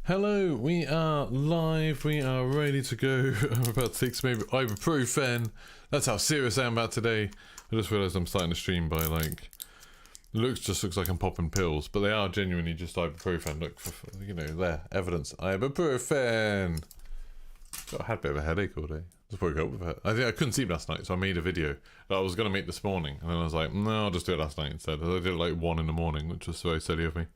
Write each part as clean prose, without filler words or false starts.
Hello, we are live, we are ready to go. I'm about to take some ibuprofen. That's how serious I am about today. I just realised I'm starting to stream by like... Just looks like I'm popping pills, but they are genuinely just ibuprofen. Look, you know, there, evidence. Ibuprofen! I had a bit of a headache all day. Just woke up with it. I think I couldn't sleep last night, so I made a video that I was going to make this morning. And then I was like, no, I'll just do it last night instead. I did it like 1 in the morning, which was very silly of me.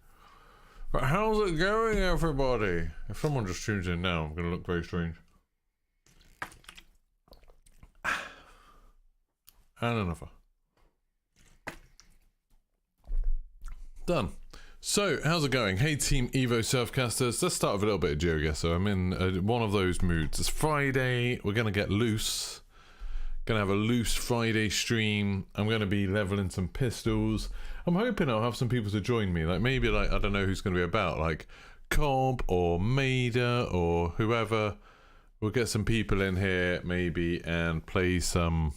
But how's it going, everybody? If someone just tunes in now, I'm going to look very strange. And another. Done. So, how's it going? Hey Team Evo Surfcasters, let's start with a little bit of Geoguessr. I'm in one of those moods. It's Friday, we're going to get loose. Gonna have a loose Friday stream. I'm going to be leveling some pistols. I'm hoping I'll have some people to join me. Like maybe like, I don't know who's going to be about. Like Cobb or Nadia or whoever. We'll get some people in here maybe and play some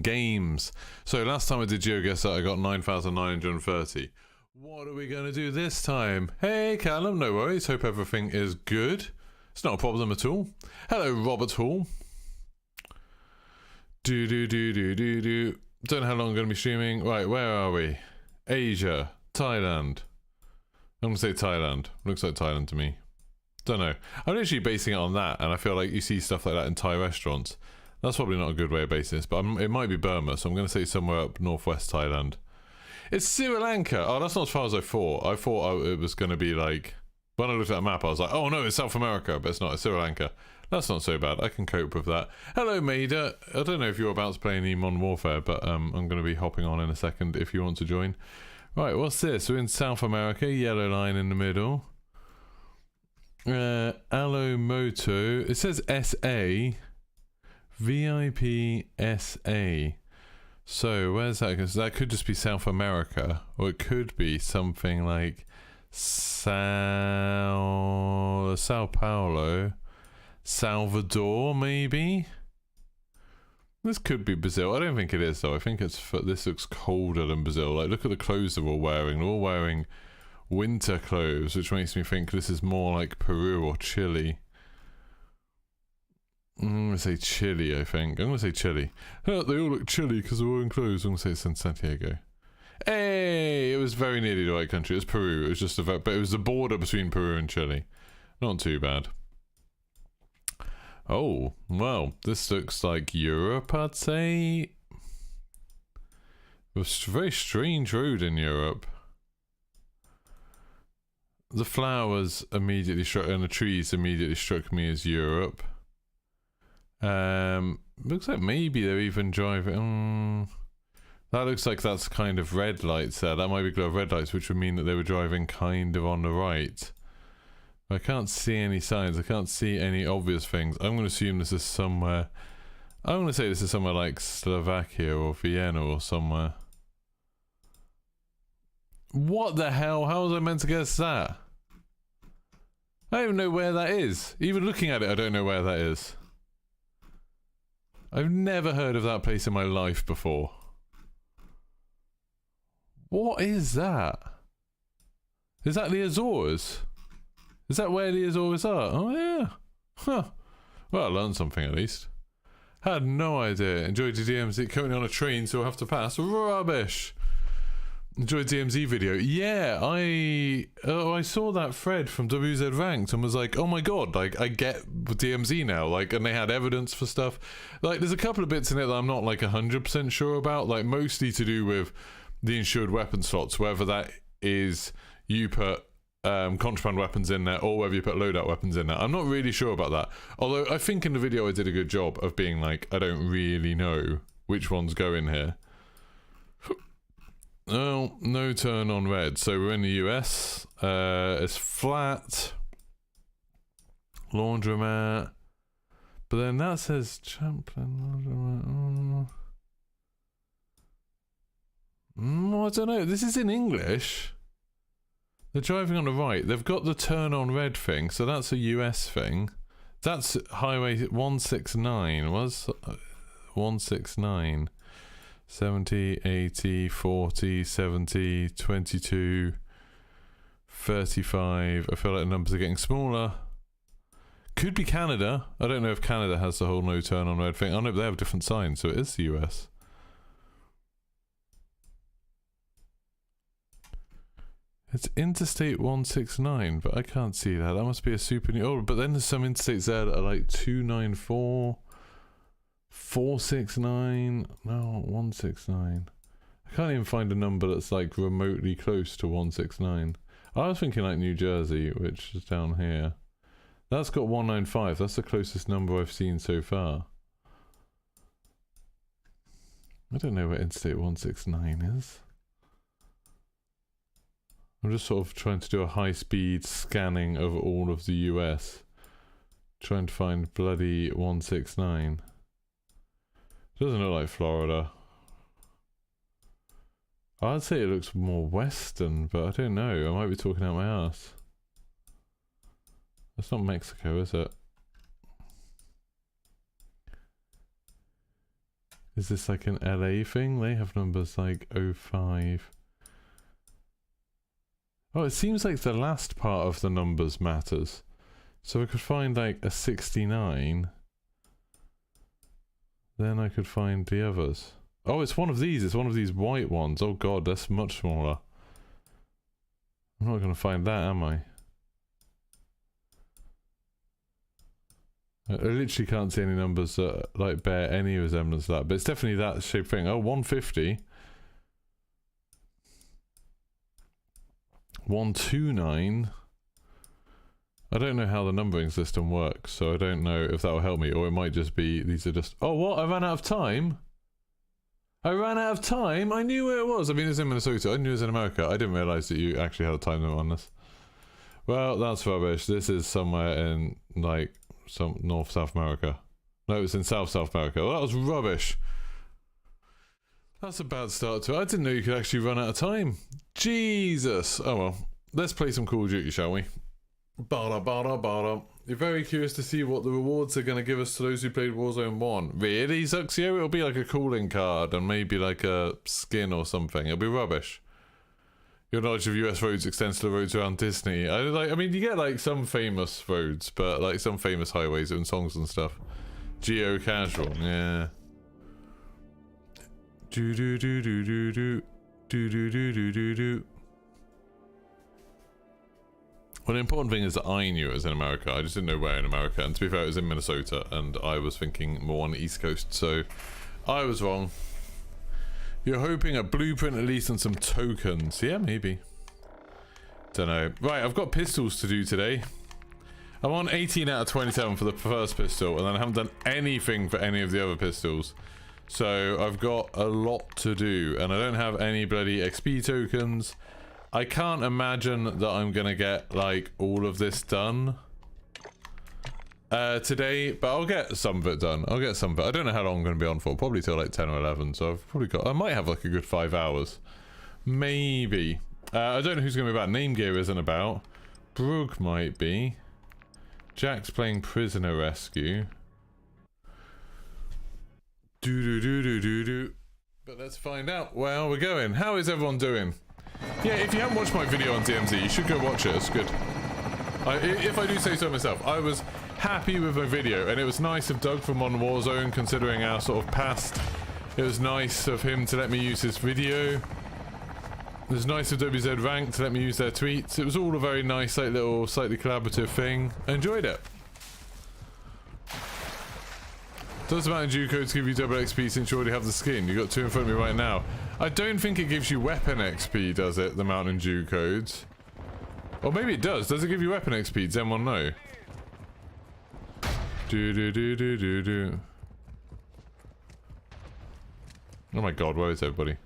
games. So last time I did Geoguessr I got 9,930. What are we going to do this time? Hey Callum, no worries. Hope everything is good. It's not a problem at all. Hello Robert Hall. Don't know how long I'm going to be streaming. Right, where are we? Asia. Thailand. I'm going to say Thailand. Looks like Thailand to me. Don't know. I'm literally basing it on that, and I feel like you see stuff like that in Thai restaurants. That's probably not a good way of basing this, but it might be Burma, so I'm going to say somewhere up northwest Thailand. It's Sri Lanka. Oh, that's not as far as I thought. I thought it was going to be like... When I looked at that map, I was like, oh no, it's South America, but it's not. It's Sri Lanka. That's not so bad. I can cope with that. Hello, Nadia. I don't know if you're about to play any Modern Warfare, but I'm going to be hopping on in a second if you want to join. Right, what's this? We're in South America. Yellow line in the middle. Alomoto. It says SA. VIP SA. So, where's that? Because that could just be South America. Or it could be something like Sao Paulo. Salvador, maybe? This could be Brazil. I don't think it is, though. I think it's... This looks colder than Brazil. Like, look at the clothes they're all wearing. They're all wearing winter clothes, which makes me think this is more like Peru or Chile. I'm going to say Chile, I think. I'm going to say Chile. Oh, they all look chilly because they're wearing clothes. I'm going to say it's in Santiago. Hey! It was very nearly the right country. It was Peru. It was just but it was the border between Peru and Chile. Not too bad. Oh, well, this looks like Europe, I'd say. It was a very strange road in Europe. The flowers immediately struck, and the trees immediately struck me as Europe. Looks like maybe they're even driving... that looks like that's kind of red lights there. That might be glow of red lights, which would mean that they were driving kind of on the right. I can't see any signs. I can't see any obvious things. I'm going to assume this is somewhere... I'm going to say this is somewhere like Slovakia or Vienna or somewhere. What the hell? How was I meant to guess that? I don't even know where that is. Even looking at it, I don't know where that is. I've never heard of that place in my life before. What is that? Is that the Azores? Is that where the Azores are? Oh yeah. Huh. Well, I learned something at least. Had no idea. Enjoyed the DMZ. Currently on a train, so I have to pass. Rubbish. Enjoyed DMZ video. Yeah, I saw that thread from WZ Ranked and was like, oh my god, like I get DMZ now. Like, and they had evidence for stuff. Like, there's a couple of bits in it that I'm not like 100% sure about. Like, mostly to do with the insured weapon slots, whether that is you put contraband weapons in there or whether you put loadout weapons in there. I'm not really sure about that. Although I think in the video I did a good job of being like, I don't really know which ones go in here. Oh, no turn on red. So we're in the US. It's flat. Laundromat. But then that says Champlain Laundromat. I don't know. This is in English. They're driving on the right. They've got the turn on red thing, so that's a US thing. That's Highway 169. Was 169. 70, 80, 40, 70, 22, 35. I feel like the numbers are getting smaller. Could be Canada. I don't know if Canada has the whole no turn on red thing. Oh no, but they have different signs, so it is the US. It's Interstate 169, but I can't see that. That must be a super new... Oh, but then there's some interstates there that are like 294, 469, no, 169. I can't even find a number that's like remotely close to 169. I was thinking like New Jersey, which is down here. That's got 195. That's the closest number I've seen so far. I don't know where Interstate 169 is. I'm just sort of trying to do a high-speed scanning of all of the US. Trying to find bloody 169. Doesn't look like Florida. I'd say it looks more western, but I don't know. I might be talking out my ass. That's not Mexico, is it? Is this like an LA thing? They have numbers like 05. Oh, it seems like the last part of the numbers matters. So I could find like a 69. Then I could find the others. Oh, it's one of these. It's one of these white ones. Oh god, that's much smaller. I'm not going to find that, am I? I literally can't see any numbers that like bear any resemblance to that. But it's definitely that shape thing. Oh, 150. 129. I don't know how the numbering system works, so I don't know if that will help me, or it might just be these are just... Oh, what? I ran out of time? I ran out of time? I knew where it was. I mean, it's in Minnesota. I knew it was in America. I didn't realise that you actually had a time limit on this. Well, that's rubbish. This is somewhere in, like, some North-South America. No, it's in South-South America. Well, that was rubbish. That's a bad start to it. I didn't know you could actually run out of time. Jesus. Oh well. Let's play some Call of Duty, shall we? Bada bada bada. You're very curious to see what the rewards are going to give us to those who played Warzone 1. Really, Zuxio? It'll be like a calling card and maybe like a skin or something. It'll be rubbish. Your knowledge of US roads extends to the roads around Disney. I mean, you get like some famous roads, but like some famous highways and songs and stuff. Geo casual, yeah. Do do do do do do do do do do do do. Well, the important thing is that I knew it was in America. I just didn't know where in America. And to be fair, it was in Minnesota, and I was thinking more on the East Coast, so I was wrong. You're hoping a blueprint at least and some tokens. Yeah, maybe. Don't know. Right, I've got pistols to do today. I'm on 18 out of 27 for the first pistol, and then I haven't done anything for any of the other pistols. So I've got a lot to do, and I don't have any bloody XP tokens. I can't imagine that I'm gonna get like all of this done today, but I'll get some of it done. I'll get some of it. I don't know how long I'm gonna be on for. Probably till like 10 or 11. So I've probably got. I might have like a good 5 hours, maybe. I don't know who's gonna be about. Name Gear isn't about. Brooke might be. Jack's playing Prisoner Rescue. Do. But let's find out where we're going. How is everyone doing? Yeah, if you haven't watched my video on DMZ, you should go watch it. It's good. If I do say so myself, I was happy with my video, and it was nice of Doug from Modern Warzone, considering our sort of past. It was nice of him to let me use his video. It was nice of WZ Rank to let me use their tweets. It was all a very nice, like, little, slightly collaborative thing. I enjoyed it. Does the Mountain Dew codes give you double XP since you already have the skin? You got two in front of me right now. I don't think it gives you weapon XP, does it? The Mountain Dew codes. Or maybe it does. Does it give you weapon XP? Does anyone know? Do. Oh my god, where is everybody?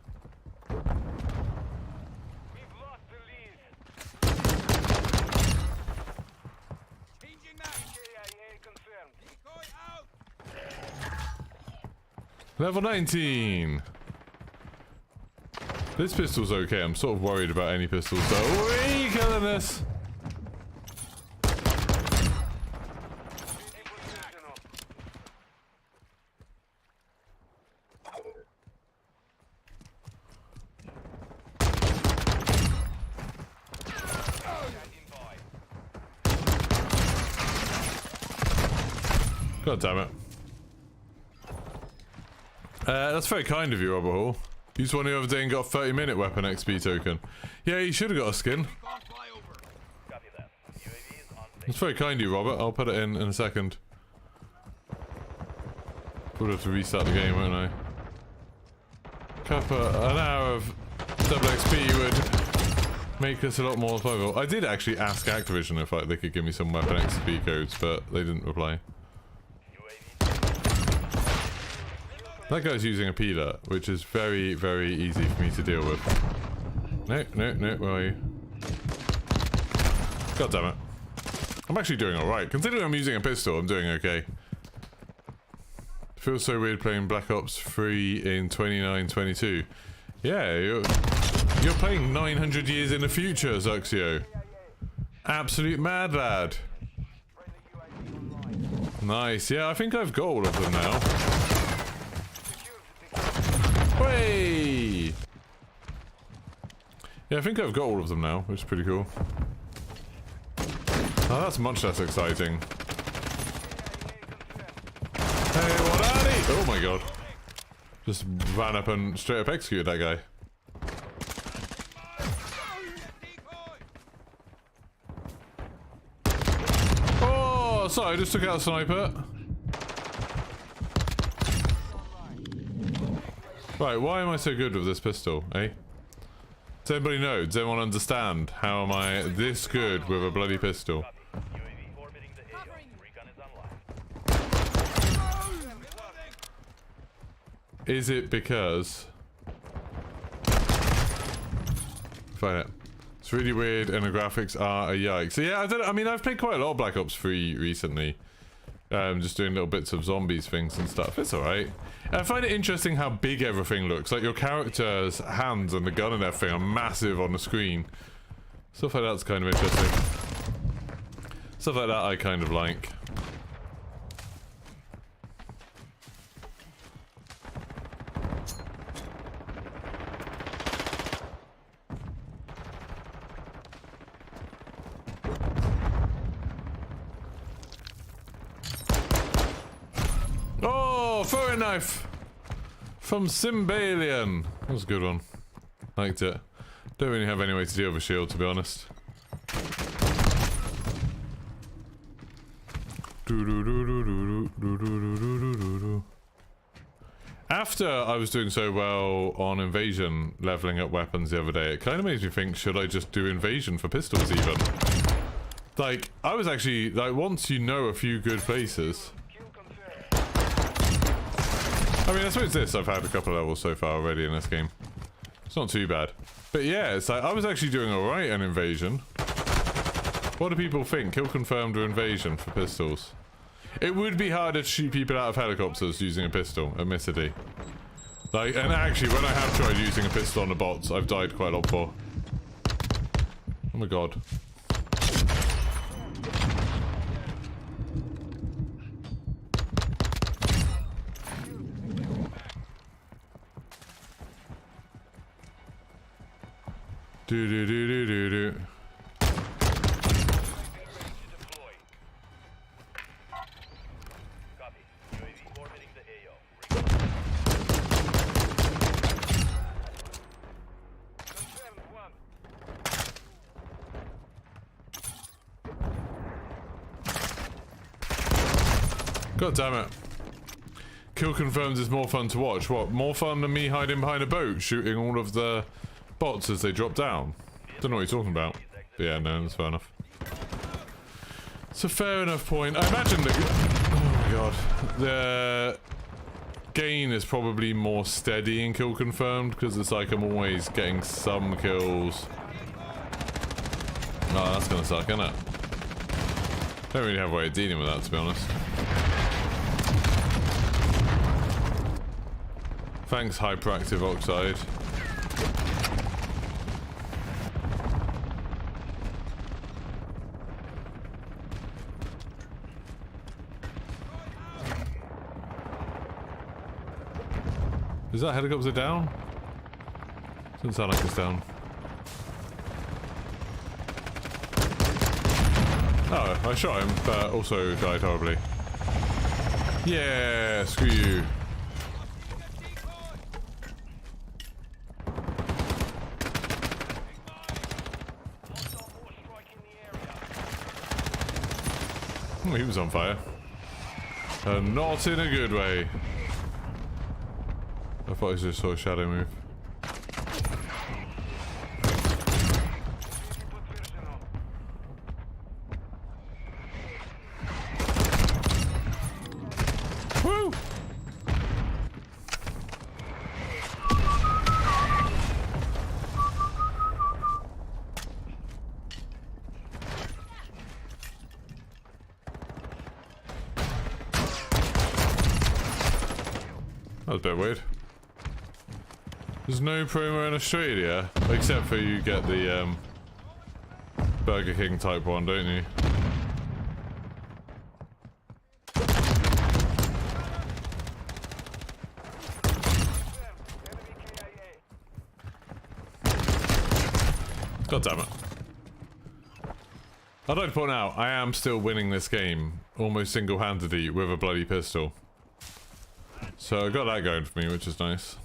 Level 19! This pistol's okay. I'm sort of worried about any pistols though. Wee, killing this! God damn it. That's very kind of you, Robert Hall. Used one the other day and got a 30-minute weapon XP token. Yeah, you should have got a skin. It's very kind of you, Robert. I'll put it in a second. Would have to restart the game, won't I? An hour of double XP would make us a lot more playable. I did actually ask Activision if they could give me some weapon XP codes, but they didn't reply. That guy's using a peeler, which is very, very easy for me to deal with. No, where are you? God damn it. I'm actually doing alright. Considering I'm using a pistol, I'm doing okay. Feels so weird playing Black Ops 3 in 2922. Yeah, you're playing 900 years in the future, Zuxio. Absolute mad lad. Nice. Yeah, I think I've got all of them now. Way! Yeah, I think I've got all of them now, which is pretty cool. Oh, that's much less exciting. Hey, what are they? Oh my god. Just ran up and straight up executed that guy. Oh, sorry, I just took out a sniper. Right, why am I so good with this pistol, eh? Does anybody know? Does anyone understand how am I this good with a bloody pistol? Is it because... Find it. It's really weird and the graphics are a yikes. So yeah, I mean, I've played quite a lot of Black Ops 3 recently. Just doing little bits of zombies things and stuff. It's alright. I find it interesting how big everything looks. Like your character's hands and the gun and everything are massive on the screen. Stuff like that's kind of interesting. Stuff like that I kind of like. Oh, throwing knife from Symbalian. That was a good one. Liked it. Don't really have any way to deal with a shield, to be honest. After I was doing so well on invasion, leveling up weapons the other day, it kind of makes me think, should I just do invasion for pistols even? Like, I was actually, like, once you know a few good places... I mean, I suppose this, I've had a couple of levels so far already in this game. It's not too bad. But yeah, it's like, I was actually doing alright on invasion. What do people think? Kill confirmed or invasion for pistols? It would be harder to shoot people out of helicopters using a pistol, admittedly. Like, and actually, when I have tried using a pistol on the bots, I've died quite a lot for. Oh my god. Do do do do do do. God damn it. Kill confirmed is more fun to watch. What? More fun than me hiding behind a boat shooting all of the bots as they drop down? Don't know what you're talking about. But yeah, no, that's fair enough. It's a fair enough point. I imagine the... Oh my god. The gain is probably more steady in kill confirmed because it's like I'm always getting some kills. Oh, that's gonna suck, isn't it? Don't really have a way of dealing with that, to be honest. Thanks, hyperactive oxide. Is that helicopter down? Doesn't sound like it's down. Oh, I shot him, but also died horribly. Yeah, screw you. Oh, he was on fire. Not in a good way. I thought I just saw a shadow move. Woo! That was a bit weird. There's no promo in Australia, except for you get the Burger King type one, don't you? God damn it. I'd like to point out, I am still winning this game almost single-handedly with a bloody pistol. So I got that going for me, which is nice.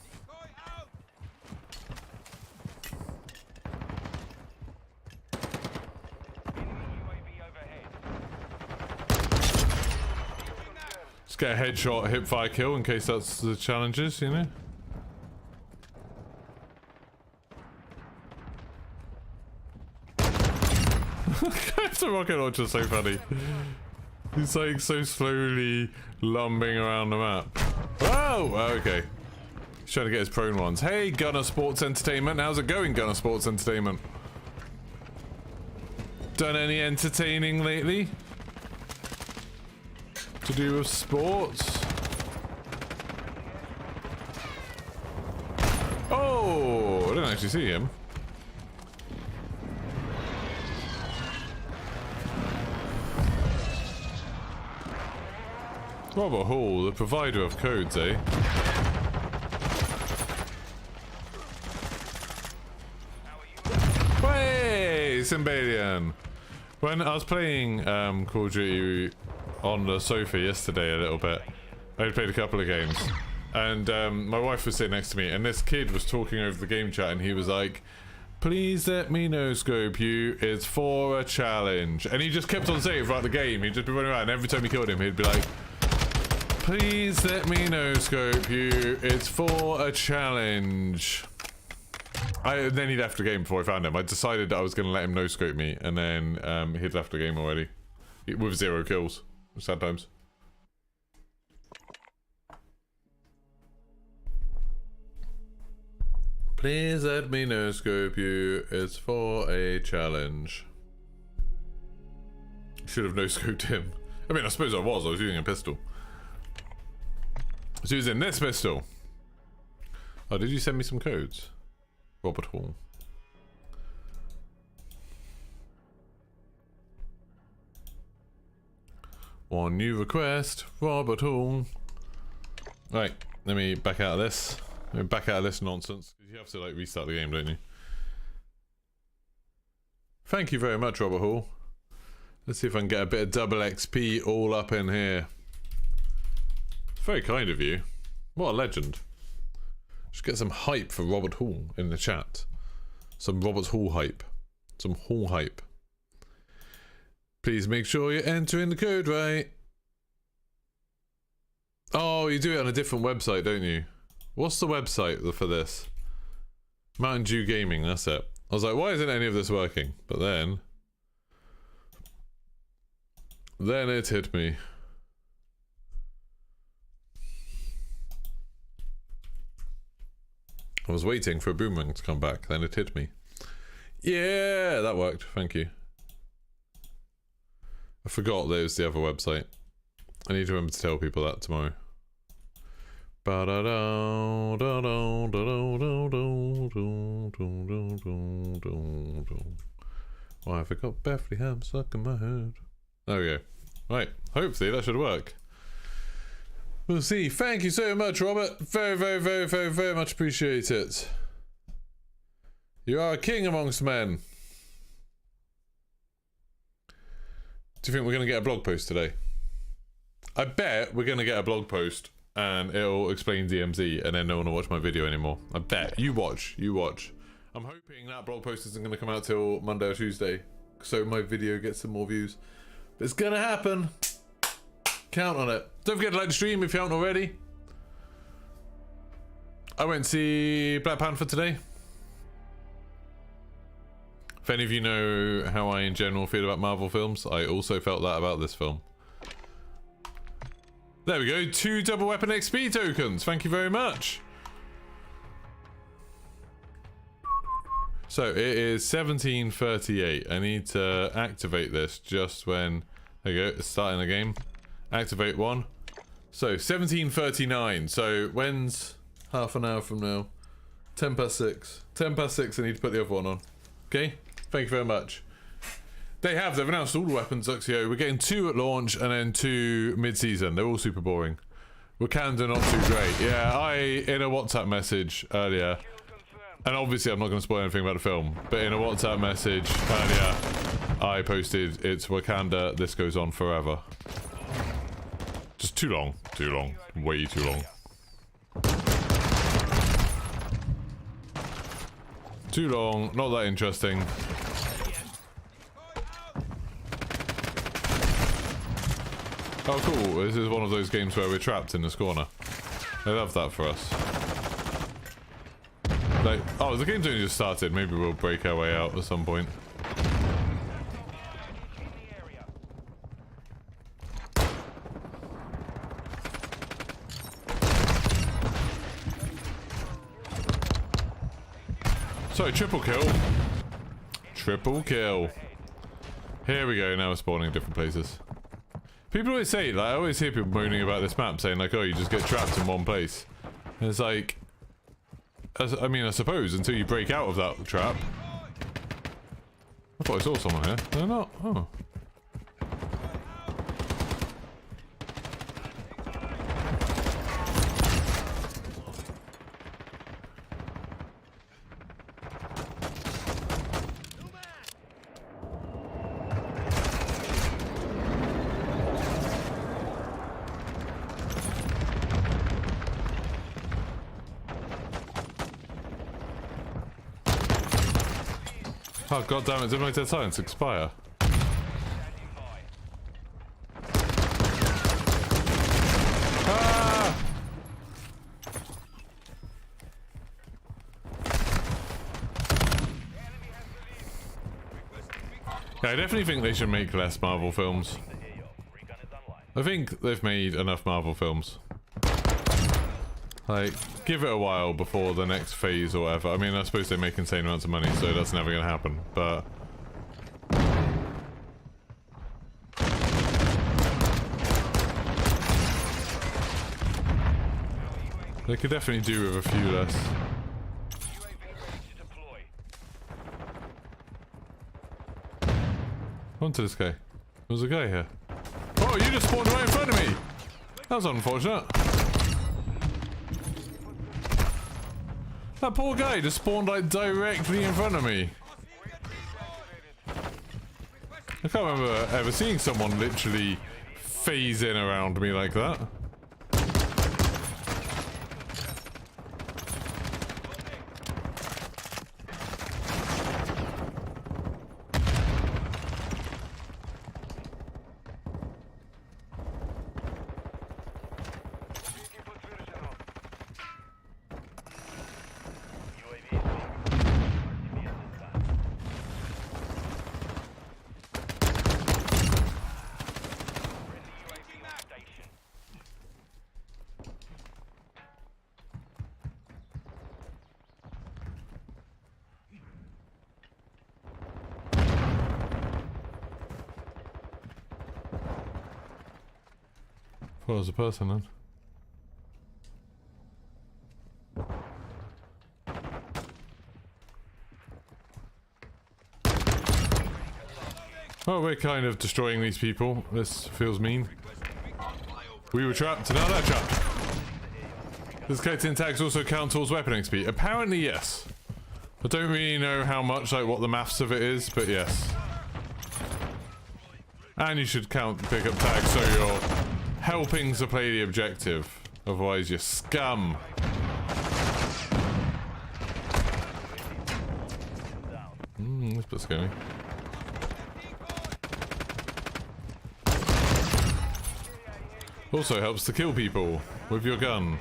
Just get a headshot, hip fire kill in case that's the challenges, you know? The rocket launcher's so funny. He's like so slowly lumbering around the map. Oh, okay. He's trying to get his prone ones. Hey, Gunner Sports Entertainment. How's it going, Gunner Sports Entertainment? Done any entertaining lately? To do with sports? Oh, I didn't actually see him. Robert Hall, the provider of codes, eh? Hey, Symbalian! When I was playing Call of Duty on the sofa yesterday a little bit, I played a couple of games, and my wife was sitting next to me, and this kid was talking over the game chat, and he was like, "Please let me no-scope you, it's for a challenge." And he just kept on saying it throughout the game. He'd just be running around, and every time he killed him, he'd be like, "Please let me no-scope you, it's for a challenge." Then he left the game before I found him. I decided that I was going to let him no-scope me, and then he'd left the game already. With 0 kills. Sad times. Please let me no-scope you, it's for a challenge. Should have no-scoped him. I mean, I suppose I was using a pistol. I was using this pistol. Oh, did you send me some codes? Robert Hall. One new request, Robert Hall. Right, let me back out of this. Let me back out of this nonsense. You have to like restart the game, don't you? Thank you very much, Robert Hall. Let's see if I can get a bit of double XP all up in here. Very kind of you. What a legend. Just get some hype for Robert Hall in the chat. Some Robert Hall hype. Some Hall hype. Please make sure you're entering the code right. Oh, you do it on a different website, don't you? What's the website for this? Mountain Dew Gaming, that's it. I was like, why isn't any of this working? But then it hit me. I was waiting for a boomerang to come back, then it hit me. Yeah, that worked, thank you. I forgot that it was the other website. I need to remember to tell people that tomorrow. Why have I got Bethlehem stuck in my head? There we go. Right, hopefully that should work. We'll see. Thank you so much, Robert. Very, very, very, very, very much appreciate it. You are a king amongst men. Do you think we're going to get a blog post today? I bet we're gonna get a blog post and it'll explain DMZ and then no one will watch my video anymore. I bet. You watch. You watch. I'm hoping that blog post isn't gonna come out till Monday or Tuesday, so my video gets some more views. But it's gonna happen. Count on it. Don't forget to like the stream if you haven't already. I went to see Black Panther today. If any of you know how I in general feel about Marvel films, I also felt that about this film. There we go, 2 double weapon XP tokens. Thank you very much. So it is 17:38. I need to activate this just when, there you go, it's starting the game. Activate 1. So 17:39. So when's half an hour from now? 10 past 6. 10 past 6 I need to put the other one on. Okay, thank you very much. They've announced all the weapons, Luxio. We're getting 2 at launch and then 2 mid-season. They're all super boring. Wakanda not too great. Yeah, in a WhatsApp message earlier, and obviously I'm not going to spoil anything about the film, but in a WhatsApp message earlier, I posted, it's Wakanda, this goes on forever. Just too long. Too long. Way too long. Too long, not that interesting. Oh cool, this is one of those games where we're trapped in this corner. I love that for us. Like, oh, the game's only just started, maybe we'll break our way out at some point. Sorry, triple kill. Triple kill. Here we go, now we're spawning in different places. People always say, like, I always hear people moaning about this map, saying like, oh, you just get trapped in one place. And it's like, I mean, I suppose, until you break out of that trap. I thought I saw someone here. They're not? Oh. Oh god damn it, didn't my dead silence expire? Ah! Yeah, I definitely think they should make less Marvel films. I think they've made enough Marvel films. Like, give it a while before the next phase or whatever. I mean, I suppose they make insane amounts of money, so that's never gonna happen, but... they could definitely do with a few less. On to this guy. There's a guy here. Oh, you just spawned right in front of me! That was unfortunate. That poor guy just spawned like directly in front of me. I can't remember ever seeing someone literally phase in around me like that. Well, there's a person then. Oh, we're kind of destroying these people. This feels mean. We were trapped, and now they're trapped. Does collecting tags also count towards weapon XP? Apparently, yes. I don't really know how much, like what the maths of it is, but yes. And you should pick up tags so your helping to play the objective. Otherwise, you're scum. This bit's scary. Also helps to kill people with your gun.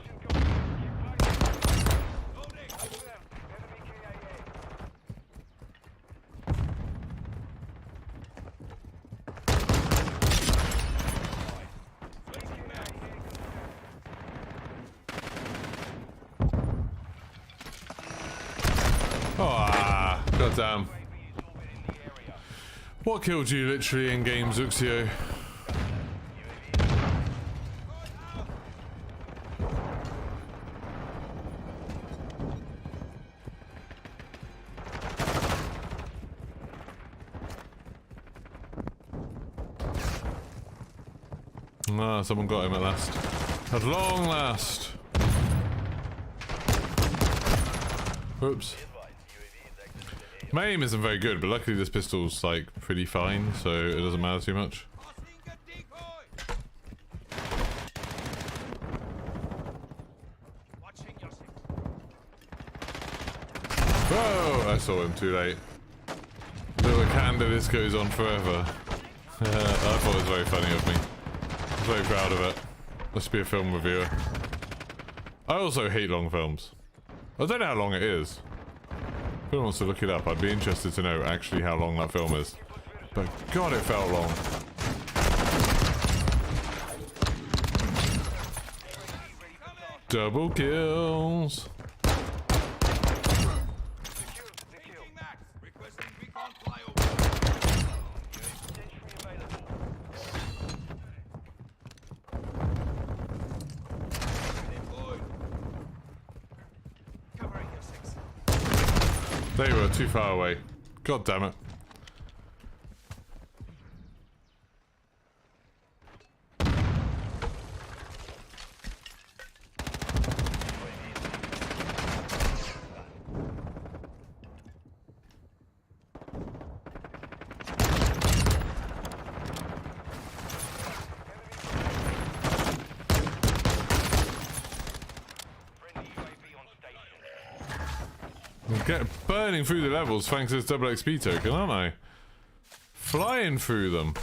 God damn. What killed you literally in game, Zuxio? Ah, someone got him at last. At long last. Oops. My aim isn't very good, but luckily this pistol's like pretty fine, so it doesn't matter too much. Whoa! I saw him too late. Little candle, this goes on forever. I thought it was very funny of me. I'm very proud of it. Must be a film reviewer. I also hate long films. I don't know how long it is. If anyone wants to look it up, I'd be interested to know actually how long that film is. But God, it felt long. Double kills. They were too far away. God damn it. Burning through the levels thanks to this double XP token, aren't I? Flying through them.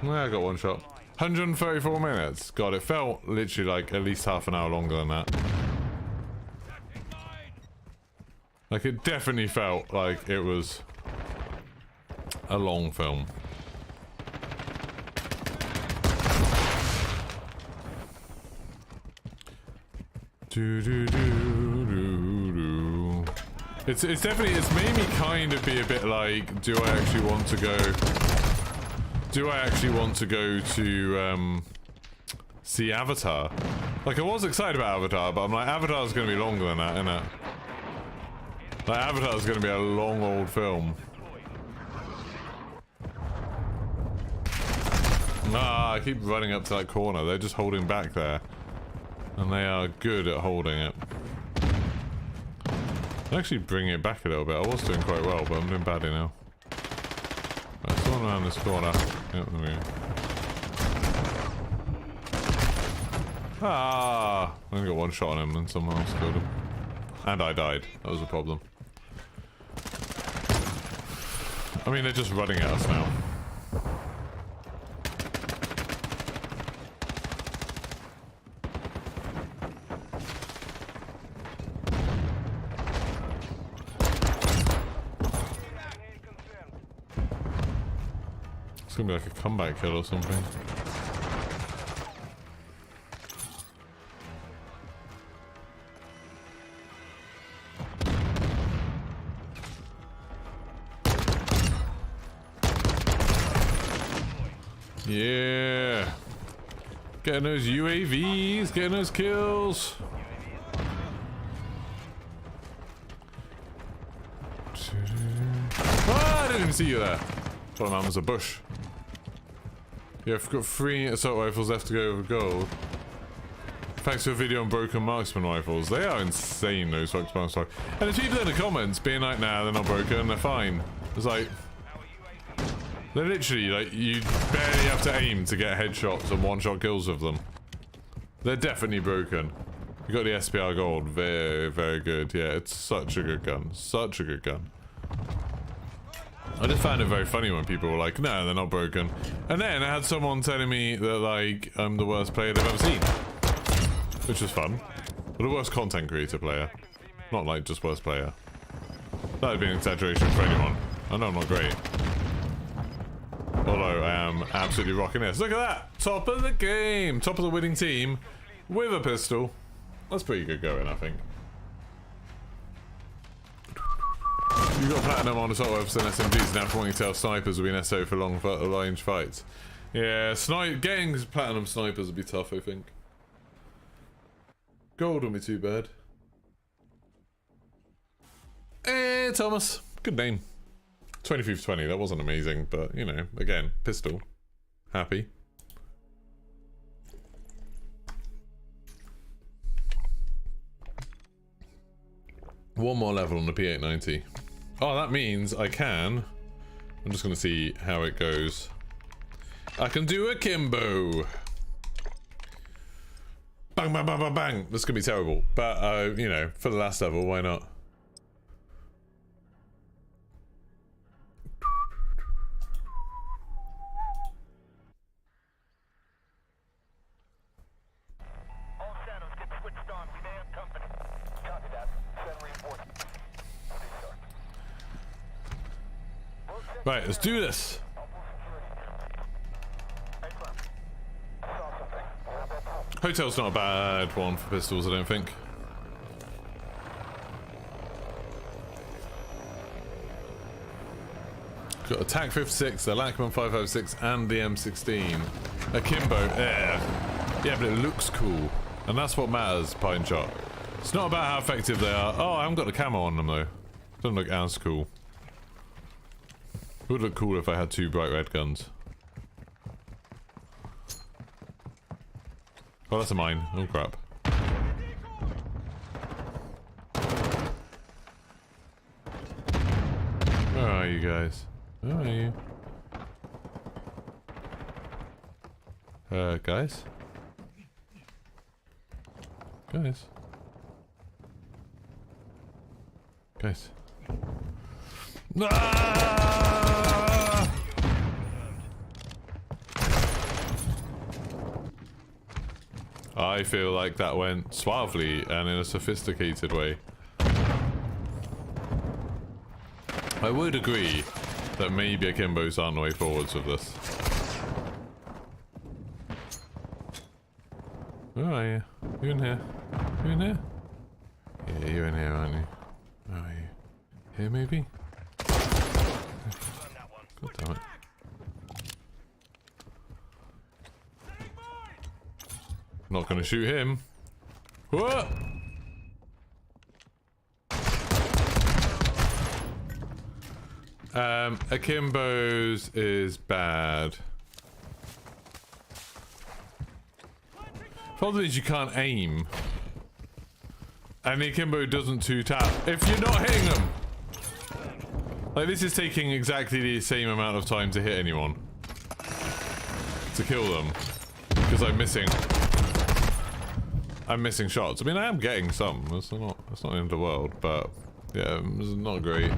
I got one shot. 134 minutes. God, it felt literally like at least half an hour longer than that. Like, it definitely felt like it was a long film. It's definitely, it's made me kind of be a bit like, do I actually want to go to see Avatar? Like, I was excited about Avatar, but I'm like, Avatar's gonna be longer than that, isn't it? Like, Avatar's gonna be a long old film. Ah, I keep running up to that corner. They're just holding back there. And they are good at holding it. I'll actually bring it back a little bit. I was doing quite well, but I'm doing badly now. Right, someone around this corner. Yep, there we go. Ah! I only got one shot on him and someone else killed him. And I died. That was a problem. I mean, they're just running at us now. It's gonna be like a comeback kill or something. Yeah. Getting those UAVs, getting those kills. Ah, I didn't even see you there. Thought that was a bush. Yeah, I've got 3 assault rifles left to go with gold. Thanks to a video on broken marksman rifles. They are insane, those marksman rifles. And there's people in the comments being like, nah, they're not broken, they're fine. It's like, They're literally, like, you barely have to aim to get headshots and one-shot kills with them. They're definitely broken. You got the SPR gold. Very, very good. Yeah, it's such a good gun. Such a good gun. I just found it very funny when people were like, no, they're not broken. And then I had someone telling me that, like, I'm the worst player they've ever seen. Which was fun. But the worst content creator player. Not, like, just worst player. That would be an exaggeration for anyone. I know I'm not great. Although I am absolutely rocking this. Look at that! Top of the game! Top of the winning team with a pistol. That's pretty good going, I think. You got platinum on assault weapons and SMGs, now pointing tail snipers will be necessary for long range fights. Yeah, getting platinum snipers would be tough, I think. Gold wouldn't be too bad. Hey, Thomas. Good name. 23 for 20, that wasn't amazing, but, you know, again, pistol. Happy. One more level on the P890. Oh, that means I can... I'm just going to see how it goes. I can do Akimbo! Bang, bang, bang, bang, bang! This could be terrible, but, you know, for the last level, why not? Right, let's do this. Hotel's not a bad one for pistols, I don't think. Got attack 56, the Lachman 556, and the M16. Akimbo, yeah, but it looks cool, and that's what matters. Pine shot. It's not about how effective they are. Oh, I haven't got the camo on them though. Doesn't look as cool. It would look cool if I had two bright red guns. Oh, that's a mine. Oh, crap. Where are you guys? Where are you? Guys? Guys? Guys? Ah! I feel like that went suavely and in a sophisticated way. I would agree that maybe Akimbos aren't the way forwards with this. Where are you? You in here? You in here? Yeah, you're in here, aren't you? Where are you? Here, maybe? God damn it. Not gonna shoot him. What? Akimbos is bad. Problem is you can't aim. And the Akimbo doesn't two-tap. If you're not hitting them! Like, this is taking exactly the same amount of time to hit anyone. To kill them. Because I'm missing shots. I mean, I am getting some. That's not the end of the world, but yeah, it's not great.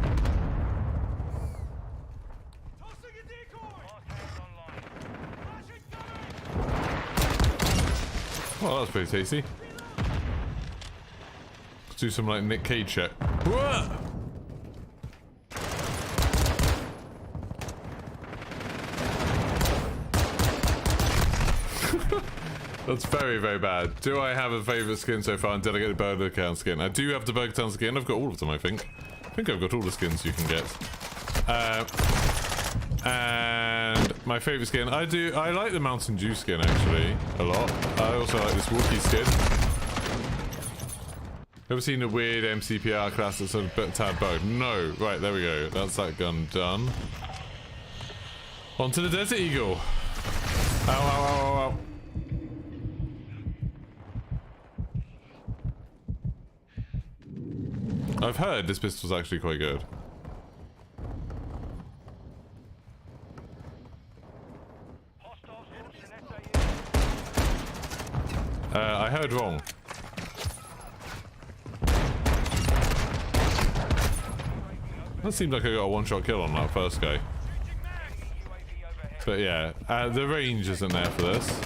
Well, that was pretty tasty. Let's do some like Nick Cage shit. Whoa! That's very, very bad. Do I have a favourite skin so far? And did I get the Burger Town skin? I do have the Burger Town skin. I've got all of them, I think. I think I've got all the skins you can get. And my favourite skin, I like the Mountain Dew skin actually a lot. I also like this Wookiee skin. Ever seen the weird MCPR class that's a bit tad bowed? No. Right, there we go. That's that gun done. On to the Desert Eagle. Ow, ow, ow, ow, ow. I've heard this pistol's actually quite good. I heard wrong. That seemed like I got a one-shot kill on that first guy. But yeah, the range isn't there for this.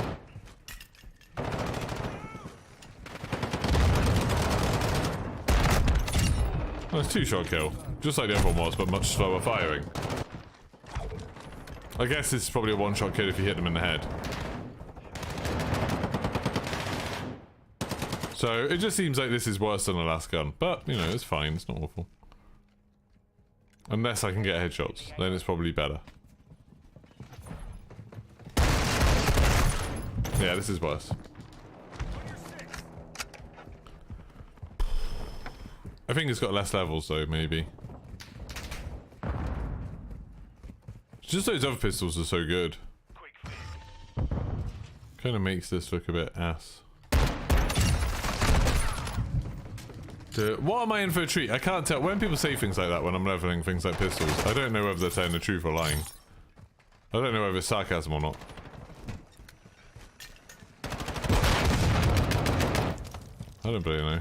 Oh, it's a two-shot kill. Just like the other one was, but much slower firing. I guess this is probably a one-shot kill if you hit them in the head. So, it just seems like this is worse than the last gun. But, you know, it's fine. It's not awful. Unless I can get headshots. Then it's probably better. Yeah, this is worse. I think it's got less levels though, maybe. Just those other pistols are so good. Kind of makes this look a bit ass. What am I in for a treat? I can't tell. When people say things like that when I'm leveling things like pistols, I don't know whether they're telling the truth or lying. I don't know whether it's sarcasm or not. I don't really know.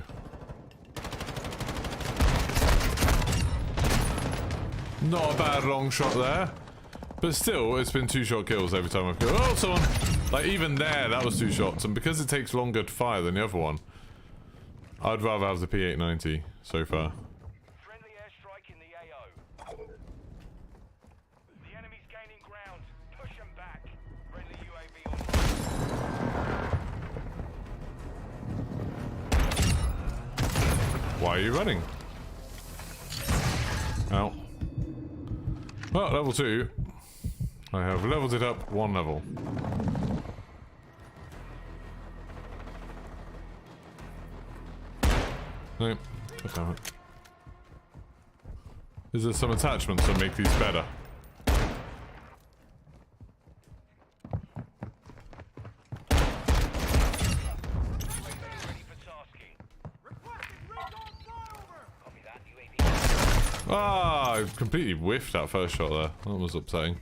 Not a bad long shot there. But still, it's been two-shot kills every time I've killed. Oh, someone! Like, even there, that was two shots. And because it takes longer to fire than the other one, I'd rather have the P890 so far. Friendly airstrike in the AO. The enemy's gaining ground. Push them back. Friendly UAV on. Why are you running? Ow. Well, level 2. I have leveled it up one level. No. God damn it. Is there some attachments that make these better? Ah, I completely whiffed that first shot there. That was upsetting.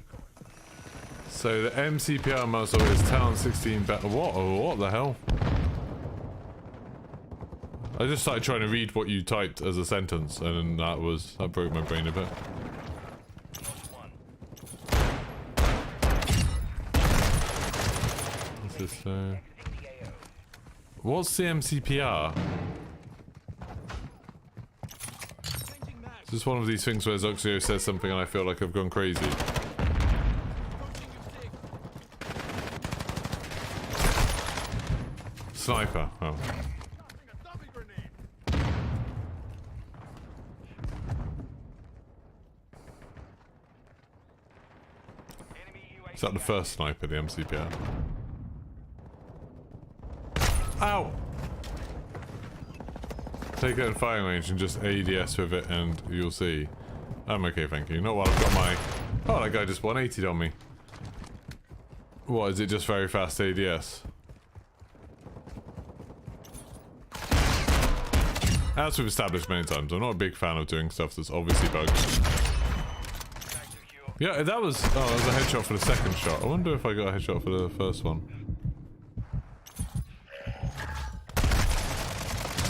So the MCPR muzzle is Town 16 better. What the hell? I just started trying to read what you typed as a sentence, and that broke my brain a bit. What's this? What's the MCPR? Is this one of these things where Zoxio says something and I feel like I've gone crazy? Sniper. Oh. Is that the first sniper, the MCPR? Ow! Take it in firing range and just ADS with it and you'll see. I'm okay, thank you. Not while I've got my... Oh, that guy just 180'd on me. What, is it just very fast ADS? As we've established many times, I'm not a big fan of doing stuff that's obviously bugged. Yeah, that was... Oh, that was a headshot for the second shot. I wonder if I got a headshot for the first one.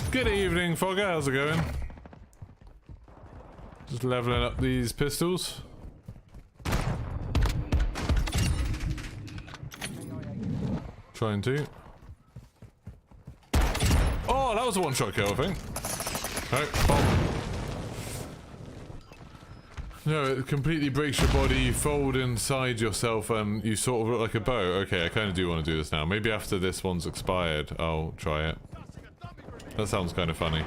Good evening, Fogger. How's it going? Just leveling up these pistols. Trying to. Oh, that was a one-shot kill, I think. No, bomb. No, it completely breaks your body, you fold inside yourself and you sort of look like a bow. Okay, I kind of do want to do this now. Maybe after this one's expired, I'll try it. That sounds kind of funny.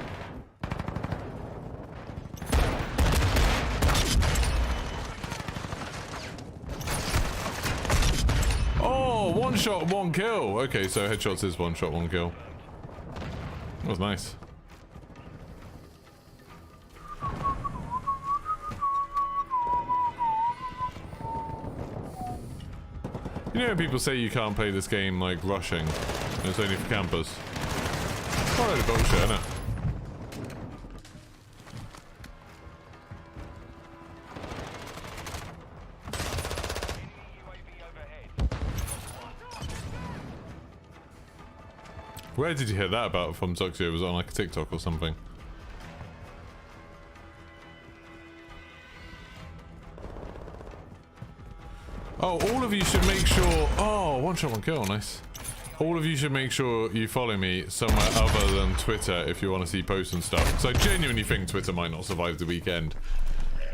Oh, one shot, one kill. Okay, so headshots is one shot, one kill. That was nice. You know when people say you can't play this game like rushing, and it's only for campers? What a load of bullshit, isn't it? Where did you hear that about from Zoxio? Was it on like a TikTok or something? Oh, all of you should make sure... Oh, one shot, one kill, nice. All of you should make sure you follow me somewhere other than Twitter if you want to see posts and stuff. Because I genuinely think Twitter might not survive the weekend.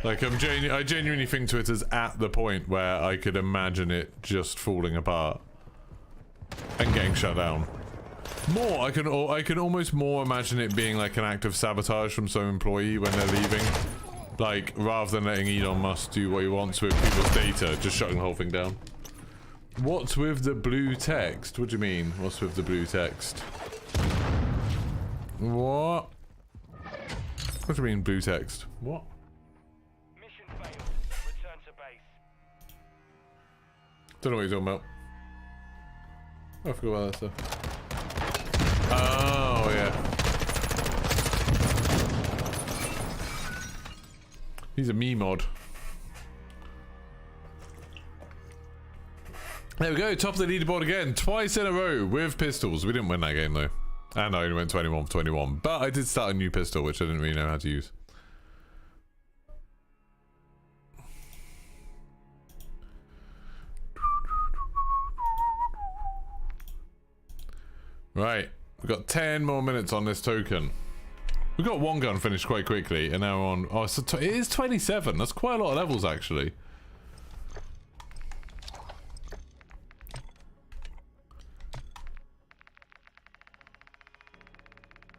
Like, I genuinely think Twitter's at the point where I could imagine it just falling apart. And getting shut down. I can almost more imagine it being like an act of sabotage from some employee when they're leaving. Like, rather than letting Elon Musk do what he wants with people's data, just shutting the whole thing down. What's with the blue text? What do you mean? What's with the blue text? What? What do you mean blue text? What? Mission failed. Return to base. Don't know what you're talking about. I forgot about that stuff. Oh, yeah. He's a me mod. There we go, top of the leaderboard again, twice in a row with pistols. We didn't win that game though. And I only went 21 for 21. But I did start a new pistol, which I didn't really know how to use. Right, we've got 10 more minutes on this token. We got one gun finished quite quickly, and now we're on... Oh, so it is 27. That's quite a lot of levels, actually.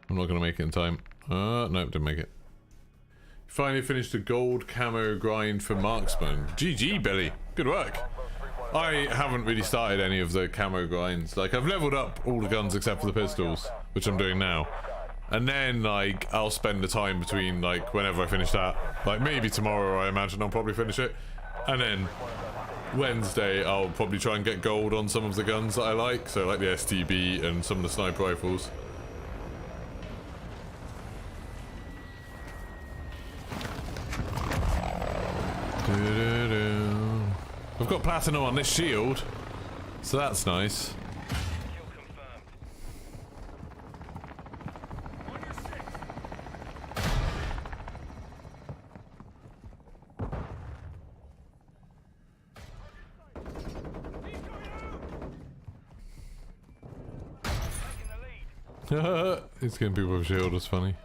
I'm not going to make it in time. Nope, didn't make it. Finally finished the gold camo grind for marksman. GG, Billy. Good work. I haven't really started any of the camo grinds. Like, I've leveled up all the guns except for the pistols, which I'm doing now. And then, like, I'll spend the time between, like, whenever I finish that. Like, maybe tomorrow, I imagine I'll probably finish it. And then Wednesday, I'll probably try and get gold on some of the guns that I like. So, like the STB and some of the sniper rifles. I've got platinum on this shield, so that's nice. Kill confirmed. On your six. Taking the lead. It's getting people with a shield, that's funny.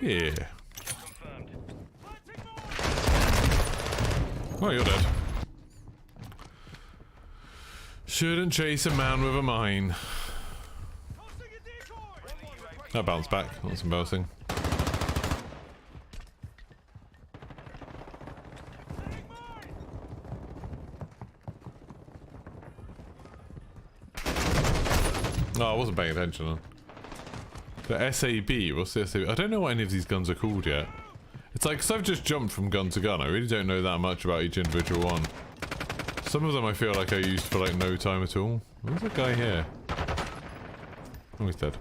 Yeah. Confirmed. Oh, you're dead. Shouldn't chase a man with a mine. That bounced back. That's embarrassing. No, I wasn't paying attention. The SAB, what's the SAB? I don't know what any of these guns are called yet. It's like, because I've just jumped from gun to gun, I really don't know that much about each individual one. Some of them I feel like I used for like no time at all. Where's that guy here? Oh, he's dead.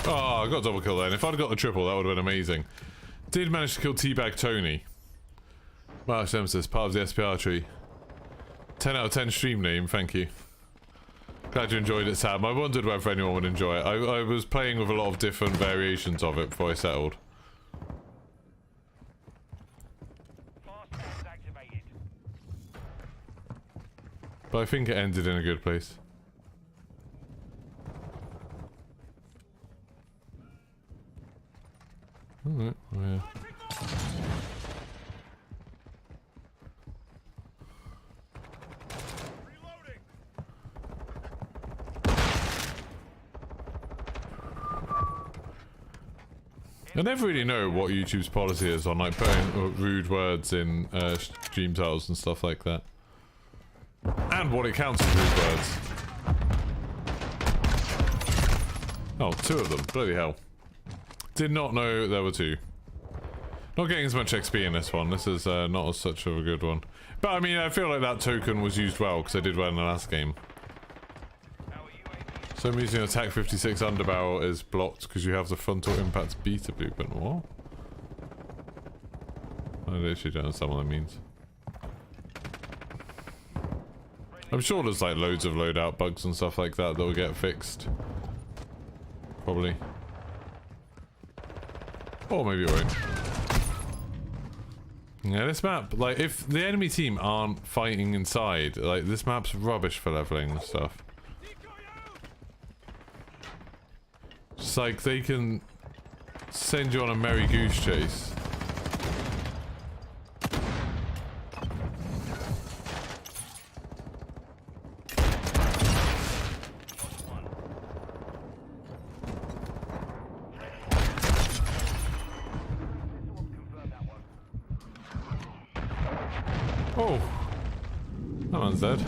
I got a double kill then. If I'd got the triple, that would have been amazing. Did manage to kill Teabag Tony. Marsh Nemesis, part of the SPR tree. 10 out of 10 stream name, thank you. Glad you enjoyed it, Sam. I wondered whether anyone would enjoy it. I was playing with a lot of different variations of it before I settled. Fast activated. But I think it ended in a good place. Alright, oh yeah. I never really know what YouTube's policy is on like putting rude words in stream titles and stuff like that. And what it counts as rude words. Oh, two of them. Bloody hell. Did not know there were two. Not getting as much XP in this one. This is not as such of a good one. But I mean, I feel like that token was used well because I did well in the last game. So I'm using attack 56 underbarrel is blocked because you have the frontal impact beta blueprint. What? I literally don't understand what that means. I'm sure there's like loads of loadout bugs and stuff like that that will get fixed. Probably. Or maybe it won't. Yeah, this map, like, if the enemy team aren't fighting inside, like, this map's rubbish for leveling and stuff. Just like, they can send you on a merry goose chase. Oh, that one's dead.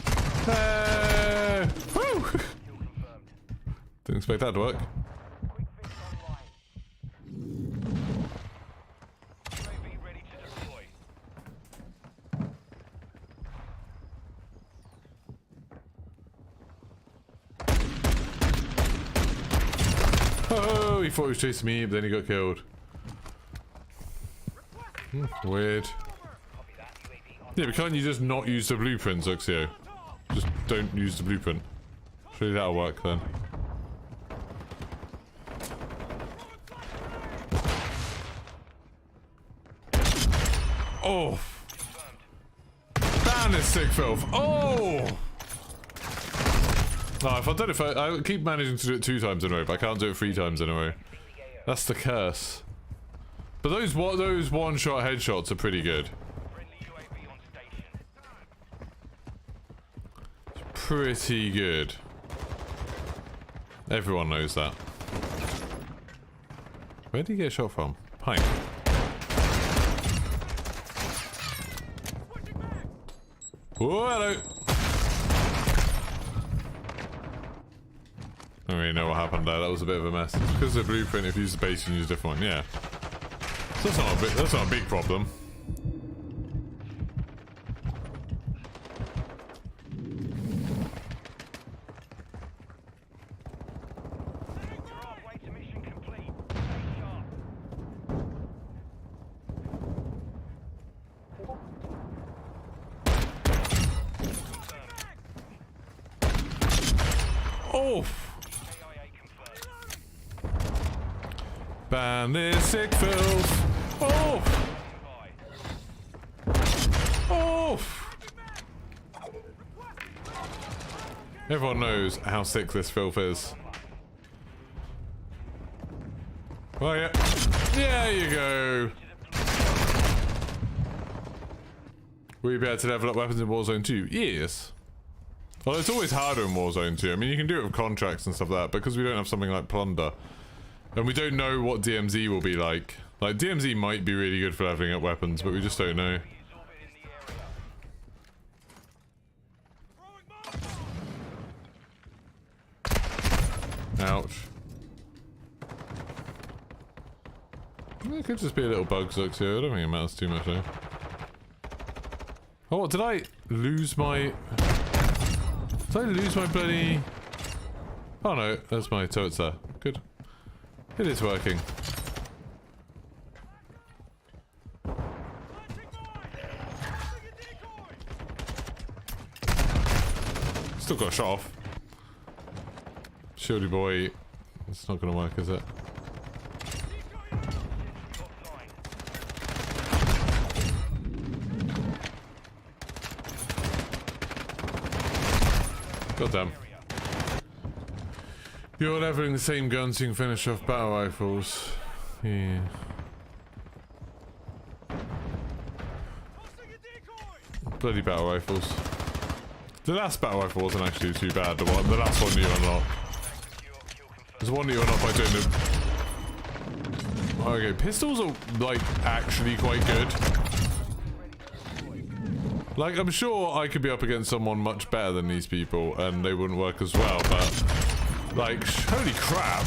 Hey! Woo! Didn't expect that to work. Oh, he thought he was chasing me, but then he got killed. Weird. Yeah, but can't you just not use the blueprint, Zuxio? Just don't use the blueprint. Surely that'll work then. Oh! Damn this sick filth! Oh! No, if I don't, if I keep managing to do it 2 times in a row, but I can't do it 3 times in a row. That's the curse. But those one-shot headshots are pretty good. Pretty good. Everyone knows that. Where did he get shot from? Pine. Whoa, hello. I don't really know what happened there. That was a bit of a mess. It's because of the blueprint. If you use the base, you can use a different one. Yeah. So that's not a big problem. Oh! Ban this sick filth! Oh! Oh! Everyone knows how sick this filth is. Oh yeah. There you go! Will you be able to level up weapons in Warzone 2? Yes. Well, it's always harder in Warzone 2. I mean, you can do it with contracts and stuff like that, because we don't have something like Plunder. And we don't know what DMZ will be like. Like, DMZ might be really good for leveling up weapons, but we just don't know. Ouch. It could just be a little bug sucks here. I don't think it matters too much though. Oh, what, did I lose my... Did I lose my bloody... Oh no, that's my turrets there. Good. It is working. Still got shot off. Shieldy boy. It's not gonna work, is it? Goddamn. You're leveling the same guns, you can finish off battle rifles. Yeah. Bloody battle rifles. The last battle rifle wasn't actually too bad, the last one you unlock. There's one that you unlock by doing the... Okay, pistols are, like, actually quite good. Like, I'm sure I could be up against someone much better than these people, and they wouldn't work as well, but... Like, holy crap!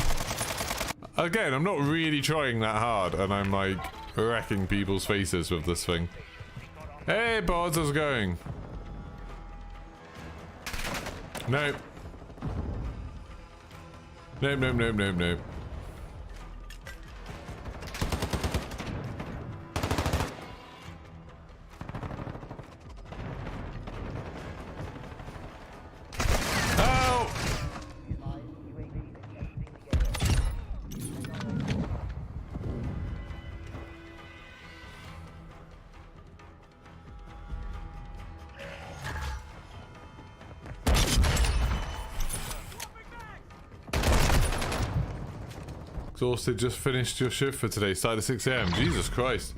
Again, I'm not really trying that hard, and I'm like... wrecking people's faces with this thing. Hey, bods, how's it going? Nope. Nope, nope, nope, nope, nope. Exhausted, just finished your shift for today, started at 6 AM. Jesus Christ.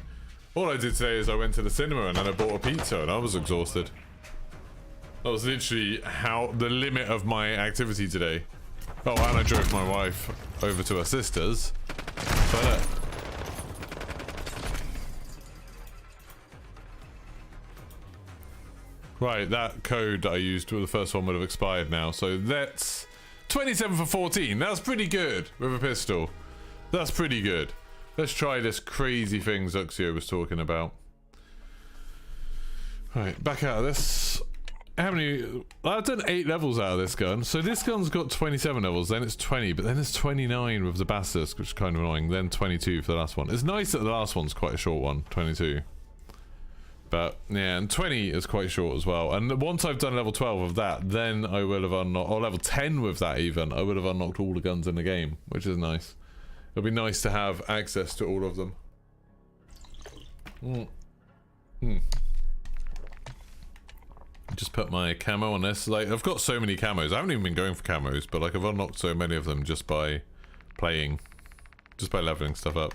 All I did today is I went to the cinema and then I bought a pizza and I was exhausted. That was literally the limit of my activity today. Oh, and I drove my wife over to her sister's. But, right, that code that I used, the first one would have expired now. So that's 27 for 14. That's pretty good with a pistol. That's pretty good. Let's try this crazy thing Zuxio was talking about. Right, back out of this. How many? I've done 8 levels out of this gun. So this gun's got 27 levels, then it's 20, but then it's 29 with the Basilisk, which is kind of annoying. Then 22 for the last one. It's nice that the last one's quite a short one, 22. But yeah, and 20 is quite short as well. And once I've done level 12 of that, then I will have unlocked, or level 10 with that even, I would have unlocked all the guns in the game, which is nice. It'll be nice to have access to all of them. Just put my camo on this. Like, I've got so many camos. I haven't even been going for camos, but like I've unlocked so many of them just by playing, just by leveling stuff up.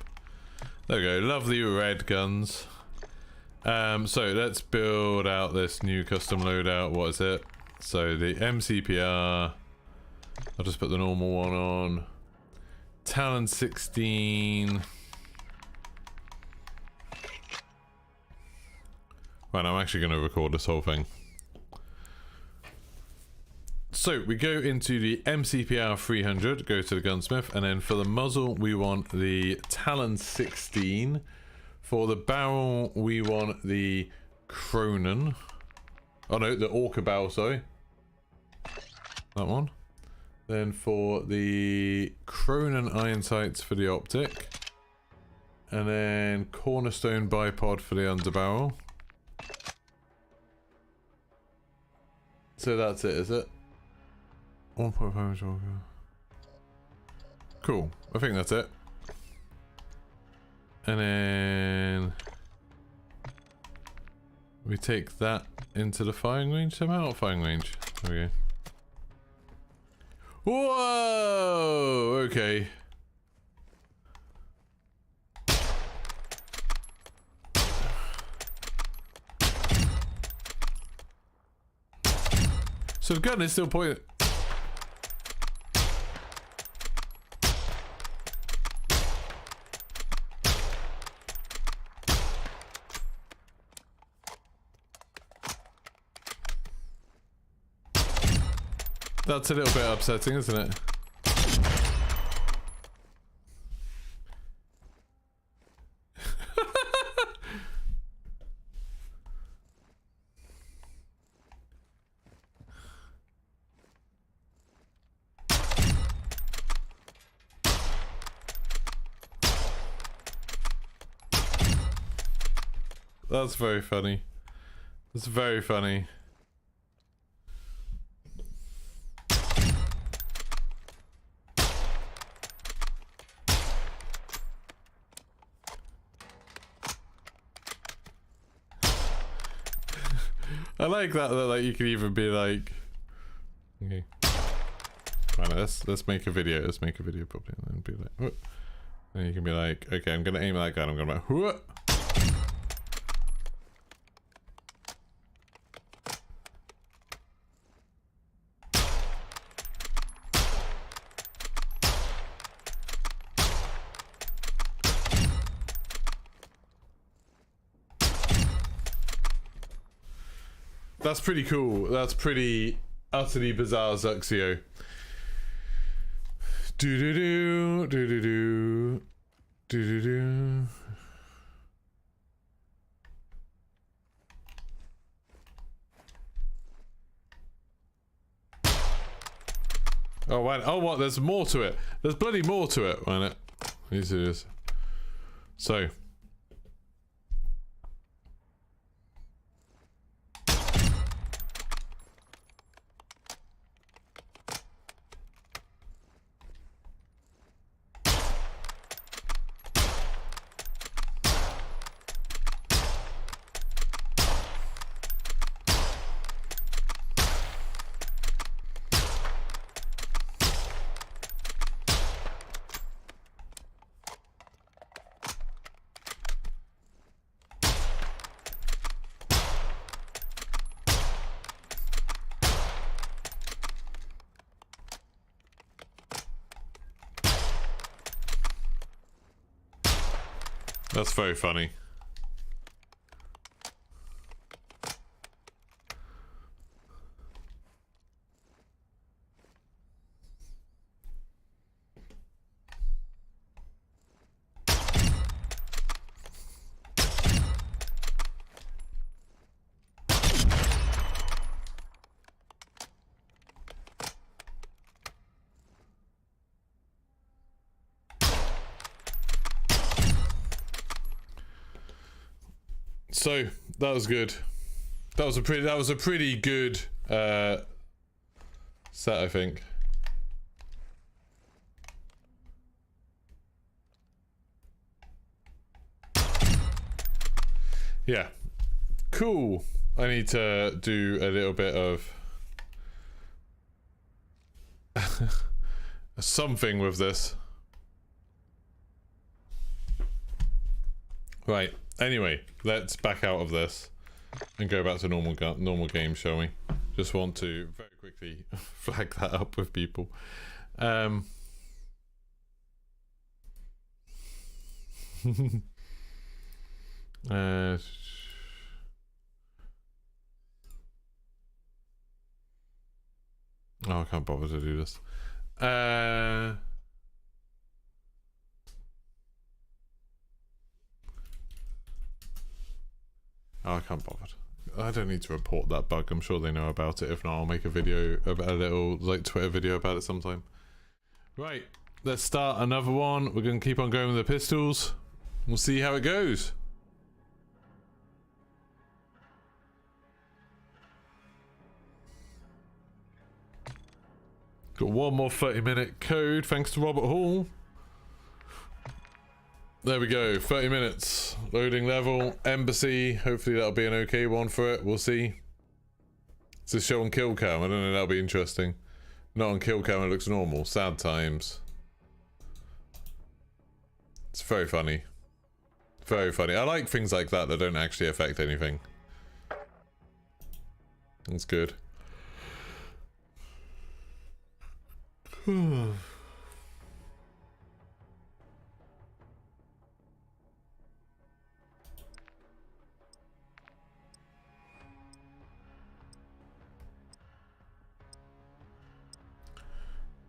There we go. Lovely red guns. So let's build out this new custom loadout. What is it? So the MCPR. I'll just put the normal one on. Talon 16. Right, I'm actually going to record this whole thing. So we go into the MCPR 300, go to the Gunsmith, and then for the muzzle we want the Talon 16. For the barrel we want the Cronin. Oh no, the Orca barrel, sorry. That one. Then for the Cronin iron sights for the optic. And then Cornerstone bipod for the underbarrel. So that's it, is it? 1.5. Cool. I think that's it. And then we take that into the firing range somehow. Firing range. There we go. Whoa! Okay. So the gun is still pointing. That's a little bit upsetting, isn't it? That's very funny. That's very funny. I like that like you can even be like, okay, right, let's make a video. Let's make a video probably, and then be like, whoop. And you can be like, okay, I'm gonna aim at that gun. I'm gonna be like, whoop. That's pretty cool. That's pretty utterly bizarre, Zuxio. Do do do do do do do do do. Oh, wait. Oh, what? There's more to it. There's bloody more to it. Why not? You see this? So. That's very funny. So that was good. That was a pretty good set, I think. Yeah. Cool. I need to do a little bit of something with this. Right. Anyway, let's back out of this and go back to normal game, shall we? Just want to very quickly flag that up with people. Oh, I can't bother to do this. Oh, I can't bother. I don't need to report that bug. I'm sure they know about it. If not, I'll make a video about a little like Twitter video about it sometime. Right, let's start another one. We're gonna keep on going with the pistols. We'll see how it goes. Got one more 30-minute code thanks to Robert Hall. There we go, 30 minutes. Loading level, embassy. Hopefully that'll be an okay one for it. We'll see. It's a show on kill cam. I don't know, that'll be interesting. Not on kill cam, it looks normal. Sad times. It's very funny. Very funny. I like things like that that don't actually affect anything. That's good.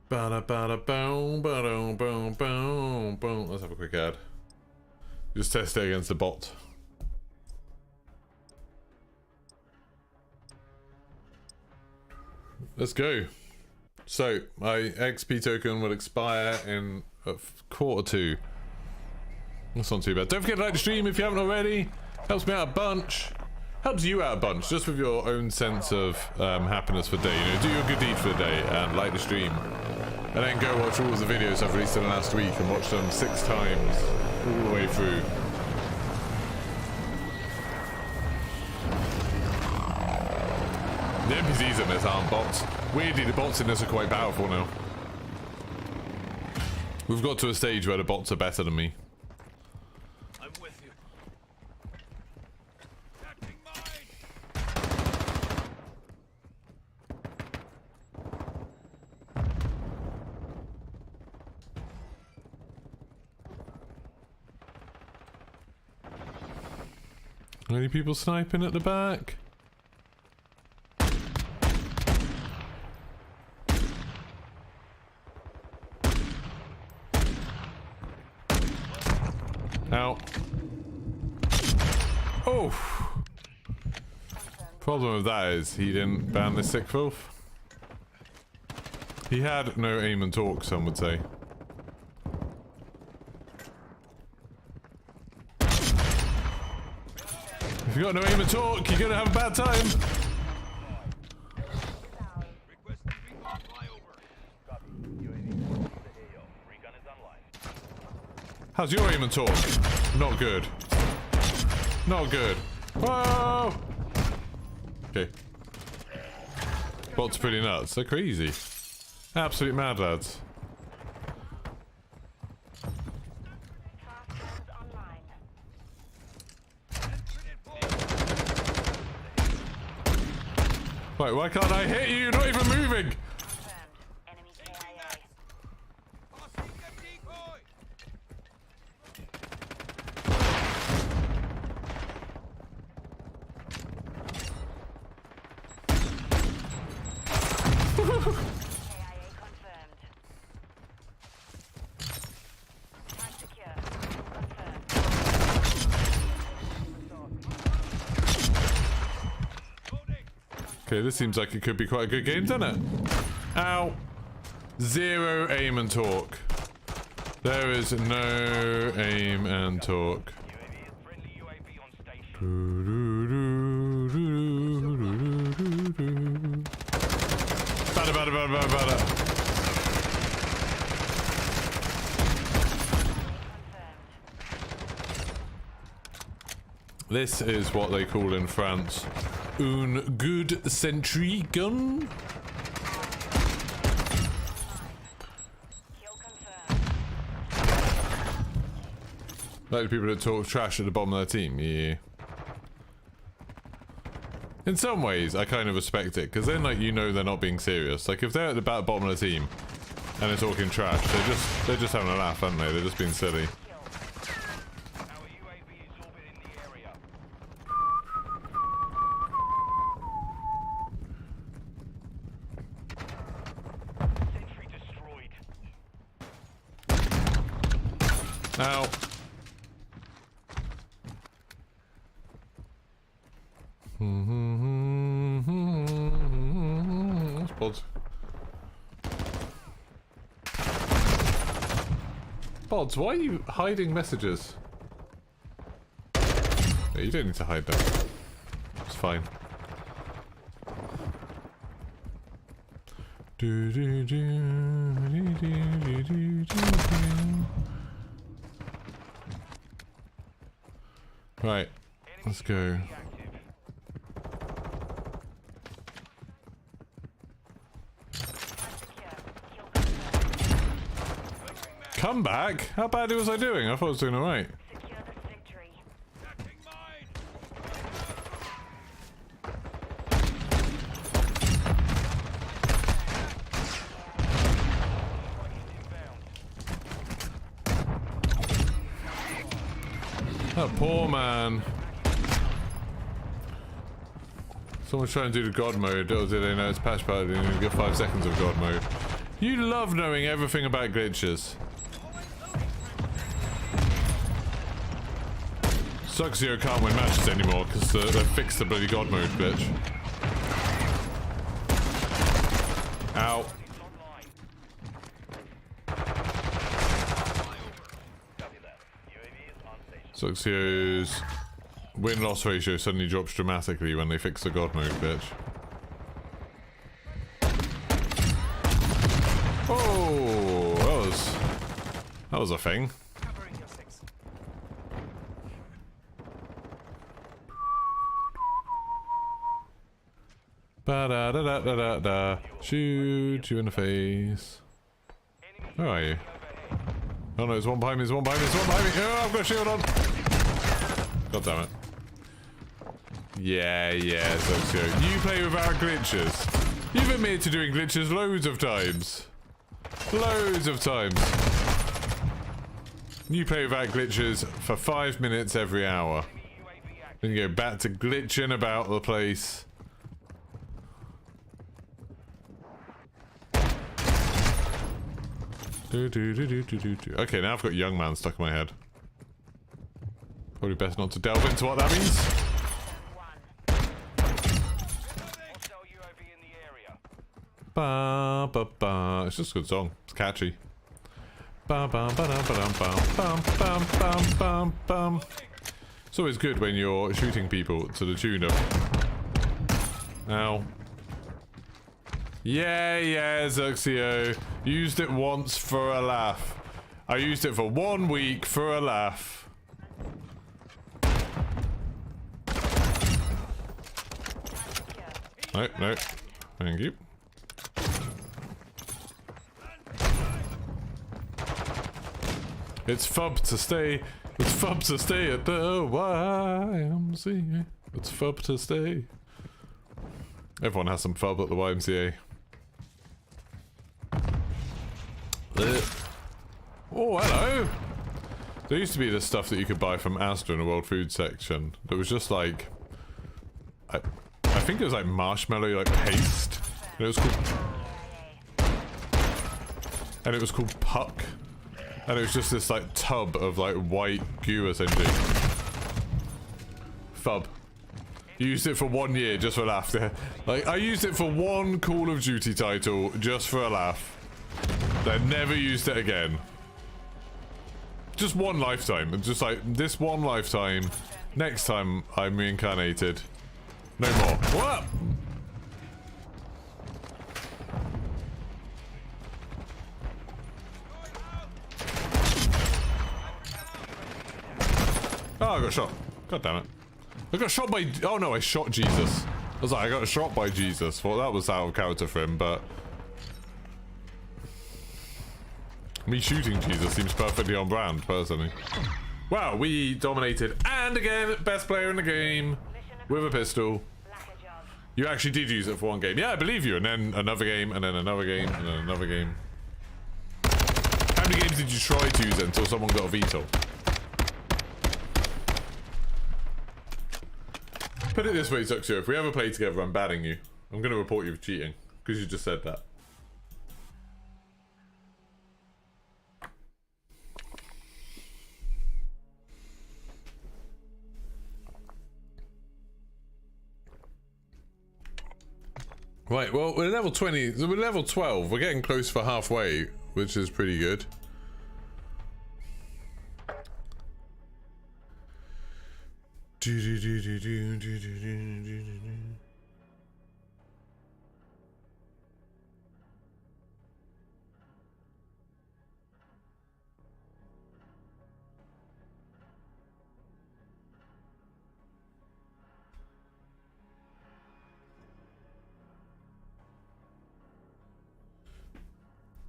Bada bada boom, bada boom, boom, boom. Let's have a quick ad. Just test it against the bot. Let's go. So, my XP token will expire in Q2. That's not too bad. Don't forget to like the stream if you haven't already. Helps me out a bunch. Helps you out a bunch, just with your own sense of happiness for the day. You know, do your good deed for the day and like the stream. And then go watch all of the videos I've released in the last week and watch them 6 times all the way through. The NPCs in this aren't bots. Weirdly, the bots in this are quite powerful now. We've got to a stage where the bots are better than me. I'm with you. Acting mine. Any people sniping at the back? Out. Oh! Problem with that is he didn't ban the sick filth. He had no aim and talk, some would say. If you got no aim and talk, you're gonna have a bad time. How's your aim and talk? Not good. Not good. Whoa! Okay. Bots are pretty nuts. They're crazy. Absolute mad lads. Wait, why can't I hit you? You're not even moving! Okay, this seems like it could be quite a good game, doesn't it? Ow. Zero aim and talk. There is no aim and talk. Bada. This is what they call in France un good sentry gun. Like the people that talk trash at the bottom of their team, yeah. In some ways, I kind of respect it, because then, like, you know they're not being serious. Like, if they're at the bottom of the team and they're talking trash, they're just having a laugh, aren't they? They're just being silly. Ow. That's Pods. Pods, why are you hiding messages? Yeah, you don't need to hide them. It's fine. Right, let's go. Come back? How badly was I doing? I thought I was doing alright. That poor man. Someone's trying to do the God mode. Oh, did they know it's patch party and you get 5 seconds of God mode? You love knowing everything about glitches. Sucks you can't win matches anymore because they fixed the bloody God mode glitch. Ow. Suxio's win-loss ratio suddenly drops dramatically when they fix the God mode glitch. Oh, that was a thing. Ba-da-da-da-da-da-da. Shoot you in the face. Where are you? Oh no, there's one behind me, there's one behind me, there's one behind me! Oh, I've got a shield on! God damn it. Yeah, so you play without glitches. You've admitted to doing glitches loads of times. Loads of times. You play without glitches for 5 minutes every hour. Then you go back to glitching about the place. Okay, now I've got young man stuck in my head. Probably best not to delve into what that means. Ba ba ba. It's just a good song. It's catchy. Bum bum ba dum ba dum bum bum bum bum bum. It's always good when you're shooting people to the tune of. Ow. Yeah, Zuxio. Used it once for a laugh. I used it for 1 week for a laugh. No. Thank you. It's fub to stay. It's fub to stay at the YMCA. It's fub to stay. Everyone has some fub at the YMCA. Oh, hello! There used to be this stuff that you could buy from Asda in the World Food section. That was just like... I think it was like marshmallow, like paste. And it was called... And it was called Puck. And it was just this like tub of like white goo essentially. Fub. Used it for 1 year just for a laugh. Like I used it for 1 Call of Duty title just for a laugh. Then never used it again. Just 1 lifetime. It's just like this 1 lifetime. Next time I'm reincarnated. No more. What? Oh, I got shot. God damn it. I got shot by... Oh no, I shot Jesus. I was like, I got shot by Jesus. Well, that was out of character for him, but... Me shooting Jesus seems perfectly on brand, personally. Wow, we dominated. And again, best player in the game. With a pistol. You actually did use it for 1 game. Yeah, I believe you. And then another game, and then another game, and then another game. How many games did you try to use it until someone got a veto? Put it this way, Zuxio, if we ever play together, I'm banning you. I'm going to report you for cheating, because you just said that. Right, well, we're level 20, so we're level 12. We're getting close for halfway, which is pretty good.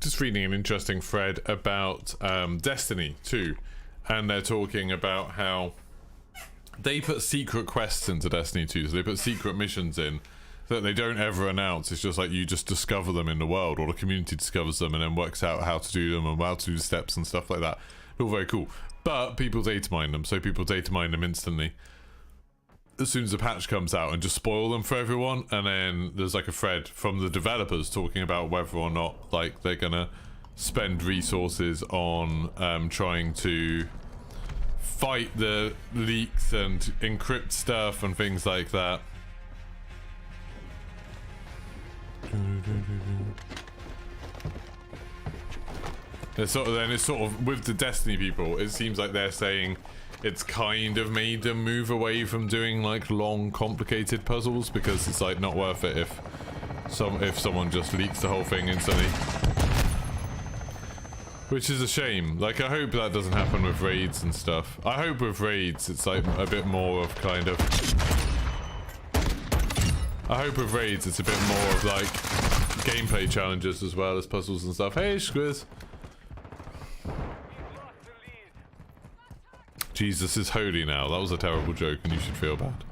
Just reading an interesting thread about Destiny 2, and they're talking about how they put secret quests into Destiny 2, so they put secret missions in that they don't ever announce. It's just like you just discover them in the world, or the community discovers them and then works out how to do them and how to do the steps and stuff like that. All very cool. But people data mine them, so people data mine them instantly as soon as the patch comes out and just spoil them for everyone. And then there's like a thread from the developers talking about whether or not like they're gonna spend resources on trying to fight the leaks and encrypt stuff and things like that. It's sort of with the Destiny people, it seems like they're saying it's kind of made them move away from doing like long, complicated puzzles, because it's like not worth it if someone just leaks the whole thing instantly. Which is a shame. Like, I hope that doesn't happen with raids and stuff. I hope with raids it's like a bit more of kind of... I hope with raids it's a bit more of like gameplay challenges as well as puzzles and stuff. Hey, Squiz! Jesus is holy now. That was a terrible joke and you should feel bad.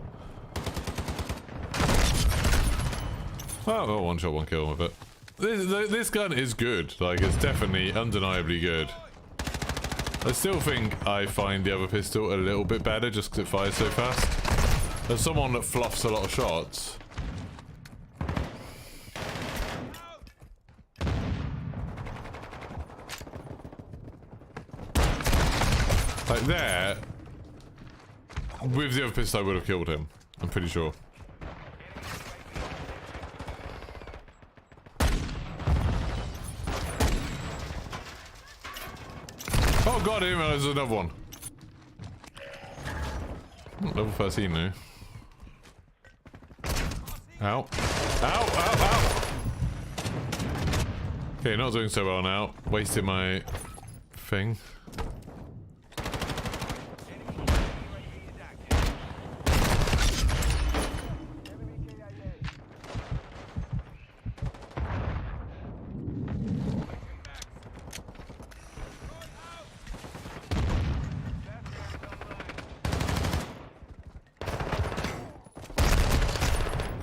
Oh, 1 shot, 1 kill with it. This gun is good. Like, it's definitely undeniably good. I still think I find the other pistol a little bit better just because it fires so fast. As someone that fluffs a lot of shots, like there, with the other pistol I would have killed him, I'm pretty sure. Oh god, I didn't realize there's another one. Level 13 now. Ow. Ow, ow, ow! Okay, not doing so well now. Wasted my thing.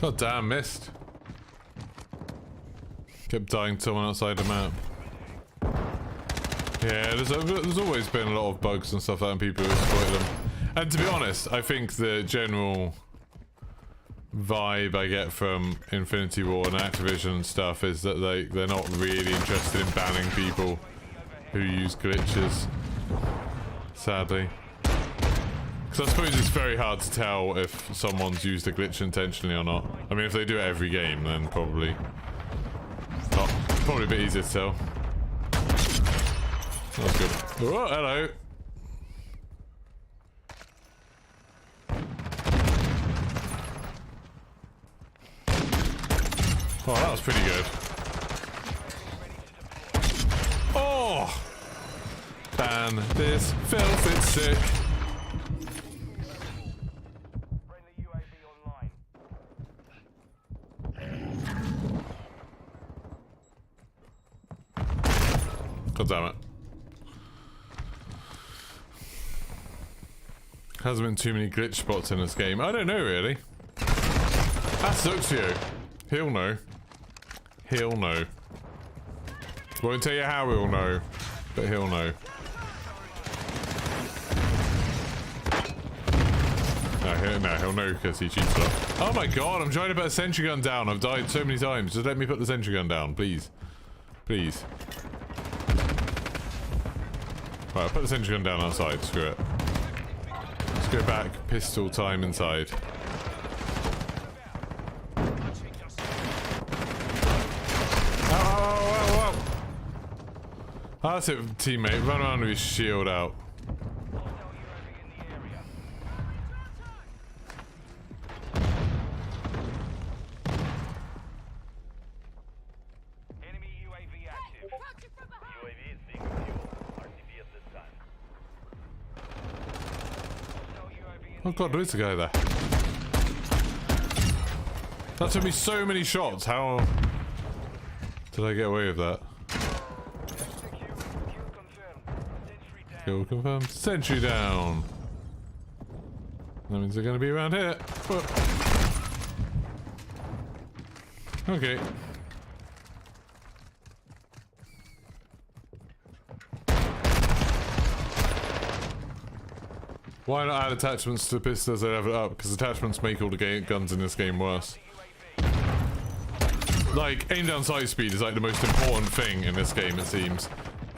God damn, missed. Kept dying to someone outside the map. Yeah, there's always been a lot of bugs and stuff like that, and people who exploit them. And to be honest, I think the general vibe I get from Infinity War and Activision and stuff is that they're not really interested in banning people who use glitches. Sadly. Because I suppose it's very hard to tell if someone's used a glitch intentionally or not. I mean, if they do it every game, then probably... Oh, probably a bit easier to tell. That's good. Oh, hello! Oh, that was pretty good. Oh! Ban this filth, it's sick. God damn it. Hasn't been too many glitch spots in this game. I don't know, really. That's Zuxio. He'll know. He'll know. Won't tell you how he'll know, but he'll know. No, he'll know because he cheats a lot. Oh my god, I'm trying to put a sentry gun down. I've died so many times. Just let me put the sentry gun down, please. Please. Right, I'll put the sentry gun down outside. Screw it. Let's go back. Pistol time inside. Oh, that's it, teammate. Run around with your shield out. Oh god, there is a guy there. That took me so many shots. How did I get away with that? Kill confirmed. Sentry down. That means they're going to be around here. Whoa. Okay. Why not add attachments to the pistols that level it up? Because attachments make all the guns in this game worse. Like, aim down sight speed is like the most important thing in this game, it seems.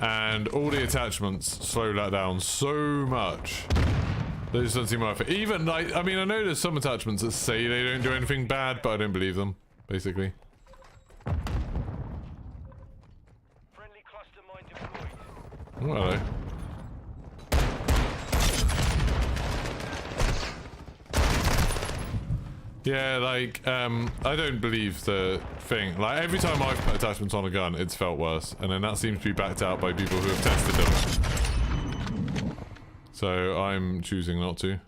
And all the attachments slow that down so much. They just don't seem worth it. Even, like, I mean, I know there's some attachments that say they don't do anything bad, but I don't believe them, basically. Friendly cluster mine deployed. Oh, hello. Yeah, like, I don't believe the thing. Like, every time I've put attachments on a gun, it's felt worse. And then that seems to be backed out by people who have tested them. So, I'm choosing not to.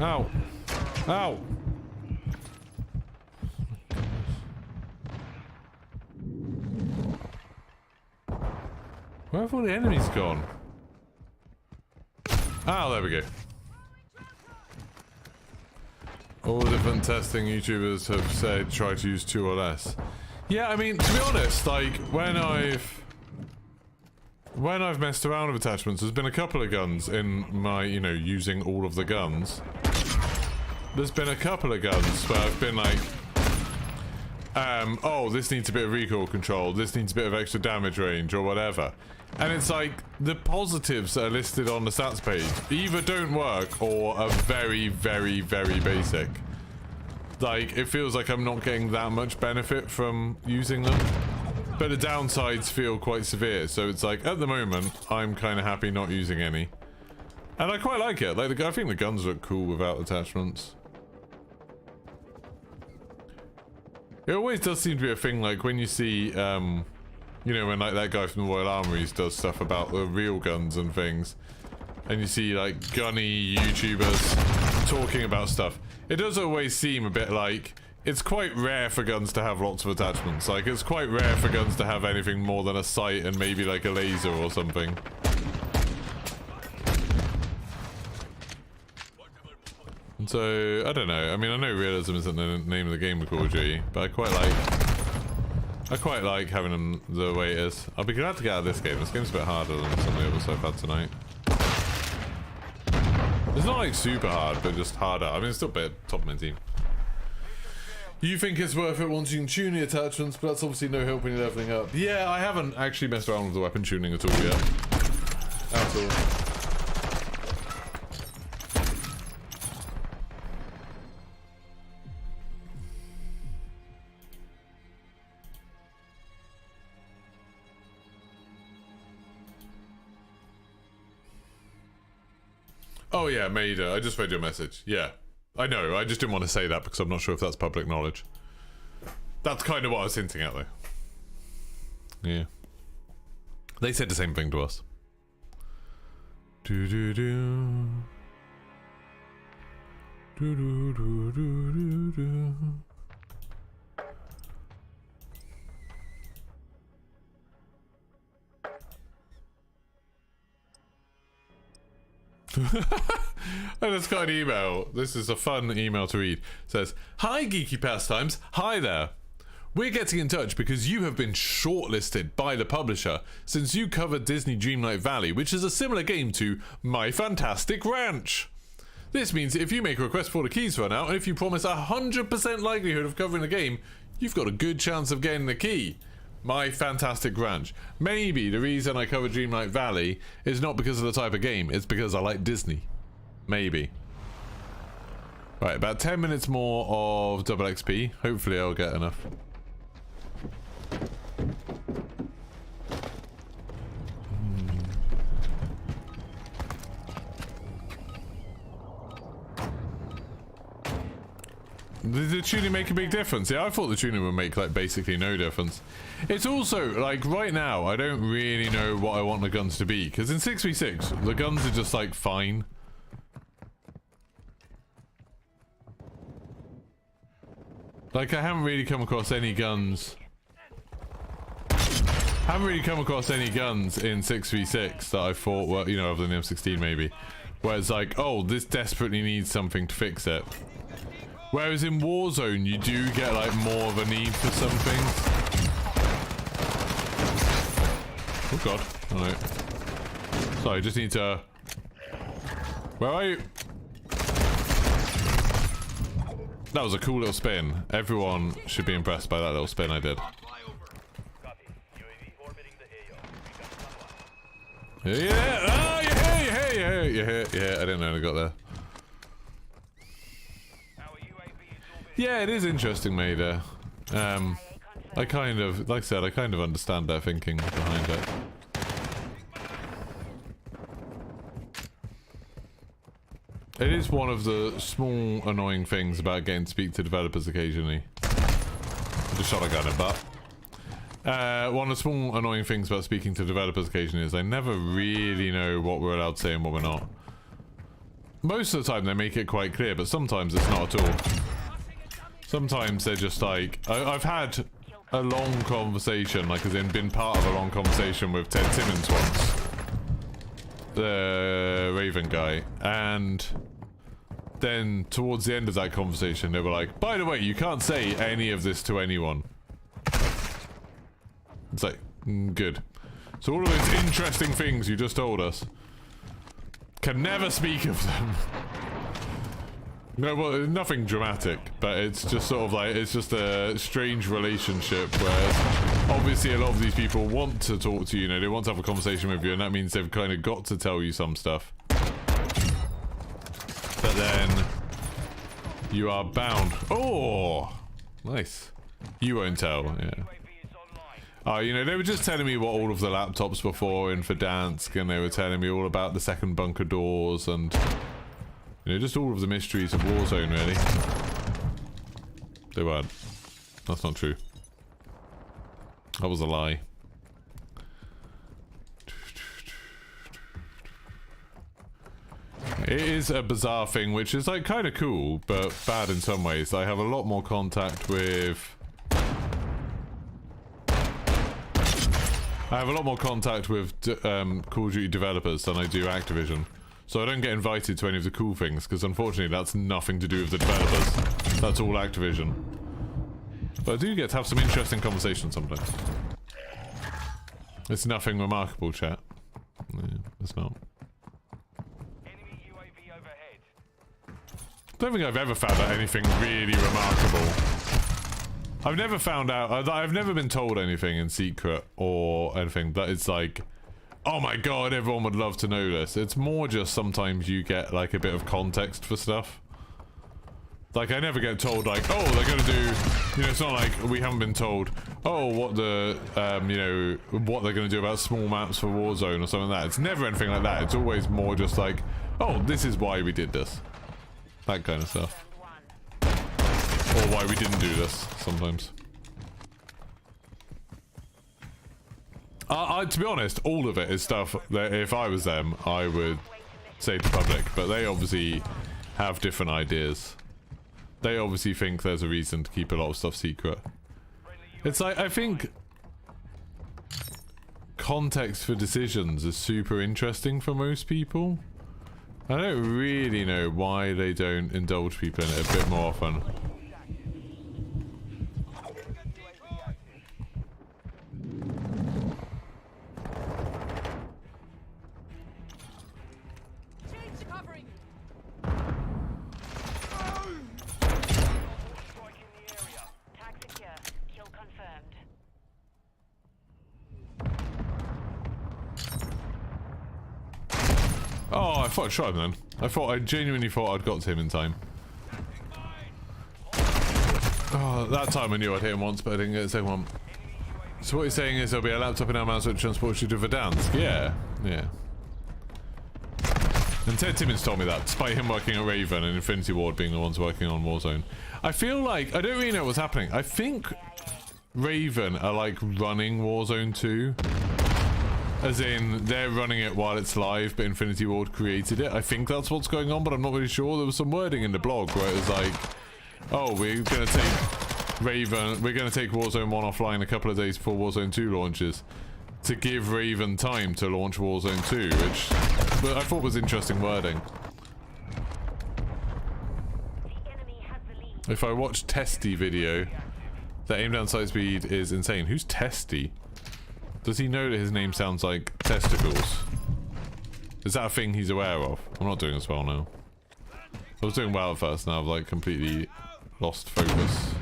Ow! Ow! Where have all the enemies gone? Oh, there we go. All the different testing YouTubers have said try to use 2 or less. Yeah, I mean, to be honest, like, when when I've messed around with attachments, there's been a couple of guns in my, you know, using all of the guns. There's been a couple of guns where I've been like, oh, this needs a bit of recoil control, this needs a bit of extra damage range, or whatever. And it's like, the positives that are listed on the stats page either don't work or are very, very, very basic. Like, it feels like I'm not getting that much benefit from using them. But the downsides feel quite severe, so it's like, at the moment, I'm kind of happy not using any. And I quite like it. Like, I think the guns look cool without attachments. It always does seem to be a thing, like, when you see, you know, when, like, that guy from the Royal Armories does stuff about the real guns and things, and you see, like, gunny YouTubers talking about stuff, it does always seem a bit like, it's quite rare for guns to have lots of attachments. Like, it's quite rare for guns to have anything more than a sight and maybe, like, a laser or something. And so, I don't know. I mean, I know realism isn't the name of the game of Call of Duty, but I quite like having them the way it is. I'll be glad to get out of this game. This game's a bit harder than some of the others I've had tonight. It's not like super hard, but just harder. I mean, it's still a bit top of my team. You think it's worth it once you can tune the attachments, but that's obviously no help when you're leveling up. Yeah, I haven't actually messed around with the weapon tuning at all yet. At all. Oh yeah, Maida, I just read your message. Yeah, I know, I just didn't want to say that because I'm not sure if that's public knowledge. That's kind of what I was hinting at though. Yeah. They said the same thing to us. Do do do. Do do do do do do. I just got an email. This is a fun email to read. It says, "Hi Geeky Pastimes, hi there. We're getting in touch because you have been shortlisted by the publisher since you covered Disney Dreamlight Valley, which is a similar game to My Fantastic Ranch. This means if you make a request before the keys run out, and if you promise 100% likelihood of covering the game, you've got a good chance of getting the key. My Fantastic Ranch. Maybe the reason I cover Dreamlight Valley is not because of the type of game, it's because I like Disney. Maybe." Right, about 10 minutes more of double XP. Hopefully I'll get enough. Did the tuning make a big difference? Yeah, I thought the tuning would make, like, basically no difference. It's also, like, right now, I don't really know what I want the guns to be. Because in 6v6, the guns are just, like, fine. Like, I haven't really come across any guns... in 6v6 that I thought were, you know, other than the M16 maybe. Where it's like, oh, this desperately needs something to fix it. Whereas in Warzone, you do get, like, more of a need for some things. Oh god. Alright. Sorry, I just need to... Where are you? That was a cool little spin. Everyone should be impressed by that little spin I did. Yeah! Oh, you're here! I didn't know I got there. Yeah, it is interesting, Maida. I kind of, like I said, I kind of understand their thinking behind it. It is one of the small annoying things about getting to speak to developers occasionally. Just shot a gun in butt. One of the small annoying things about speaking to developers occasionally is I never really know what we're allowed to say and what we're not. Most of the time they make it quite clear, but sometimes it's not at all. Sometimes they're just like... I've had a long conversation, like as in been part of a long conversation with Ted Simmons once. The Raven guy. And then towards the end of that conversation they were like, by the way, you can't say any of this to anyone. It's like, good. So all of those interesting things you just told us, can never speak of them. No, well, nothing dramatic, but it's just sort of like, it's just a strange relationship where obviously a lot of these people want to talk to you, you know, they want to have a conversation with you, and that means they've kind of got to tell you some stuff. But then you are bound. Oh, nice. You won't tell, yeah. You know, they were just telling me what all of the laptops were for in Verdansk, and they were telling me all about the second bunker doors and, you know, just all of the mysteries of Warzone, really. They weren't. That's not true. That was a lie. It is a bizarre thing, which is like kind of cool, but bad in some ways. I have a lot more contact with... Call of Duty developers than I do Activision. So I don't get invited to any of the cool things, because unfortunately that's nothing to do with the developers. That's all Activision. But I do get to have some interesting conversations sometimes. It's nothing remarkable, chat. Yeah, it's not. Enemy UAV overhead. Don't think I've ever found out anything really remarkable. I've never found out, I've never been told anything in secret or anything that it's like, oh my god, everyone would love to know this. It's more just sometimes you get like a bit of context for stuff. Like I never get told like, oh, they're gonna do, you know, it's not like we haven't been told, oh, what the, you know, what they're gonna do about small maps for Warzone or something like that. It's never anything like that. It's always more just like, oh, this is why we did this. That kind of stuff. Or why we didn't do this, sometimes. To be honest, all of it is stuff that if I was them, I would say to public. But they obviously have different ideas. They obviously think there's a reason to keep a lot of stuff secret. It's like, I think... context for decisions is super interesting for most people. I don't really know why they don't indulge people in it a bit more often. Oh, I thought I'd shot him then. I genuinely thought I'd got to him in time. Oh, that time I knew I'd hit him once, but I didn't get the second one. So what you're saying is there'll be a laptop in our mouths which transports you to Verdansk? Yeah, yeah. And Ted Timmins told me that, despite him working at Raven and Infinity Ward being the ones working on Warzone. I feel like, I don't really know what's happening. I think Raven are like running Warzone 2. As in, they're running it while it's live, but Infinity Ward created it. I think that's what's going on, but I'm not really sure. There was some wording in the blog where it was like, oh, we're going to take Raven, we're going to take Warzone 1 offline a couple of days before Warzone 2 launches to give Raven time to launch Warzone 2, which I thought was interesting wording. If I watch Testy video, the aim down sight speed is insane. Who's Testy? Does he know that his name sounds like testicles? Is that a thing he's aware of? I'm not doing as well now. I was doing well at first, now I've like completely lost focus.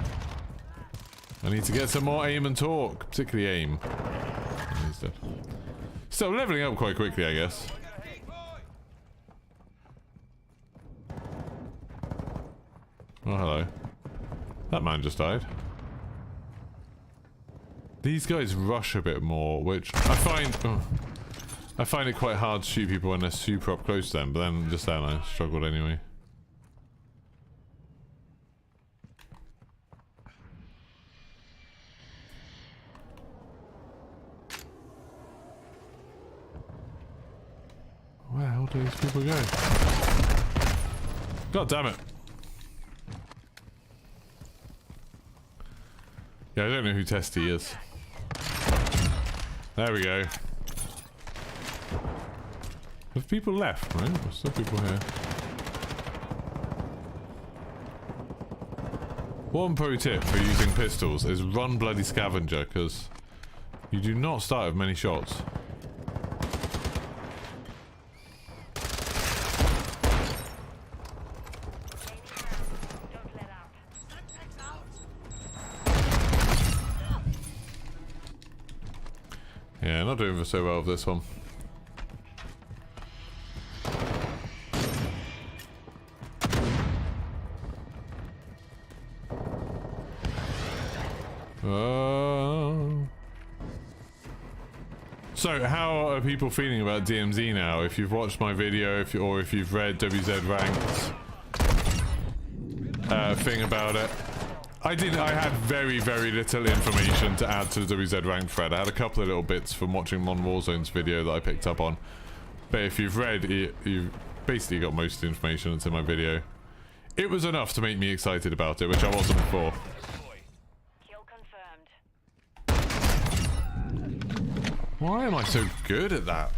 I need to get some more aim and talk, particularly aim. He's dead. Still leveling up quite quickly, I guess. Oh, hello. That man just died. These guys rush a bit more, which I find it quite hard to shoot people when they're super up close to them, but then just then I struggled anyway. Where the hell do these people go? God damn it. Yeah, I don't know who Testy is. There we go. Have people left, right? There's still people here. One pro tip for using pistols is run bloody scavenger, because you do not start with many shots. Yeah, not doing so well with this one. So, how are people feeling about DMZ now? If you've watched my video, or if you've read WZ Ranked thing about it, I had very, very little information to add to the WZ Ranked thread. I had a couple of little bits from watching Mon Warzone's video that I picked up on. But if you've read it, you've basically got most of the information that's in my video. It was enough to make me excited about it, which I wasn't before. Kill confirmed. Why am I so good at that?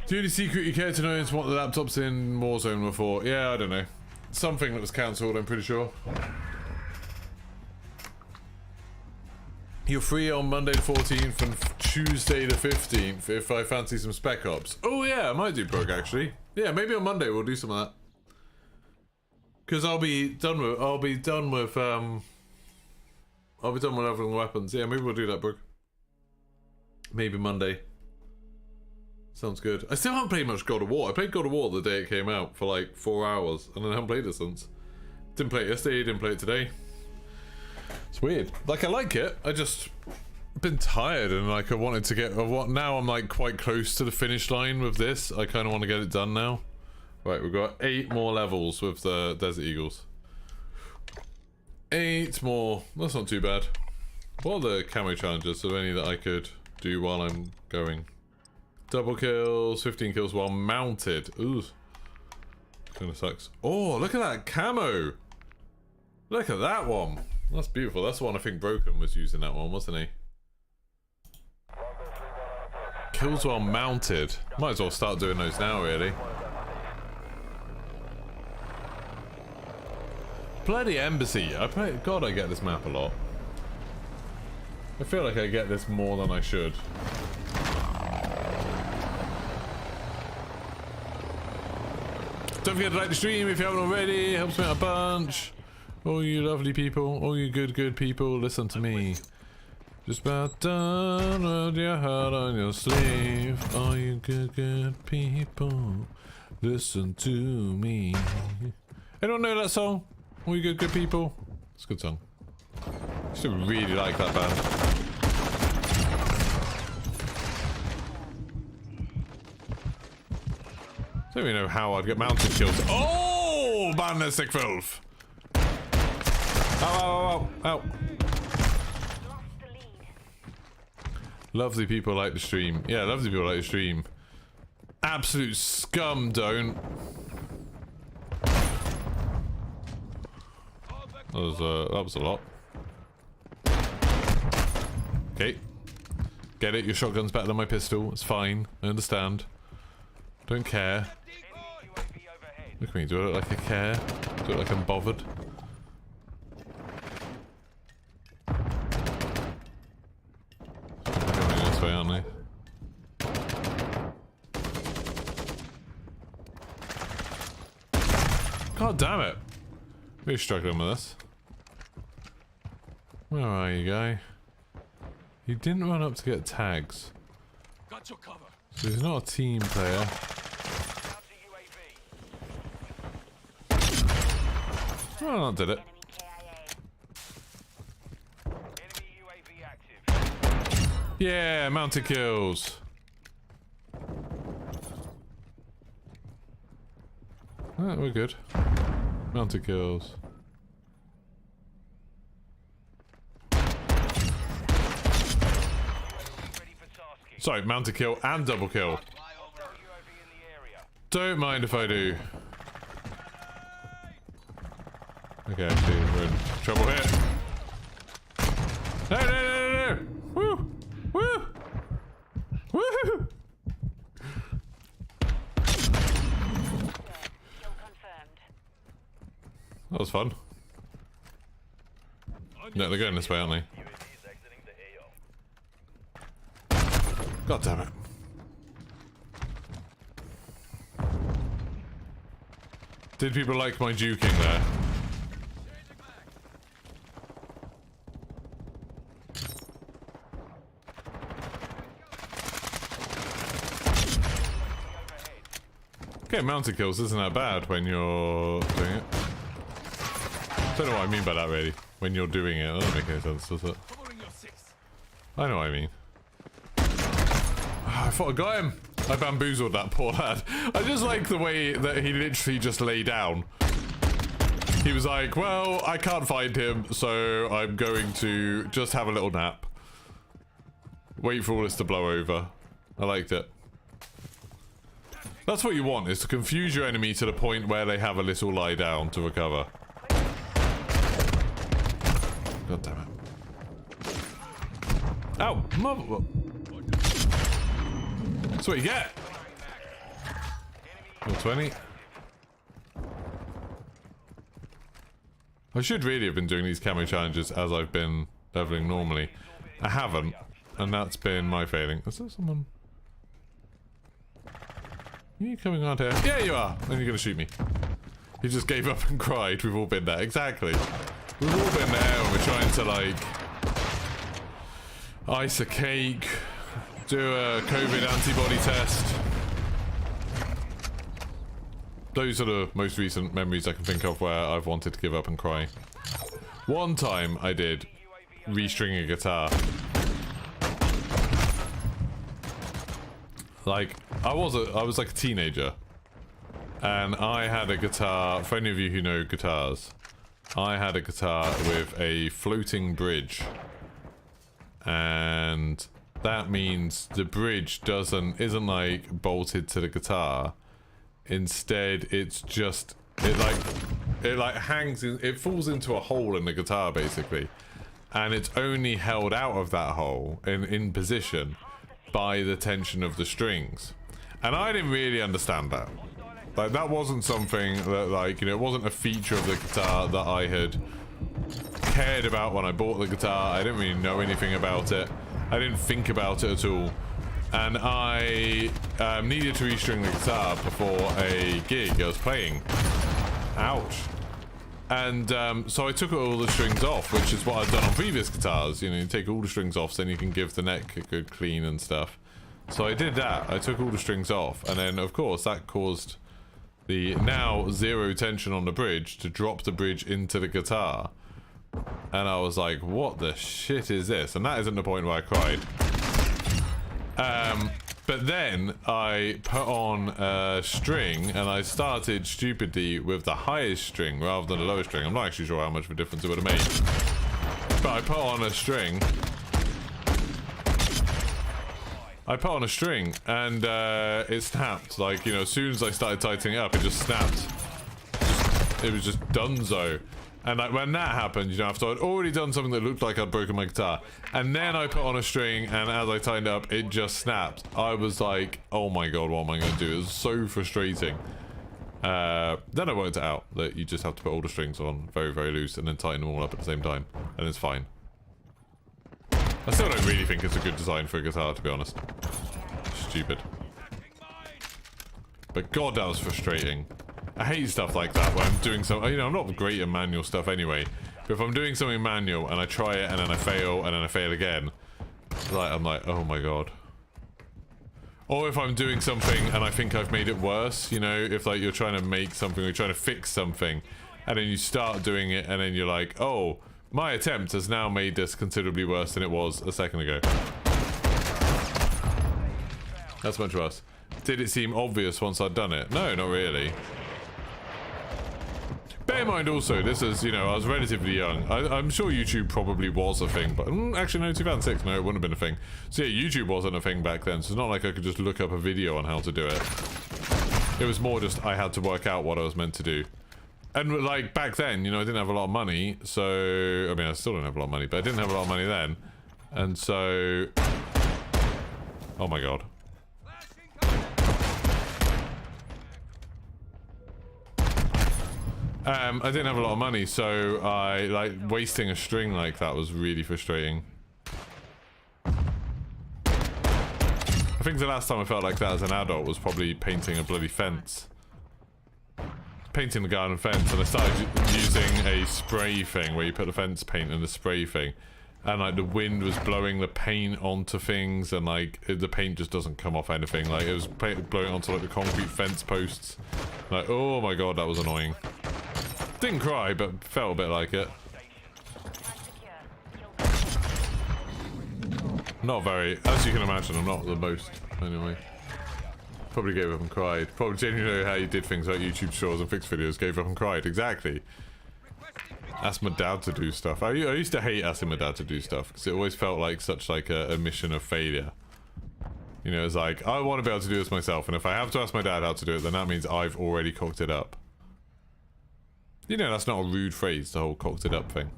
The only secret you care to know is what the laptops in Warzone were for. Yeah, I don't know. Something that was cancelled, I'm pretty sure. You're free on Monday the 14th and Tuesday the 15th if I fancy some Spec Ops. Oh yeah, I might do Brooke actually. Yeah, maybe on Monday we'll do some of that. Because I'll be done with leveling weapons. Yeah, maybe we'll do that, Brooke. Maybe Monday. Sounds good. I still haven't played much God of War. I played God of War the day it came out for like 4 hours, and I haven't played it since. Didn't play it yesterday, didn't play it today. It's weird. Like, I like it, I just been tired, and like I wanted to get now I'm like quite close to the finish line with this. I kind of want to get it done now. Right, we've got 8 more levels with the Desert Eagles. 8 more. That's not too bad. What are the camo challenges? Are there any that I could do while I'm going? Double kills, 15 kills while mounted. Ooh. Kinda sucks. Oh, look at that camo! Look at that one! That's beautiful. That's the one I think Broken was using that one, wasn't he? Kills while mounted. Might as well start doing those now, really. Bloody Embassy. God, I get this map a lot. I feel like I get this more than I should. Don't forget to like the stream if you haven't already. Helps me out a bunch. All you lovely people, all you good people, listen to me. Just about done with your heart on your sleeve. All you good people, listen to me. Anyone know that song? All you good people? It's a good song. I still really like that band. I don't even know how I'd get mounted kills. Oh, man, there's sick filth. Ow. Lovely people like the stream. Yeah, lovely people like the stream. Absolute scum don't. That was a lot. Okay. Get it, your shotgun's better than my pistol. It's fine. I understand. Don't care. Look at me, do I look like I care? Do I look like I'm bothered? They're coming this way, aren't they? God damn it! Really struggling with this. Where are you, guy? He didn't run up to get tags. Got your cover. So he's not a team player. Oh, that did it. Yeah, mounted kills. Alright, we're good. Mounted kills. Sorry, mounted kill and double kill. Don't mind if I do. Okay, actually, we're in trouble here. No! Woo! Woo! That was fun. No, they're going this way, aren't they? God damn it. Did people like my juking there? Getting mounted kills isn't that bad when you're doing it. Don't know what I mean by that really. When you're doing it, that doesn't make any sense, does it? I know what I mean. I thought I got him. I bamboozled that poor lad. I just like the way that he literally just lay down. He was like, well, I can't find him, so I'm going to just have a little nap. Wait for all this to blow over. I liked it. That's what you want, is to confuse your enemy to the point where they have a little lie down to recover. God damn it. Ow! Mother... That's what you get! 420. I should really have been doing these camo challenges as I've been leveling normally. I haven't, and that's been my failing. Is there someone... Are you coming around here? Yeah, you are! And you're gonna shoot me. He just gave up and cried. We've all been there. Exactly. We've all been there when we're trying to, like... ice a cake, do a COVID antibody test. Those are the most recent memories I can think of where I've wanted to give up and cry. One time I did restring a guitar. Like, I was like a teenager, and I had a guitar. For any of you who know guitars, I had a guitar with a floating bridge, and that means the bridge isn't like bolted to the guitar. Instead, it's just it like hangs in, it falls into a hole in the guitar basically, and it's only held out of that hole in position by the tension of the strings. And I didn't really understand that. Like, that wasn't something that, like, you know, it wasn't a feature of the guitar that I had cared about when I bought the guitar. I didn't really know anything about it. I didn't think about it at all. And I needed to restring the guitar before a gig I was playing. Ouch. And so I took all the strings off, which is what I've done on previous guitars. You know, you take all the strings off, so then you can give the neck a good clean and stuff. So I did that. I took all the strings off, and then of course that caused the now zero tension on the bridge to drop the bridge into the guitar. And I was like, what the shit is this? And that isn't the point where I cried. But then I put on a string, and I started stupidly with the highest string rather than the lowest string. I'm not actually sure how much of a difference it would have made. But I put on a string. And it snapped. Like, you know, as soon as I started tightening it up, it just snapped. It was just donezo. And like, when that happened, you know, after I'd already done something that looked like I'd broken my guitar, and then I put on a string, and as I tightened it up, it just snapped. I was like, oh my god, what am I going to do? It was so frustrating. Then I worked it out, that you just have to put all the strings on very, very loose, and then tighten them all up at the same time, and it's fine. I still don't really think it's a good design for a guitar, to be honest. Stupid. But god, that was frustrating. I hate stuff like that where I'm doing something, you know, I'm not great at manual stuff anyway, but if I'm doing something manual and I try it and then I fail and then I fail again, like, I'm like, oh my god. Or if I'm doing something and I think I've made it worse, you know, if like you're trying to make something or you're trying to fix something and then you start doing it and then you're like, oh, my attempt has now made this considerably worse than it was a second ago. That's much worse. Did it seem obvious once I'd done it? No, not really. Bear in mind also, this is, you know, I was relatively young. I'm sure YouTube probably was a thing, but actually no, 2006, no, it wouldn't have been a thing. So yeah, YouTube wasn't a thing back then, so it's not like I could just look up a video on how to do it. It was more just I had to work out what I was meant to do. And like back then, you know, I didn't have a lot of money, so, I mean, I still don't have a lot of money, but I didn't have a lot of money then. And so, oh my god. I didn't have a lot of money, so I, like, wasting a string like that was really frustrating. I think the last time I felt like that as an adult was probably painting a bloody fence. Painting the garden fence, and I started using a spray thing where you put the fence paint in the spray thing. and like the wind was blowing the paint onto things, and like the paint just doesn't come off anything. Like it was blowing onto like the concrete fence posts. Like, oh my god, that was annoying. Didn't cry, but felt a bit like it. Not very, as you can imagine, I'm not the most, anyway. Probably gave up and cried. Probably genuinely how you did things like YouTube shorts and fixed videos, gave up and cried, exactly. Asked my dad to do stuff. I used to hate asking my dad to do stuff, because it always felt like such like a mission of failure. You know, it's like, I want to be able to do this myself, and if I have to ask my dad how to do it, then that means I've already cocked it up. You know, that's not a rude phrase, the whole cocked it up thing.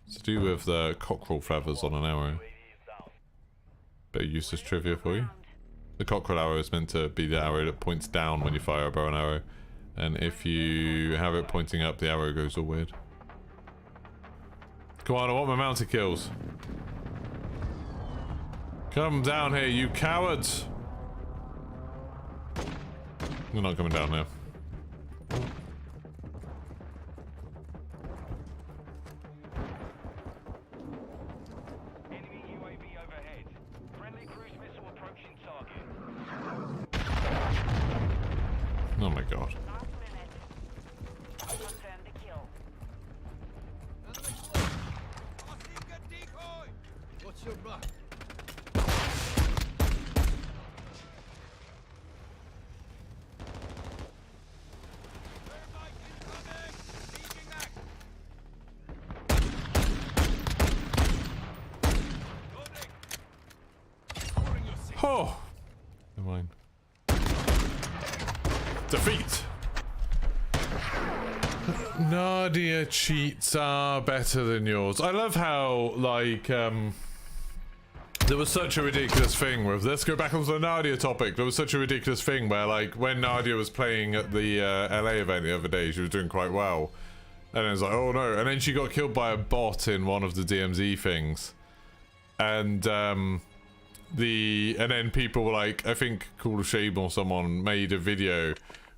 It's to do with the cockerel feathers on an arrow. Bit of useless trivia for you. The cockerel arrow is meant to be the arrow that points down when you fire a bow and arrow. And if you have it pointing up, the arrow goes all weird. Come on, I want my mounted kills. Come down here, you cowards! You're not coming down now. Enemy UAV overhead. Friendly cruise missile approaching target. Oh my god. Confirm the kill. What's your back? Oh! Never mind. Defeat! Nadia cheats are better than yours. I love how, like, there was such a ridiculous thing with, let's go back onto the Nadia topic, there was such a ridiculous thing where, like, when Nadia was playing at the LA event the other day, she was doing quite well. And it was like, oh no, and then she got killed by a bot in one of the DMZ things. And, and then people were like, I think Call of Shame or someone made a video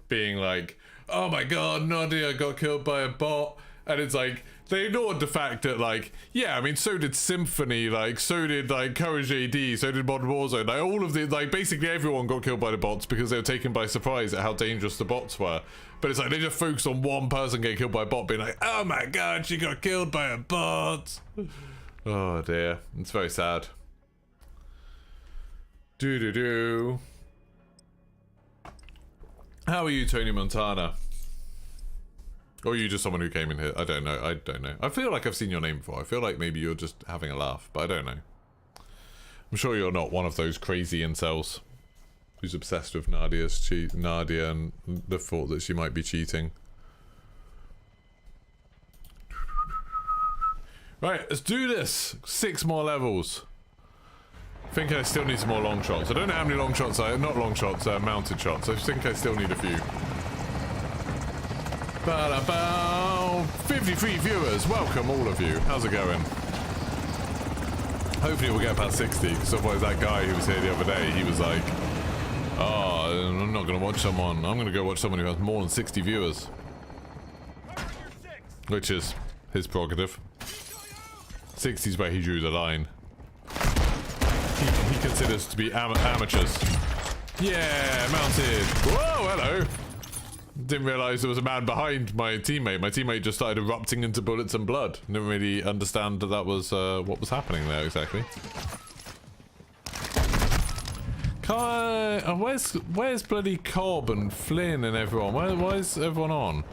being like, oh my god, Nadia got killed by a bot. And it's like, they ignored the fact that, like, yeah, I mean, so did Symphony, like, so did, like, Courage AD, so did Modern Warzone. Like, all of the, like, basically everyone got killed by the bots because they were taken by surprise at how dangerous the bots were. But it's like, they just focused on one person getting killed by a bot, being like, oh my god, she got killed by a bot. Oh dear, it's very sad. Doo-doo-doo. How are you, Tony Montana? Or are you just someone who came in here? I don't know. I don't know. I feel like I've seen your name before. I feel like maybe you're just having a laugh, but I don't know. I'm sure you're not one of those crazy incels who's obsessed with Nadia and the thought that she might be cheating. Right, let's do this. 6 more levels. I think I still need some more long shots. I don't know how many long shots not long shots, mounted shots. I think I still need a few. Ba-da-bow. 53 viewers. Welcome, all of you. How's it going? Hopefully we'll get past 60, because otherwise that guy who was here the other day, he was like, oh, I'm not going to watch someone. I'm going to go watch someone who has more than 60 viewers. Which is his prerogative. 60 is where he drew the line. He considers to be amateurs. Yeah, mounted. Whoa, hello. Didn't realise there was a man behind my teammate. My teammate just started erupting into bullets and blood. Didn't really understand that that was what was happening there exactly. Where's bloody Cobb and Flynn and everyone? Why is everyone on?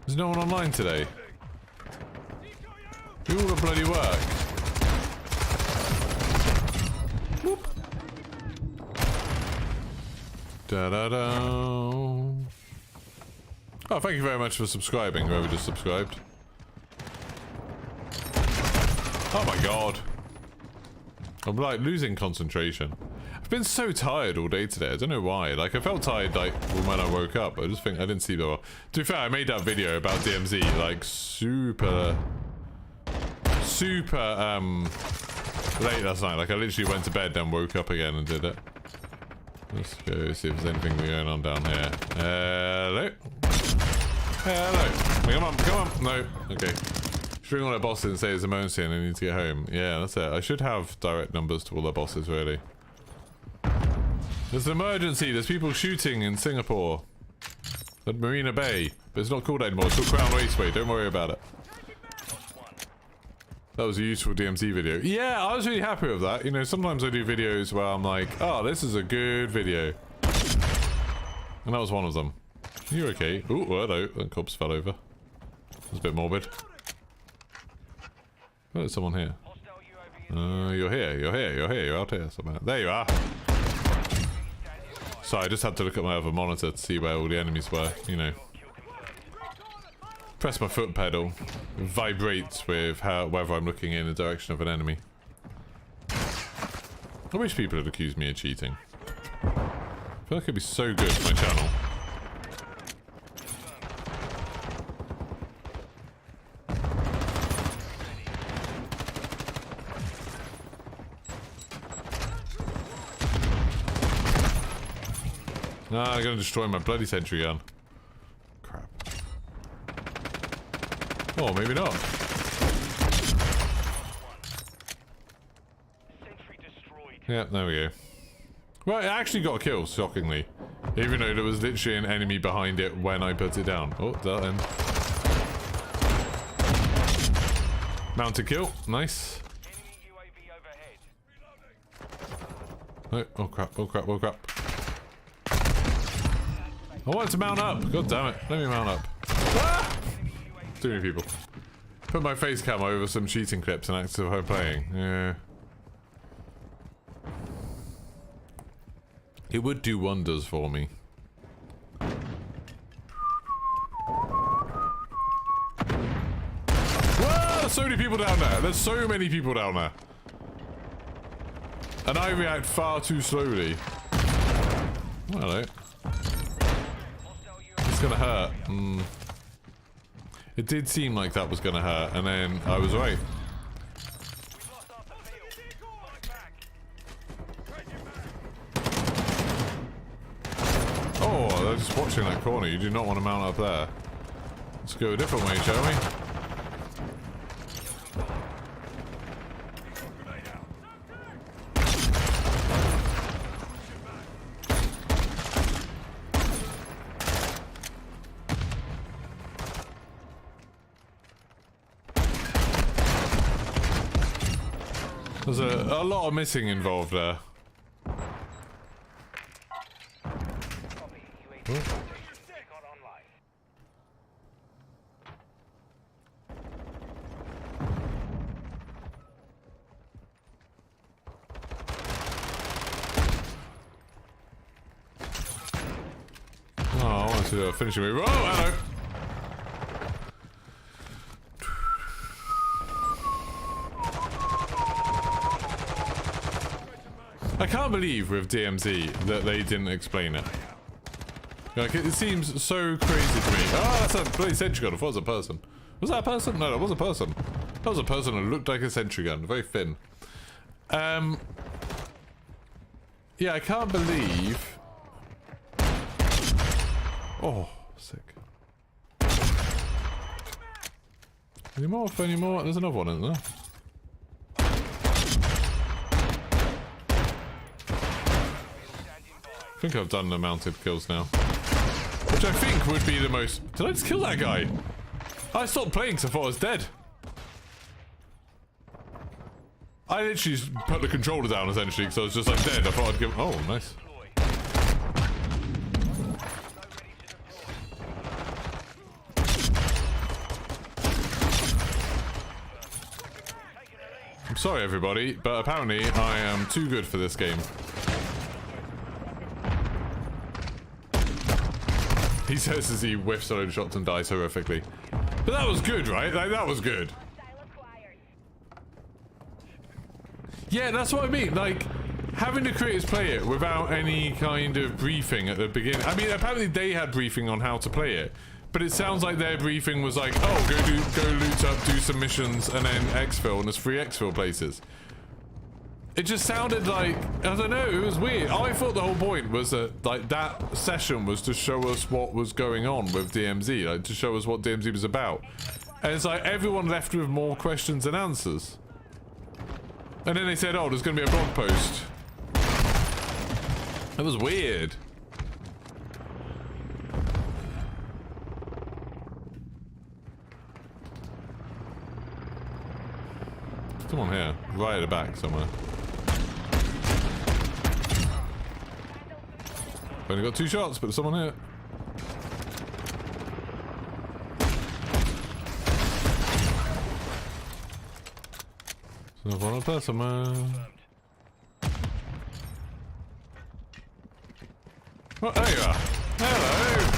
There's no one online today. Do all the bloody work. Whoop. Da-da-da. Oh, thank you very much for subscribing, whoever just subscribed. Oh my god. I'm like losing concentration. I've been so tired all day today, I don't know why. Like, I felt tired like when I woke up. I just think I didn't see the... To be fair, I made that video about DMZ, like, super late last night. Like, I literally went to bed, then woke up again and did it. Let's go see if there's anything going on down here. Hello? Hello. Come on, come on. No. Okay. String all their bosses and say it's emergency and they need to get home. Yeah, that's it. I should have direct numbers to all their bosses, really. There's an emergency. There's people shooting in Singapore. At Marina Bay. But it's not called that anymore. It's called Crown Raceway. Don't worry about it. That was a useful DMZ video. Yeah, I was really happy with that. You know, sometimes I do videos where I'm like, oh, this is a good video. And that was one of them. You're okay. Ooh, hello. That corpse fell over. That's a bit morbid. Oh, there's someone here. You're here. You're here. You're here. You're out here somewhere. There you are. Sorry, I just had to look at my other monitor to see where all the enemies were, you know. Press my foot pedal. It vibrates with whether I'm looking in the direction of an enemy. I wish people had accused me of cheating. I feel like it'd be so good for my channel. Nah, I'm gonna destroy my bloody sentry gun. Crap. Oh, maybe not. Yeah, there we go. Well, it actually got a kill, shockingly. Even though there was literally an enemy behind it when I put it down. Oh, that end. Mounted kill. Nice. Oh, oh crap, oh crap, oh crap. I wanted to mount up. God damn it. Let me mount up. Ah! Too many people. Put my face cam over some cheating clips and act as if I'm playing. Yeah. It would do wonders for me. Whoa! There's so many people down there. There's so many people down there. And I react far too slowly. Oh, hello. It's gonna hurt. It did seem like that was gonna hurt, and then I was right. Oh, they're just watching that corner. You do not want to mount up there. Let's go a different way, shall we? There's a lot of missing involved there. Oh, I want to do a finishing move. Oh, hello! I can't believe with DMZ that they didn't explain it. Like, it seems so crazy to me. Oh, that's a bloody sentry gun. I thought it was a person. Was that a person? No, that was a person. That was a person who looked like a sentry gun. Very thin. Yeah, I can't believe... Oh, sick. Any more? Any more? There's another one, isn't there? I think I've done the mounted kills now. Which I think would be the most... Did I just kill that guy? I stopped playing because I thought I was dead. I literally just put the controller down essentially because I was just like dead. I thought I'd give... Oh, nice. I'm sorry everybody, but apparently I am too good for this game. He says as he whiffs a load of shots and dies horrifically. But that was good, right? Like, that was good. Yeah, that's what I mean. Like, having the creators play it without any kind of briefing at the beginning. I mean, apparently they had briefing on how to play it. But it sounds like their briefing was like, oh, go loot up, do some missions, and then exfil, and there's 3 exfil places. It just sounded like, I don't know, it was weird. I thought the whole point was that, like, that session was to show us what was going on with DMZ, like, to show us what DMZ was about. And it's like everyone left with more questions than answers. And then they said, oh, there's going to be a blog post. That was weird. Someone here, right at the back somewhere. I've only got 2 shots, but there's someone here. There's one up there somewhere. Oh, there you are. Hello.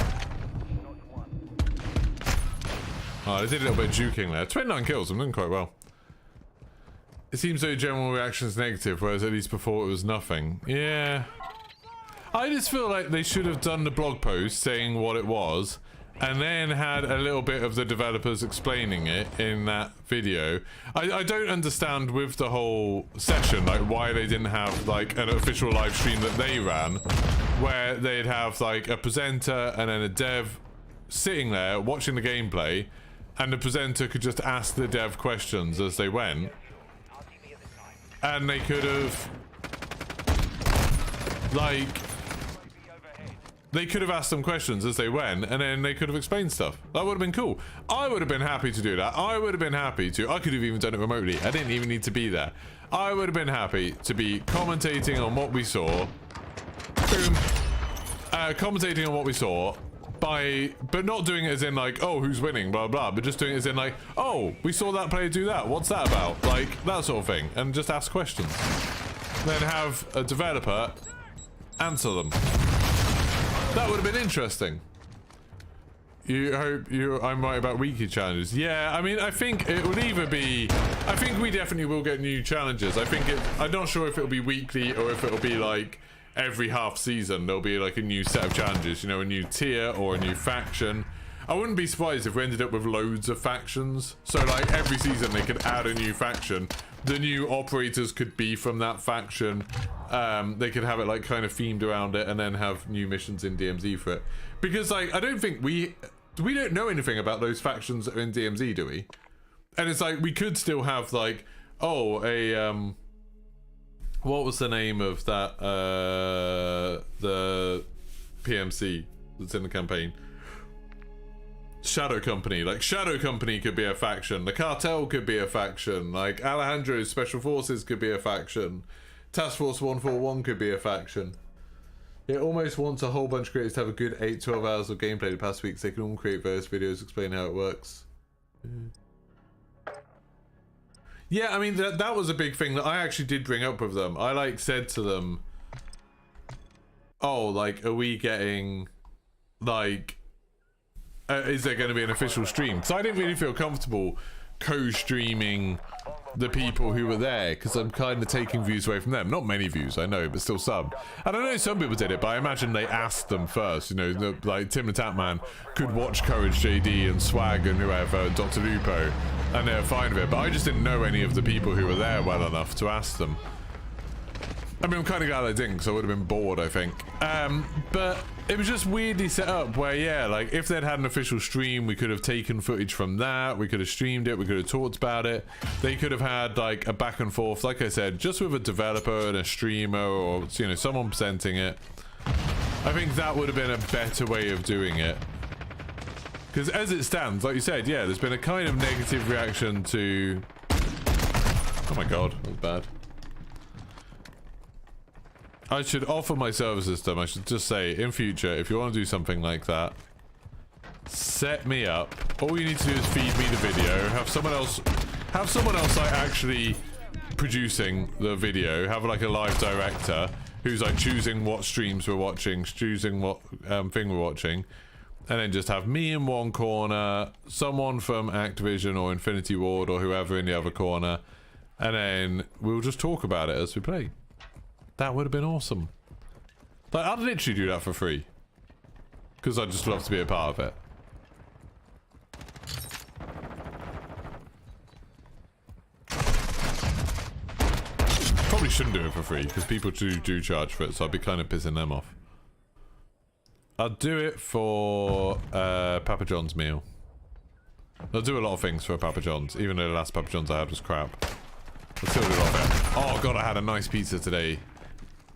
Oh, I did a little bit of juking there. 29 kills, I'm doing quite well. It seems though general reaction is negative, whereas at least before it was nothing. Yeah. I just feel like they should have done the blog post saying what it was, and then had a little bit of the developers explaining it in that video. I don't understand with the whole session, like why they didn't have like an official live stream that they ran, where they'd have like a presenter and then a dev sitting there watching the gameplay, and the presenter could just ask the dev questions as they went. And they could have, like, they could have asked them questions as they went, and then they could have explained stuff. That would have been cool. I would have been happy to do that. I would have been happy to. I could have even done it remotely. I didn't even need to be there. I would have been happy to be commentating on what we saw. Boom. Commentating on what we saw. But not doing it as in like, oh, who's winning, blah, blah, but just doing it as in like, oh, we saw that player do that. What's that about? Like, that sort of thing. And just ask questions. Then have a developer answer them. That would have been interesting. You hope I'm right about weekly challenges. Yeah, I mean, I think it would either be, I think we definitely will get new challenges. I'm not sure if it'll be weekly or if it'll be like, every half season there'll be like a new set of challenges, you know, a new tier or a new faction. I wouldn't be surprised if we ended up with loads of factions. So like every season they could add a new faction. The new operators could be from that faction. They could have it like kind of themed around it and then have new missions in DMZ for it. Because like I don't think we don't know anything about those factions that are in DMZ, do we? And it's like we could still have like, oh, a what was the name of that, the PMC that's in the campaign? Shadow Company. Like, Shadow Company could be a faction. The Cartel could be a faction. Like, Alejandro's Special Forces could be a faction. Task Force 141 could be a faction. It almost wants a whole bunch of creators to have a good 8-12 hours of gameplay the past week so they can all create various videos explaining how it works. Yeah, I mean, that was a big thing that I actually did bring up with them. I, like, said to them, oh, like, are we getting, like, is there going to be an official stream? Because I didn't really feel comfortable co-streaming the people who were there, because I'm kind of taking views away from them. Not many views, I know, but still some. And I know some people did it, but I imagine they asked them first. You know, like Tim the Tapman could watch Courage JD and Swag and whoever, Dr. Lupo, and they're fine with it. But I just didn't know any of the people who were there well enough to ask them. I mean, I'm kind of glad I didn't, because I would have been bored, I think. But it was just weirdly set up where, yeah, like, if they'd had an official stream, we could have taken footage from that, we could have streamed it, we could have talked about it. They could have had, like, a back and forth, like I said, just with a developer and a streamer or, you know, someone presenting it. I think that would have been a better way of doing it. Because as it stands, like you said, yeah, there's been a kind of negative reaction to... Oh my god, that was bad. I should offer my services to them. I should just say, in future, if you want to do something like that, set me up. All you need to do is feed me the video. Have someone else like actually producing the video. Have like a live director who's like choosing what streams we're watching, choosing what thing we're watching, and then just have me in one corner, someone from Activision or Infinity Ward or whoever in the other corner, and then we'll just talk about it as we play. That would have been awesome. Like, I'd literally do that for free. Because I'd just love to be a part of it. Probably shouldn't do it for free, because people do charge for it, so I'd be kind of pissing them off. I'd do it for Papa John's meal. They'll do a lot of things for a Papa John's, even though the last Papa John's I had was crap. They'll still do a lot of it. Oh god, I had a nice pizza today.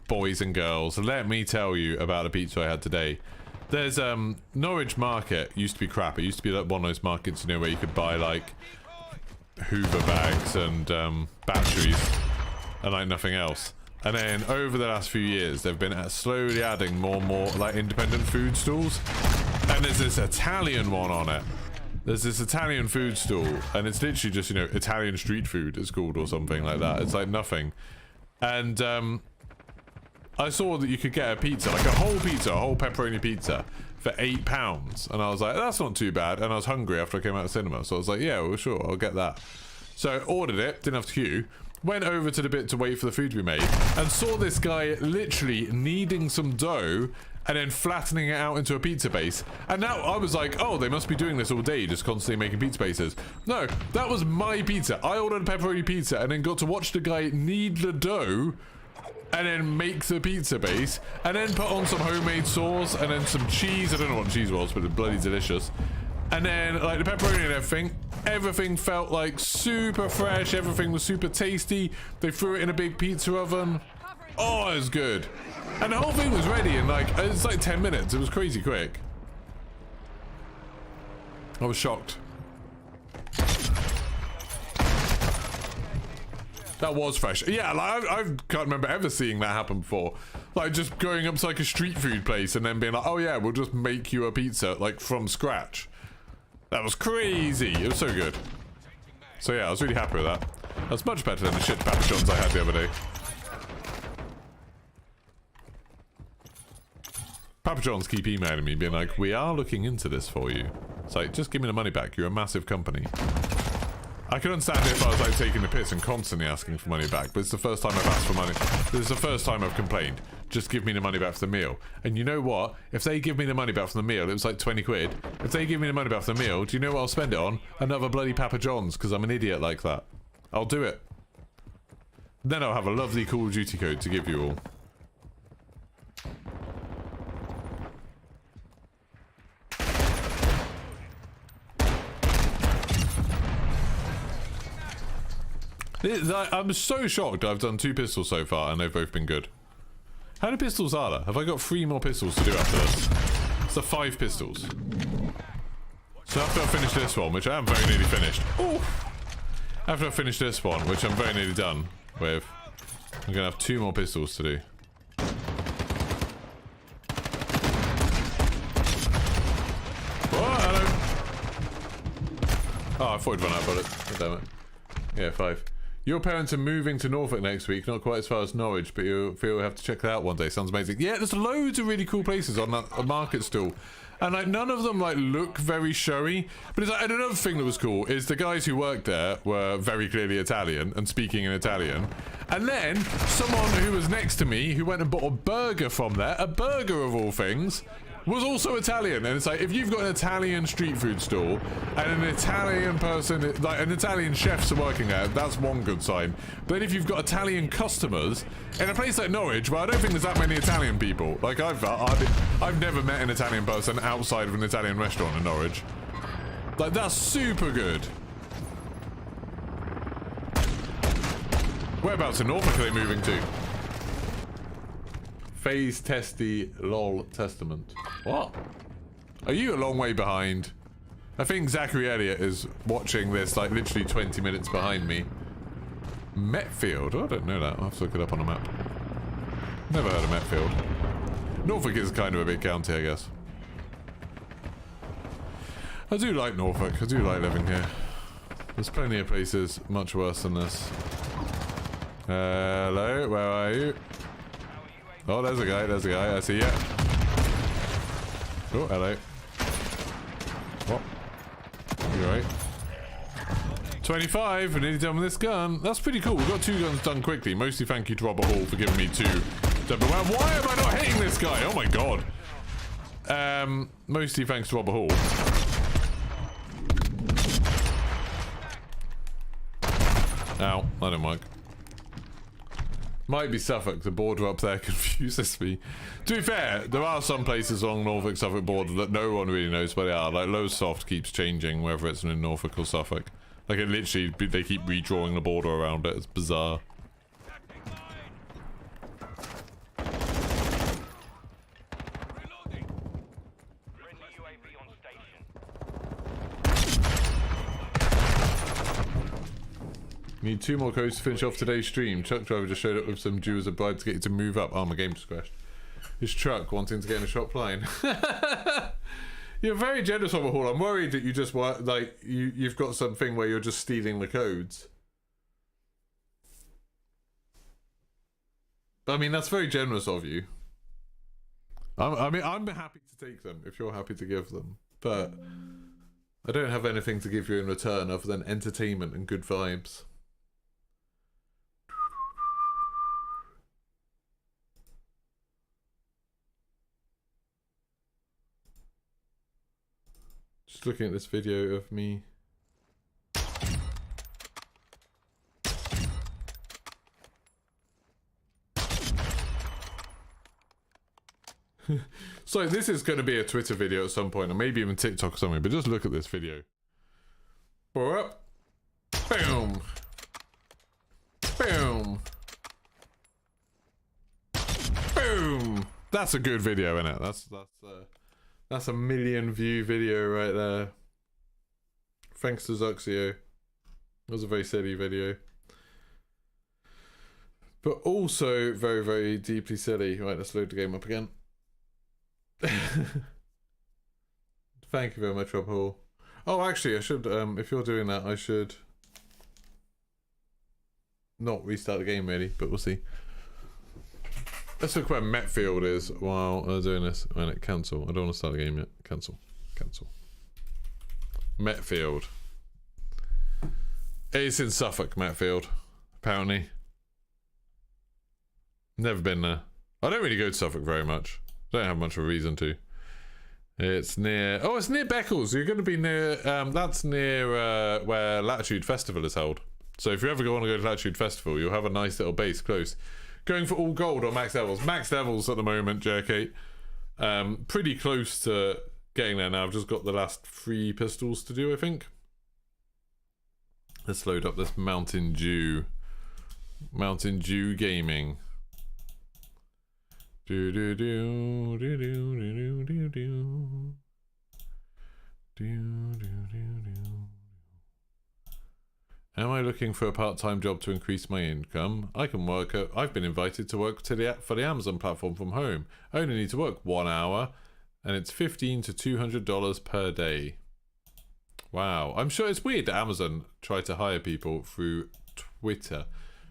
Boys and girls, let me tell you about the pizza I had today. There's Norwich Market used to be crap. It used to be like one of those markets, you know, where you could buy like Hoover bags and batteries and like nothing else. And then over the last few years, they've been slowly adding more and more like independent food stalls. And there's this Italian one on it. There's this Italian food stall, and it's literally just, you know, Italian street food it's called or something like that. It's like nothing. And I saw that you could get a pizza, like a whole pepperoni pizza for £8. And I was like, that's not too bad. And I was hungry after I came out of cinema. So I was like, yeah, well, sure, I'll get that. So I ordered it, didn't have to queue. Went over to the bit to wait for the food to be made. And saw this guy literally kneading some dough and then flattening it out into a pizza base. And now I was like, oh, they must be doing this all day, just constantly making pizza bases. No, that was my pizza. I ordered a pepperoni pizza and then got to watch the guy knead the dough and then make the pizza base, and then put on some homemade sauce, and then some cheese. I don't know what cheese was, but it's bloody delicious. And then, like, the pepperoni and everything felt, like, super fresh. Everything was super tasty. They threw it in a big pizza oven. Oh, it was good. And the whole thing was ready in, like, it's like 10 minutes. It was crazy quick. I was shocked. That was fresh. Yeah, like, I can't remember ever seeing that happen before. Like, just going up to, like, a street food place and then being like, oh, yeah, we'll just make you a pizza, like, from scratch. That was crazy. It was so good. So, yeah, I was really happy with that. That's much better than the shit Papa John's I had the other day. Papa John's keep emailing me, being like, we are looking into this for you. It's like, just give me the money back. You're a massive company. I could understand it if I was like taking the piss and constantly asking for money back, but it's the first time I've asked for money. This is the first time I've complained. Just give me the money back for the meal. And you know what? If they give me the money back for the meal, it was like 20 quid. If they give me the money back for the meal, do you know what I'll spend it on? Another bloody Papa John's, because I'm an idiot like that. I'll do it. Then I'll have a lovely Call of Duty code to give you all. I'm so shocked I've done 2 pistols so far and they've both been good. How many pistols are there? Have I got 3 more pistols to do after this? It's the 5 pistols. So after I finish this one, which I am very nearly finished. Ooh. After I finish this one, which I'm very nearly done with, I'm going to have 2 more pistols to do. Oh, hello. Oh, I thought I'd run out of bullets. God damn it. Yeah, 5. Your parents are moving to Norfolk next week, not quite as far as Norwich, but you feel we have to check that out one day. Sounds amazing. Yeah, there's loads of really cool places on that market stall. And like none of them like look very showy. But it's like, and another thing that was cool is the guys who worked there were very clearly Italian and speaking in Italian. And then someone who was next to me who went and bought a burger from there, a burger of all things, was also Italian. And it's like, if you've got an Italian street food stall and an Italian person, like an Italian chef's working there, that's one good sign. But if you've got Italian customers in a place like Norwich, well, I don't think there's that many Italian people. Like I've never met an Italian person outside of an Italian restaurant in Norwich. Like that's super good. Whereabouts in Norfolk are they moving to? Phase Testy LOL Testament. What? Are you a long way behind? I think Zachary Elliott is watching this like literally 20 minutes behind me. Metfield? Oh, I don't know that. I'll have to look it up on a map. Never heard of Metfield. Norfolk is kind of a big county, I guess. I do like Norfolk. I do like living here. There's plenty of places much worse than this. Hello, where are you? Oh, there's a guy, I see ya. Oh, hello. What? You alright? 25, we're nearly done with this gun. That's pretty cool, we got 2 guns done quickly. Mostly thank you to Robert Hall for giving me 2. Why am I not hitting this guy? Oh my god. Mostly thanks to Robert Hall. Ow, that didn't work. Might be Suffolk. The border up there confuses me. To be fair, there are some places along Norfolk-Suffolk border that no one really knows where they are. Like Lowestoft keeps changing whether it's in Norfolk or Suffolk. Like it literally, they keep redrawing the border around it. It's bizarre. Need 2 more codes to finish off today's stream. Truck driver just showed up with some Jew as a bride to get you to move up. Oh, my game just crashed. His truck wanting to get in a shop line. You're very generous of a haul. I'm worried that you just work like you've got something where you're just stealing the codes. I mean, that's very generous of you. I mean, I'm happy to take them if you're happy to give them, but I don't have anything to give you in return other than entertainment and good vibes. Just looking at this video of me. So this is going to be a Twitter video at some point, or maybe even TikTok or something, but just look at this video. Up. Boom. Boom. Boom. That's a good video, isn't it? That's a million view video right there. Thanks to Zuxio. That was a very silly video. But also very, very deeply silly. Right, let's load the game up again. Thank you very much, Rob Hall. Oh, actually, I should, if you're doing that, I should not restart the game, really, but we'll see. Let's look where Metfield is while doing this. Right, cancel. I don't want to start the game yet. Cancel. Cancel. Metfield. It's in Suffolk, Metfield, apparently. Never been there. I don't really go to Suffolk very much. Don't have much of a reason to. It's near... Oh, it's near Beccles. You're going to be near... that's near where Latitude Festival is held. So if you ever want to go to Latitude Festival, you'll have a nice little base close. Going for all gold or max levels. Max levels at the moment, Jerkate. Pretty close to getting there now. I've just got the last 3 pistols to do, I think. Let's load up this Mountain Dew. Mountain Dew Gaming. Do do do do do do do do do do. Am I looking for a part-time job to increase my income? I can work at... I've been invited to work for the Amazon platform from home. I only need to work 1 hour, and it's $15 to $200 per day. Wow. I'm sure it's weird that Amazon try to hire people through Twitter,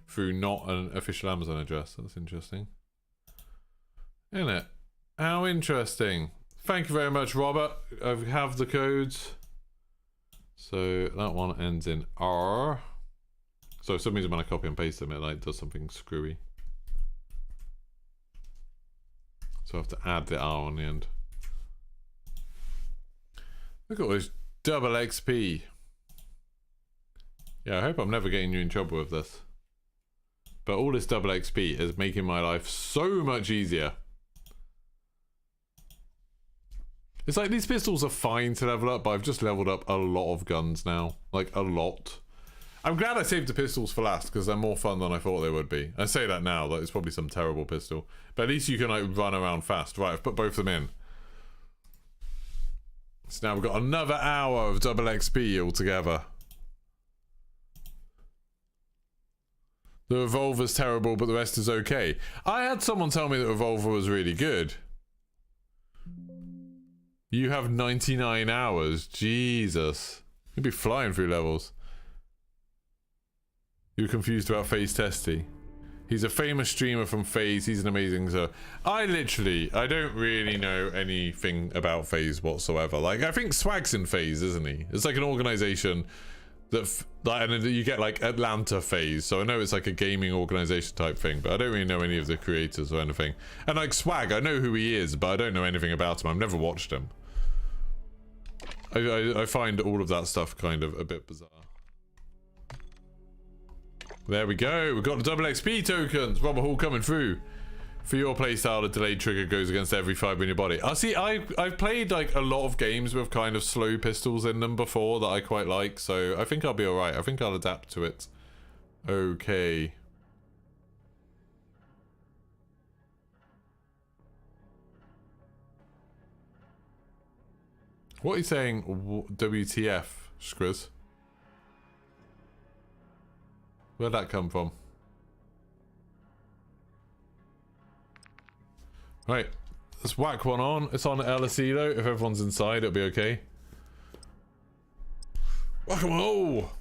through not an official Amazon address. That's interesting. Isn't it? How interesting. Thank you very much, Robert. I have the codes. So that one ends in R. So for some reason when I copy and paste them, it like does something screwy. So I have to add the R on the end. Look at all this double XP. Yeah, I hope I'm never getting you in trouble with this. But all this double XP is making my life so much easier. It's like these pistols are fine to level up, but I've just leveled up a lot of guns now. Like, a lot. I'm glad I saved the pistols for last, because they're more fun than I thought they would be. I say that now, like it's probably some terrible pistol. But at least you can, like, run around fast. Right, I've put both of them in. So now we've got another hour of double XP altogether. The revolver's terrible, but the rest is okay. I had someone tell me that the revolver was really good. You have 99 hours. Jesus. You'd be flying through levels. You're confused about FaZe Testy. He's a famous streamer from FaZe. He's an amazing... I don't really know anything about FaZe whatsoever. Like, I think Swag's in FaZe, isn't he? It's like an organization that... and then you get, like, Atlanta FaZe. So I know it's like a gaming organization type thing, but I don't really know any of the creators or anything. And, like, Swag, I know who he is, but I don't know anything about him. I've never watched him. I find all of that stuff kind of a bit bizarre. There we go. We've got the double XP tokens. Robert Hall coming through. For your playstyle, the delayed trigger goes against every fibre in your body. I see. I've played like a lot of games with kind of slow pistols in them before that I quite like. So I think I'll be alright. I think I'll adapt to it. Okay. What are you saying? WTF, Skriz? Where'd that come from? Right, let's whack one on. It's on LSE though. If everyone's inside, it'll be okay. Whack 'em all!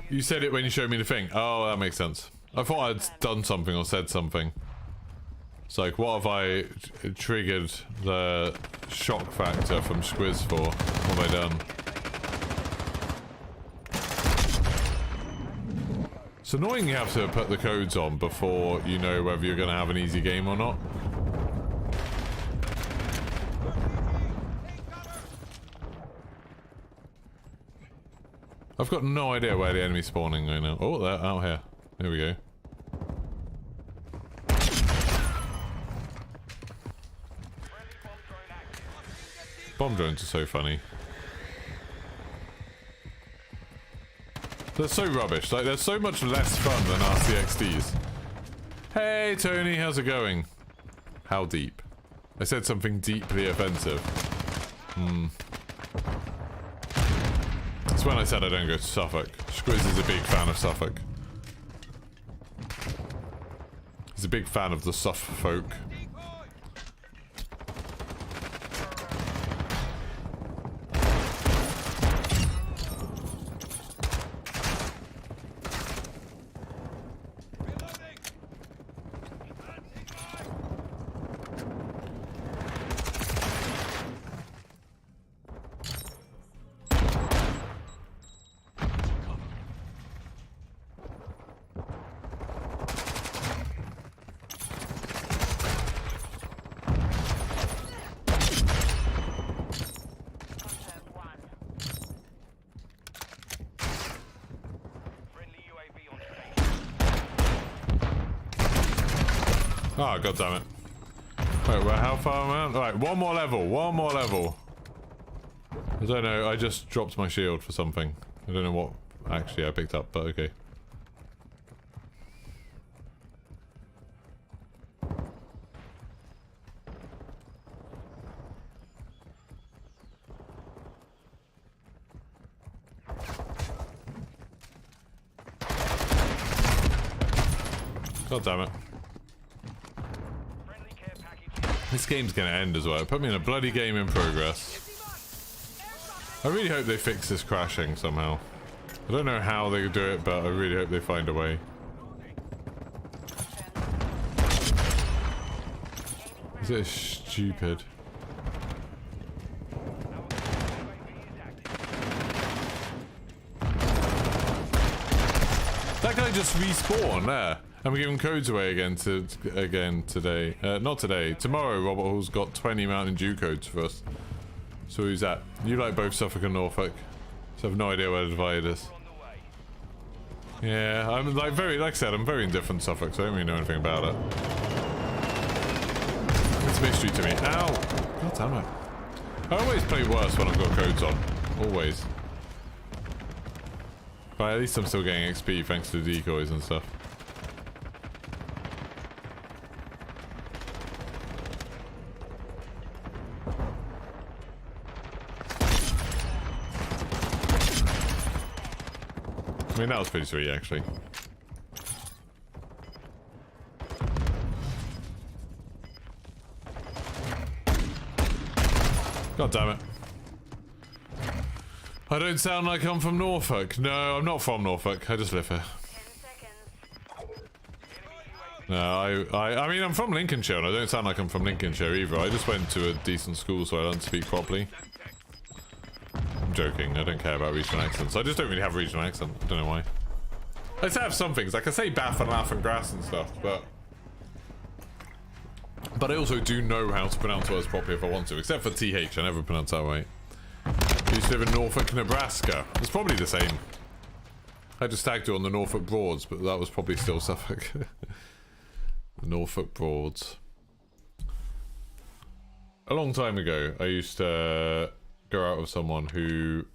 You said it when you showed me the thing. Oh, that makes sense. I thought I'd done something or said something. It's like, what have I triggered the shock factor from Squiz for? What have I done? It's annoying you have to put the codes on before you know whether you're going to have an easy game or not. I've got no idea where the enemy's spawning right now. Oh, they're out here. There we go. Bomb drones are so funny. They're so rubbish. Like, they're so much less fun than RCXDs. Hey, Tony, how's it going? How deep? I said something deeply offensive. It's when I said I don't go to Suffolk. Squiz is a big fan of Suffolk. He's a big fan of the Suffolk. Oh, god damn it. Wait, well, how far am I on? Alright, one more level, one more level. I don't know, I just dropped my shield for something. I don't know what actually I picked up, but okay. God damn it. This game's gonna end as well. It put me in a bloody game in progress. I really hope they fix this crashing somehow. I don't know how they do it, but I really hope they find a way. Is it stupid? That guy just respawned there. And we're giving codes away again today. Not today. Tomorrow, Robert Hall's got 20 Mountain Dew codes for us. So who's that? You like both Suffolk and Norfolk. So I have no idea where the divide is. Yeah, I'm like I said, I'm very indifferent to Suffolk, so I don't really know anything about it. It's a mystery to me. Ow! God damn it. I always play worse when I've got codes on. Always. But at least I'm still getting XP thanks to the decoys and stuff. I mean, that was pretty sweet, actually. God damn it. I don't sound like I'm from Norfolk. No, I'm not from Norfolk. I just live here. 10 seconds. No, I mean, I'm from Lincolnshire, and I don't sound like I'm from Lincolnshire either. I just went to a decent school, so I learned to speak properly. I'm joking. I don't care about regional accents. I just don't really have a regional accent. I don't know why. I just have some things. Like, I say baff and laugh and grass and stuff, but But I also do know how to pronounce words properly if I want to, except for TH, I never pronounce that right. I used to live in Norfolk, Nebraska. It's probably the same. I just tagged it on the Norfolk Broads, but that was probably still Suffolk. The Norfolk Broads. A long time ago, I used to go out with someone who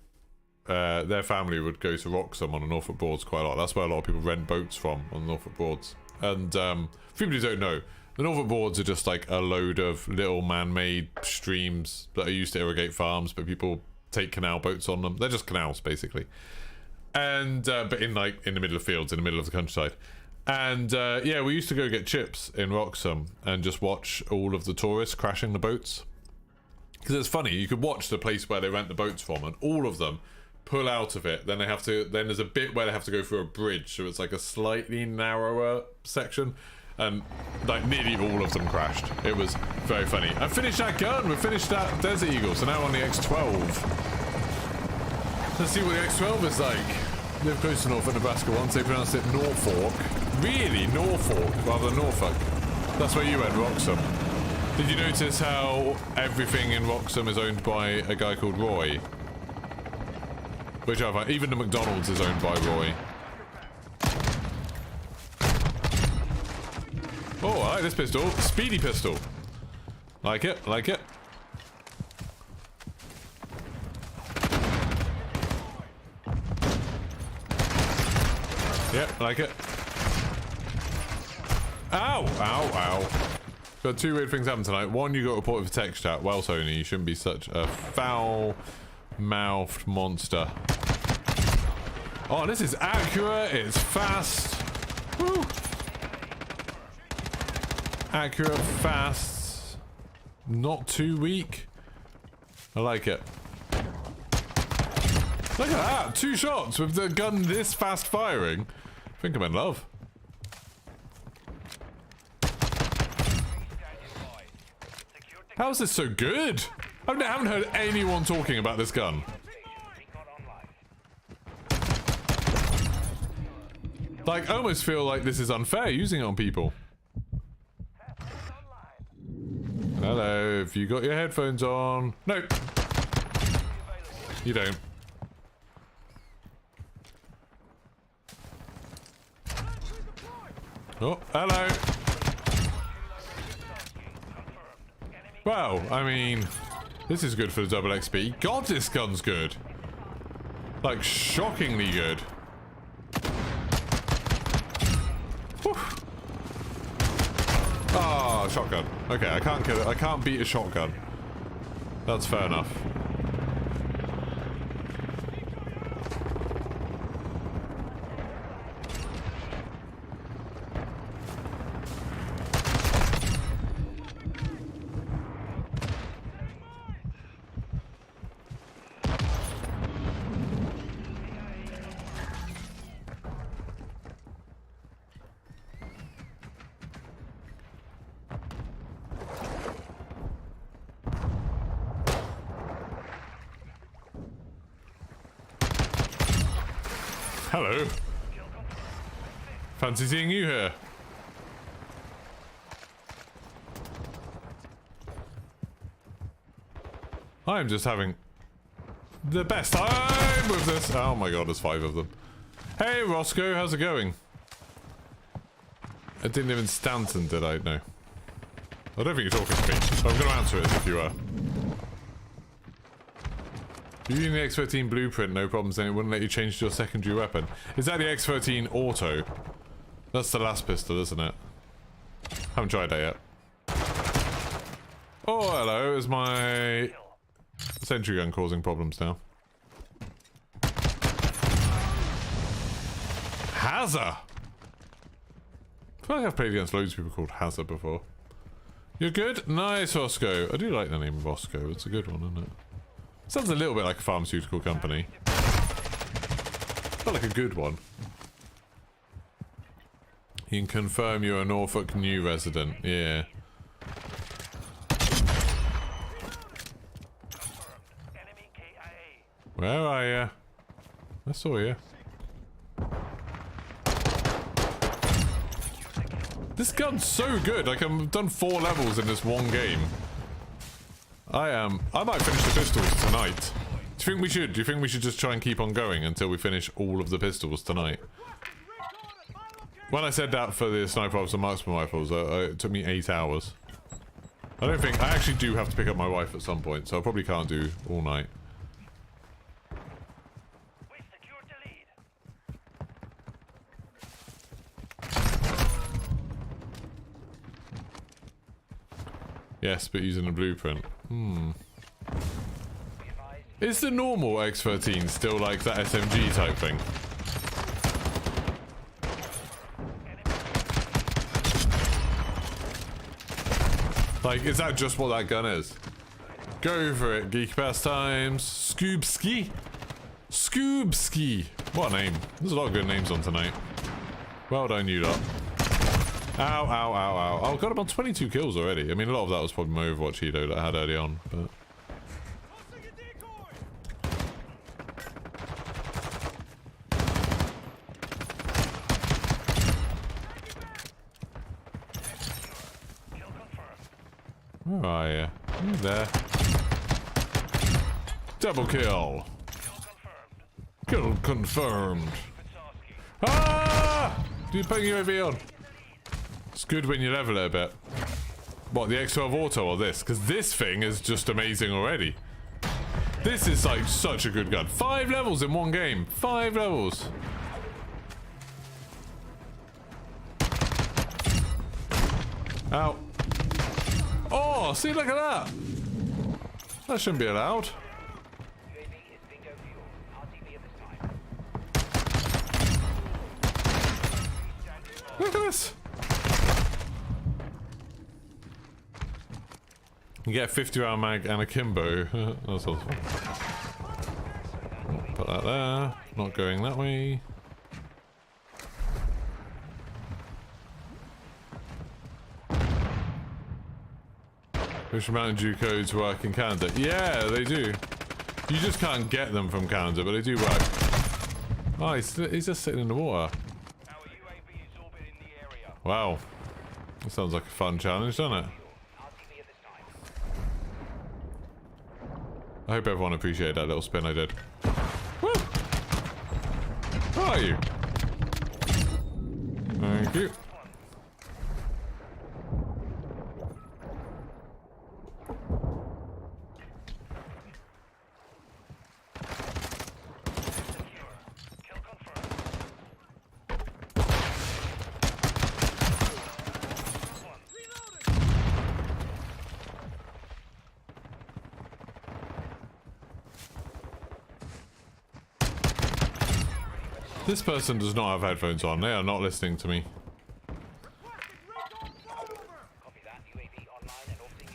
their family would go to Wroxham on the Norfolk Broads quite a lot. That's where a lot of people rent boats from, on the Norfolk Broads. And for people who don't know, the Norfolk Broads are just like a load of little man-made streams that are used to irrigate farms, but people take canal boats on them. They're just canals, basically. And but in the middle of fields, in the middle of the countryside. And yeah, we used to go get chips in Wroxham and just watch all of the tourists crashing the boats. Because it's funny, you could watch the place where they rent the boats from, and all of them pull out of it. Then they have to. Then there's a bit where they have to go through a bridge, so it's like a slightly narrower section. And like nearly all of them crashed. It was very funny. I finished that gun. We finished that Desert Eagle. So now on the X12. Let's see what the X12 is like. Live close to Norfolk, Nebraska once. They pronounced it Norfolk. Really? Norfolk rather than Norfolk. That's where you went, Wroxham. Did you notice how everything in Wroxham is owned by a guy called Roy? Which I find, even the McDonald's is owned by Roy. Oh, I like this pistol. Speedy pistol. Like it, like it. Yep, like it. Ow! Ow, ow. Got two weird things happen tonight. One, you got reported for text chat. Well, Tony, you shouldn't be such a foul-mouthed monster. Oh, this is accurate. It's fast. Woo! Accurate, fast, not too weak. I like it. Look at that! 2 shots with the gun this fast firing. I think I'm in love. How is this so good? I haven't heard anyone talking about this gun. Like, I almost feel like this is unfair using it on people. Hello, have you got your headphones on? Nope. You don't. Oh, hello. Well, I mean, this is good for the double XP. God, this gun's good. Like, shockingly good. Whew. Ah, shotgun. Okay, I can't kill it. I can't beat a shotgun. That's fair enough. Hello. Fancy seeing you here. I'm just having the best time with this. Oh my god, there's 5 of them. Hey Roscoe, how's it going? I didn't live in Stanton, did I? No. I don't think you're talking to me. I'm going to answer it if you are. Using the X13 blueprint, no problems, then it wouldn't let you change to your secondary weapon. Is that the X13 auto? That's the last pistol, isn't it? Haven't tried that yet. Oh, hello. Is my sentry gun causing problems now? Hazza! I feel like I've played against loads of people called Hazza before. You're good? Nice, Roscoe. I do like the name Roscoe. It's a good one, isn't it? Sounds a little bit like a pharmaceutical company. Not like a good one. You can confirm you're a Norfolk new resident. Yeah. Where are you? I saw you. This gun's so good. Like, I've done 4 levels in this one game. I might finish the pistols tonight. Do you think we should? Do you think we should just try and keep on going until we finish all of the pistols tonight? When I said that for the sniper rifles and marksman rifles, it took me 8 hours. I don't think... I actually do have to pick up my wife at some point, so I probably can't do all night. We secured the lead. Yes, but using a blueprint. Is the normal X13 still like that SMG type thing? Like, is that just what that gun is? Go for it, Geek Pastimes. Scoobski. Scoobski. What a name. There's a lot of good names on tonight. Well done, you lot. Ow, ow, ow, ow. Oh, God, I'm on 22 kills already. I mean, a lot of that was probably my Overwatch hero that I had early on, but... Where are you? You there. Double kill. Kill confirmed. Ah! Do you putting UAV on? It's good when you level it a bit. What, the X12 Auto or this? Because this thing is just amazing already. This is like such a good gun. 5 levels in one game. 5 levels. Ow. Oh, see, look at that. That shouldn't be allowed. Look at this. You get a 50 round mag and a Akimbo. That's awesome. Put that there. Not going that way. Which Mountain Dew codes work in Canada? Yeah, they do. You just can't get them from Canada, but they do work. Oh, he's just sitting in the water. Our UAV is orbiting the area. Wow. That sounds like a fun challenge, doesn't it? I hope everyone appreciated that little spin I did. Woo! Where are you? Thank you. This person does not have headphones on. They are not listening to me.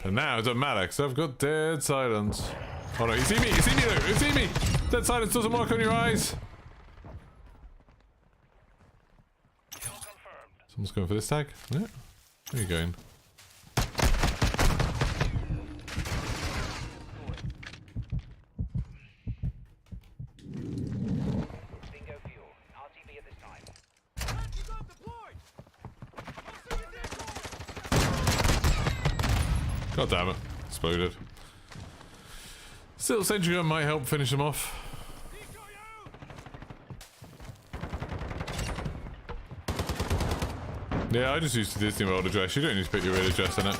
And now it doesn't matter because I've got dead silence. Oh no, you see me! You see me though! You see me! Dead silence doesn't work on your eyes! Someone's going for this tag? Yeah. Where are you going? God damn it. Exploded. Still, sentry gun might help finish him off. Yeah, I just used the Disney World address. You don't need to put your real address in it.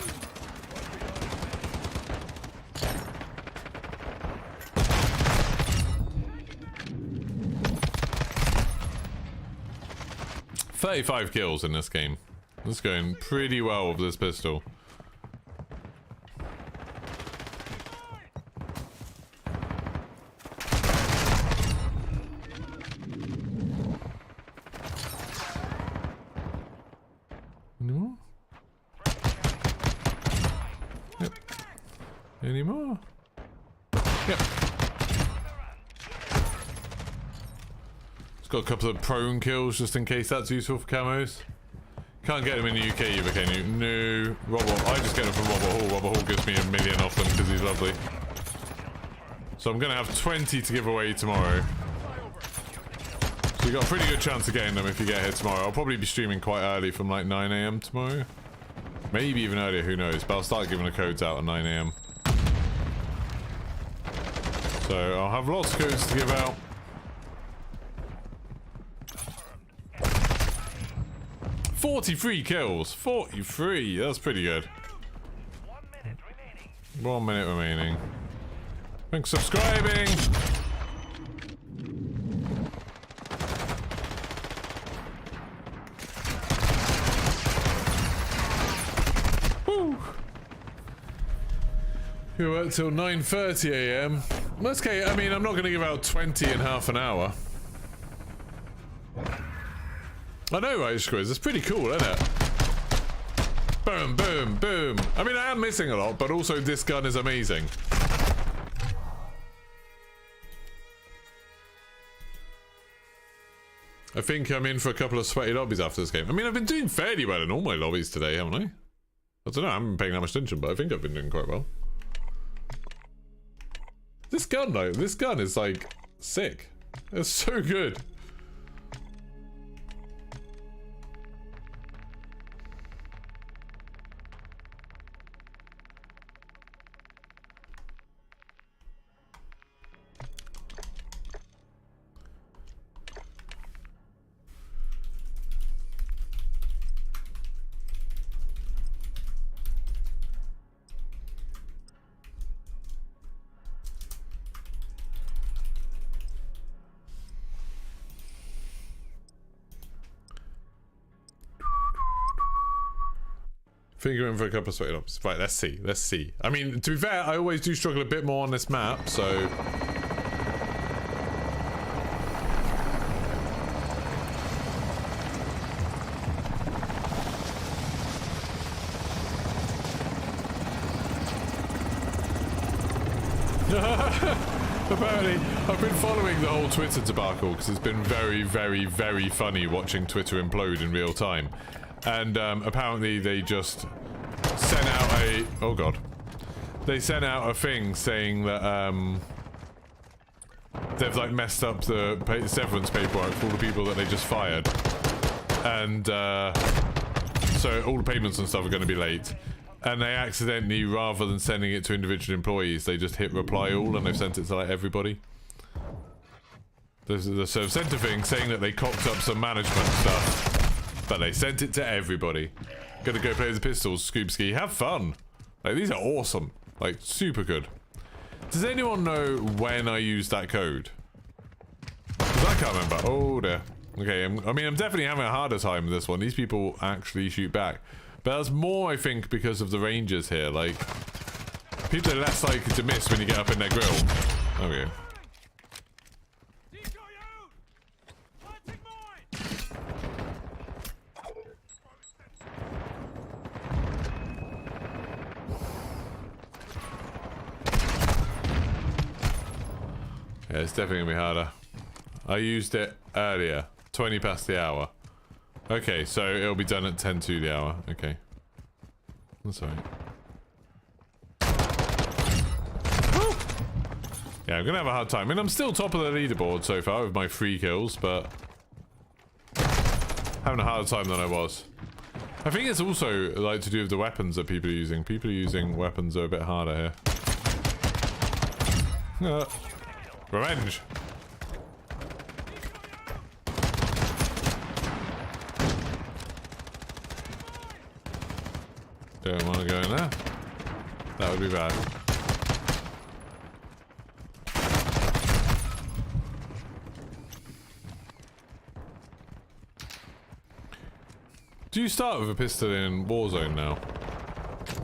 "35 kills in this game. It's going pretty well with this pistol. No? Yep. Any more? Yep. It's got a couple of prone kills just in case that's useful for camos. Can't get them in the UK either, can you? No. Robert, I just get them from Robert Hall. Robert Hall gives me a million off them because he's lovely. So I'm going to have 20 to give away tomorrow. So We got a pretty good chance of getting them if you get here tomorrow. I'll probably be streaming quite early from like 9 AM tomorrow. Maybe even earlier, who knows. But I'll start giving the codes out at 9 AM. So I'll have lots of codes to give out. "43 kills. 43. That's pretty good. 1 minute remaining. 1 minute remaining. Thanks for subscribing. Woo. You work till 9:30 AM. That's okay. I mean, I'm not going to give out 20 in half an hour. I know, right, Squiz? It's pretty cool, isn't it? Boom, boom, boom. I mean, I am missing a lot, but also this gun is amazing. I think I'm in for a couple of sweaty lobbies after this game. I mean, I've been doing fairly well in all my lobbies today, haven't I? I don't know, I haven't been paying that much attention, but I think I've been doing quite well. This gun, though, this gun is, like, sick. It's so good. Fingering for a couple of sweaty lobbies. Right, let's see. Let's see. I mean, to be fair, I always do struggle a bit more on this map, so... Apparently, I've been following the whole Twitter debacle because it's been very, very, very funny watching Twitter implode in real time. And apparently they just sent out a... Oh god. They sent out a thing saying that they've like messed up the severance paperwork for all the people that they just fired. And so all the payments and stuff are going to be late. And they accidentally, rather than sending it to individual employees, they just hit reply all and they've sent it to like everybody. So they've sent a thing saying that they cocked up some management stuff. But they sent it to everybody. Gonna go play the Pistols, Scoopski. Have fun. Like, these are awesome. Like, super good. Does anyone know when I used that code? Because I can't remember. Oh, dear. Okay, I mean, I'm definitely having a harder time with this one. These people actually shoot back. But that's more, I think, because of the rangers here. Like, people are less likely to miss when you get up in their grill. There we go. Yeah, it's definitely gonna be harder. I used it earlier, 20 past the hour. Okay, so it'll be done at 10 to the hour. Okay. That's alright. Yeah, I'm gonna have a hard time. I mean, I'm still top of the leaderboard so far with my 3 kills, but... having a harder time than I was. I think it's also, like, to do with the weapons that people are using. People are using weapons that are a bit harder here. Revenge! Don't want to go in there. That would be bad. Do you start with a pistol in Warzone now?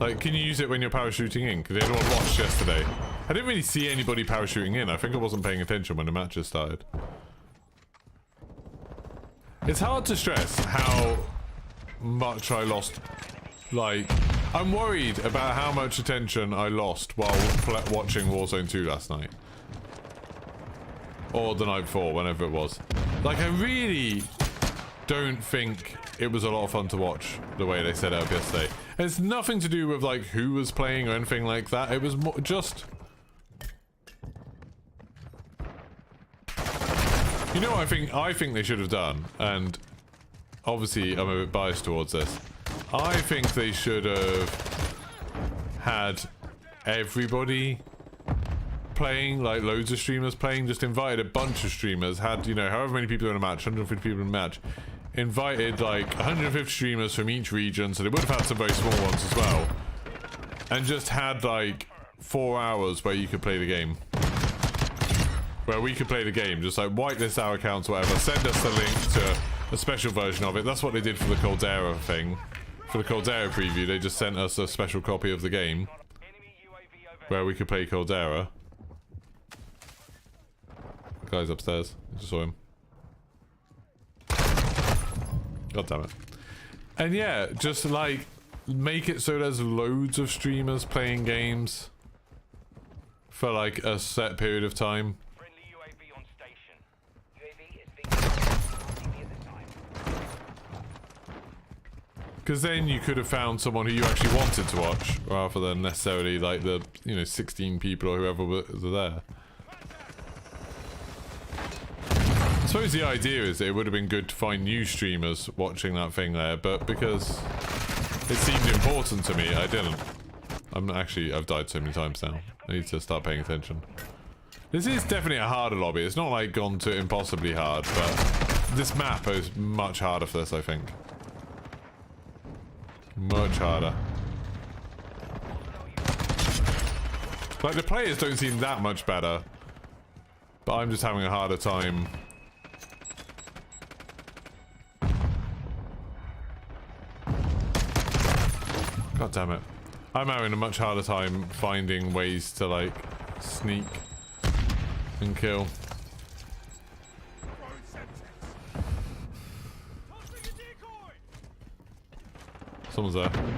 Like, can you use it when you're parachuting in? Because everyone watched yesterday. I didn't really see anybody parachuting in. I think I wasn't paying attention when the matches started. It's hard to stress how much I lost. Like, I'm worried about how much attention I lost while watching Warzone 2 last night. Or the night before, whenever it was. Like, I really don't think it was a lot of fun to watch the way they set it up yesterday. And it's nothing to do with, like, who was playing or anything like that. It was more just... You know what I think they should have done, and obviously I'm a bit biased towards this. I think they should have had everybody playing, like loads of streamers playing, just invited a bunch of streamers, had, you know, however many people in a match, 150 people in a match, invited like 150 streamers from each region, so they would have had some very small ones as well, and just had like 4 hours where you could play the game. Where we could play the game, just like whitelist our accounts, whatever, send us the link to a special version of it. That's what they did for the Caldera thing. For the Caldera preview, they just sent us a special copy of the game where we could play Caldera. The guy's upstairs. I just saw him. God damn it. And yeah, just like make it so there's loads of streamers playing games for like a set period of time. Because then you could have found someone who you actually wanted to watch, rather than necessarily like the, you know, 16 people or whoever was there. I suppose the idea is that it would have been good to find new streamers watching that thing there, but because it seemed important to me, I didn't. I've died so many times now. I need to start paying attention. This is definitely a harder lobby. It's not like gone to impossibly hard, but this map is much harder for this, I think. Much harder. Like, the players don't seem that much better, but I'm just having a harder time. God damn it. I'm having a much harder time finding ways to, like, sneak and kill. Someone's there. Friendly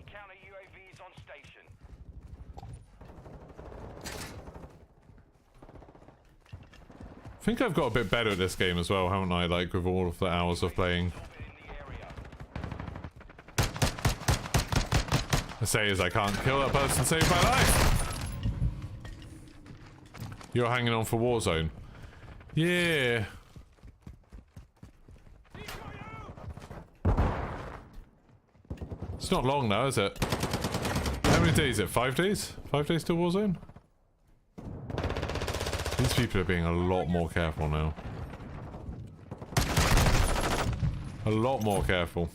counter UAV is on station. I think I've got a bit better at this game as well, haven't I? Like, with all of the hours of playing. I say is I can't kill that person, save my life. You're hanging on for Warzone. Yeah. It's not long now, is it? How many days is it? 5 days? 5 days till Warzone? These people are being a lot more careful now. A lot more careful.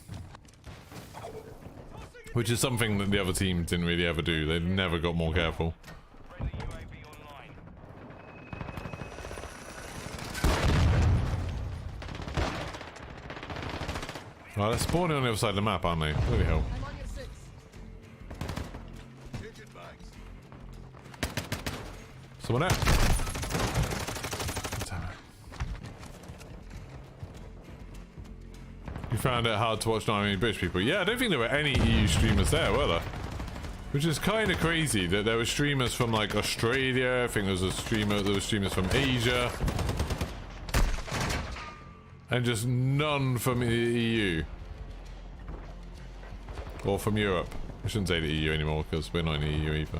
Which is something that the other team didn't really ever do. They've never got more careful. Friendly UAV online. Well, they're spawning on the other side of the map, aren't they? Bloody hell. Someone out. Damn it. You found it hard to watch not many British people. Yeah, I don't think there were any EU streamers there, were there? Which is kind of crazy that there were streamers from like Australia. I think there was streamers from Asia. And just none from the EU. Or from Europe. I shouldn't say the EU anymore because we're not in the EU either.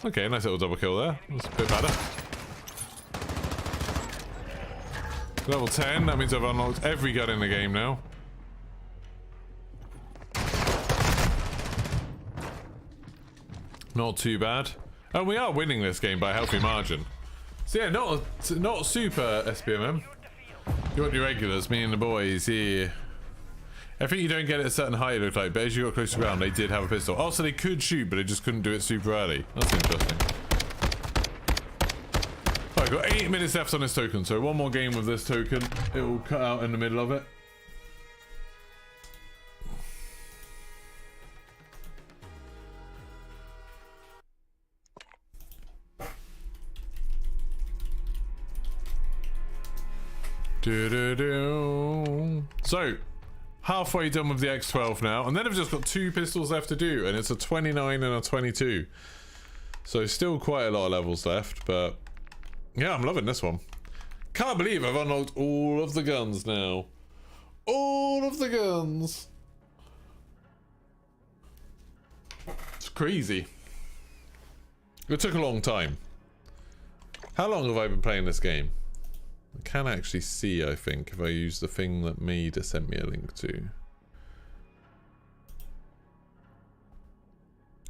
Okay, nice little double kill there. That's a bit better. Level 10, that means I've unlocked every gun in the game now. Not too bad. And we are winning this game by a healthy margin. So yeah, not super SPMM. You want your regulars, me and the boys here. I think you don't get it at a certain height, it looked like, but as you got close to the ground, they did have a pistol. Oh, so they could shoot, but they just couldn't do it super early. That's interesting. I've got 8 minutes left on this token, so one more game with this token. It will cut out in the middle of it. So, halfway done with the X12 now, and then I've just got 2 pistols left to do, and it's a 29 and a 22. So still quite a lot of levels left, but yeah, I'm loving this one. Can't believe I've unlocked all of the guns now. All of the guns. It's crazy. It took a long time. How long have I been playing this game? I can actually see, I think, if I use the thing that Nadia sent me a link to.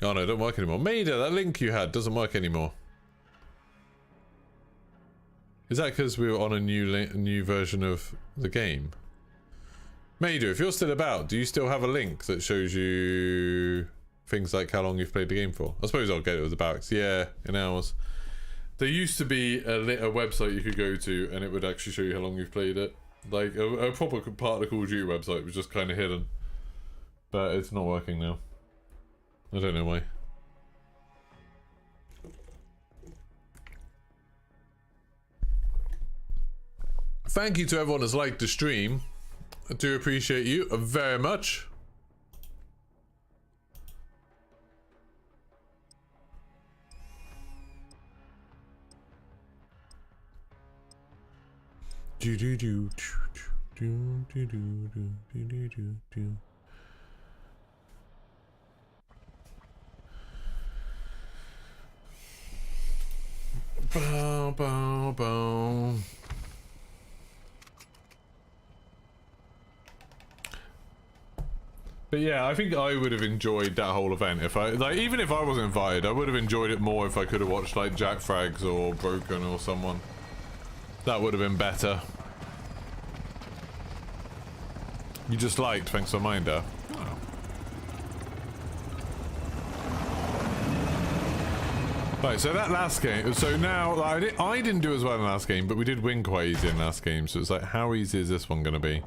Oh no, it don't work anymore. Nadia, that link you had doesn't work anymore. Is that because we were on a new version of the game? Nadia, if you're still about, do you still have a link that shows you things like how long you've played the game for? I suppose I'll get it with the barracks. Yeah, in hours. There used to be a website you could go to and it would actually show you how long you've played it. Like a proper part of the Call of Duty website was just kind of hidden. But it's not working now. I don't know why. Thank you to everyone that's liked the stream. I do appreciate you very much. Do do do do do do do do do do. Bow bow bow. But yeah, I think I would have enjoyed that whole event if I, like, even if I wasn't invited, I would have enjoyed it more if I could have watched like Jack Frags or Broken or someone. That would have been better. You just liked, thanks for Minder. Oh. Right, so that last game, so now, like, I didn't do as well in the last game, but we did win quite easy in the last game, so it's like, how easy is this one going to be?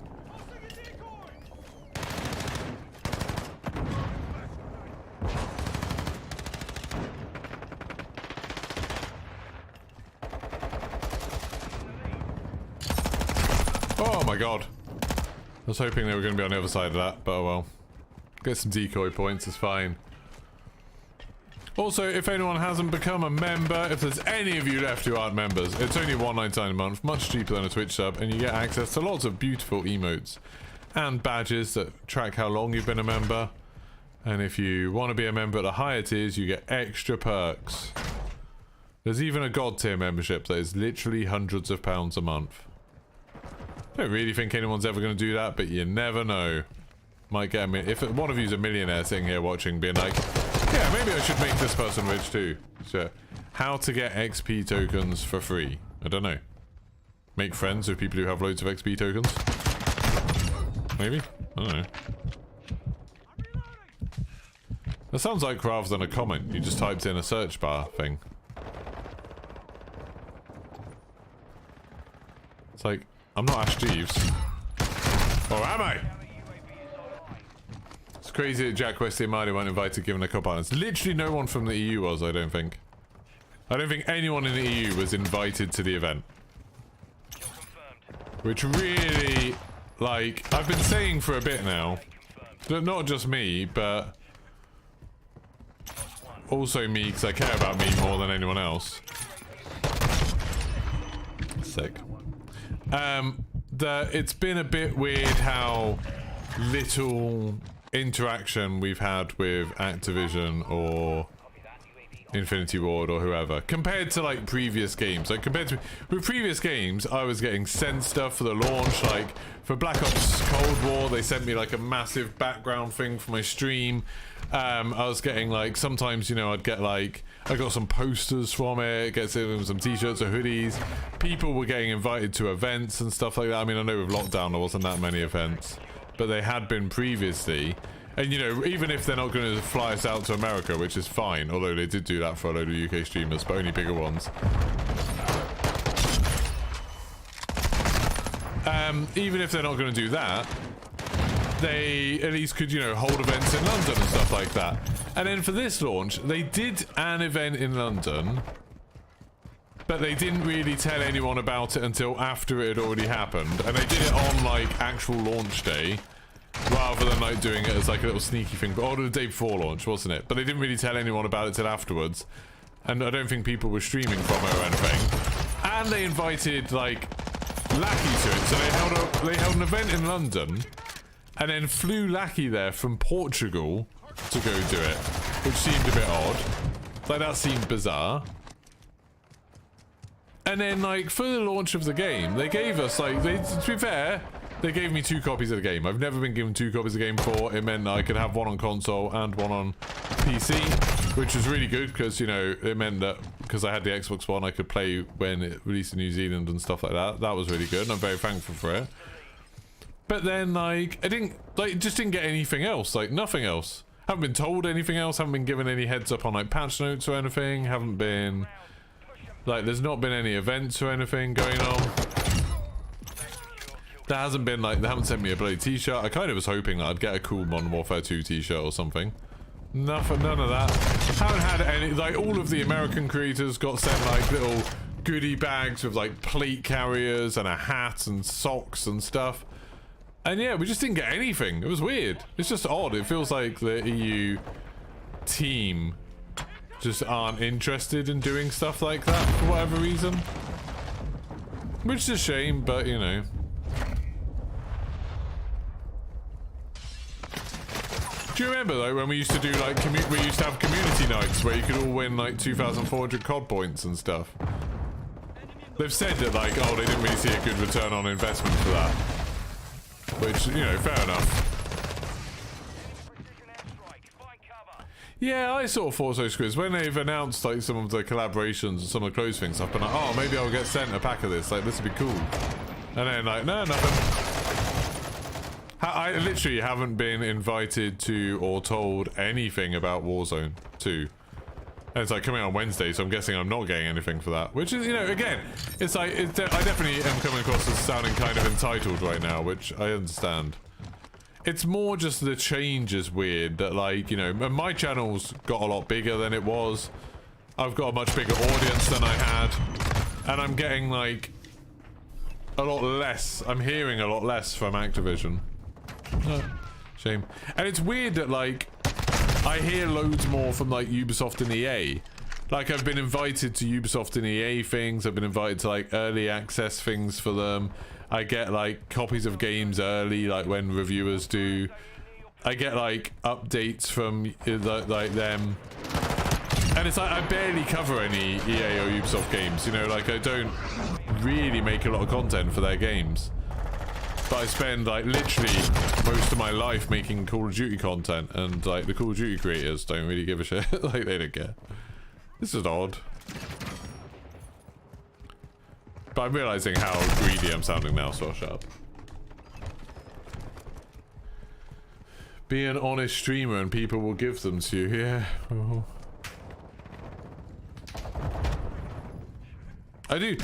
Oh my god. I was hoping they were going to be on the other side of that, but oh well. Get some decoy points, it's fine. Also, if anyone hasn't become a member, if there's any of you left who aren't members, it's only $1.99 a month, much cheaper than a Twitch sub, and you get access to lots of beautiful emotes and badges that track how long you've been a member. And if you want to be a member at the higher tiers, you get extra perks. There's even a God tier membership that is literally hundreds of pounds a month. I don't really think anyone's ever going to do that, but you never know. Might get a if one of you's a millionaire sitting here watching, being like, yeah, maybe I should make this person rich too. So, how to get XP tokens for free? I don't know. Make friends with people who have loads of XP tokens? Maybe? I don't know. That sounds like rather than a comment, you just typed in a search bar thing. It's like, I'm not Ash Jeeves. Or am I? It's crazy that Jack Westy and Marty weren't invited given a couple partners. Literally no one from the EU was, I don't think. I don't think anyone in the EU was invited to the event. Which really, like, I've been saying for a bit now. Not just me, but also me, because I care about me more than anyone else. Sick. It's been a bit weird how little interaction we've had with Activision or Infinity Ward or whoever compared to like previous games. Like compared to with previous games, I was getting sent stuff for the launch. Like for Black Ops Cold War, they sent me like a massive background thing for my stream. I was getting like sometimes, you know, I'd get like I got some posters from it, get some t-shirts or hoodies. People were getting invited to events and stuff like that. I mean, I know with lockdown there wasn't that many events, but they had been previously. And you know, even if they're not going to fly us out to America, which is fine, although they did do that for a load of UK streamers, but only bigger ones. Even if they're not going to do that, they at least could, you know, hold events in London and stuff like that. And then for this launch, they did an event in London, but they didn't really tell anyone about it until after it had already happened. And they did it on, like, actual launch day, rather than, like, doing it as, like, a little sneaky thing. But the day before launch, wasn't it? But they didn't really tell anyone about it till afterwards. and I don't think people were streaming from it or anything. And they invited like Lackey to it, so they held an event in London, and then flew Lackey there from Portugal to go do it, which seemed a bit odd. Like that seemed bizarre. And then like for the launch of the game, they gave us like to be fair, they gave me 2 copies of the game. I've never been given 2 copies of the game before. It meant I could have one on console and one on PC, which was really good because, you know, it meant that because I had the Xbox One, I could play when it released in New Zealand and stuff like that. That was really good, and I'm very thankful for it. But then, like, I didn't, like, just didn't get anything else, like, nothing else. Haven't been told anything else, haven't been given any heads up on, like, patch notes or anything, haven't been, like, there's not been any events or anything going on. There hasn't been, like, they haven't sent me a bloody t-shirt. I kind of was hoping that I'd get a cool Modern Warfare 2 t-shirt or something. Nothing, none of that. Haven't had any, like, all of the American creators got sent, like, little goodie bags with, like, plate carriers and a hat and socks and stuff. And yeah, we just didn't get anything. It was weird. It's just odd. It feels like the EU team just aren't interested in doing stuff like that for whatever reason. Which is a shame, but, you know. Do you remember though when we used to do like we used to have community nights where you could all win like 2,400 COD points and stuff? They've said that like, oh, they didn't really see a good return on investment for that, which, you know, fair enough. Yeah, I sort of thought so, Squiz. When they've announced like some of the collaborations and some of the close things, I've been like, oh, maybe I'll get sent a pack of this. Like, this would be cool. And then like, no, nothing. I literally haven't been invited to or told anything about Warzone 2. And it's like coming out on Wednesday, so I'm guessing I'm not getting anything for that. Which is, you know, again, it's like, I definitely am coming across as sounding kind of entitled right now, which I understand. It's more just the change is weird, that like, you know, my channel's got a lot bigger than it was. I've got a much bigger audience than I had. And I'm getting like a lot less, I'm hearing a lot less from Activision. No, shame. And it's weird that like I hear loads more from like Ubisoft and EA. Like I've been invited to Ubisoft and EA things, I've been invited to like early access things for them. I get like copies of games early, like when reviewers do. I get like updates from like them. And it's like I barely cover any EA or Ubisoft games, you know, like I don't really make a lot of content for their games. But I spend like literally most of my life making Call of Duty content, and like the Call of Duty creators don't really give a shit. Like they don't care. This is odd. But I'm realizing how greedy I'm sounding now, so I'll shut up. Be an honest streamer and people will give them to you. Yeah. Oh. I do.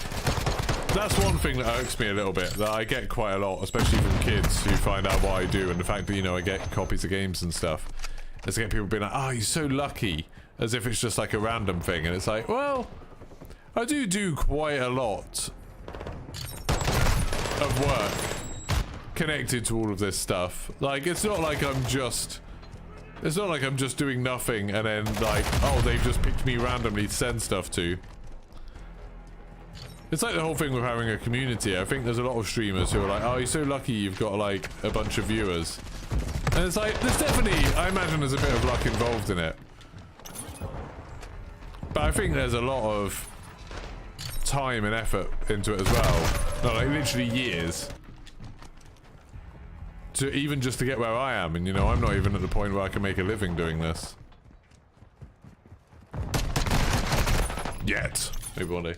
That's one thing that irks me a little bit, that I get quite a lot, especially from kids who find out what I do, and the fact that, you know, I get copies of games and stuff. Is I get people being like, oh, you're so lucky, as if it's just like a random thing, and it's like, well, I do quite a lot of work connected to all of this stuff. Like, it's not like I'm just doing nothing and then like, oh, they've just picked me randomly to send stuff to. It's like the whole thing with having a community. I think there's a lot of streamers who are like, oh, you're so lucky you've got like a bunch of viewers. And it's like, there's definitely, I imagine there's a bit of luck involved in it. But I think there's a lot of time and effort into it as well. No, like literally years. To even just to get where I am. And you know, I'm not even at the point where I can make a living doing this. Yet. Maybe one day.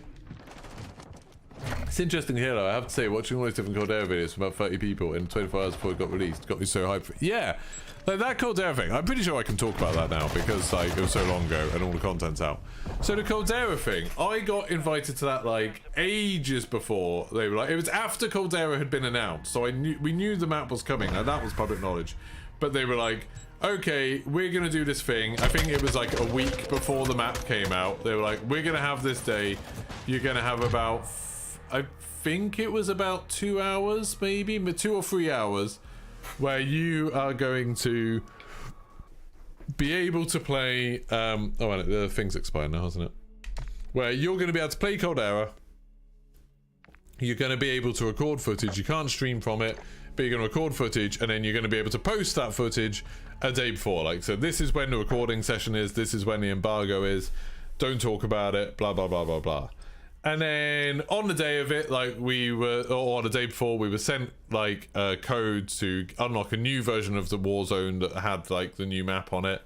It's interesting here though, I have to say, watching all these different Caldera videos from about 30 people in 24 hours before it got released got me so hyped. Yeah, like that Caldera thing, I'm pretty sure I can talk about that now because like it was so long ago and all the content's out. So the Caldera thing, I got invited to that like ages before they were like, it was after Caldera had been announced, so we knew the map was coming, and that was public knowledge. But they were like, okay, we're gonna do this thing. I think it was like a week before the map came out. They were like, we're gonna have this day. You're gonna have about, I think it was about 2 hours, maybe 2 or 3 hours, where you are going to be able to play. Oh, and the thing's expired now, hasn't it? where you're going to be able to play Cold Era. You're going to be able to record footage. You can't stream from it, but you're going to record footage, and then you're going to be able to post that footage a day before. Like, so this is when the recording session is, this is when the embargo is, don't talk about it, blah, blah, blah, blah, blah. And then on the day of it, like or on the day before, we were sent like a code to unlock a new version of the Warzone that had like the new map on it.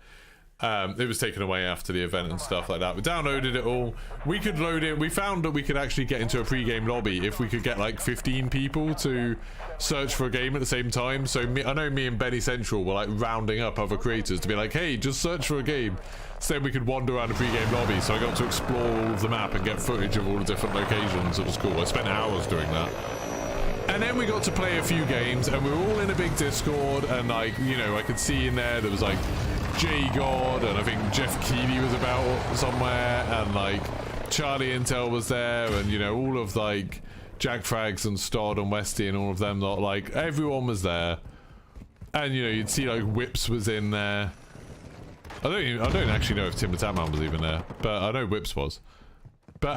It was taken away after the event and stuff like that. We downloaded it all. We could load it. We found that we could actually get into a pre-game lobby if we could get like 15 people to search for a game at the same time. So I know me and Benny Central were like rounding up other creators to be like, hey, just search for a game. So then we could wander around a pre-game lobby. So I got to explore all of the map and get footage of all the different locations. It was cool. I spent hours doing that. And then we got to play a few games, and we were all in a big Discord, and like, you know, I could see in there was like J-God, and I think Jeff Keighley was about somewhere, and like Charlie Intel was there, and you know, all of like Jack Frags and Stodd and Westy and all of them, not like everyone was there. And you know, you'd see like Whips was in there. I don't actually know if Timber Tatman was even there, but I know Whips was. But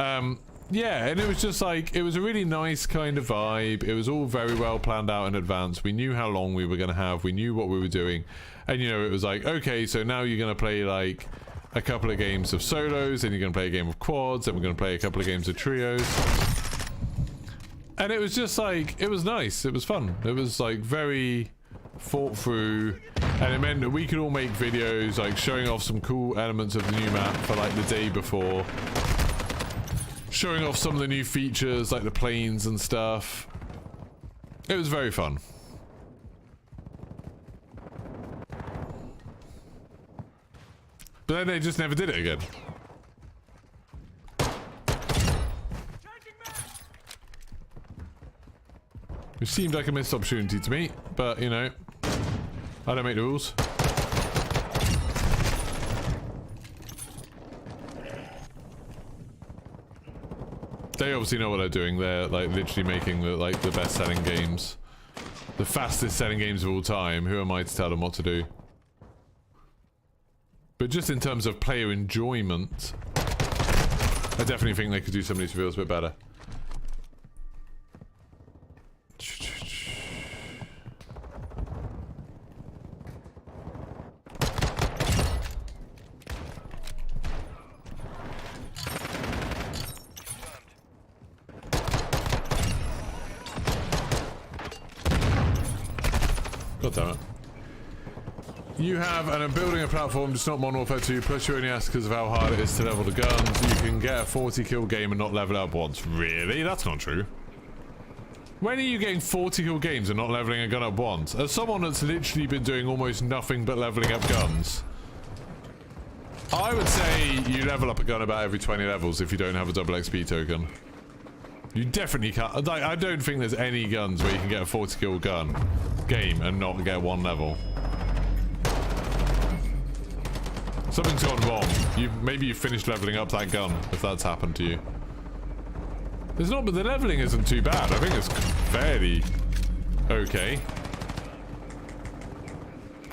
yeah, and it was just like, it was a really nice kind of vibe. It was all very well planned out in advance. We knew how long we were going to have. We knew what we were doing. And, you know, it was like, okay, so now you're going to play like a couple of games of solos, and you're going to play a game of quads, and we're going to play a couple of games of trios. And it was just like, it was nice. It was fun. It was like very thought through, and it meant that we could all make videos like showing off some cool elements of the new map for like the day before. Showing off some of the new features, like the planes and stuff. It was very fun. But then they just never did it again. Which seemed like a missed opportunity to me, but you know, I don't make the rules. They obviously know what they're doing. They're like literally making the best selling games, the fastest selling games of all time. Who am I to tell them what to do? But just in terms of player enjoyment, I definitely think they could do some of these reveals a bit better. God damn it. You have, and I'm building a platform, just not Modern Warfare 2, plus you only ask because of how hard it is to level the guns. You can get a 40 kill game and not level up once. Really? That's not true. When are you getting 40 kill games and not leveling a gun up once? As someone that's literally been doing almost nothing but leveling up guns, I would say you level up a gun about every 20 levels if you don't have a double XP token. You definitely can't. Like, I don't think there's any guns where you can get a 40 kill gun game and not get one level. Something's gone wrong. Maybe you finished leveling up that gun, if that's happened to you. There's not, but the leveling isn't too bad. I think it's fairly okay.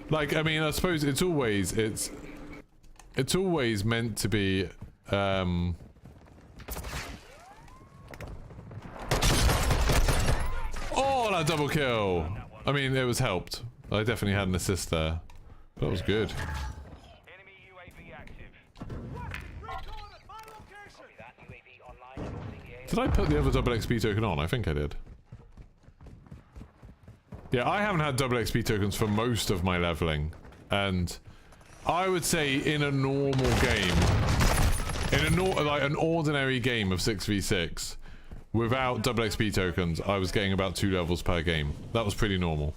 Like, I mean, I suppose it's always meant to be oh, that double kill. I mean, it was helped. I definitely had an assist there. That was good. Did I put the other double XP token on? I think I did. Yeah, I haven't had double XP tokens for most of my leveling. And I would say in a normal game, like an ordinary game of 6v6, without double XP tokens, I was getting about 2 levels per game. That was pretty normal.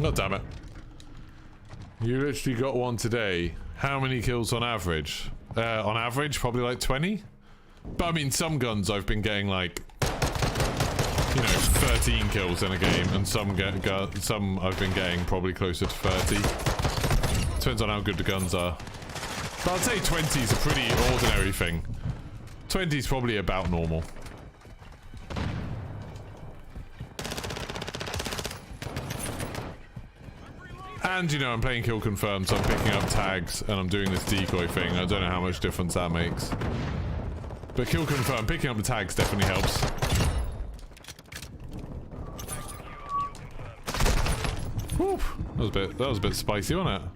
God damn it. You literally got one today. How many kills on average? On average, probably like 20? But I mean, some guns I've been getting like, you know, 13 kills in a game, and some I've been getting probably closer to 30. Depends on how good the guns are. But I'd say 20 is a pretty ordinary thing. 20 is probably about normal. And, you know, I'm playing kill confirmed, so I'm picking up tags, and I'm doing this decoy thing. I don't know how much difference that makes. But kill confirmed, picking up the tags definitely helps. Whew, that was a bit spicy, wasn't it?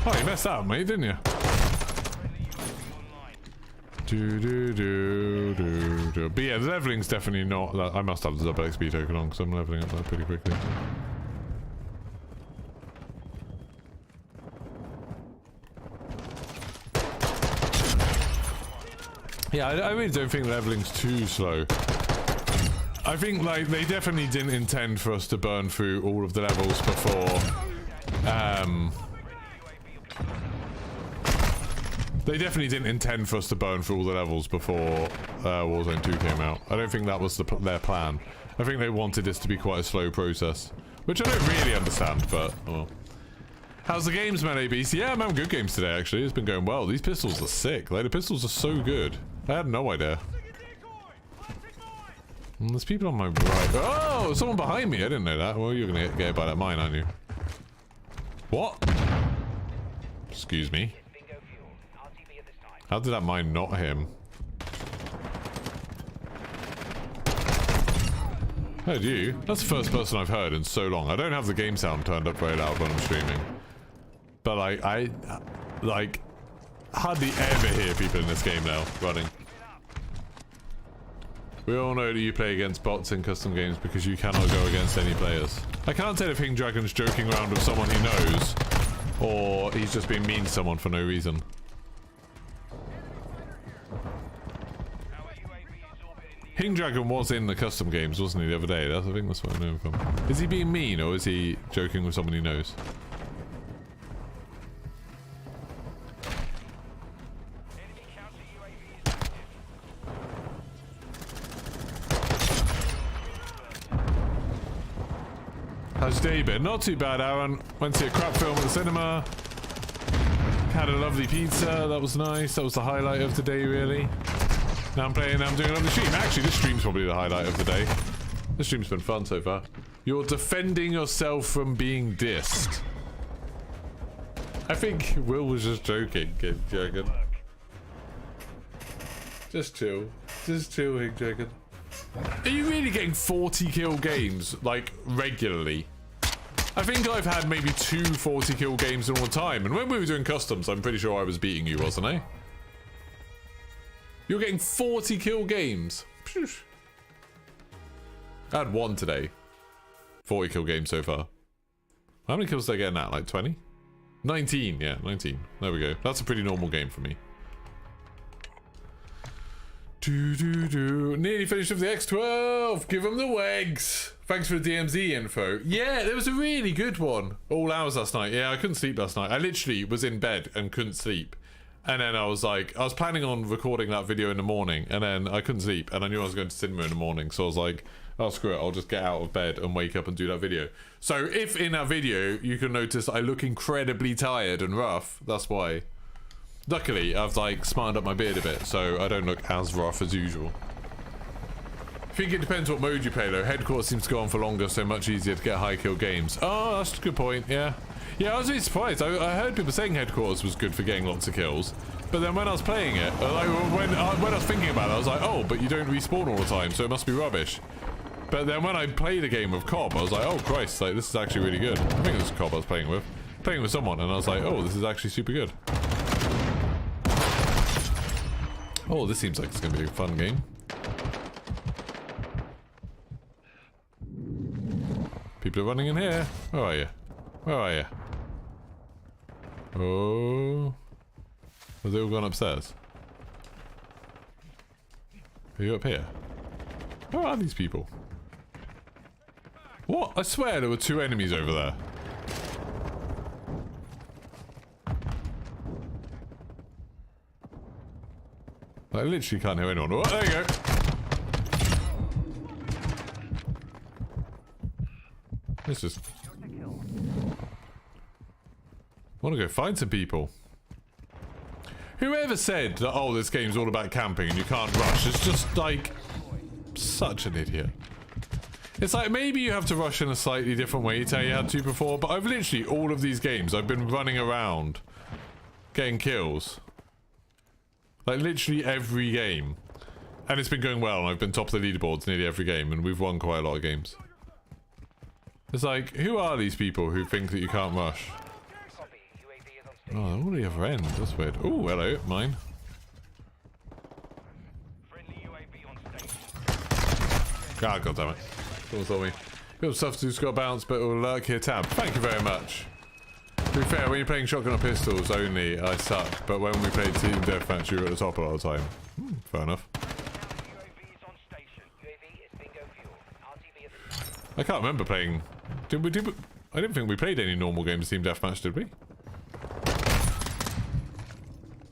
Oh, you messed up, mate, didn't you? But yeah, the leveling's definitely not. I must have the double XP token on because I'm leveling up that pretty quickly. Yeah, I really don't think leveling's too slow. I think, like, they definitely didn't intend for us to burn through all of the levels before. They definitely didn't intend for us to burn through all the levels before Warzone 2 came out. I don't think that was their plan. I think they wanted this to be quite a slow process. Which I don't really understand, but, well. How's the games, man, ABs? Yeah, I'm having good games today, actually. It's been going well. These pistols are sick. Like, the pistols are so good. I had no idea. There's people on my right. Oh, someone behind me. I didn't know that. Well, you're going to get hit by that mine, aren't you? What? Excuse me. How did that mine not hit him? Heard you? That's the first person I've heard in so long. I don't have the game sound turned up very loud when I'm streaming. But I hardly ever hear people in this game now running. We all know that you play against bots in custom games because you cannot go against any players. I can't tell if Hing Dragon's joking around with someone he knows, or he's just being mean to someone for no reason. Hing Dragon was in the custom games, wasn't he, the other day? I think that's what I know him from. Is he being mean, or is he joking with someone he knows? How's your day been? Not too bad, Aaron. Went to see a crap film at the cinema. Had a lovely pizza. That was nice. That was the highlight of the day, really. Now I'm doing another stream. Actually, this stream's probably the highlight of the day. This stream's been fun so far. You're defending yourself from being dissed. I think Will was just joking, Hing Dragon. Just chill. Just chill, Hing Dragon. Are you really getting 40 kill games, like, regularly? I think I've had maybe 2 40 kill games in all the time. And when we were doing customs, I'm pretty sure I was beating you, wasn't I? You're getting 40 kill games. I had 1 today. 40 kill games so far. How many kills did I get in that? Like 20? 19, yeah, 19. There we go. That's a pretty normal game for me. Nearly finished with the X12. Give them the legs. Thanks for the DMZ info. Yeah, there was a really good one. All hours last night. Yeah, I couldn't sleep last night. I literally was in bed and couldn't sleep. And then I was like, I was planning on recording that video in the morning, and then I couldn't sleep, and I knew I was going to cinema in the morning, so I was like, oh screw it, I'll just get out of bed and wake up and do that video. So if in that video you can notice I look incredibly tired and rough, that's why. Luckily, I've like smartened up my beard a bit, so I don't look as rough as usual. I think it depends what mode you play though. Headquarters seems to go on for longer, so much easier to get high kill games. Oh, that's a good point, yeah. Yeah, I was really surprised. I heard people saying Headquarters was good for getting lots of kills, but then when I was playing it, like when I was thinking about it, I was like, oh, but you don't respawn all the time, so it must be rubbish. But then when I played a game of COD, I was like, oh Christ, like this is actually really good. I think it was COD I was playing with someone, and I was like, oh, this is actually super good. Oh, this seems like it's gonna be a fun game. People are running in here. Where are you? Where are you? Oh. Have they all gone upstairs? Are you up here? Where are these people? What? I swear there were 2 enemies over there. I literally can't hear anyone. Oh, there you go. Let's just... want to go find some people. Whoever said that, oh, this game's all about camping and you can't rush is just, like, such an idiot. It's like, maybe you have to rush in a slightly different way to how you had to before, but I've literally, all of these games, I've been running around getting kills. Like, literally every game. And it's been going well, and I've been top of the leaderboards nearly every game, and we've won quite a lot of games. It's like, who are these people who think that you can't rush? Oh, they're all the other end. That's weird. Oh, hello. Mine. Ah, goddammit. Someone told me. Good substitute's got a bounce, but it will lurk here tab. Thank you very much. To be fair, when you're playing shotgun or pistols only, I suck. But when we played team deathmatch, you were at the top a lot of the time. Fair enough. I can't remember playing... I didn't think we played any normal games team deathmatch, did we?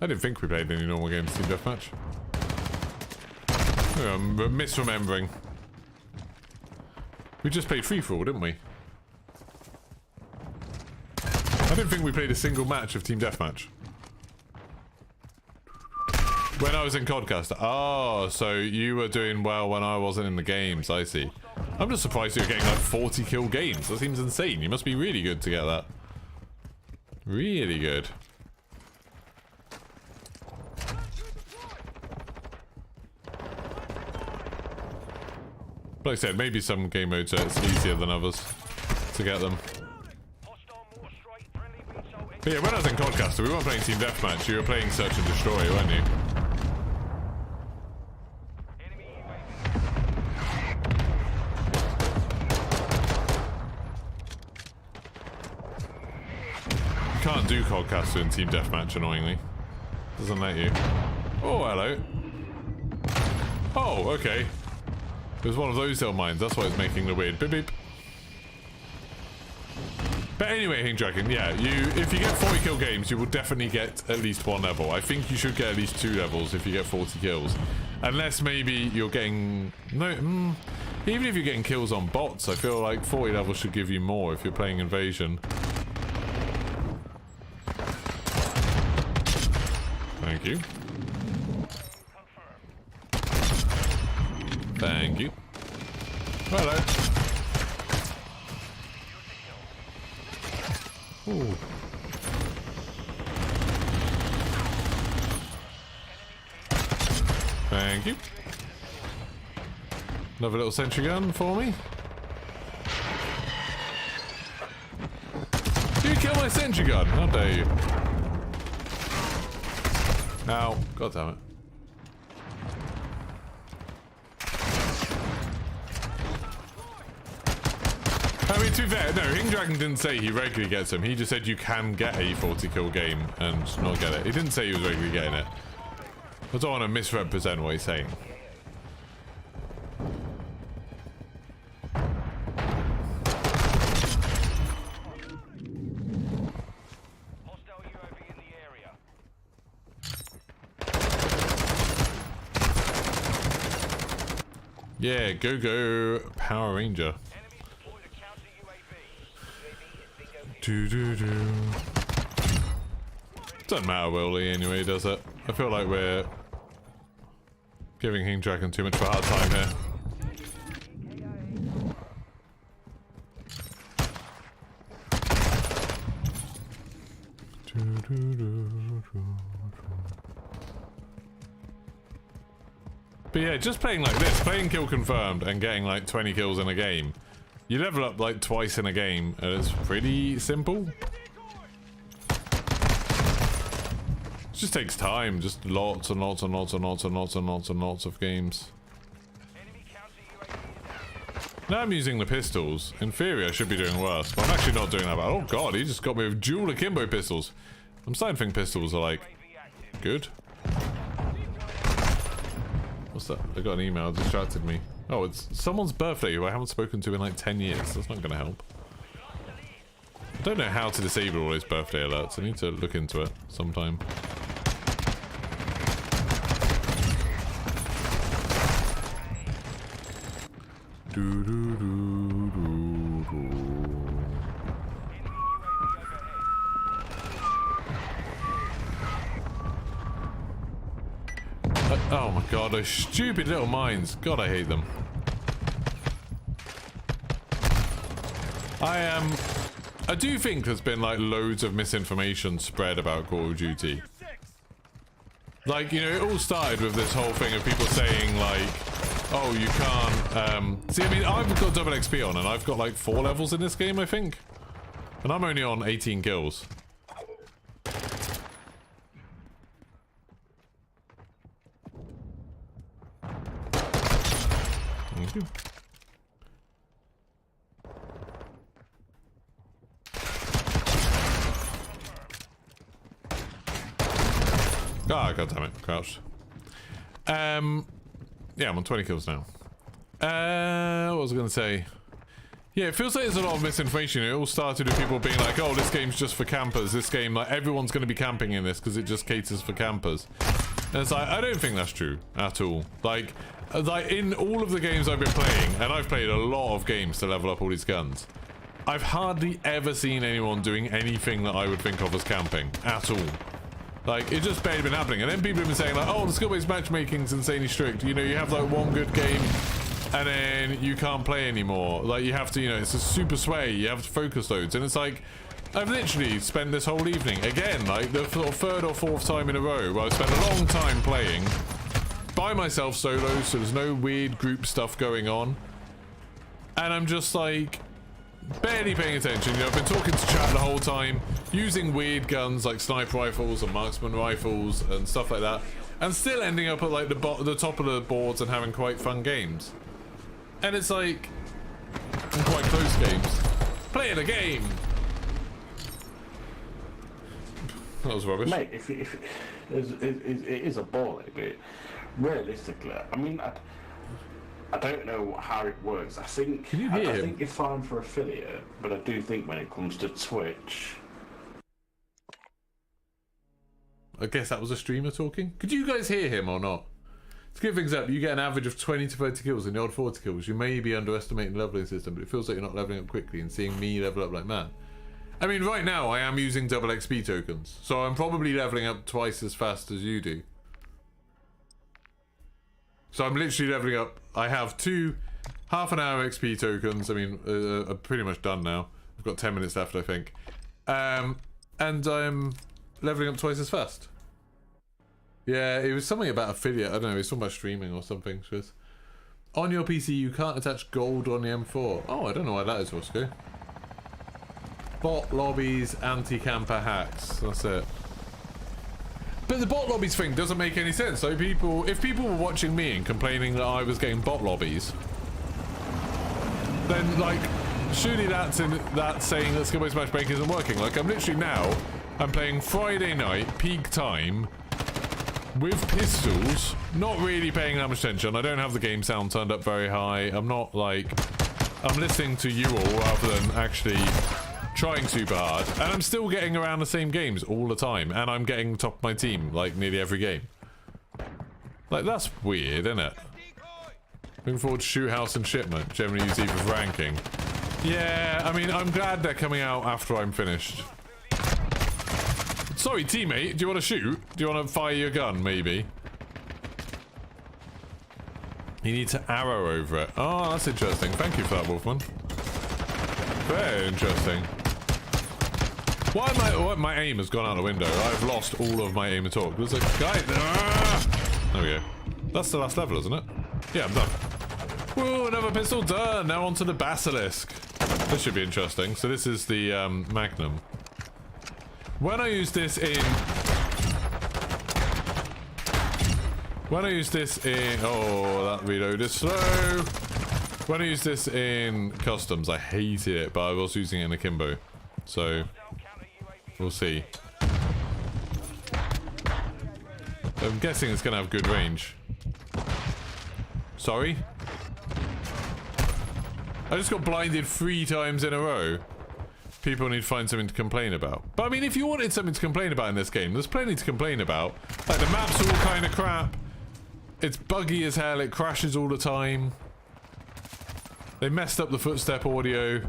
I didn't think we played any normal games team deathmatch. I'm misremembering. We just played free-for-all, didn't we? I didn't think we played a single match of team deathmatch. When I was in CODcaster. Oh, so you were doing well when I wasn't in the games, I see. I'm just surprised you're getting like 40 kill games. That seems insane. You must be really good to get that. Really good. Like I said, maybe some game modes it's easier than others to get them. But yeah, when I was in CODcaster, we weren't playing Team Deathmatch. You were playing Search and Destroy, weren't you? You can't do CODcaster in Team Deathmatch, annoyingly. Doesn't let you. Oh, hello. Oh, okay. It was one of those little mines. That's why it's making the weird beep beep. But anyway, Hing Dragon, yeah, if you get 40 kill games, you will definitely get at least one level. I think you should get at least 2 levels if you get 40 kills. Unless maybe you're getting... No, even if you're getting kills on bots, I feel like 40 levels should give you more if you're playing Invasion. Thank you. Thank you. Hello. Ooh. Thank you. Another little sentry gun for me. You kill my sentry gun! How dare you? Ow. God damn it. I mean, to be fair, no, Hing Dragon didn't say he regularly gets them. He just said you can get a 40 kill game and not get it. He didn't say he was regularly getting it. I don't want to misrepresent what he's saying. Hostile UAV in the area. Yeah, go Power Ranger. Doesn't matter, Willie, anyway, does it? I feel like we're giving Hing Dragon too much of a hard time here. But yeah, just playing like this, playing kill confirmed and getting like 20 kills in a game. You level up like twice in a game, and it's pretty simple. It just takes time, just lots and lots and lots and lots and lots and lots and lots of games. Now I'm using the pistols. In theory, I should be doing worse, but I'm actually not doing that bad. Oh god, he just got me with dual Akimbo pistols. I'm starting to think pistols are like good. What's that? I got an email, it distracted me. Oh, it's someone's birthday who I haven't spoken to in like 10 years. That's not going to help. I don't know how to disable all those birthday alerts. I need to look into it sometime. Do, do, do, do, do. Oh my god, those stupid little mines. God, I hate them. I do think there's been like loads of misinformation spread about Call of Duty. Like, you know, it all started with this whole thing of people saying like, oh, you can't, see, I mean, I've got double XP on and I've got like 4 levels in this game, I think. And I'm only on 18 kills. Thank you. Ah, god damn it, crouched. Yeah, I'm on 20 kills now. What was I gonna say? Yeah, it feels like there's a lot of misinformation. It all started with people being like, oh, this game's just for campers. This game, like, everyone's gonna be camping in this because it just caters for campers. And it's like, I don't think that's true at all. Like in all of the games I've been playing, and I've played a lot of games to level up all these guns, I've hardly ever seen anyone doing anything that I would think of as camping at all. Like, it just barely been happening. And then people have been saying like, oh, the skill-based matchmaking's insanely strict. You know, you have like one good game and then you can't play anymore. Like, you have to, you know, it's a super sway. You have to focus loads. And it's like, I've literally spent this whole evening, again, like the third or fourth time in a row where I've spent a long time playing by myself solo, so there's no weird group stuff going on. And I'm just like, barely paying attention. You know, I've been talking to chat the whole time, using weird guns like sniper rifles and marksman rifles and stuff like that, and still ending up at like the top of the boards and having quite fun games. And it's like, and quite close games. Playing a game. That was rubbish. Mate, if it is a ball, but realistically, I mean, I don't know how it works. I think Can you hear I him? think you're fine for affiliate, but I do think when it comes to Twitch, I guess that was a streamer talking. Could you guys hear him or not? To give things up, you get an average of 20 to 30 kills and the odd 40 kills. You may be underestimating the leveling system, but it feels like you're not leveling up quickly and seeing me level up like mad. I mean, right now I am using double XP tokens, so I'm probably leveling up twice as fast as you do. So I'm literally leveling up. I have 2 half-an-hour XP tokens. I mean, I'm pretty much done now. I've got 10 minutes left, I think. And I'm leveling up twice as fast. Yeah, it was something about affiliate. I don't know, it was something about streaming or something. Chris. On your PC, you can't attach gold on the M4. Oh, I don't know why that is, Roscoe. Bot lobbies, anti-camper hacks. That's it. But the bot lobbies thing doesn't make any sense. Like, if people were watching me and complaining that I was getting bot lobbies, then like, surely that's saying that skill-based matchmaking isn't working. Like, I'm literally I'm playing Friday night, peak time, with pistols, not really paying that much attention. I don't have the game sound turned up very high. I'm not like, I'm listening to you all rather than actually trying super hard, and I'm still getting around the same games all the time, and I'm getting top of my team like nearly every game. Like, that's weird, isn't it? Looking forward to Shoot House and Shipment, generally use either for ranking. Yeah, I mean, I'm glad they're coming out after I'm finished. Sorry, teammate, do you want to shoot? Do you want to fire your gun, maybe? You need to arrow over it. Oh, that's interesting. Thank you for that, Wolfman. Very interesting. Why my aim has gone out the window? I've lost all of my aim at all. There's a guy there. There we go. That's the last level, isn't it? Yeah, I'm done. Woo, another pistol done. Now onto the Basilisk. This should be interesting. So this is the Magnum. When I use this in... Oh, that reload is slow. When I use this in customs, I hated it, but I was using it in Akimbo. So, we'll see. I'm guessing it's going to have good range. Sorry? I just got blinded 3 times in a row. People need to find something to complain about. But I mean, if you wanted something to complain about in this game, there's plenty to complain about. Like, the map's all kind of crap. It's buggy as hell. It crashes all the time. They messed up the footstep audio.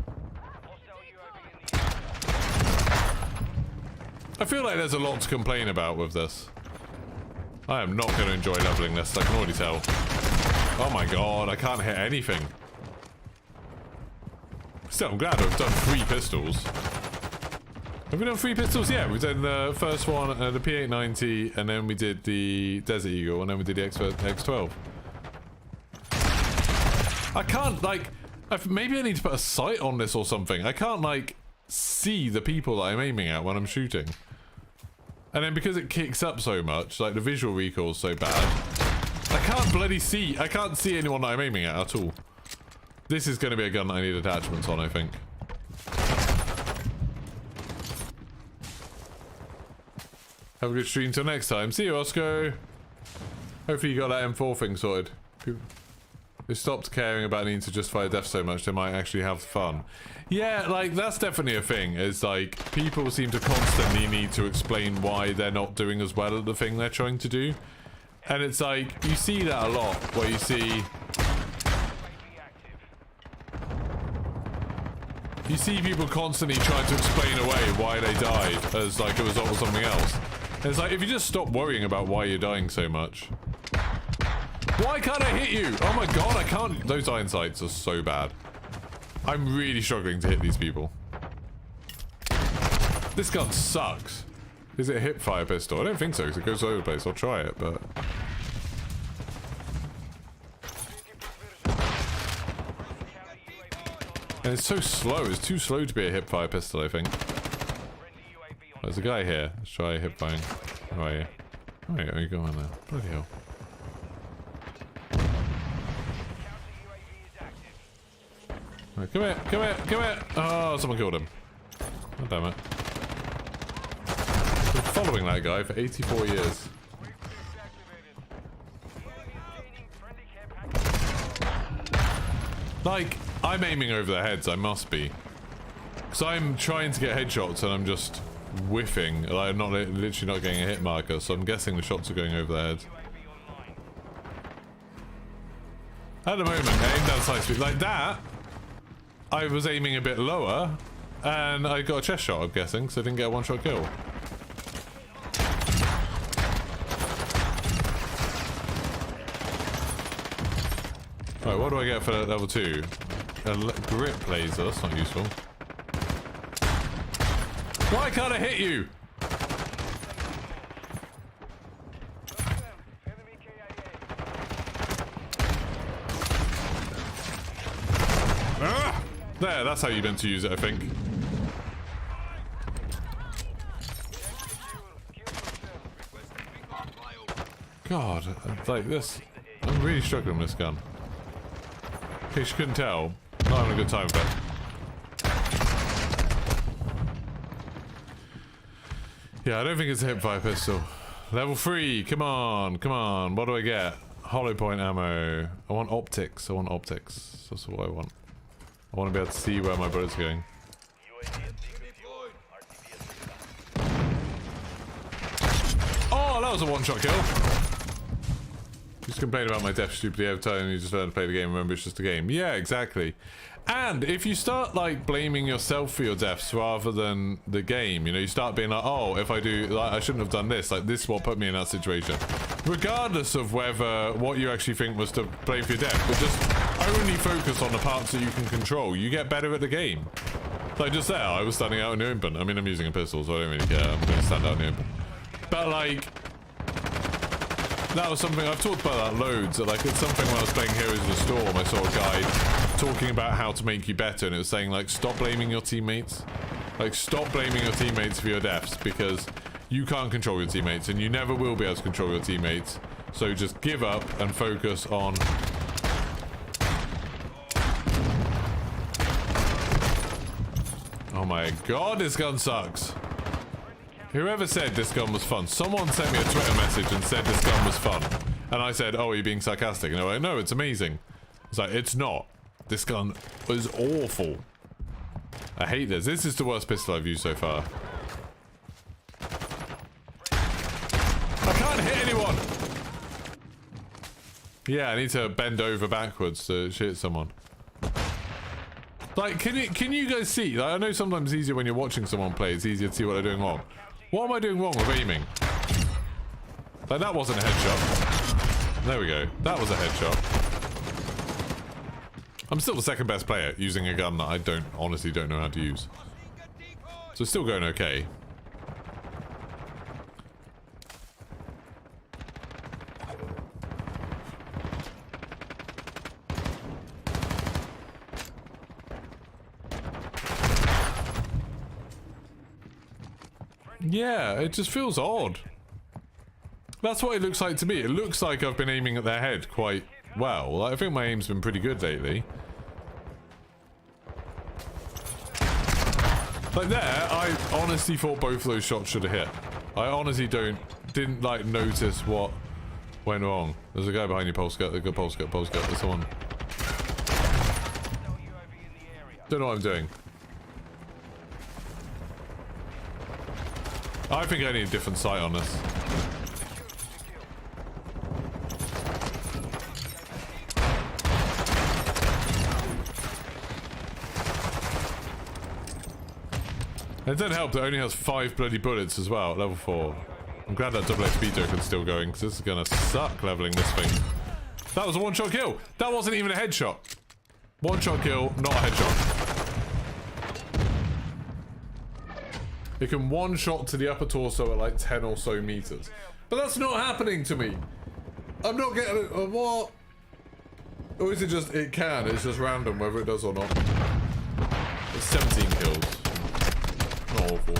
I feel like there's a lot to complain about with this. I am not going to enjoy leveling this, I can already tell. Oh my god, I can't hit anything. Still, I'm glad I've done 3 pistols. Have we done 3 pistols? Yeah, we've done the first one, the P890, and then we did the Desert Eagle, and then we did the X12. I can't, like... maybe I need to put a sight on this or something. I can't, like, see the people that I'm aiming at when I'm shooting. And then because it kicks up so much, like, the visual recoil's so bad, I can't bloody see. I can't see anyone that I'm aiming at all. This is going to be a gun that I need attachments on, I think. Have a good stream till next time. See you, Osco. Hopefully you got that M4 thing sorted. They stopped caring about needing to justify death so much they might actually have fun. Yeah, like, that's definitely a thing. Is like, people seem to constantly need to explain why they're not doing as well at the thing they're trying to do. And it's like, you see that a lot, where you see... You see people constantly trying to explain away why they died as, like, a result of something else. And it's like, if you just stop worrying about why you're dying so much... Why can't I hit you? Oh my god, I can't... Those iron sights are so bad. I'm really struggling to hit these people. This gun sucks. Is it a hip fire pistol? I don't think so, because it goes all over the place. I'll try it, but... And it's so slow. It's too slow to be a hip fire pistol, I think. There's a guy here. Let's try hip firing. How are you? Alright, where are you going now? Bloody hell. Right, come here, come here, come here! Oh, someone killed him. God damn it. I've been following that guy for 84 years. Like, I'm aiming over their heads, I must be. Because I'm trying to get headshots and I'm just whiffing. Like, I'm not literally not getting a hit marker, so I'm guessing the shots are going over their heads. At the moment, I aim down side speed. Like that, I was aiming a bit lower, and I got a chest shot, I'm guessing, so I didn't get a one-shot kill. Right, what do I get for level 2? A grip laser, that's not useful. Why can't I hit you? Ah! There, that's how you're meant to use it, I think. God, like this. I'm really struggling with this gun. In case you couldn't tell, not having a good time with it. Yeah, I don't think it's a hipfire pistol. Level 3, come on, come on. What do I get? Hollow point ammo. I want optics, I want optics. That's what I want. I want to be able to see where my bullets are going. Oh, that was a one-shot kill. Just complain about my death stupidly every time you just learn to play the game. Remember, it's just a game. Yeah, exactly. And if you start like blaming yourself for your deaths rather than the game, you know, you start being like, oh, if I do, like, I shouldn't have done this. Like, this is what put me in that situation. Regardless of whether what you actually think was to blame for your death, but just only focus on the parts that you can control. You get better at the game. Like just there, I was standing out in the open. I mean, I'm using a pistol, so I don't really care. I'm going to stand out in the open. But like, that was something, I've talked about that loads. Like, it's something when I was playing Heroes of the Storm, I saw a guide talking about how to make you better, and it was saying, like, stop blaming your teammates. Like, stop blaming your teammates for your deaths, because you can't control your teammates, and you never will be able to control your teammates. So just give up and focus on... Oh my god, this gun sucks. Whoever said this gun was fun, someone sent me a Twitter message and said this gun was fun. And I said, oh, are you being sarcastic? And they were like, no, it's amazing. It's like, it's not. This gun was awful. I hate this. This is the worst pistol I've used so far. I can't hit anyone! Yeah, I need to bend over backwards to shoot someone. Like, can you guys see? Like, I know sometimes it's easier when you're watching someone play. It's easier to see what they're doing wrong. What am I doing wrong with aiming? Like, that wasn't a headshot. There we go. That was a headshot. I'm still the second best player using a gun that I honestly don't know how to use. So it's still going okay. Yeah, it just feels odd. That's what it looks like to me. It looks like I've been aiming at their head quite well. Like, I think my aim's been pretty good lately. Like there, I honestly thought both of those shots should have hit. I honestly didn't like notice what went wrong. There's a guy behind you, pulse cut. There's a pulse cut. There's someone. Don't know what I'm doing. I think I need a different sight on this. It doesn't help that it only has 5 bloody bullets as well at level 4. I'm glad that double XP token's still going, because this is gonna suck leveling this thing. That was a one-shot kill! That wasn't even a headshot! One-shot kill, not a headshot. It can one-shot to the upper torso at like 10 or so meters. But that's not happening to me! I'm not getting it. What? Or is it just, it can, it's just random whether it does or not. It's 17 kills. Not awful.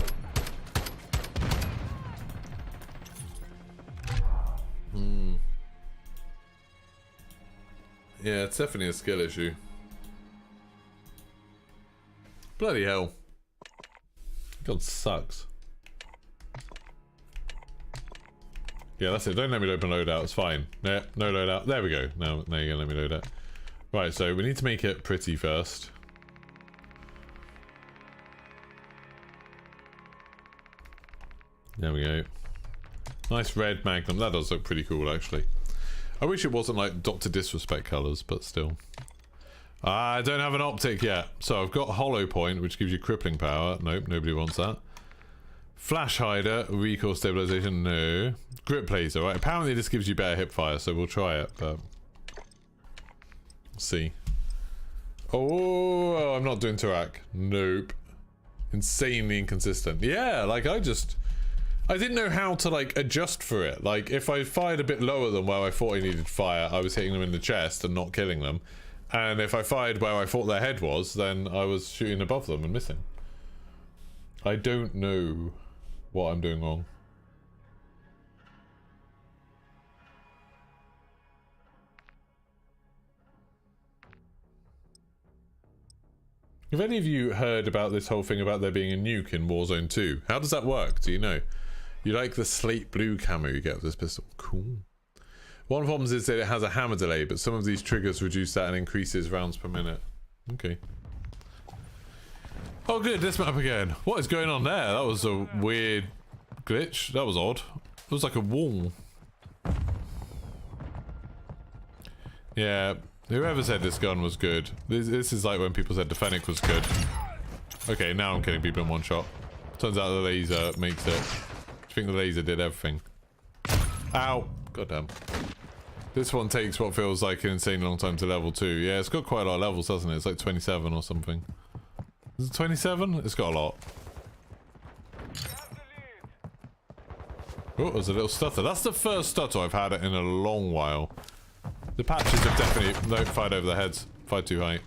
Yeah, it's definitely a skill issue. Bloody hell. God sucks. Yeah, that's it. Don't let me open loadout. It's fine. Yeah, no loadout. There we go. Now you're gonna let me load it. Right, so we need to make it pretty first. There we go. Nice red Magnum. That does look pretty cool, actually. I wish it wasn't like Dr. Disrespect colours, but still. I don't have an optic yet. So I've got Hollow Point, which gives you crippling power. Nope, nobody wants that. Flash Hider, recoil stabilization, no. Grip Laser, right? Apparently this gives you better hip fire, so we'll try it, but... Let's see. Oh, I'm not doing Tarak. Nope. Insanely inconsistent. Yeah, like I didn't know how to like adjust for it. Like if I fired a bit lower than where I thought I needed fire, I was hitting them in the chest and not killing them. And if I fired where I thought their head was, then I was shooting above them and missing. I don't know what I'm doing wrong. Have any of you heard about this whole thing about there being a nuke in Warzone 2? How does that work? Do you know? You like the slate blue camo you get with this pistol. Cool. One of the problems is that it has a hammer delay, but some of these triggers reduce that and increases rounds per minute. Okay. Oh good, this map again. What is going on there? That was a weird glitch. That was odd. It was like a wall. Yeah, whoever said this gun was good. This is like when people said the Fennec was good. Okay, now I'm killing people in one shot. Turns out the laser makes it. I think the laser did everything. Ow! Goddamn. This one takes what feels like an insane long time to level 2. Yeah, it's got quite a lot of levels, doesn't it? It's like 27 or something. Is it 27? It's got a lot. Oh, there's a little stutter. That's the first stutter I've had in a long while. The patches have definitely fired over their heads. Fired too high.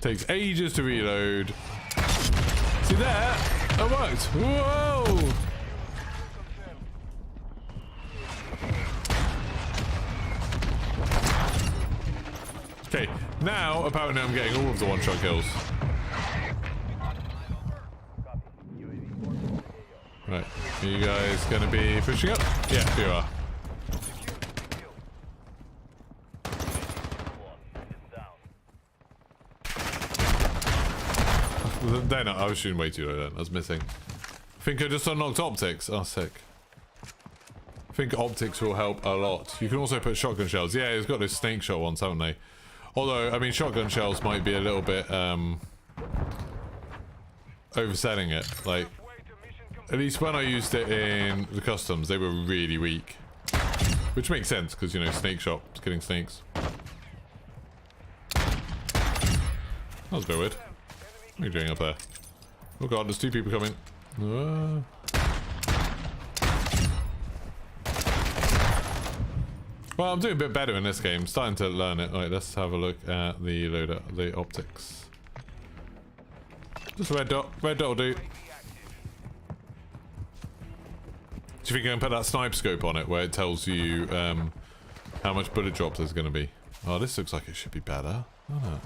Takes ages to reload. See there? It worked. Whoa! Okay, now apparently I'm getting all of the one-shot kills. Right, are you guys gonna be pushing up? Yeah, you are. They're not. I was shooting way too low then. I was missing. Think I just unlocked optics. Oh, sick. I think optics will help a lot. You can also put shotgun shells. Yeah, it's got those snake shot ones, haven't they? Although, I mean, shotgun shells might be a little bit, overselling it. Like, at least when I used it in the customs, they were really weak. Which makes sense, because, you know, snake shot, killing snakes. That was a bit weird. What are you doing up there? Oh god, there's two people coming. Well, I'm doing a bit better in this game. Starting to learn it. Right, let's have a look at the loader, the optics. Just a red dot. Red dot will do. Do you think I can put that sniper scope on it where it tells you how much bullet drop there's going to be? Oh, this looks like it should be better. Oh, no.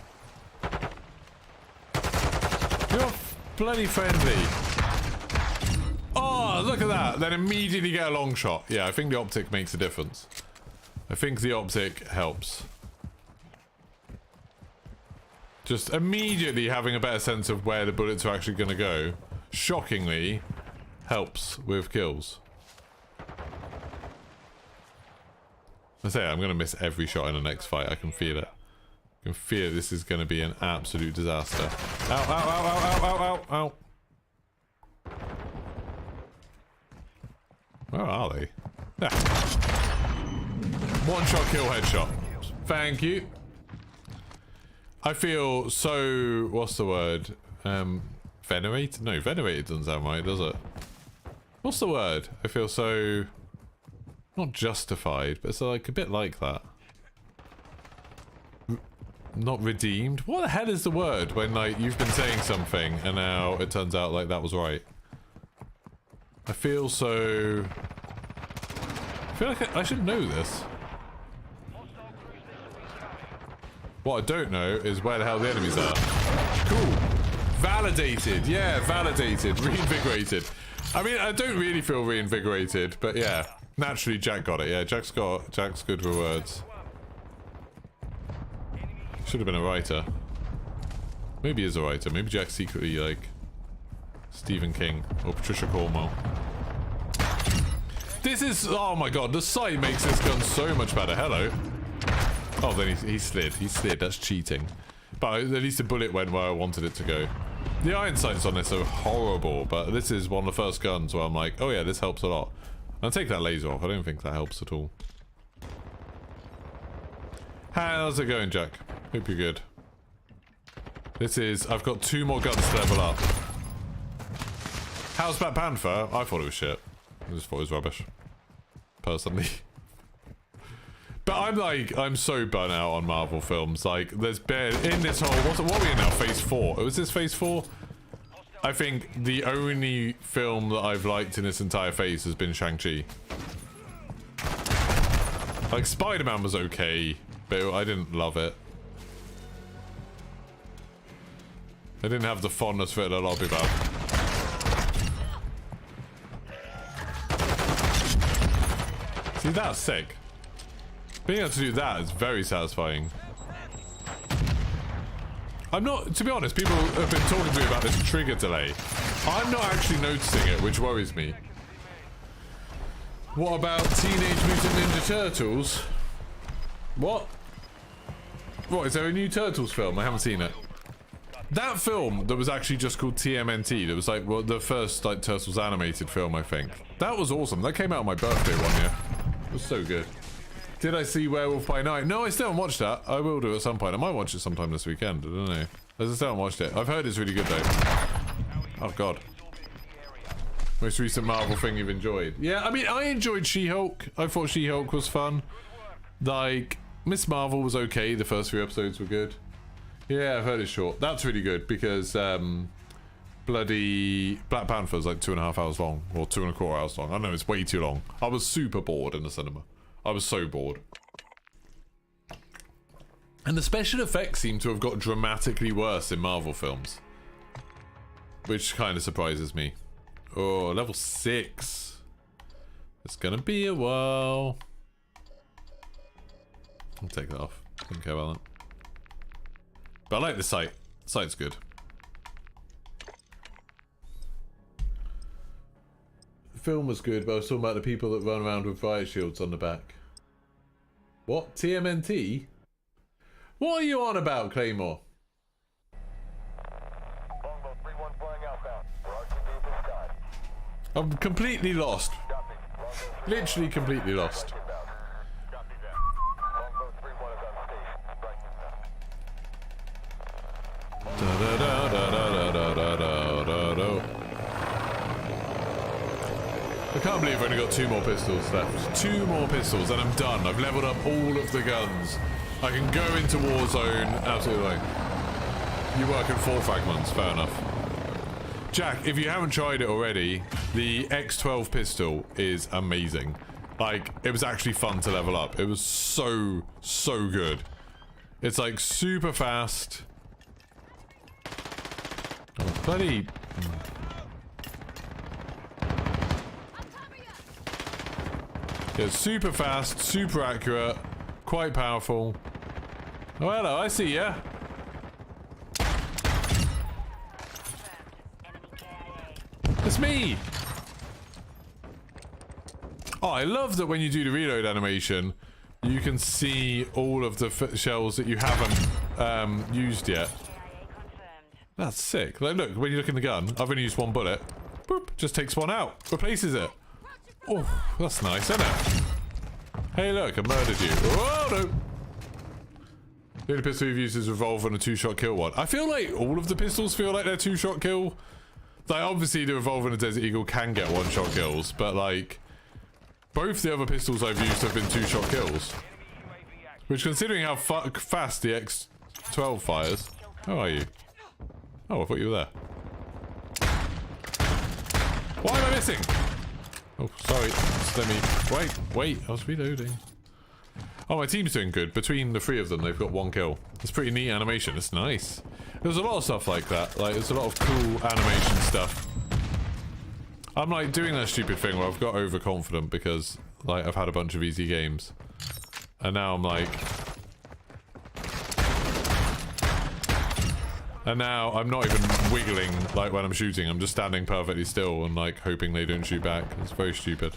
You're bloody friendly. Oh, look at that. Then immediately get a long shot. Yeah, I think the optic makes a difference. I think the optic helps. Just immediately having a better sense of where the bullets are actually going to go, shockingly, helps with kills. I say I'm going to miss every shot in the next fight. I can feel it. I can feel this is going to be an absolute disaster. Ow, ow, ow, ow, ow, ow, ow. Where are they? Ah. One shot kill headshot. Thank you. I feel so... What's the word? Venerated? No, venerated doesn't sound right, does it? What's the word? I feel so... Not justified, but it's like a bit like that. Not redeemed? What the hell is the word when, like, you've been saying something and now it turns out like that was right? I feel so... I feel like I should know this. What I don't know is where the hell the enemies are. Cool. Validated. Yeah, validated. Reinvigorated. I mean, I don't really feel reinvigorated, but yeah. Naturally, Jack got it. Yeah, Jack's good for words. Should have been a writer. Maybe he is a writer. Maybe Jack's secretly like Stephen King or Patricia Cornwell. This is... Oh my god, the sight makes this gun so much better. Hello. Oh, then he slid. He slid. That's cheating. But at least the bullet went where I wanted it to go. The iron sights on this are horrible, but this is one of the first guns where I'm like, oh yeah, this helps a lot. I'll take that laser off. I don't think that helps at all. How's it going, Jack? Hope you're good. This is... I've got 2 more guns to level up. How's Black Panther? I thought it was shit. I just thought it was rubbish. Personally. But I'm so burnt out on Marvel films. Like, there's been... In this whole... What are we in now? Phase 4? Was this Phase 4? I think the only film that I've liked in this entire phase has been Shang-Chi. Like, Spider-Man was okay, but I didn't love it. I didn't have the fondness for it a lot of people have. See, that's sick. Being able to do that is very satisfying. I'm not, to be honest, people have been talking to me about this trigger delay. I'm not actually noticing it, which worries me. What about Teenage Mutant Ninja Turtles? What? What, is there a new Turtles film? I haven't seen it. That film that was actually just called TMNT, that was like the first like Turtles animated film, I think. That was awesome. That came out on my birthday one year. It was so good. Did I see Werewolf by Night? No, I still haven't watched that. I will do at some point. I might watch it sometime this weekend. I don't know. I still haven't watched it. I've heard it's really good though. Oh god. Most recent Marvel thing you've enjoyed? Yeah, I mean, I enjoyed She-Hulk. I thought She-Hulk was fun. Like, Miss Marvel was okay. The first 3 episodes were good. Yeah, I've heard it's short. That's really good because bloody Black Panther's like 2.5 hours long. Or 2.25 hours long. I know, it's way too long. I was super bored in the cinema. I was so bored. And the special effects seem to have got dramatically worse in Marvel films. Which kind of surprises me. Oh, level 6. It's gonna be a while. I'll take that off. Don't care about that. But I like the sight. The sight's good. film was good, but I was talking about the people that run around with riot shields on the back. What? TMNT? What are you on about, Claymore? Longbow 3-1 flying outbound. For RTB to sky. I'm completely lost. Copy. Longbow 3-1 Literally completely lost. inbound. Copy that. Longbow 3-1 is on station. Striking now. Da da da da da da da da da. I can't believe I've only got 2 more pistols left. 2 more pistols and I'm done. I've leveled up all of the guns. I can go into Warzone. Absolutely. You work in 4 fragments. Fair enough. Jack, if you haven't tried it already, the X12 pistol is amazing. Like, it was actually fun to level up. It was so good. It's like super fast. Oh, bloody... It's super fast, super accurate, quite powerful. Oh, hello, I see ya. It's me. Oh, I love that when you do the reload animation, you can see all of the shells that you haven't used yet. That's sick. Like, look, when you look in the gun, I've only used 1 bullet. Boop, just takes 1 out, replaces it. Oh, that's nice, isn't it? Hey, look, I murdered you. Oh, no. The only pistol you've used is revolver and a 2-shot kill one. I feel like all of the pistols feel like they're 2-shot kill. Like, obviously, the revolver and the Desert Eagle can get 1-shot kills, but, like, both the other pistols I've used have been 2-shot kills. Which, considering how fast the X12 fires... How are you? Oh, I thought you were there. Why am I missing? Oh, sorry. Just let me... Wait. I was reloading. Oh, my team's doing good. Between the 3 of them, they've got 1 kill. It's pretty neat animation. It's nice. There's a lot of stuff like that. Like, there's a lot of cool animation stuff. I'm, like, doing that stupid thing where I've got overconfident because, like, I've had a bunch of easy games. And now I'm, like... And now I'm not even wiggling, like, when I'm shooting. I'm just standing perfectly still and, like, hoping they don't shoot back. It's very stupid.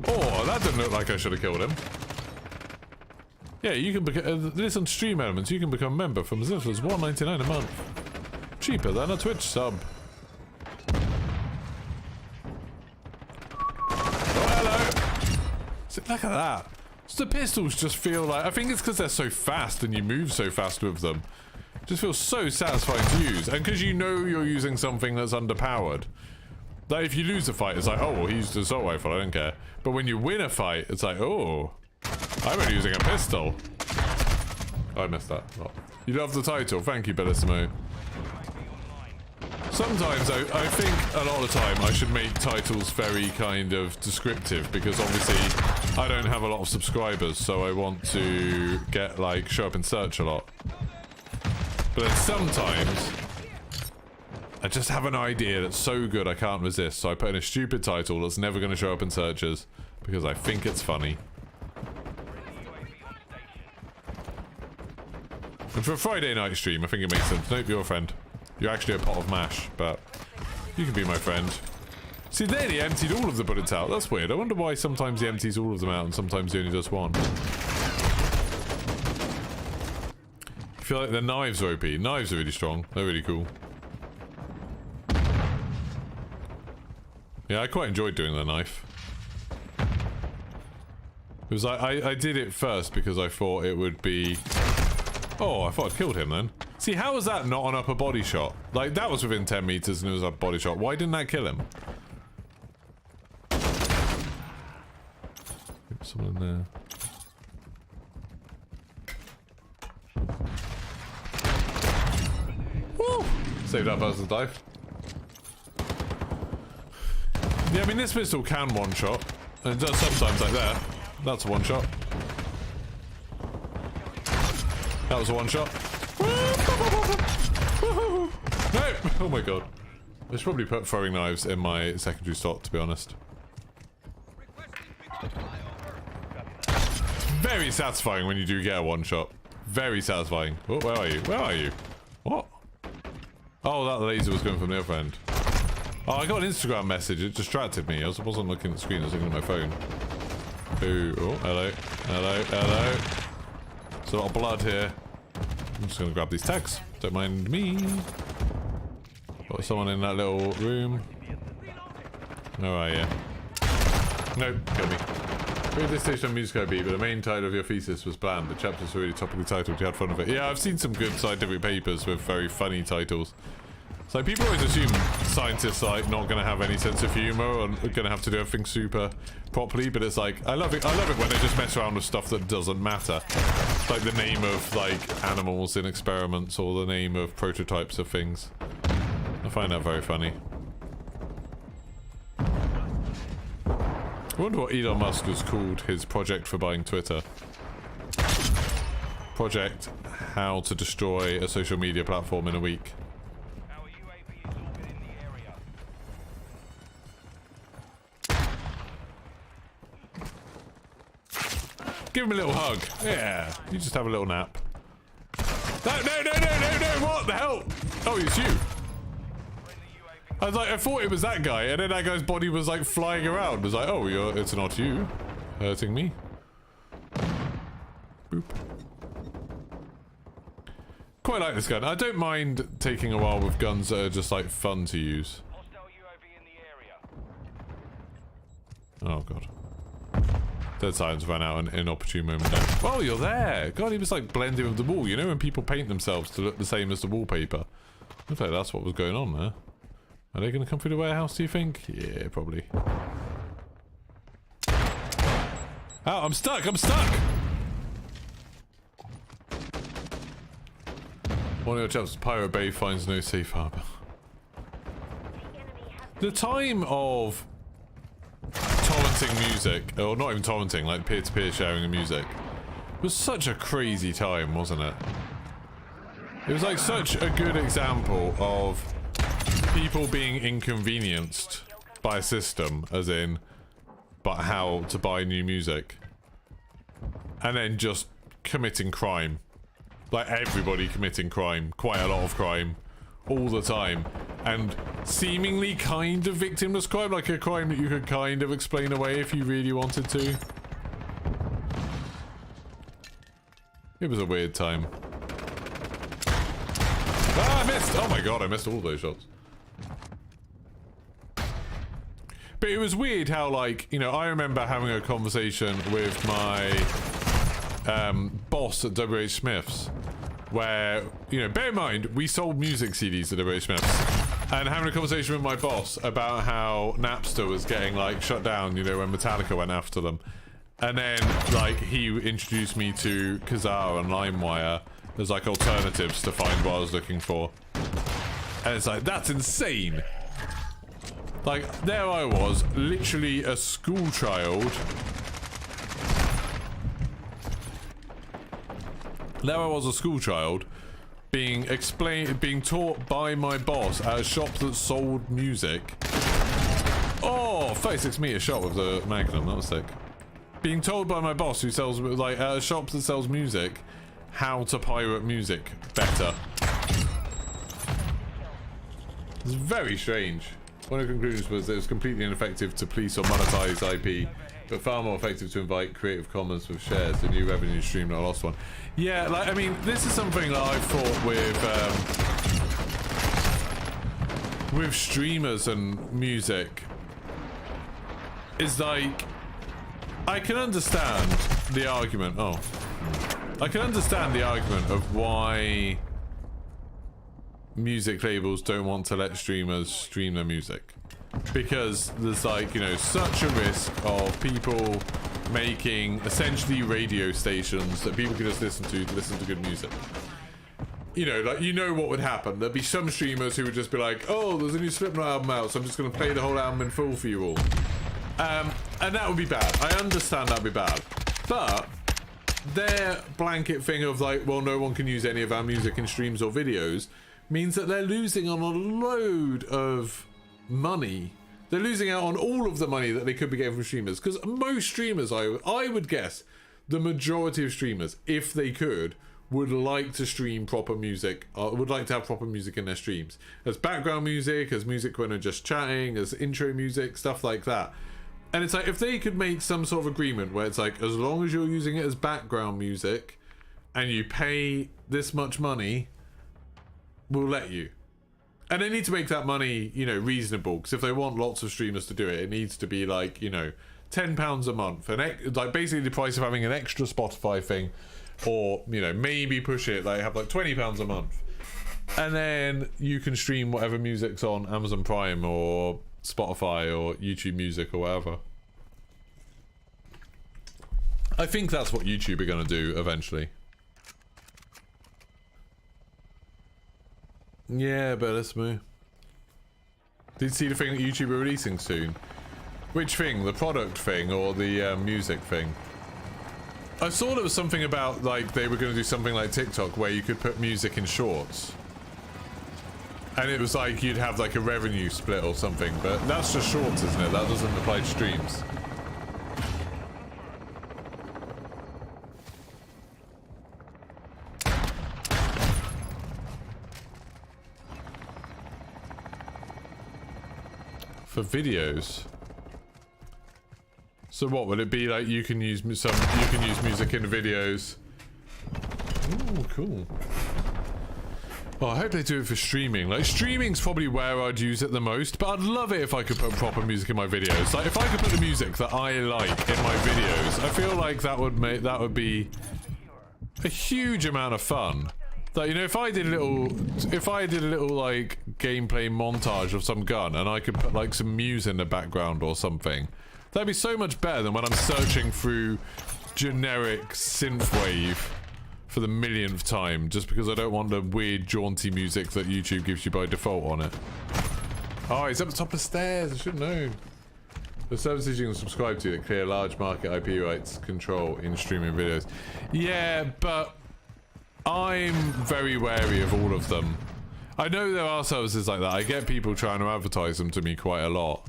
Oh, that didn't look like I should have killed him. Yeah, you can listen to Stream Elements. You can become a member from as little as $1.99 a month. Cheaper than a Twitch sub. Look at that. So the pistols just feel like... I think it's because they're so fast and you move so fast with them. It just feels so satisfying to use. And because you know you're using something that's underpowered. Like, if you lose a fight, it's like, oh, well, he used an assault rifle, I don't care. But when you win a fight, it's like, oh, I'm only using a pistol. I missed that. Oh. You love the title. Thank you, Bellissimo. Sometimes I think a lot of the time I should make titles very kind of descriptive because obviously I don't have a lot of subscribers, so I want to get, like, show up in search a lot. But then sometimes I just have an idea that's so good I can't resist, so I put in a stupid title that's never going to show up in searches because I think it's funny. And for a Friday night stream, I think it makes sense. Nope, you're a friend. You're actually a pot of mash, but you can be my friend. See, there he emptied all of the bullets out. That's weird. I wonder why sometimes he empties all of them out and sometimes he only does 1. I feel like the knives are OP. Knives are really strong. They're really cool. Yeah, I quite enjoyed doing the knife. It was like, I did it first because I thought it would be... Oh, I thought I'd killed him then. See, how was that not an upper body shot? Like, that was within 10 meters and it was a body shot. Why didn't that kill him? Someone in there. Woo! Saved that person's life. Yeah, I mean, this pistol can one-shot. And it does sometimes like that. That's a one-shot. That was a one-shot. No! Oh my god. I should probably put throwing knives in my secondary slot, to be honest. very satisfying when you do get a one shot. Very satisfying. Oh, where are you? Where are you? What? Oh, that laser was going from the other end. Oh, I got an Instagram message. It distracted me. I wasn't looking at the screen. I was looking at my phone. Ooh, oh, hello. Hello, hello. There's a lot of blood here. I'm just going to grab these tags. Don't mind me. Got someone in that little room. Where are you? Nope, kill me. Read this station on Music IB, but the main title of your thesis was bland. The chapters were really topically titled. You had fun with it. Yeah, I've seen some good scientific papers with very funny titles. So people always assume scientists are like not going to have any sense of humor or going to have to do everything super properly, but it's like I love it when they just mess around with stuff that doesn't matter, like the name of like animals in experiments or the name of prototypes of things. I find that very funny. I wonder what Elon Musk has called his project for buying Twitter. Project How to Destroy a Social Media Platform in a Week. Our UAV is orbiting the area. Give him a little hug. Yeah, you just have a little nap. No, no, no, no, no, no, what the hell? Oh, it's you. I was like, I thought it was that guy, and then that guy's body was like flying around. I was like, oh, it's not you hurting me. Boop. Quite like this gun. I don't mind taking a while with guns that are just like fun to use. Hostile UAV in the area. Oh god. Dead silence ran out in an inopportune moment. Oh, you're there! God, he was like blending with the wall. You know when people paint themselves to look the same as the wallpaper? Looks like that's what was going on there. Are they going to come through the warehouse, do you think? Yeah, probably. Oh, I'm stuck! I'm stuck! One of your chaps, Pirate Bay finds no safe harbor. The time of torrenting music, or not even torrenting, like peer-to-peer sharing of music, was such a crazy time, wasn't it? It was like such a good example of people being inconvenienced by a system, as in, but how to buy new music. And then just committing crime. Like everybody committing crime, quite a lot of crime, all the time. And seemingly kind of victimless crime, like a crime that you could kind of explain away if you really wanted to. It was a weird time. Ah, I missed! Oh my god, I missed all those shots. But it was weird how, like, you know, I remember having a conversation with my boss at WH Smith's, where, you know, bear in mind, we sold music CDs at WH Smith's, and having a conversation with my boss about how Napster was getting, like, shut down, you know, when Metallica went after them. And then, like, he introduced me to Kazaa and LimeWire as, like, alternatives to find what I was looking for. And it's like, that's insane! Like, there I was, literally a school child. There I was, a school child, being taught by my boss at a shop that sold music. Oh, 36 meter shot with the Magnum, that was sick. Being told by my boss, who sells, like, at a shop that sells music, how to pirate music better. It's very strange. One of the conclusions was that it was completely ineffective to police or monetize IP, but far more effective to invite Creative Commons with shares, a new revenue stream, not a lost one. Yeah, like, I mean, this is something that I've thought with streamers and music. Is like, I can understand the argument. Oh, I can understand the argument of why music labels don't want to let streamers stream their music, because there's, like, you know, such a risk of people making essentially radio stations that people can just listen to good music. You know, like, you know what would happen. There'd be some streamers who would just be like, oh, there's a new Slipknot album out, so I'm just going to play the whole album in full for you all. And that would be bad. I understand that'd be bad. But their blanket thing of, like, well, no one can use any of our music in streams or videos means that they're losing on a load of money. They're losing out on all of the money that they could be getting from streamers, because most streamers, I would guess, the majority of streamers, if they could, would like to stream proper music, would like to have proper music in their streams. As background music, as music when they're just chatting, as intro music, stuff like that. And it's like, if they could make some sort of agreement where it's like, as long as you're using it as background music and you pay this much money, we'll let you. And they need to make that money, you know, reasonable, because if they want lots of streamers to do it, it needs to be like, you know, £10 a month, like basically the price of having an extra Spotify thing, or, you know, maybe push it, like have like £20 a month, and then you can stream whatever music's on Amazon Prime or Spotify or YouTube Music or whatever. I think that's what YouTube are going to do eventually. Yeah, but let's move. Did you see the thing that YouTube are releasing soon? Which thing? The product thing or the music thing? I saw there was something about, like, they were going to do something like TikTok where you could put music in shorts. And it was like you'd have like a revenue split or something, but that's just shorts, isn't it? That doesn't apply to streams. For videos. So what would it be like? You can use music in videos. Ooh, cool. Oh, I hope they do it for streaming. Like, streaming's probably where I'd use it the most, but I'd love it if I could put proper music in my videos. Like, if I could put the music that I like in my videos, I feel like that would be a huge amount of fun. Like, you know, if I did a little like gameplay montage of some gun and I could put like some music in the background or something, that'd be so much better than when I'm searching through generic synthwave for the millionth time just because I don't want the weird jaunty music that YouTube gives you by default on it. Oh, it's up the top of the stairs. I should have known. The services you can subscribe to that clear large market IP rights control in streaming videos. Yeah, but I'm very wary of all of them. I know there are services like that. I get people trying to advertise them to me quite a lot.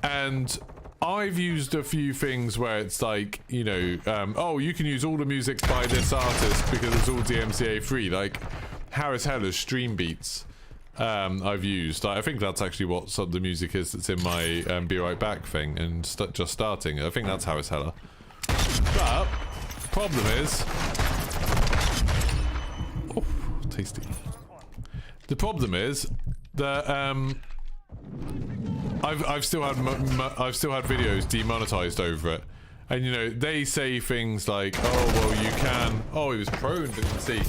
And I've used a few things where it's like, you know, oh, you can use all the music by this artist because it's all DMCA free. Like Harris Heller's Stream Beats, I've used. I think that's actually what some of the music is that's in my Be Right Back thing and just starting. I think that's Harris Heller. But the problem is, oh, tasty. The problem is that I've still had videos demonetized over it, and you know they say things like, oh well you can, oh he was prone, didn't see.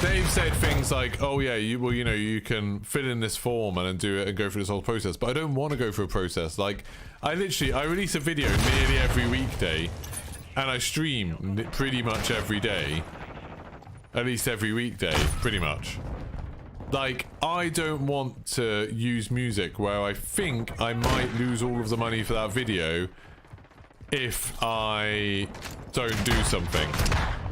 They've said things like, oh yeah, you can fill in this form and then do it and go through this whole process, but I don't want to go through a process. Like I release a video nearly every weekday, and I stream pretty much every day, at least every weekday, pretty much. Like, I don't want to use music where I think I might lose all of the money for that video if I don't do something.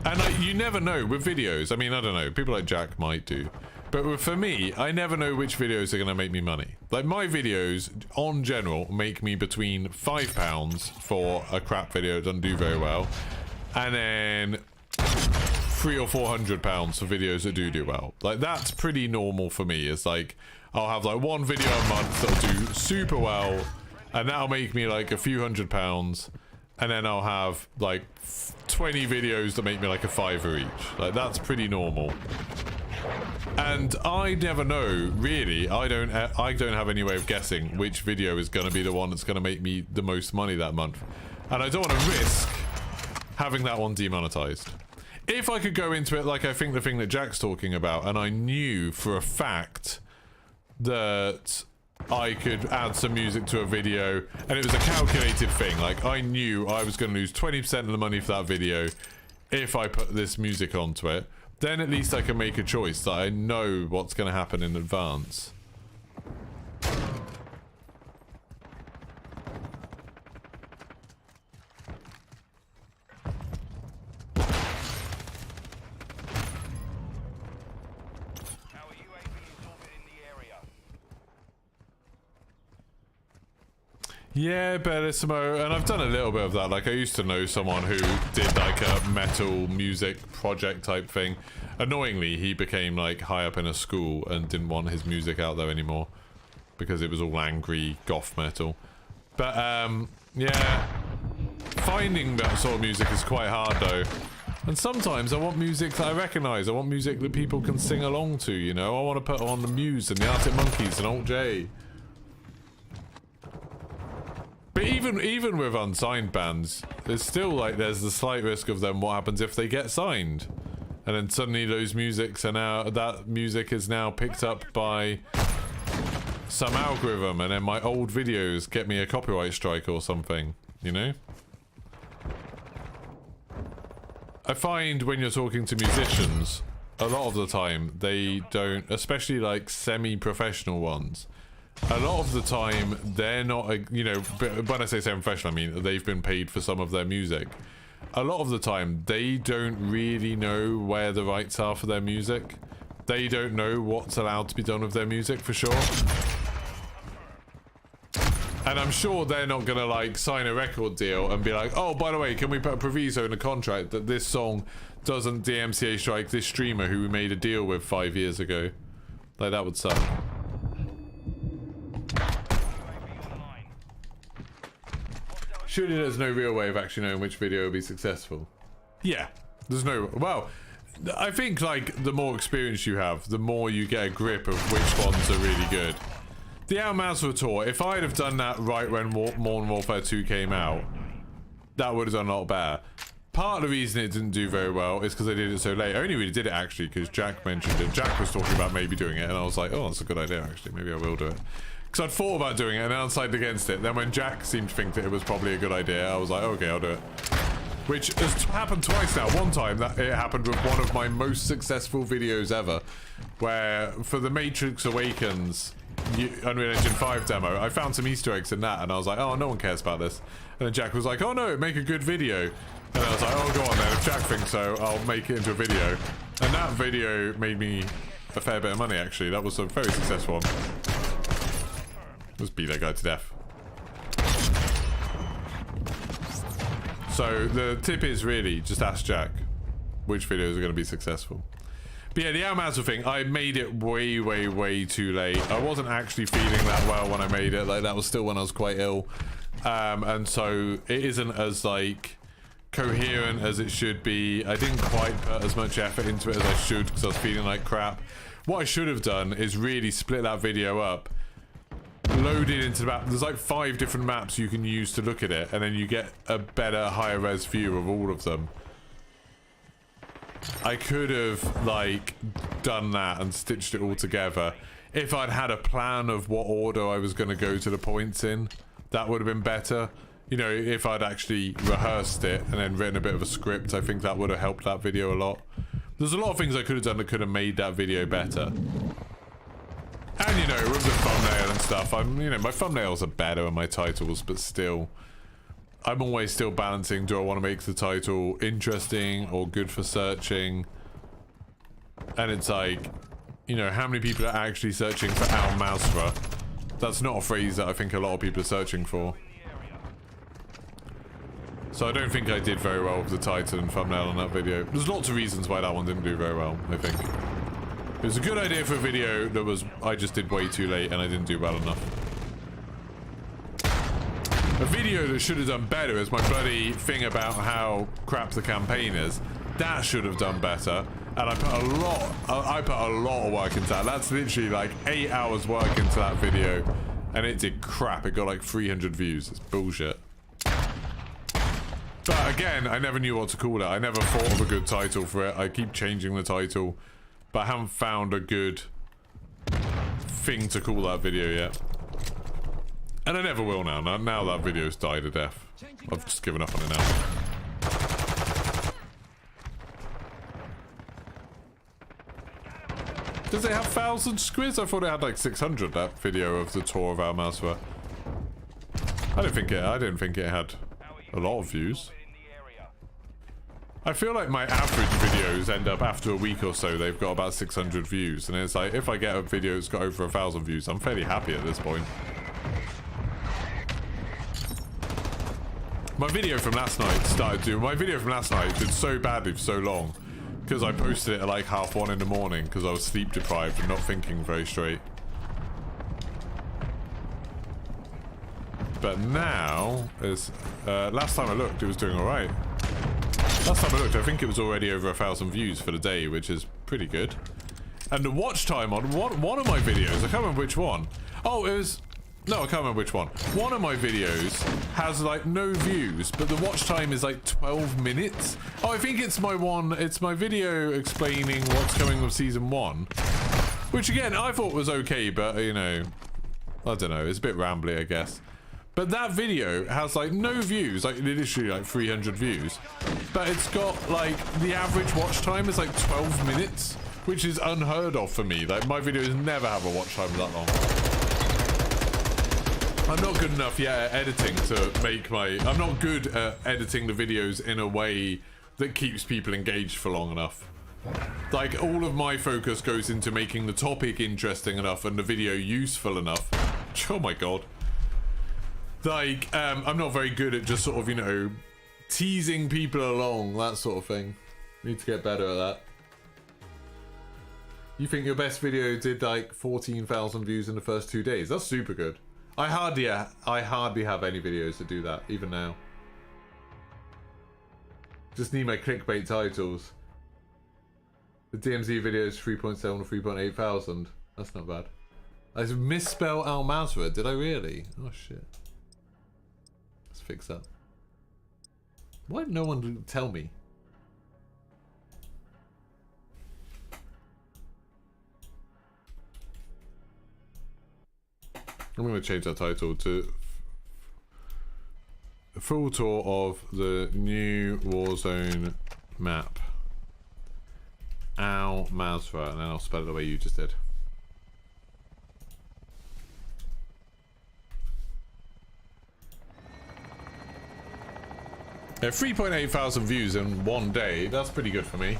And like, you never know with videos. I mean, I don't know. People like Jack might do. But for me, I never know which videos are going to make me money. Like, my videos, on general, make me between £5 for a crap video that doesn't do very well, and then £300 or £400 for videos that do well. Like, that's pretty normal for me. It's like, I'll have like one video a month that'll do super well, and that'll make me like a few £100, and then I'll have like 20 videos that make me like a £5 each. Like, that's pretty normal. And I never know, really. I don't have any way of guessing which video is going to be the one that's going to make me the most money that month, and I don't want to risk having that one demonetized. If I could go into it like I think the thing that Jack's talking about, and I knew for a fact that I could add some music to a video, and it was a calculated thing, like I knew I was going to lose 20% of the money for that video if I put this music onto it, then at least I can make a choice that I know what's going to happen in advance. Yeah, Bellissimo, and I've done a little bit of that. Like, I used to know someone who did like a metal music project type thing. Annoyingly, he became like high up in a school and didn't want his music out there anymore because it was all angry goth metal. But yeah, finding that sort of music is quite hard though. And sometimes I want music that I recognise. I want music that people can sing along to, you know? I want to put on the Muse and the Arctic Monkeys and Alt J. But even with unsigned bands, there's still like there's the slight risk of them what happens if they get signed. And then suddenly those musics are now, that music is now picked up by some algorithm, and then my old videos get me a copyright strike or something, you know? I find when you're talking to musicians, a lot of the time they don't, especially like semi-professional ones, a lot of the time they're not, you know, when I say semi-professional I mean they've been paid for some of their music. A lot of the time they don't really know where the rights are for their music. They don't know what's allowed to be done with their music for sure. And I'm sure they're not gonna like sign a record deal and be like, oh, by the way, can we put a proviso in the contract that this song doesn't DMCA strike this streamer who we made a deal with 5 years ago? Like, that would suck. Surely there's no real way of actually knowing which video will be successful. Yeah, there's no, well, I think like the more experience you have, the more you get a grip of which ones are really good. The Al Masra tour, if I'd have done that right when Modern Warfare 2 came out, that would have done a lot better. Part of the reason it didn't do very well is because I did it so late. I only really did it actually because Jack mentioned it. Jack was talking about maybe doing it and I was like, oh, that's a good idea actually, maybe I will do it. Because I'd thought about doing it and then I decided against it. Then when Jack seemed to think that it was probably a good idea, I was like, okay, I'll do it. Which has happened twice now. One time that it happened with one of my most successful videos ever, where for the Matrix Awakens Unreal Engine 5 demo, I found some Easter eggs in that and I was like, oh, no one cares about this. And then Jack was like, oh no, make a good video. And I was like, oh, go on then, if Jack thinks so, I'll make it into a video. And that video made me a fair bit of money actually. That was a very successful one. Just beat that guy to death. So the tip is really just ask Jack which videos are going to be successful. But yeah, the Al Masra thing, I made it way too late. I wasn't actually feeling that well when I made it. Like, that was still when I was quite ill. And so it isn't as like coherent as it should be. I didn't quite put as much effort into it as I should because I was feeling like crap. What I should have done is really split that video up, load it into the map. There's like 5 different maps you can use to look at it, and then you get a better, higher res view of all of them. I could have like done that and stitched it all together. If I'd had a plan of what order I was going to go to the points in, that would have been better. You know, if I'd actually rehearsed it and then written a bit of a script, I think that would have helped that video a lot. There's a lot of things I could have done that could have made that video better. And you know, with the thumbnail and stuff, you know, my thumbnails are better than my titles, but still, I'm always still balancing, do I want to make the title interesting or good for searching? And it's like, you know, how many people are actually searching for Al Masra? That's not a phrase that I think a lot of people are searching for. So I don't think I did very well with the title and thumbnail on that video. There's lots of reasons why that one didn't do very well, I think. It was a good idea for a video that was, I just did way too late and I didn't do well enough. A video that should have done better is my bloody thing about how crap the campaign is. That should have done better. And I put a lot of work into that. That's literally like 8 hours work into that video. And it did crap. It got like 300 views. It's bullshit. But again, I never knew what to call it. I never thought of a good title for it. I keep changing the title. But I haven't found a good thing to call that video yet. And I never will now. Now that video's died a death. I've just given up on it now. Does it have 1,000 squids? I thought it had like 600, that video of the tour of Al Masra. I didn't think it had a lot of views. I feel like my average videos end up after a week or so, they've got about 600 views. And it's like, if I get a video that's got over 1,000 views, I'm fairly happy at this point. My video from last night did so badly for so long because I posted it at like 1:30 in the morning because I was sleep deprived and not thinking very straight. But now, last time I looked, it was doing alright. Last time I looked, I think it was already over 1,000 views for the day, which is pretty good. And the watch time on one of my videos, I can't remember which one. Oh, it was... No, I can't remember which one. One of my videos has like no views, but the watch time is like 12 minutes. Oh, I think it's my one. It's my video explaining what's coming with season 1, which again I thought was okay, but you know, I don't know. It's a bit rambly, I guess. But that video has like no views, like literally like 300 views, but it's got like the average watch time is like 12 minutes, which is unheard of for me. Like my videos never have a watch time that long. I'm not good enough yet at editing to make my... I'm not good at editing the videos in a way that keeps people engaged for long enough. Like, all of my focus goes into making the topic interesting enough and the video useful enough. Oh my god. Like, I'm not very good at just sort of, you know, teasing people along, that sort of thing. Need to get better at that. You think your best video did like 14,000 views in the first 2 days? That's super good. I hardly have any videos that do that, even now. Just need my clickbait titles. The DMZ video is 3.7 or 3.8 thousand. That's not bad. I misspelled Al Mazra, did I really? Oh shit. Let's fix that. Why did no one tell me? I'm going to change that title to a full tour of the new Warzone map. Al Mazra, and then I'll spell it the way you just did. Yeah, 3.8 thousand views in one day. That's pretty good for me.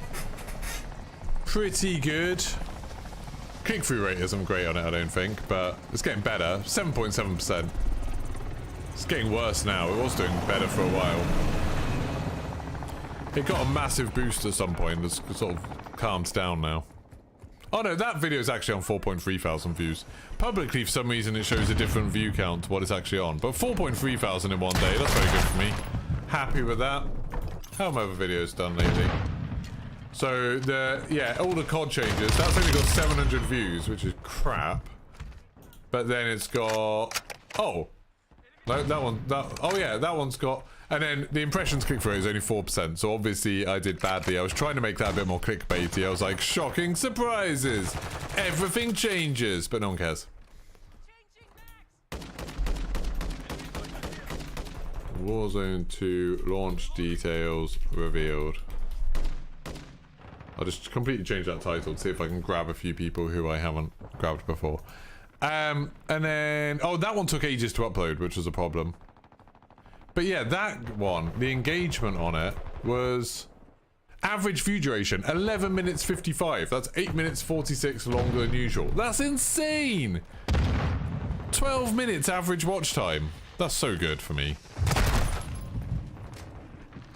Pretty good. Click-through rate isn't great on it, I don't think, but it's getting better. 7.7%. It's getting worse now. It was doing better for a while. It got a massive boost at some point. It's sort of calmed down now. Oh no, that video is actually on 4.3 thousand views. Publicly, for some reason, it shows a different view count to what it's actually on. But 4.3 thousand in one day, that's very good for me. Happy with that. How have my other videos done lately? So, yeah, all the COD changes. That's only got 700 views, which is crap. But then it's got... Oh. No, that one's got... And then the impressions click-through is only 4%. So obviously I did badly. I was trying to make that a bit more clickbaity. I was like, shocking surprises. Everything changes. But no one cares. Warzone 2 launch details revealed. I'll just completely change that title to see if I can grab a few people who I haven't grabbed before. And then... Oh, that one took ages to upload, which was a problem. But yeah, that one, the engagement on it was... Average view duration, 11 minutes 55. That's 8 minutes 46 longer than usual. That's insane! 12 minutes average watch time. That's so good for me.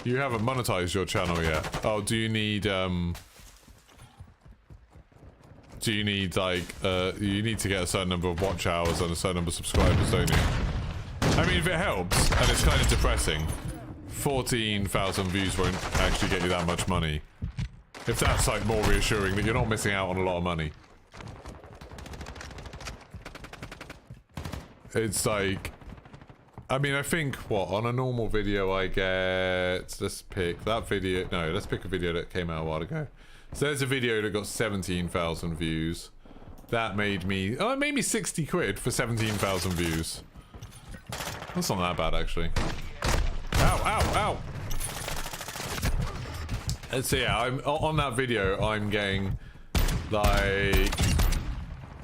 You haven't monetized your channel yet. Oh, do you need, like, you need to get a certain number of watch hours and a certain number of subscribers, don't you? I mean, if it helps, and it's kind of depressing, 14,000 views won't actually get you that much money. If that's, like, more reassuring that you're not missing out on a lot of money. It's like... I mean, I think, what, on a normal video I get... Let's pick that video... No, let's pick a video that came out a while ago. So there's a video that got 17,000 views. That made me... Oh, it made me 60 quid for 17,000 views. That's not that bad, actually. Ow, ow, ow! So yeah, on that video, I'm getting, like...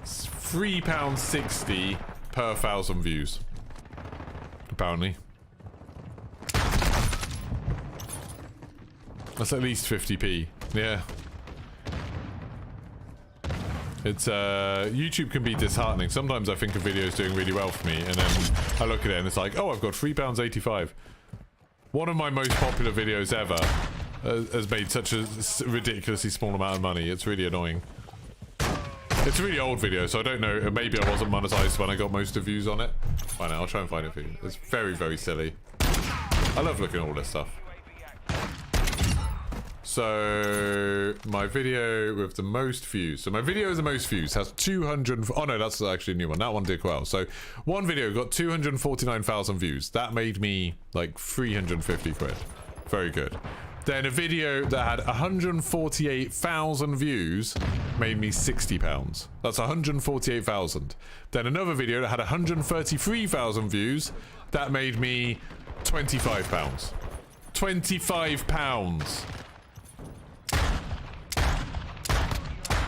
£3.60 per 1,000 views. Apparently. That's at least 50p. Yeah. It's, YouTube can be disheartening. Sometimes I think a video is doing really well for me, and then I look at it and it's like, oh, I've got £3.85. One of my most popular videos ever has made such a ridiculously small amount of money. It's really annoying. It's a really old video, so I don't know. Maybe I wasn't monetized when I got most of views on it. Fine, I'll try and find it for you. It's very, very silly. I love looking at all this stuff. So, my video with the most views. So, my video with the most views has 200... Oh, no, that's actually a new one. That one did well. So, one video got 249,000 views. That made me, like, 350 quid. Very good. Then a video that had 148,000 views made me £60. That's 148,000. Then another video that had 133,000 views. That made me £25. £25.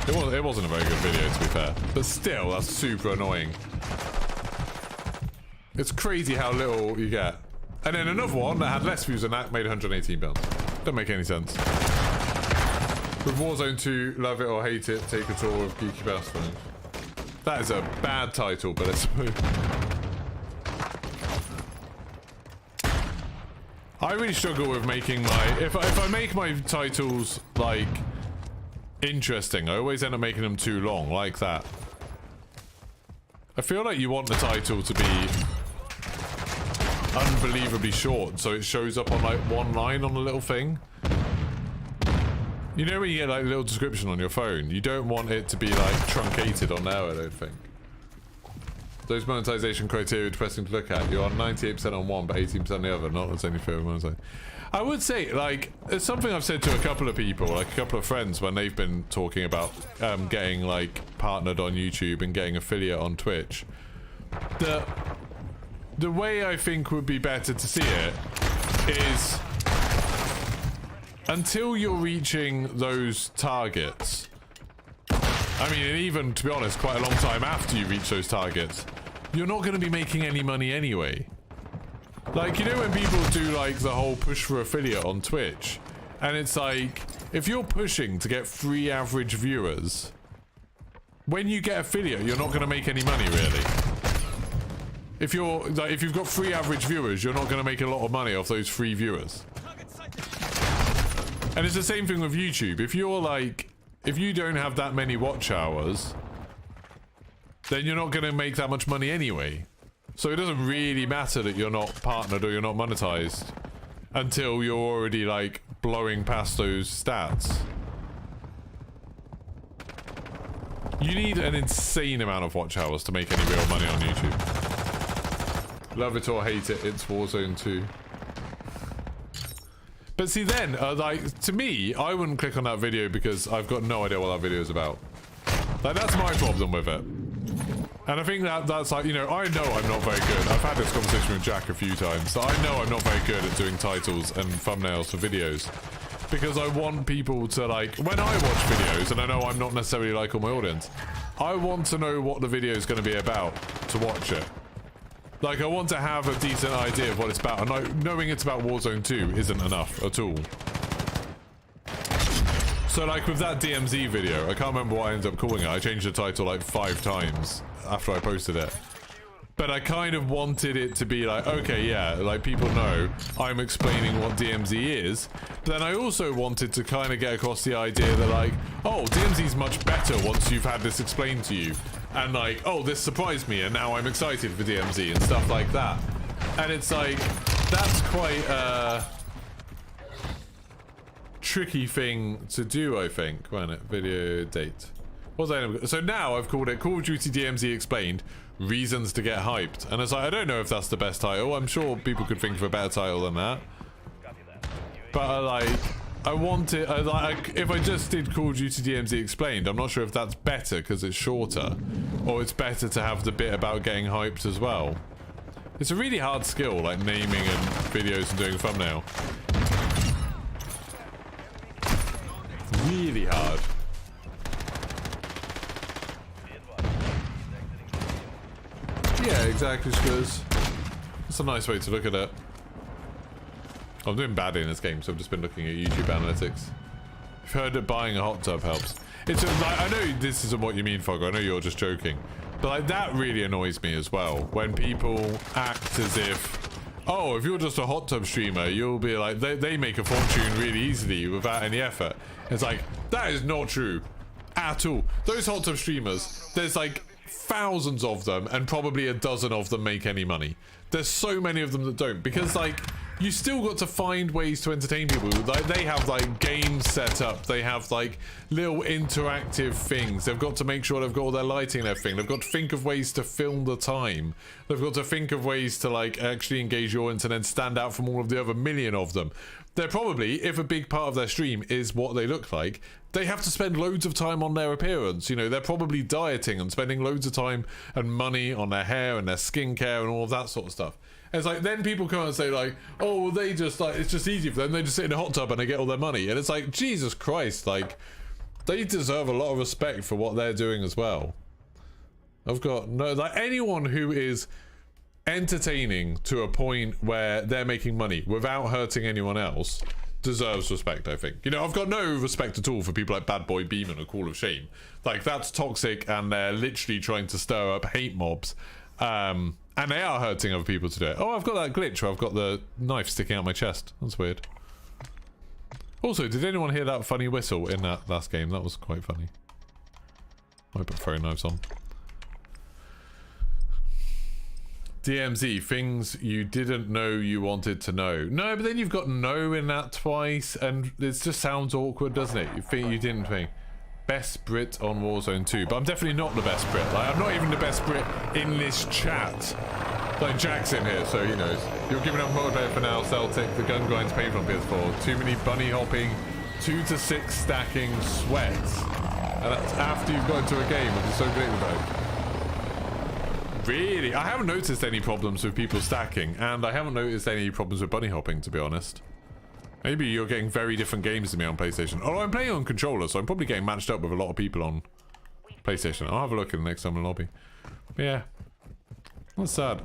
It wasn't a very good video, to be fair. But still, that's super annoying. It's crazy how little you get. And then another one that had less views than that made £118. Don't make any sense. With Warzone 2, love it or hate it, take a tour of Geeky Pistols. That is a bad title, but it's... I really struggle with making my... If I make my titles, like... interesting, I always end up making them too long, like that. I feel like you want the title to be unbelievably short, so it shows up on like one line on a little thing. You know when you get like a little description on your phone, you don't want it to be like truncated on there, I don't think. Those monetization criteria are depressing to look at. You're on 98% on one, but 18% on the other. Not that's any fair monetization. I would say, like, it's something I've said to a couple of people, like a couple of friends, when they've been talking about getting, like, partnered on YouTube and getting affiliate on Twitch. The way I think would be better to see it is until you're reaching those targets. I mean, and even, to be honest, quite a long time after you reach those targets, you're not going to be making any money anyway. Like, you know when people do, like, the whole push for affiliate on Twitch? And it's like, if you're pushing to get 3 average viewers, when you get affiliate, you're not going to make any money, really. If you're, like, if you've got 3 average viewers, you're not going to make a lot of money off those 3 viewers. And it's the same thing with YouTube. If you're, like, if you don't have that many watch hours, then you're not going to make that much money anyway. So it doesn't really matter that you're not partnered or you're not monetized until you're already, like, blowing past those stats. You need an insane amount of watch hours to make any real money on YouTube. Love it or hate it, it's Warzone 2. But see then, like, to me, I wouldn't click on that video because I've got no idea what that video is about. Like, that's my problem with it. And I think that's like, you know, I know I'm not very good. I've had this conversation with Jack a few times. So I know I'm not very good at doing titles and thumbnails for videos. Because I want people to, like, when I watch videos, and I know I'm not necessarily like all my audience, I want to know what the video is going to be about to watch it. Like, I want to have a decent idea of what it's about. And knowing it's about Warzone 2 isn't enough at all. So, like, with that DMZ video, I can't remember what I ended up calling it. I changed the title, like, 5 times after I posted it. But I kind of wanted it to be like, okay, yeah, like, people know I'm explaining what DMZ is. But then I also wanted to kind of get across the idea that, like, oh, DMZ's much better once you've had this explained to you. And, like, oh, this surprised me, and now I'm excited for DMZ and stuff like that. And it's like, that's quite a tricky thing to do, I think. Wait a minute, video date. What's that? So now I've called it Call of Duty DMZ Explained, Reasons to Get Hyped. And it's like, I don't know if that's the best title. I'm sure people could think of a better title than that. But I want it, like, if I just did Call of Duty DMZ Explained, I'm not sure if that's better because it's shorter, or it's better to have the bit about getting hyped as well. It's a really hard skill, like naming and videos and doing a thumbnail. Really hard. Yeah, exactly, Skuz. That's a nice way to look at it. I'm doing bad in this game, so I've just been looking at YouTube analytics. I've heard that buying a hot tub helps. It's just, like, I know this isn't what you mean, Fogger. I know you're just joking. But, like, that really annoys me as well. When people act as if, oh, if you're just a hot tub streamer, you'll be like, they make a fortune really easily without any effort. It's like, that is not true at all. Those hot tub streamers, there's like thousands of them, and probably a dozen of them make any money. There's so many of them that don't, because like, you still got to find ways to entertain people. Like, they have like games set up, they have like little interactive things. They've got to make sure they've got all their lighting and everything. They've got to think of ways to film the time. They've got to think of ways to like actually engage your audience and then stand out from all of the other million of them. They're probably, if a big part of their stream is what they look like, they have to spend loads of time on their appearance. You know, they're probably dieting and spending loads of time and money on their hair and their skincare and all of that sort of stuff. And it's like, then people come and say like, oh, well, they just like, it's just easy for them. They just sit in a hot tub and they get all their money. And it's like, Jesus Christ, like, they deserve a lot of respect for what they're doing as well. I've got no, like, anyone who is entertaining to a point where they're making money without hurting anyone else deserves respect, I think. You know, I've got no respect at all for people like Bad Boy Beeman or Call of Shame. Like, that's toxic, and they're literally trying to stir up hate mobs. And they are hurting other people to do it. Oh, I've got that glitch where I've got the knife sticking out my chest. That's weird. Also, did anyone hear that funny whistle in that last game? That was quite funny. Might put throwing knives on. DMZ, things you didn't know you wanted to know. No, but then you've got no in that twice, and it just sounds awkward, doesn't it? You think you didn't think. Best Brit on Warzone 2, but I'm definitely not the best Brit. Like, I'm not even the best Brit in this chat. Like, Jack's in here, so he knows. You're giving up multiplayer for now, Celtic. The gun grind's painful on PS4. Too many bunny hopping, 2 to 6 stacking sweats. And that's after you've got into a game, which is so great about it. Really? I haven't noticed any problems with people stacking, and I haven't noticed any problems with bunny hopping, to be honest. Maybe you're getting very different games than me on PlayStation. Oh, I'm playing on controller, so I'm probably getting matched up with a lot of people on PlayStation. I'll have a look in the next time in the lobby. But yeah. That's sad.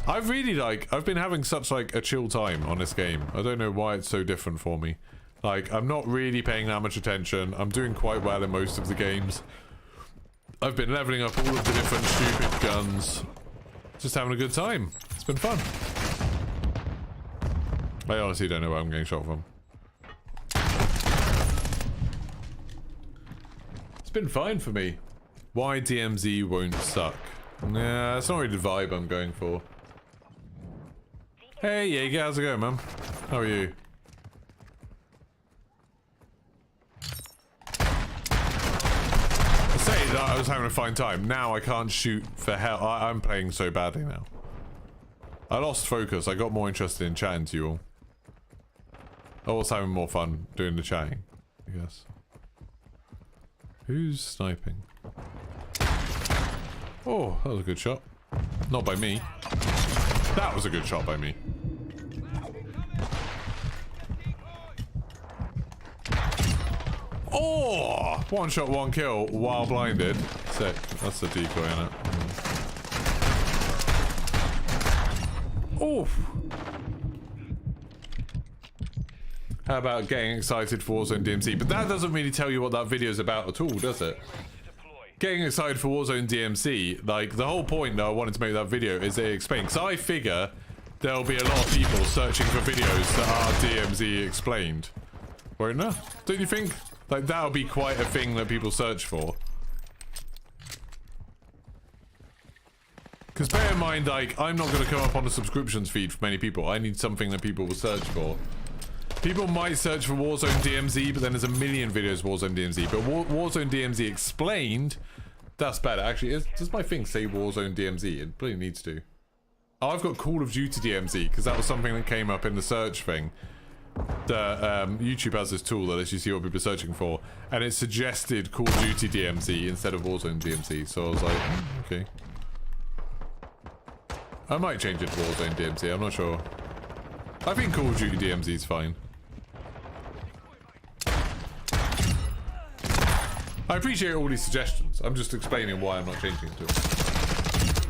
I've really, like, I've been having such, like, a chill time on this game. I don't know why it's so different for me. Like, I'm not really paying that much attention. I'm doing quite well in most of the games. I've been leveling up all of the different stupid guns. Just having a good time. It's been fun. I honestly don't know where I'm getting shot from. It's been fine for me. Why DMZ won't suck? Nah, that's not really the vibe I'm going for. Hey, Jaeger, how's it going, man? How are you? I say that I was having a fine time. Now I can't shoot for hell. I'm playing so badly now. I lost focus. I got more interested in chatting to you all. I was having more fun doing the chatting, I guess. Who's sniping? Oh, that was a good shot. Not by me. That was a good shot by me. Oh! One shot, one kill while blinded. Sick. That's the decoy in it. Oh! How about getting excited for Warzone DMZ? But that doesn't really tell you what that video is about at all, does it? Getting excited for Warzone DMZ, like, the whole point that I wanted to make that video is they explain. Because I figure there'll be a lot of people searching for videos that are DMZ explained. Won't there? Don't you think? Like, that'll be quite a thing that people search for. Because bear in mind, like, I'm not going to come up on the subscriptions feed for many people. I need something that people will search for. People might search for Warzone DMZ, but then there's a million videos Warzone DMZ. But Warzone DMZ explained, that's better. Actually, does my thing say Warzone DMZ? It probably needs to. Oh, I've got Call of Duty DMZ, because that was something that came up in the search thing. YouTube has this tool that lets you see what people are searching for, and it suggested Call of Duty DMZ instead of Warzone DMZ. So I was like, okay. I might change it to Warzone DMZ, I'm not sure. I think Call of Duty DMZ is fine. I appreciate all these suggestions. I'm just explaining why I'm not changing it to it.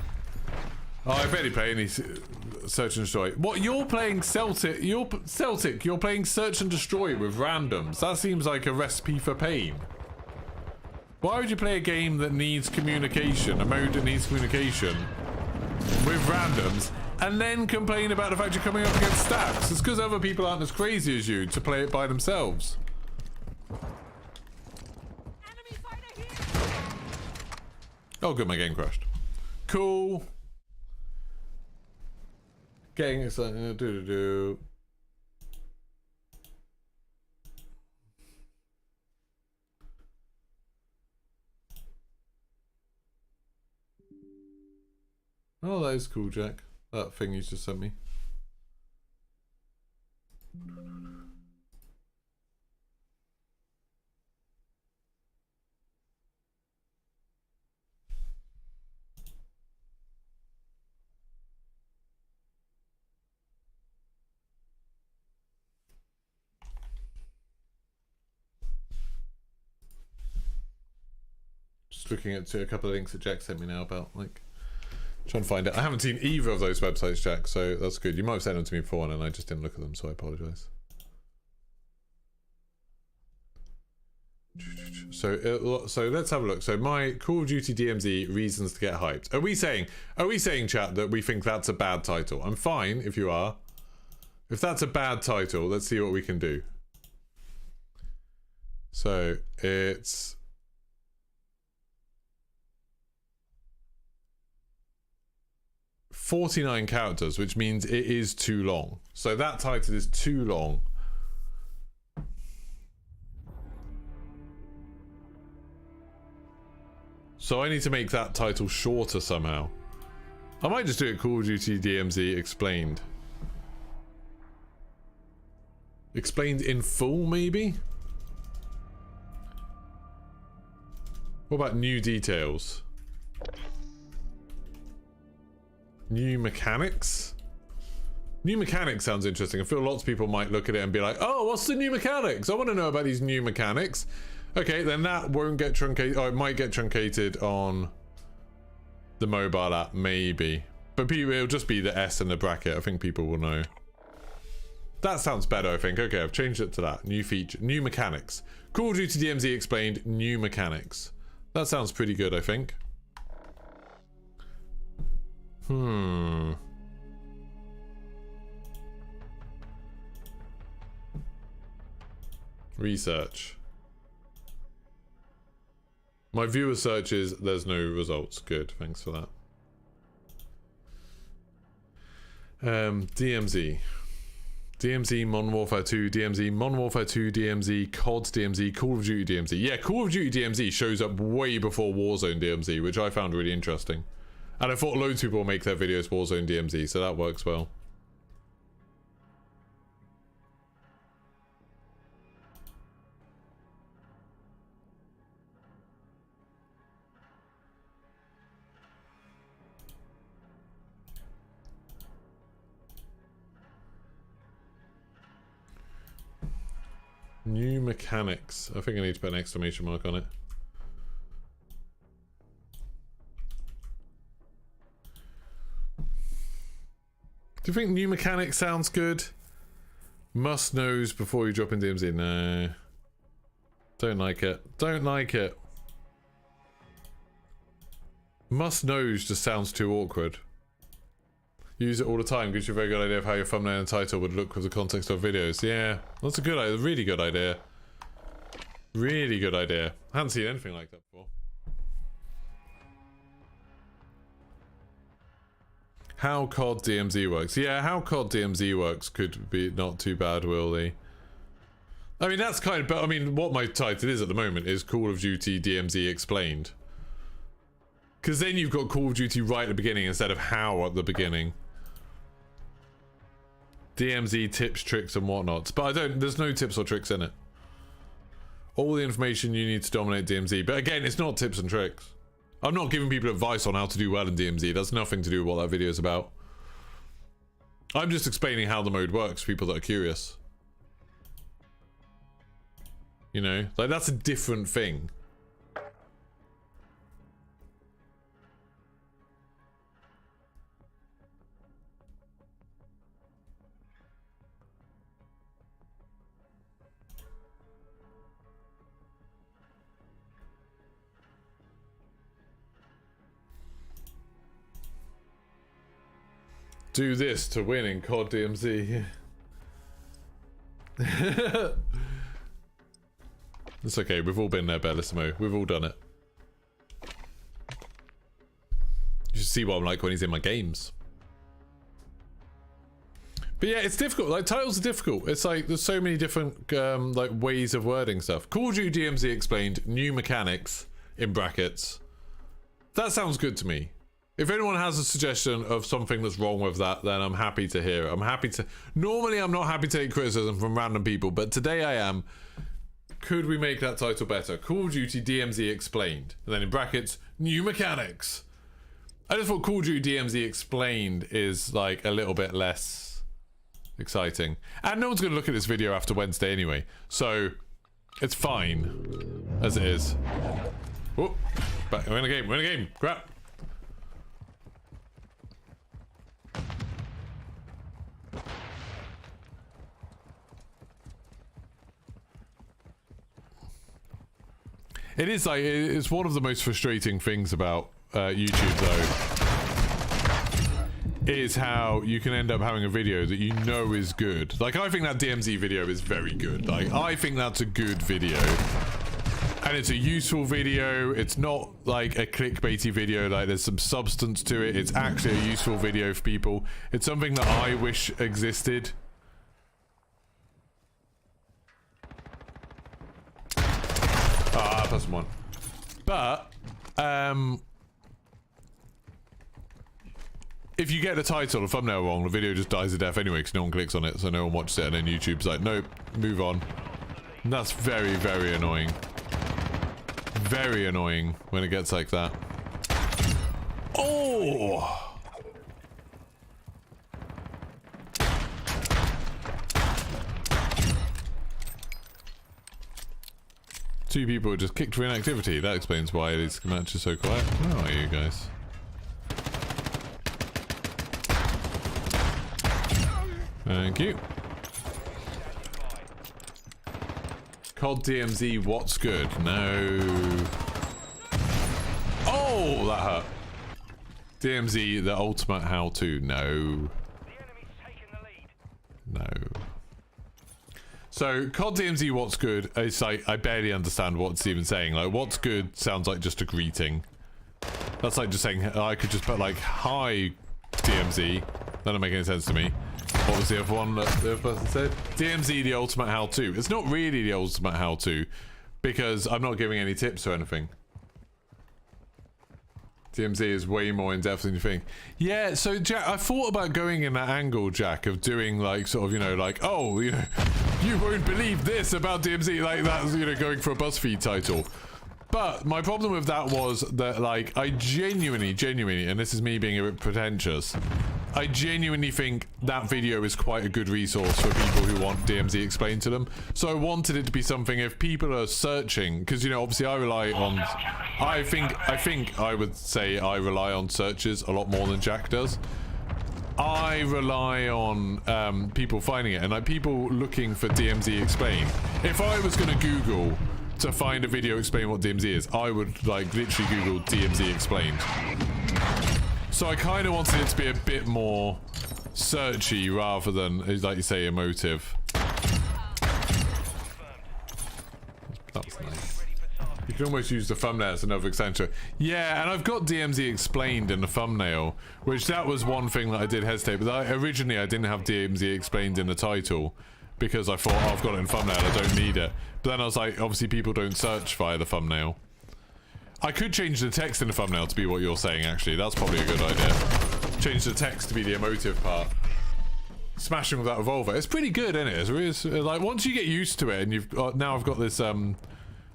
Oh, I barely play any Search and Destroy. What, you're playing Celtic? You're playing Search and Destroy with randoms. That seems like a recipe for pain. Why would you play a game that needs communication, a mode that needs communication, with randoms, and then complain about the fact you're coming up against stacks. It's because other people aren't as crazy as you to play it by themselves. Oh, good, my game crashed. Cool. Getting something to do. Oh, that is cool, Jack. That thing you just sent me. Just looking at a couple of links that Jack sent me now about, like, trying to find it. I haven't seen either of those websites, Jack, so that's good. You might have sent them to me before and I just didn't look at them, so I apologise. So let's have a look. So my Call of Duty DMZ reasons to get hyped. Are we saying, chat, that we think that's a bad title? I'm fine if you are. If that's a bad title, let's see what we can do. So it's 49 characters, which means it is too long. So that title is too long. So I need to make that title shorter somehow. I might just do it Call of Duty DMZ Explained. Explained in full, maybe? What about new details? New mechanics? New mechanics sounds interesting. I feel lots of people might look at it and be like, oh, what's the new mechanics? I want to know about these new mechanics. Okay, then that won't get truncated. Oh, it might get truncated on the mobile app, maybe. But it'll just be the S and the bracket. I think people will know. That sounds better, I think. Okay, I've changed it to that. New feature. New mechanics. Call of Duty DMZ Explained. New mechanics. That sounds pretty good, I think. Research. My viewer searches, there's no results. Good, thanks for that. DMZ. DMZ, Modern Warfare 2, DMZ, Modern Warfare 2, DMZ, COD DMZ, Call of Duty DMZ. Yeah, Call of Duty DMZ shows up way before Warzone DMZ, which I found really interesting. And I thought loads of people will make their videos Warzone DMZ, so that works well. New mechanics. I think I need to put an exclamation mark on it. Do you think new mechanics sounds good? Must knows before you drop in DMZ. No. Don't like it. Don't like it. Must knows just sounds too awkward. Use it all the time. Gives you a very good idea of how your thumbnail and title would look with the context of videos. Yeah, that's a good idea. Really good idea. Really good idea. I haven't seen anything like that before. How COD DMZ works. Yeah, how COD DMZ works could be not too bad, will they? I mean, that's kind of... But I mean, what my title is at the moment is Call of Duty DMZ Explained. Because then you've got Call of Duty right at the beginning instead of how at the beginning. DMZ tips, tricks, and whatnot. But I don't... There's no tips or tricks in it. All the information you need to dominate DMZ. But again, it's not tips and tricks. I'm not giving people advice on how to do well in DMZ. That's nothing to do with what that video is about. I'm just explaining how the mode works for people that are curious. You know? Like, that's a different thing. Do this to win in COD DMZ. It's okay, we've all been there, Bellissimo. We've all done it. You should see what I'm like when he's in my games. But yeah, it's difficult. Like, titles are difficult. It's like, there's so many different, like, ways of wording stuff. Call of Duty DMZ explained, new mechanics, in brackets. That sounds good to me. If anyone has a suggestion of something that's wrong with that, then I'm happy to hear it. I'm happy to... Normally, I'm not happy to take criticism from random people, but today I am. Could we make that title better? Call of Duty DMZ explained. And then in brackets, new mechanics. I just thought Call of Duty DMZ explained is, like, a little bit less exciting. And no one's going to look at this video after Wednesday anyway. So, it's fine. As it is. Oh, but we're in a game. We're in a game. Crap. It is like, it's one of the most frustrating things about YouTube though, is how you can end up having a video that you know is good. Like, I think that DMZ video is very good. Like, I think that's a good video. And it's a useful video. It's not like a clickbaity video, like there's some substance to it. It's actually a useful video for people. It's something that I wish existed. Ah, plus one. But, if you get the title or thumbnail wrong, the video just dies to death anyway because no one clicks on it, so no one watches it, and then YouTube's like, nope, move on. And that's very, very annoying. Very annoying when it gets like that. Oh! Two people just kicked for inactivity. That explains why this match is so quiet. Where are you guys? Thank you. COD DMZ, what's good? No. Oh, that hurt. DMZ, the ultimate how-to. No. No. So, COD DMZ, what's good? It's like, I barely understand what it's even saying. Like, what's good sounds like just a greeting. That's like just saying, I could just put like, hi, DMZ. That doesn't make any sense to me. What was the other one that the other person said? DMZ, the ultimate how-to. It's not really the ultimate how-to, because I'm not giving any tips or anything. DMZ is way more in-depth than you think. Yeah, so Jack, I thought about going in that angle, Jack, of doing like, sort of, you know, like, oh, you know, you won't believe this about DMZ, like that's, you know, going for a BuzzFeed title. But my problem with that was that, like, I genuinely, and this is me being a bit pretentious, I genuinely think that video is quite a good resource for people who want DMZ explained to them. So I wanted it to be something, if people are searching, because, you know, obviously I rely on, I think I would say I rely on searches a lot more than Jack does. I rely on people finding it, and like people looking for DMZ explained. If I was going to Google to find a video explaining what DMZ is, I would like literally Google DMZ explained. So I kind of wanted it to be a bit more searchy rather than, like you say, emotive. That was nice. You can almost use the thumbnail as another extension. Yeah, and I've got DMZ explained in the thumbnail, which that was one thing that I did hesitate. But originally I didn't have DMZ explained in the title because I thought, oh, I've got it in thumbnail, I don't need it. But then I was like, obviously people don't search via the thumbnail. I could change the text in the thumbnail to be what you're saying, actually. That's probably a good idea. Change the text to be the emotive part. Smashing with that revolver. It's pretty good, isn't it? It's really, like, once you get used to it and you've got, now I've got this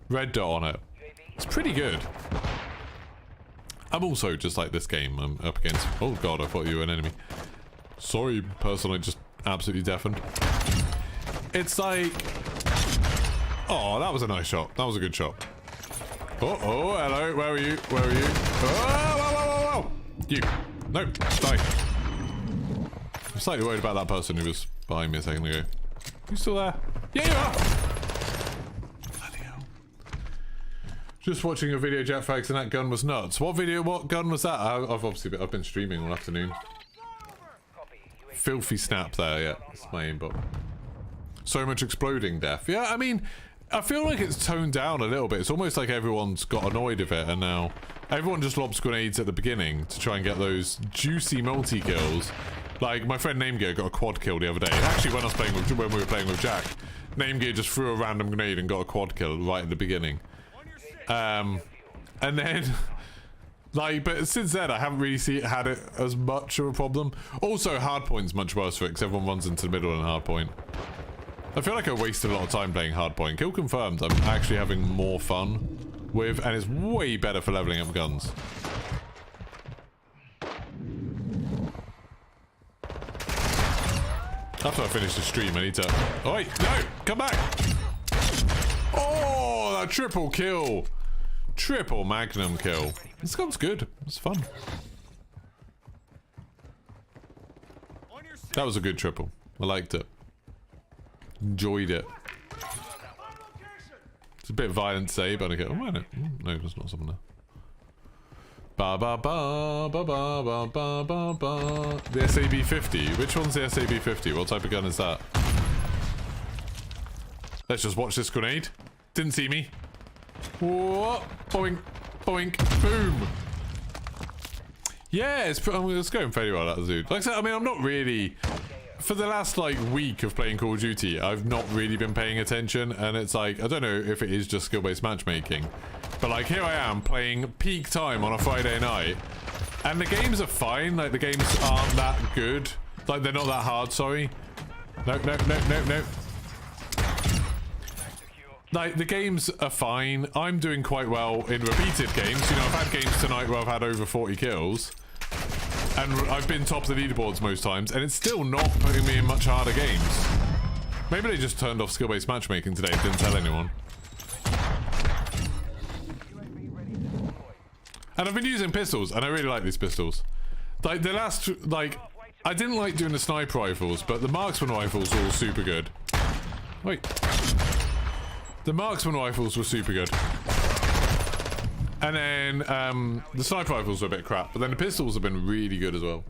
red dot on it. It's pretty good. I'm also just like this game I'm up against. Oh god, I thought you were an enemy. Sorry, person I just absolutely deafened. It's like... Oh, that was a nice shot. That was a good shot. Oh, hello. Where are you? Where are you? Oh, whoa. You. No, die. I'm slightly worried about that person who was behind me a second ago. You still there? Yeah, you are. Bloody hell. Just watching a video, Jack Fags, and that gun was nuts. What video? What gun was that? I've been streaming all afternoon. Filthy snap there, yeah. That's my aimbot. So much exploding death. Yeah, I mean, I feel like it's toned down a little bit. It's almost like everyone's got annoyed of it, and now everyone just lobs grenades at the beginning to try and get those juicy multi-kills. Like, my friend Namegear got a quad kill the other day. Actually, when we were playing with Jack, Namegear just threw a random grenade and got a quad kill right at the beginning. And then... Like, but since then, I haven't really had it as much of a problem. Also, hardpoint's much worse for it, because everyone runs into the middle in hardpoint. I feel like I wasted a lot of time playing hardpoint. Kill confirmed, I'm actually having more fun with, and it's way better for leveling up guns. After I finish the stream, I need to... Oh, wait, no! Come back! Oh, that triple kill! Triple magnum kill. This gun's good. It's fun. That was a good triple. I liked it. Enjoyed it. It's a bit violent to say, but I go, oh, no, there's not someone there. Ba ba ba ba ba ba ba ba ba. The SAB-50. Which one's the SAB-50? What type of gun is that? Let's just watch this grenade. Didn't see me. Whoa! Boink, boink, boom. Yeah, it's going very well, that dude. Like I said, I mean, I'm not really... For the last, like, week of playing Call of Duty, I've not really been paying attention, and it's like, I don't know if it is just skill-based matchmaking, but, like, here I am playing peak time on a Friday night, and the games are fine. Like, the games aren't that good. Like, they're not that hard, sorry. No. Like, the games are fine. I'm doing quite well in repeated games. You know, I've had games tonight where I've had over 40 kills. And I've been top of the leaderboards most times. And it's still not putting me in much harder games. Maybe they just turned off skill-based matchmaking today and didn't tell anyone. And I've been using pistols, and I really like these pistols. Like, the last... Like, I didn't like doing the sniper rifles, but the marksman rifles were all super good. Wait... The marksman rifles were super good. And then the sniper rifles were a bit crap, but then the pistols have been really good as well.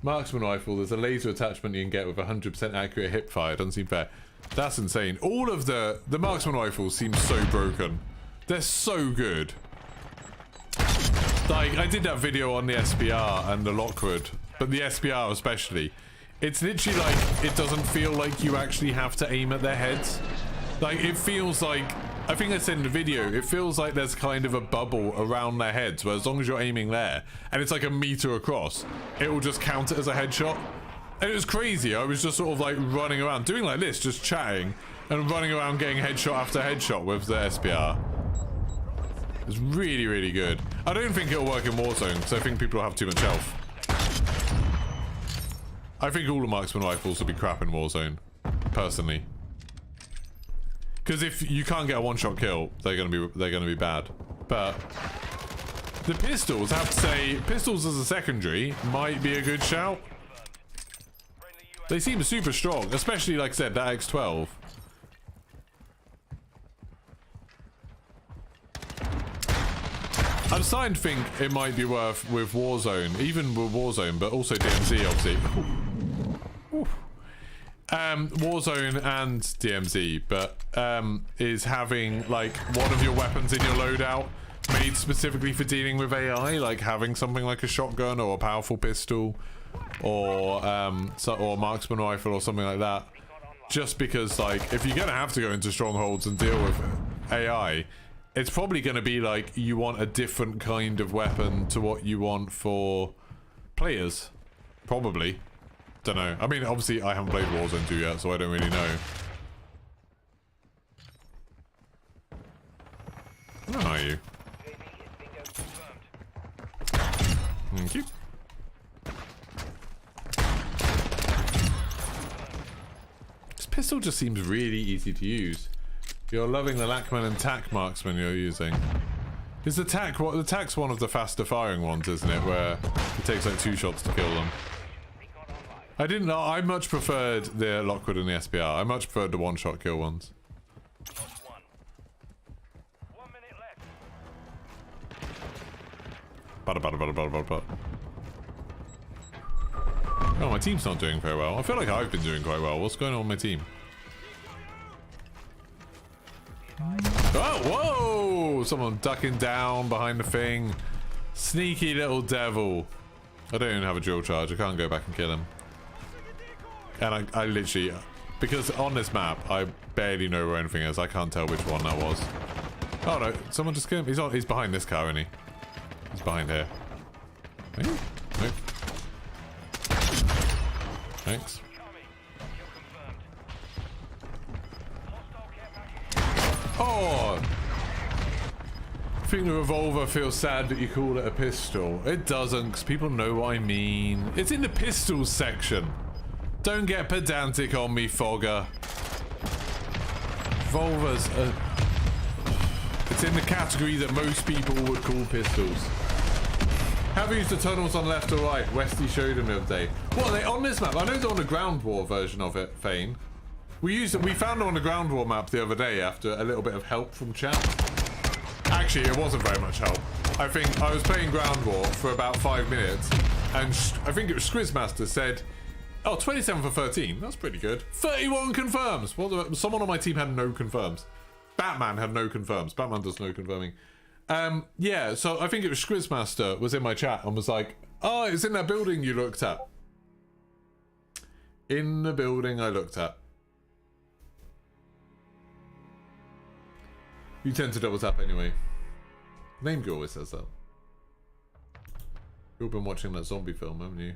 Marksman rifle, there's a laser attachment you can get with 100% accurate hip fire. Doesn't seem fair. That's insane. All of the marksman rifles seem so broken. They're so good. Like, I did that video on the SPR and the Lockwood, but the SPR especially. It's literally like, it doesn't feel like you actually have to aim at their heads. Like, it feels like, I think I said in the video, it feels like there's kind of a bubble around their heads where as long as you're aiming there, and it's like a meter across, it will just count it as a headshot. And it was crazy. I was just sort of like running around, doing like this, just chatting, and running around getting headshot after headshot with the SPR. It's really, really good. I don't think it'll work in Warzone, because I think people will have too much health. I think all the marksman rifles will be crap in Warzone, personally. Because if you can't get a one-shot kill, they're gonna be bad. But the pistols, I have to say, pistols as a secondary might be a good shout. They seem super strong, especially like I said, that X12. I'm starting to think it might be worth with Warzone, even with Warzone, but also DMZ obviously. Ooh. Ooh. Warzone and DMZ, but is having like one of your weapons in your loadout made specifically for dealing with AI, like having something like a shotgun or a powerful pistol or a marksman rifle or something like that. Just because, like, if you're gonna have to go into strongholds and deal with AI, it's probably gonna be like you want a different kind of weapon to what you want for players, probably. Don't know. I mean, obviously, I haven't played Warzone 2 yet, so I don't really know. Where are you? Thank you. This pistol just seems really easy to use. You're loving the Lachman and TAC marksman you're using. Is the TAC... What, the TAC's one of the faster firing ones, isn't it? Where it takes like 2 shots to kill them. I didn't know. I much preferred the Lockwood and the SPR. I much preferred the one-shot kill ones. 1 minute left. Bada. Oh, my team's not doing very well. I feel like I've been doing quite well. What's going on with my team? Oh, whoa! Someone ducking down behind the thing. Sneaky little devil. I don't even have a drill charge. I can't go back and kill him. And I literally... Because on this map, I barely know where anything is. I can't tell which one that was. Oh, no. Someone just killed him. He's behind this car, isn't he? He's behind here. Maybe? Nope. Thanks. Oh! I think the revolver feels sad that you call it a pistol. It doesn't, because people know what I mean. It's in the pistols section. Don't get pedantic on me, Fogger. Revolvers are... It's in the category that most people would call pistols. Have you used the tunnels on left or right? Westy showed them the other day. What, are they on this map? I know they're on the ground war version of it, Fane. We found it on the ground war map the other day after a little bit of help from chat. Actually, it wasn't very much help. I think I was playing ground war for about 5 minutes, and I think it was Squizmaster said, oh, 27 for 13. That's pretty good. 31 confirms. Well, someone on my team had no confirms. Batman had no confirms. Batman does no confirming. Yeah, so I think it was Squizmaster was in my chat and was like, oh, it's in that building you looked at. In the building I looked at. You tend to double tap anyway. Name Girl always says that. You've been watching that zombie film, haven't you?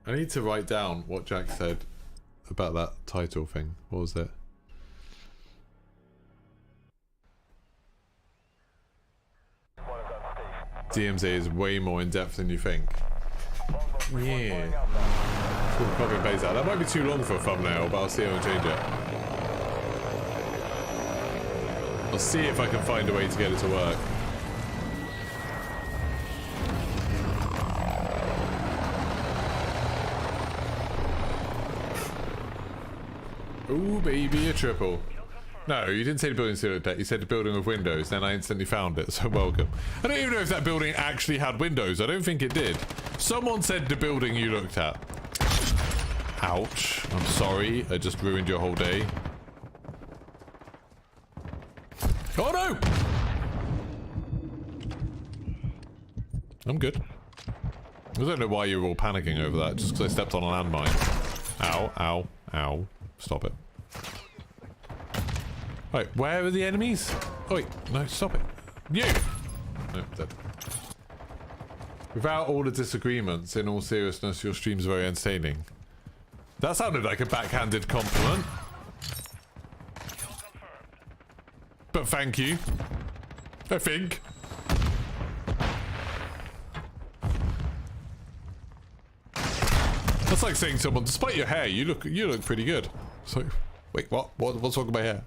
I need to write down what Jack said about that title thing. What was it? DMZ is way more in depth than you think. Yeah. Cool, copy and paste that. That might be too long for a thumbnail, but I'll see if I change it. I'll see if I can find a way to get it to work. Ooh, baby, a triple. No, you didn't say the building still looked at. You said the building with windows, then I instantly found it, so welcome. I don't even know if that building actually had windows. I don't think it did. Someone said the building you looked at. Ouch. I'm sorry. I just ruined your whole day. Oh, no! I'm good. I don't know why you were all panicking over that, just because I stepped on a landmine. Ow, ow, ow. Stop it. Wait, where are the enemies? Oh wait, no, stop it. You! No, dead. Without all the disagreements, in all seriousness, your stream's very entertaining. That sounded like a backhanded compliment. But thank you. I think. That's like saying to someone, despite your hair, you look pretty good. So, wait, what? What's wrong with my hair?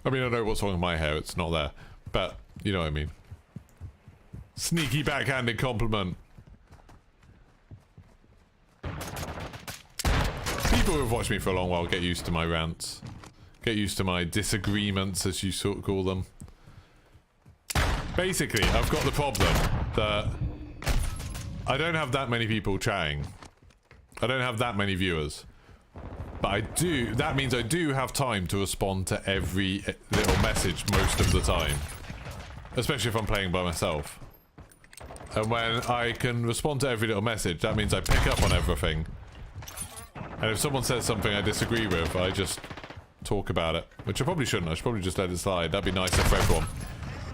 I mean, I know what's wrong with my hair. It's not there, but you know what I mean. Sneaky backhanded compliment. People who have watched me for a long while get used to my rants, get used to my disagreements, as you sort of call them. Basically, I've got the problem that I don't have that many people chatting. I don't have that many viewers. But I do, that means I do have time to respond to every little message most of the time. Especially if I'm playing by myself. And when I can respond to every little message, that means I pick up on everything. And if someone says something I disagree with, I just talk about it. Which I probably shouldn't, I should probably just let it slide. That'd be nicer for everyone.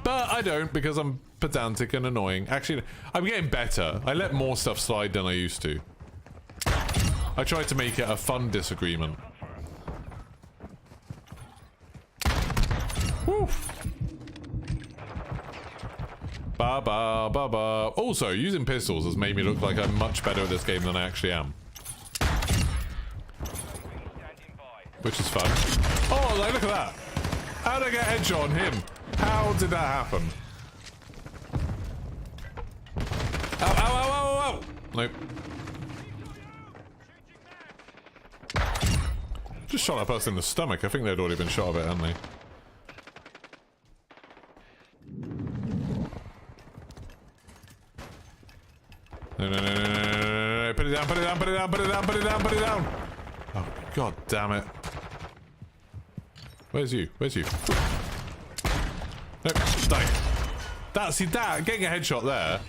But I don't, because I'm pedantic and annoying. Actually, I'm getting better. I let more stuff slide than I used to. I tried to make it a fun disagreement. Woo! Ba ba ba ba. Also, using pistols has made me look like I'm much better at this game than I actually am. Which is fun. Oh, like, look at that! How did I get a headshot on him? How did that happen? Ow, ow, ow, ow, ow! Nope. Just shot that person in the stomach. I think they'd already been shot a bit, hadn't they? No, no, no, no, no, no, no. Put it down, put it down, put it down, put it down, put it down, put it down. Oh, god damn it. Where's you? Where's you? No, stay. See that, getting a headshot there.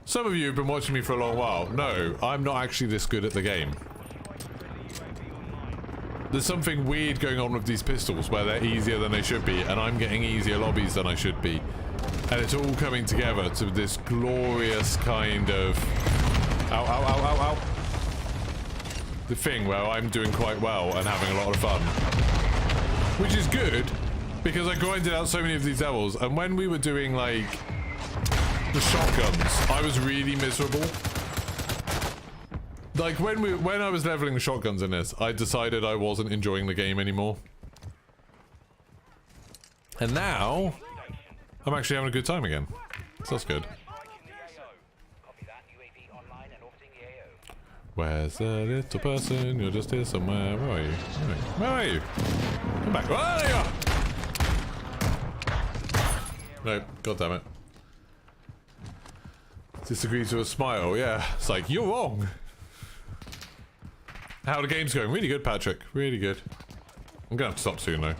Some of you have been watching me for a long while. No, I'm not actually this good at the game. There's something weird going on with these pistols where they're easier than they should be, and I'm getting easier lobbies than I should be. And it's all coming together to this glorious kind of... Ow, ow, ow, ow, ow. The thing where I'm doing quite well and having a lot of fun. Which is good, because I grinded out so many of these levels, and when we were doing, like, the shotguns, I was really miserable. Like, when I was leveling the shotguns in this, I decided I wasn't enjoying the game anymore. And now, I'm actually having a good time again. So that's good. Where's the little person? You're just here somewhere. Where are you? Where are you? Come back. Oh, there you are! No, god damn it. Disagrees with a smile. Yeah, it's like, you're wrong. How the game's going? Really good, Patrick. Really good. I'm gonna have to stop soon, though.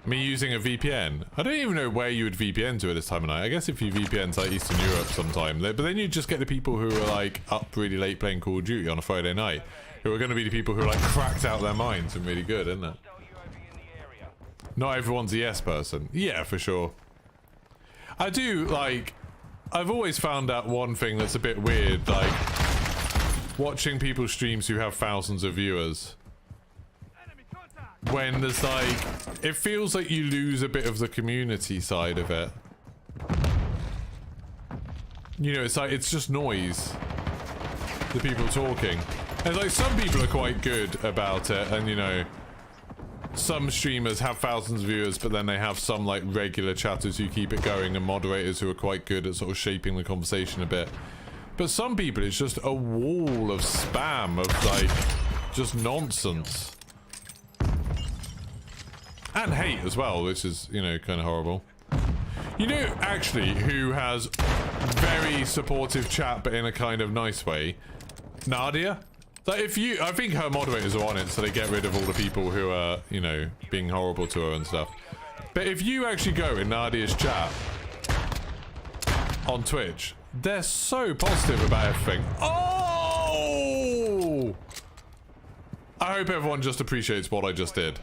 Me using a VPN. I don't even know where you would VPN to at this time of night. I guess if you VPN to like Eastern Europe sometime. But then you just get the people who are like up really late playing Call of Duty on a Friday night. Who are going to be the people who are like cracked out their minds and really good, isn't it? Not everyone's a yes person. Yeah, for sure. I do, like... I've always found out one thing that's a bit weird, like... Watching people's streams who have thousands of viewers. When there's like... It feels like you lose a bit of the community side of it. You know, it's like, it's just noise. The people talking. And like, some people are quite good about it, and you know... Some streamers have thousands of viewers, but then they have some like regular chatters who keep it going and moderators who are quite good at sort of shaping the conversation a bit. But some people, it's just a wall of spam of like, just nonsense. And hate as well, which is, you know, kind of horrible. You know, actually, who has very supportive chat, but in a kind of nice way? Nadia? Like, if you... I think her moderators are on it, so they get rid of all the people who are, you know, being horrible to her and stuff. But if you actually go in Nadia's chat on Twitch, they're so positive about everything. Oh! I hope everyone just appreciates what I just did.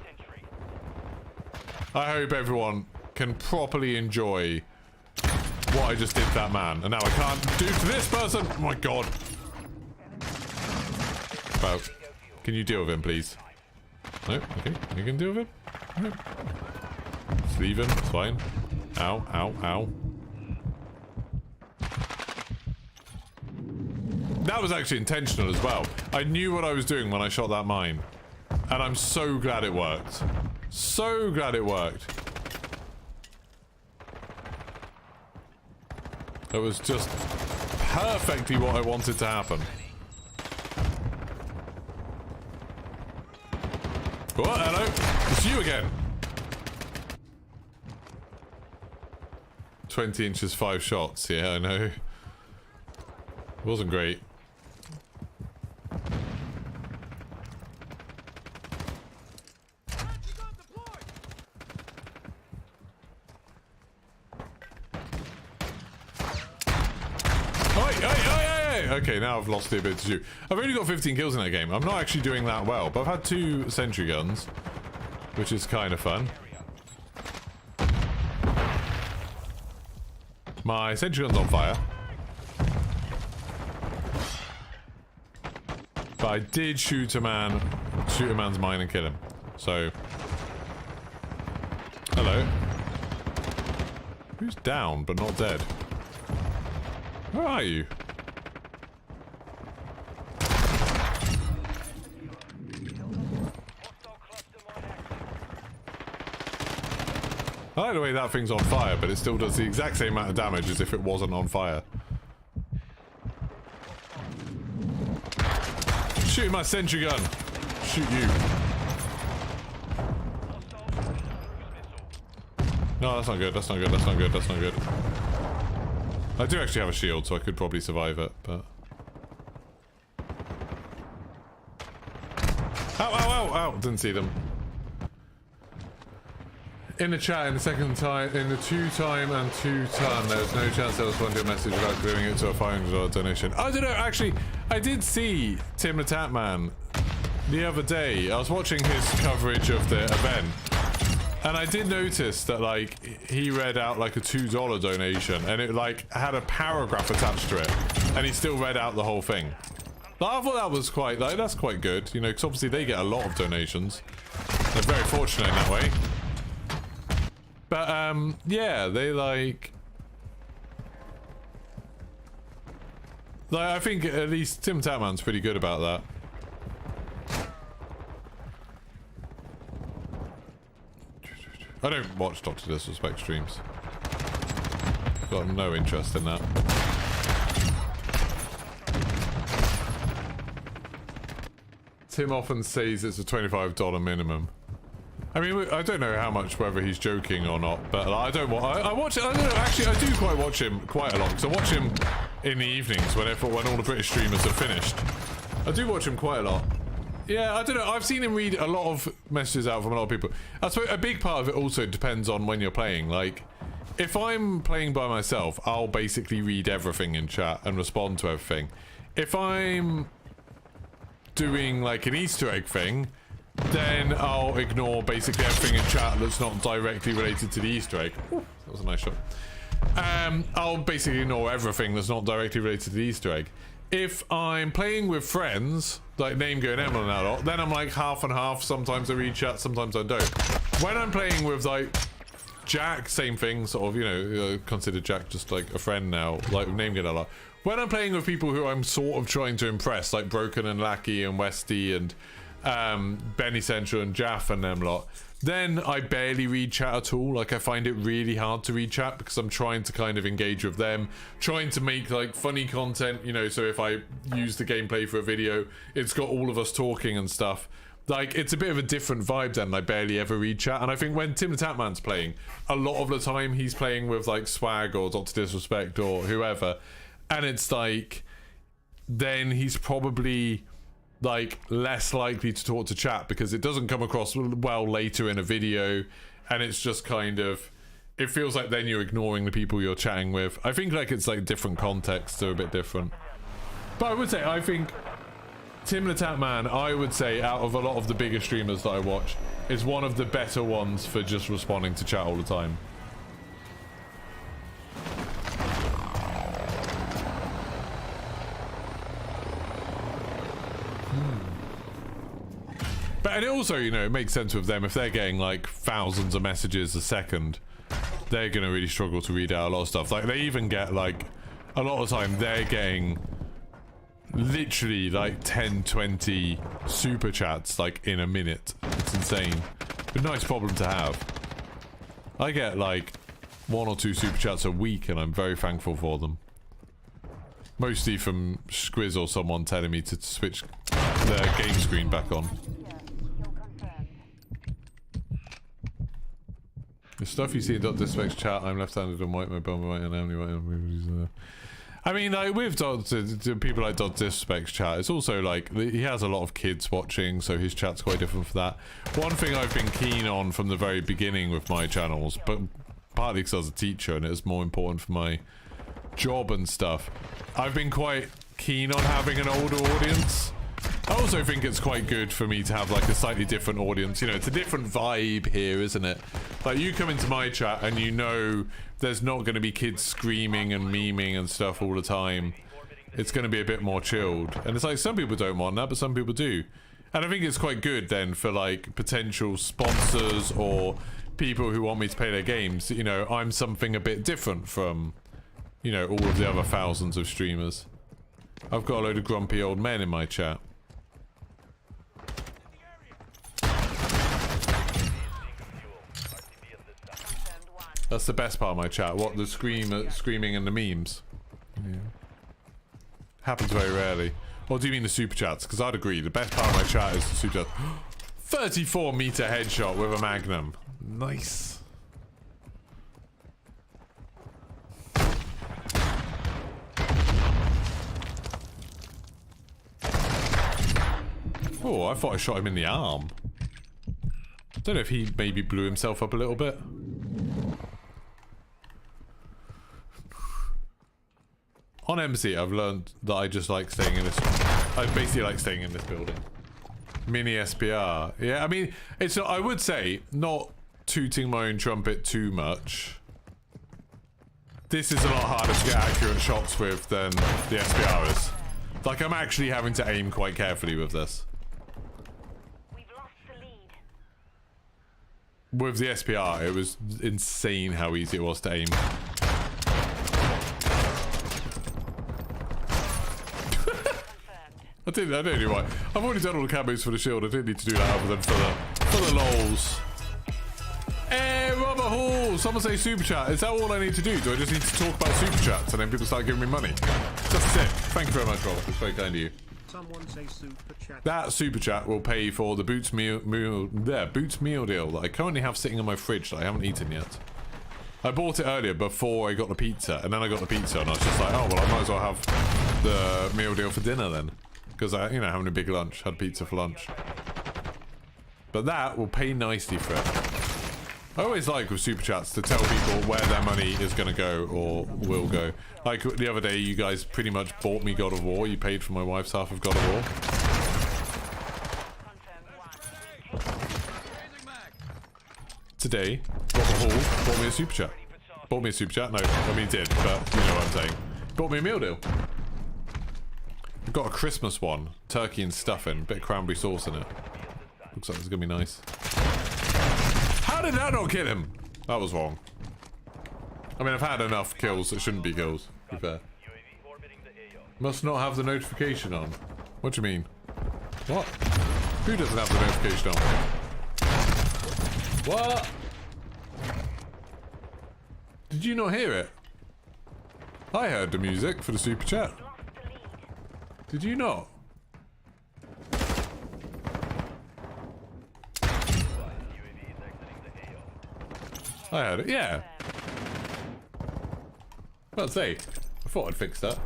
I hope everyone can properly enjoy what I just did to that man. And now I can't do to this person. Oh my god. Well, can you deal with him, please? No? Okay, you can deal with him? No. Just leave him, it's fine. Ow, ow, ow. That was actually intentional as well. I knew what I was doing when I shot that mine. And I'm so glad it worked. So glad it worked. It was just perfectly what I wanted to happen. Oh, hello. It's you again. 20 inches, 5 shots. Yeah, I know. It wasn't great. Okay, now I've lost the ability to shoot. I've only got 15 kills in that game. I'm not actually doing that well, but I've had 2 sentry guns, which is kind of fun. My sentry gun's on fire. But I did shoot a man's mine and kill him. So, hello. Who's down but not dead? Where are you? I like the way that thing's on fire, but it still does the exact same amount of damage as if it wasn't on fire. Shoot my sentry gun. Shoot you. No, that's not good. That's not good. That's not good. That's not good. I do actually have a shield, so I could probably survive it, but... Ow, ow, ow, ow! Didn't see them. In the chat, in the second time, in the 2-time and 2-ton, there's no chance they'll respond to your message without giving it to a $500 donation. I don't know, actually, I did see Tim the Tatman the other day. I was watching his coverage of the event, and I did notice that, like, he read out, like, a $2 donation, and it, like, had a paragraph attached to it, and he still read out the whole thing. Like, I thought that was quite, like, that's quite good, you know, because obviously they get a lot of donations. They're very fortunate in that way. But, yeah, they, like, I think at least Tim Tatman's pretty good about that. I don't watch Dr. Disrespect streams. Got no interest in that. Tim often says it's a $25 minimum. I mean, I don't know how much, whether he's joking or not, but I don't watch. I watch it. I don't know. Actually, I do quite watch him quite a lot. Because I watch him in the evenings when all the British streamers are finished. I do watch him quite a lot. Yeah, I don't know. I've seen him read a lot of messages out from a lot of people. I suppose a big part of it also depends on when you're playing. Like, if I'm playing by myself, I'll basically read everything in chat and respond to everything. If I'm doing like an Easter egg thing, then I'll ignore basically everything in chat that's not directly related to the Easter egg. Ooh, that was a nice shot. I'll basically ignore everything that's not directly related to the Easter egg. If I'm playing with friends, like Name and Emma and that lot, then I'm like half and half. Sometimes I read chat, sometimes I don't. When I'm playing with like Jack, same thing, sort of, you know, consider Jack just like a friend now, like Name a lot. When I'm playing with people who I'm sort of trying to impress, like Broken and Lackey and Westy and Benny Central and Jaff and them lot, then I barely read chat at all. Like, I find it really hard to read chat because I'm trying to kind of engage with them, trying to make like funny content, you know, so if I use the gameplay for a video, it's got all of us talking and stuff. Like, it's a bit of a different vibe then. I barely ever read chat. And I think when Tim the Tatman's playing, a lot of the time he's playing with like Swag or Dr. Disrespect or whoever, and it's like, then he's probably like less likely to talk to chat because it doesn't come across well later in a video, and it's just kind of, it feels like then you're ignoring the people you're chatting with. I think like it's like different contexts are a bit different. But I would say, I think Tim the Tatman, I would say out of a lot of the bigger streamers that I watch, is one of the better ones for just responding to chat all the time. But and it also, you know, it makes sense with them if they're getting like thousands of messages a second, they're gonna really struggle to read out a lot of stuff. Like, they even get like, a lot of the time they're getting literally like 10-20 super chats like in a minute. It's insane, but nice problem to have. I get like 1 or 2 super chats a week and I'm very thankful for them, mostly from Squiz or someone telling me to switch the game screen back on. The stuff you see in Dr. Disrespect's chat, I'm left-handed and white, my bum white and only white. I mean, like, with people like Dr. Disrespect's chat, it's also like, he has a lot of kids watching, so his chat's quite different for that. One thing I've been keen on from the very beginning with my channels, but partly because I was a teacher and it was more important for my job and stuff, I've been quite keen on having an older audience. I also think it's quite good for me to have like a slightly different audience. You know, it's a different vibe here, isn't it? Like, you come into my chat and you know there's not going to be kids screaming and memeing and stuff all the time. It's going to be a bit more chilled. And it's like, some people don't want that, but some people do. And I think it's quite good then for like potential sponsors or people who want me to play their games. You know, I'm something a bit different from, you know, all of the other thousands of streamers. I've got a load of grumpy old men in my chat. That's the best part of my chat. What, the screaming and the memes? Yeah. Happens very rarely. Or do you mean the super chats? Because I'd agree, the best part of my chat is the super chats. 34-meter headshot with a magnum. Nice. Oh, I thought I shot him in the arm. Don't know if he maybe blew himself up a little bit. On MC, I've learned that I just like staying in this... I basically like staying in this building. Mini SPR. Yeah, I mean, it's not... I would say, not tooting my own trumpet too much. This is a lot harder to get accurate shots with than the SPR is. Like, I'm actually having to aim quite carefully with this. We've lost the lead. With the SPR, it was insane how easy it was to aim. I don't know why. I've already done all the camos for the shield. I didn't need to do that other than for the lols. Hey, Robert Hall! Someone say super chat. Is that all I need to do? Do I just need to talk about super chats and then people start giving me money? That's it. Thank you very much, Robert. It's very kind of you. Someone say super chat. That super chat will pay for the Boots meal deal that I currently have sitting in my fridge that I haven't eaten yet. I bought it earlier before I got the pizza, and then I got the pizza, and I was just like, oh well, I might as well have the meal deal for dinner then, because I, you know, having a big lunch, had pizza for lunch. But that will pay nicely for it. I always like with super chats to tell people where their money is going to go or will go. Like the other day, you guys pretty much bought me God of War. You paid for my wife's half of God of War. Today, Robert Hall bought me a super chat. Bought me a super chat? No, I mean he did, but you know what I'm saying. Bought me a meal deal. I've got a Christmas one. Turkey and stuffing, bit of cranberry sauce in it. Looks like it's going to be nice. How did that not kill him? That was wrong. I mean, I've had enough kills that shouldn't be kills, to be fair. Must not have the notification on. What do you mean? What? Who doesn't have the notification on? What? Did you not hear it? I heard the music for the super chat. Did you not? I heard it, yeah. Well, say, I thought I'd fix that.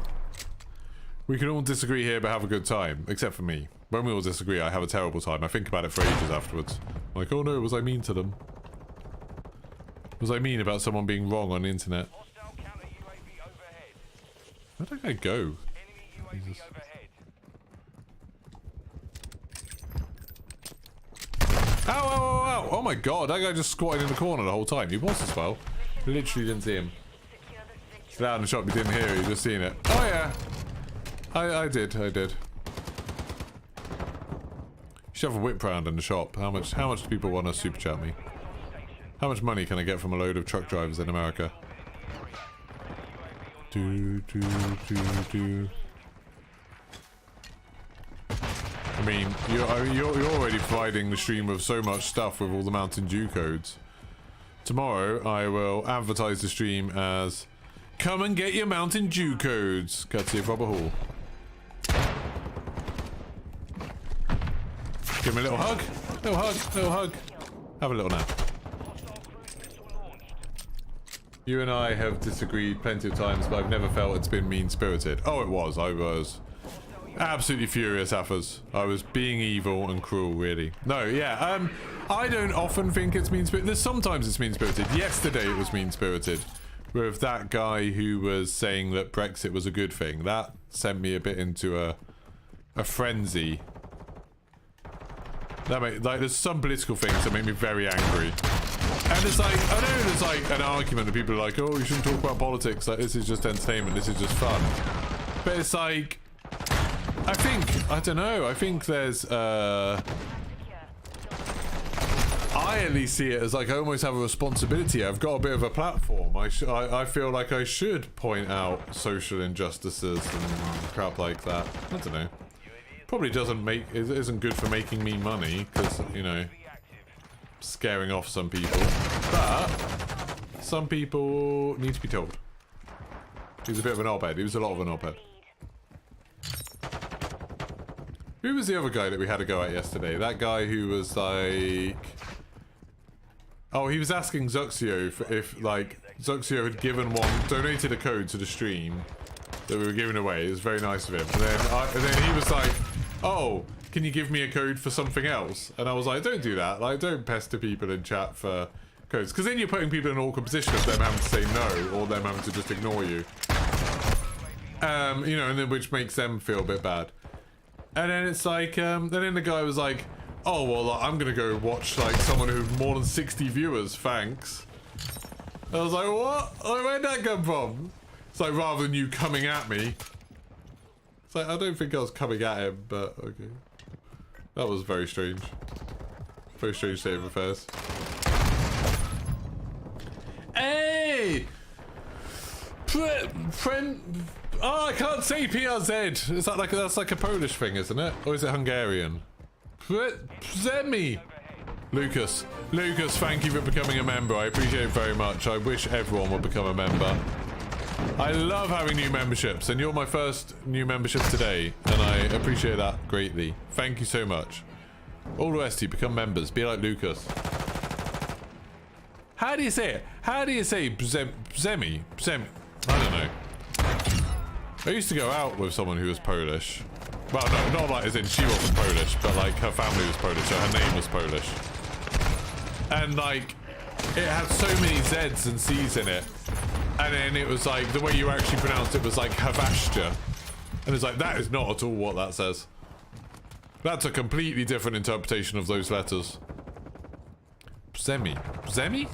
We can all disagree here but have a good time, except for me. When we all disagree, I have a terrible time. I think about it for ages afterwards. Like, oh no, was I mean to them? Was I mean about someone being wrong on the internet? Where did I go? Jesus. Ow, ow, ow, ow! Oh my god, that guy just squatted in the corner the whole time. He was as well. Literally didn't see him. It's loud in the shop, you didn't hear it, you just seen it. Oh yeah! I did. You should have a whip round in the shop. How much do people want to super chat me? How much money can I get from a load of truck drivers in America? I mean, you're already providing the stream with so much stuff with all the Mountain Dew codes. Tomorrow, I will advertise the stream as "Come and get your Mountain Dew codes," courtesy of Robert Hall. Give him a little hug, little hug. Have a little nap. You and I have disagreed plenty of times, but I've never felt it's been mean-spirited. Oh, it was. I was absolutely furious, Affers. I was being evil and cruel, really. No, yeah, I don't often think it's mean-spirited. Sometimes it's mean-spirited. Yesterday it was mean-spirited. With that guy who was saying that Brexit was a good thing. That sent me a bit into a frenzy. That like, there's some political things that make me very angry. And it's like, I know there's like an argument that people are like, oh, you shouldn't talk about politics. Like, this is just entertainment. This is just fun. But it's like, I don't know. I think there's, I at least see it as like I almost have a responsibility. I've got a bit of a platform. I feel like I should point out social injustices and crap like that. I don't know. Probably isn't good for making me money because, you know, scaring off some people. But some people need to be told. He was a bit of an op-ed. He was a lot of an op-ed. Who was the other guy that we had a go at yesterday? That guy who was like... Oh, he was asking Zuxio if like, Zuxio had donated a code to the stream that we were giving away. It was very nice of him. And then he was like, oh, can you give me a code for something else? And I was like, don't do that. Like, don't pester people in chat for codes. Because then you're putting people in an awkward position of them having to say no or them having to just ignore you. You know, and then which makes them feel a bit bad. And then it's like, then the guy was like, oh, well, I'm going to go watch, like, someone who more than 60 viewers, thanks. I was like, what? Like, where'd that come from? It's like, rather than you coming at me. It's like, I don't think I was coming at him, but okay. That was very strange. Very strange state of affairs. Hey! Oh, I can't say PRZ. Is that like, that's like a Polish thing, isn't it? Or is it Hungarian? Zemi! Lucas, thank you for becoming a member. I appreciate it very much. I wish everyone would become a member. I love having new memberships, and you're my first new membership today, and I appreciate that greatly. Thank you so much. All the rest of you, become members. Be like Lucas. How do you say it? How do you say Zemi? I don't know. I used to go out with someone who was Polish. Well, no, not like as in she wasn't Polish, but like her family was Polish, so her name was Polish. And like, it had so many Z's and C's in it. And then it was like, the way you actually pronounced it was like Havastia. And it's like, that is not at all what that says. That's a completely different interpretation of those letters. Zemi. Zemi?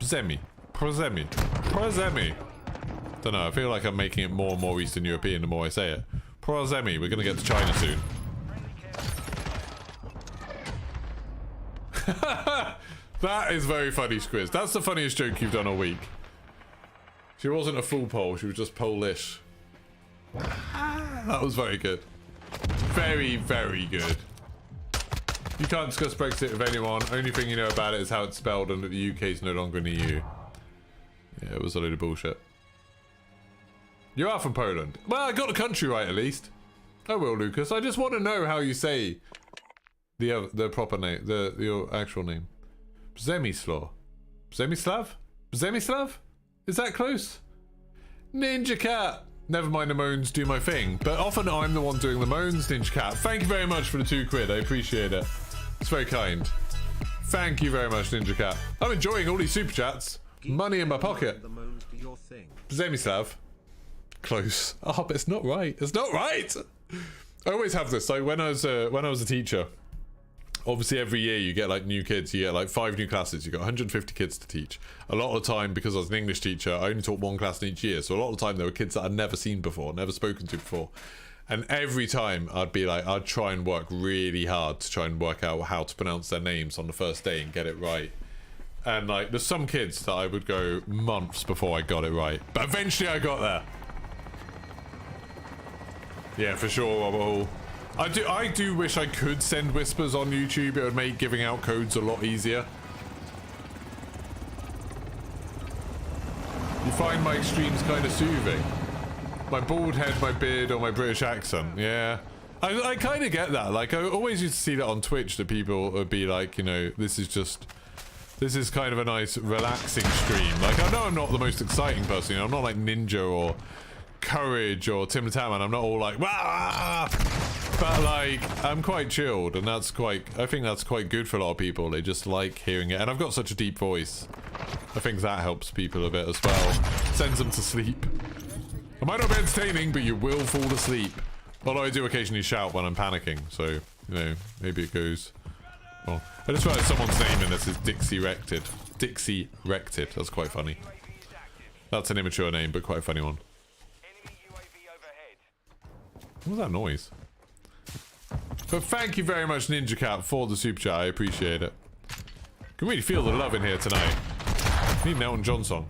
Zemi. Prozemi. Prozemi. Don't know, I feel like I'm making it more and more Eastern European the more I say it. Prozemi, we're gonna get to China soon. That is very funny, Squiz. That's the funniest joke you've done all week. She wasn't a full Pole, she was just Polish. That was very good. Very, very good. You can't discuss Brexit with anyone. Only thing you know about it is how it's spelled and that the UK is no longer in the EU. Yeah, it was a load of bullshit. You are from Poland. Well, I got the country right at least. I will, Lucas. I just want to know how you say the proper name, your actual name. Zemislav. Zemislav? Zemislav? Is that close? Ninja Cat. Never mind the moans, do my thing. But often I'm the one doing the moans, Ninja Cat. Thank you very much for the £2. I appreciate it. It's very kind. Thank you very much, Ninja Cat. I'm enjoying all these super chats. Money in my pocket. Zemislav. Close. Oh, but it's not right. It's not right. I always have this. Like when I was a teacher, obviously every year you get like new kids. You get like 5 new classes. You got 150 kids to teach. A lot of the time, because I was an English teacher, I only taught one class in each year. So a lot of the time there were kids that I'd never seen before, never spoken to before. And every time I'd be like, I'd try and work really hard to try and work out how to pronounce their names on the first day and get it right. And like, there's some kids that I would go months before I got it right. But eventually I got there. Yeah, for sure, Robert Hall. I do wish I could send whispers on YouTube. It would make giving out codes a lot easier. You find my extremes kind of soothing. My bald head, my beard, or my British accent. Yeah. I kind of get that. Like, I always used to see that on Twitch, that people would be like, you know, this is kind of a nice, relaxing stream. Like, I know I'm not the most exciting person. You know, I'm not like Ninja or Courage or Tim the Tatman. I'm not all like, wah! But like, I'm quite chilled, and that's quite, I think that's quite good for a lot of people. They just like hearing it, and I've got such a deep voice. I think that helps people a bit as well. Sends them to sleep. I might not be entertaining, but you will fall asleep. Although I do occasionally shout when I'm panicking, so, you know, maybe it goes well. I just realized someone's name in this is Dixie Rected. Dixie Rected, that's quite funny. That's an immature name, but quite a funny one. What was that noise? But thank you very much, Ninja Cat, for the super chat. I appreciate it. Can really feel the love in here tonight. Need an Elton John song.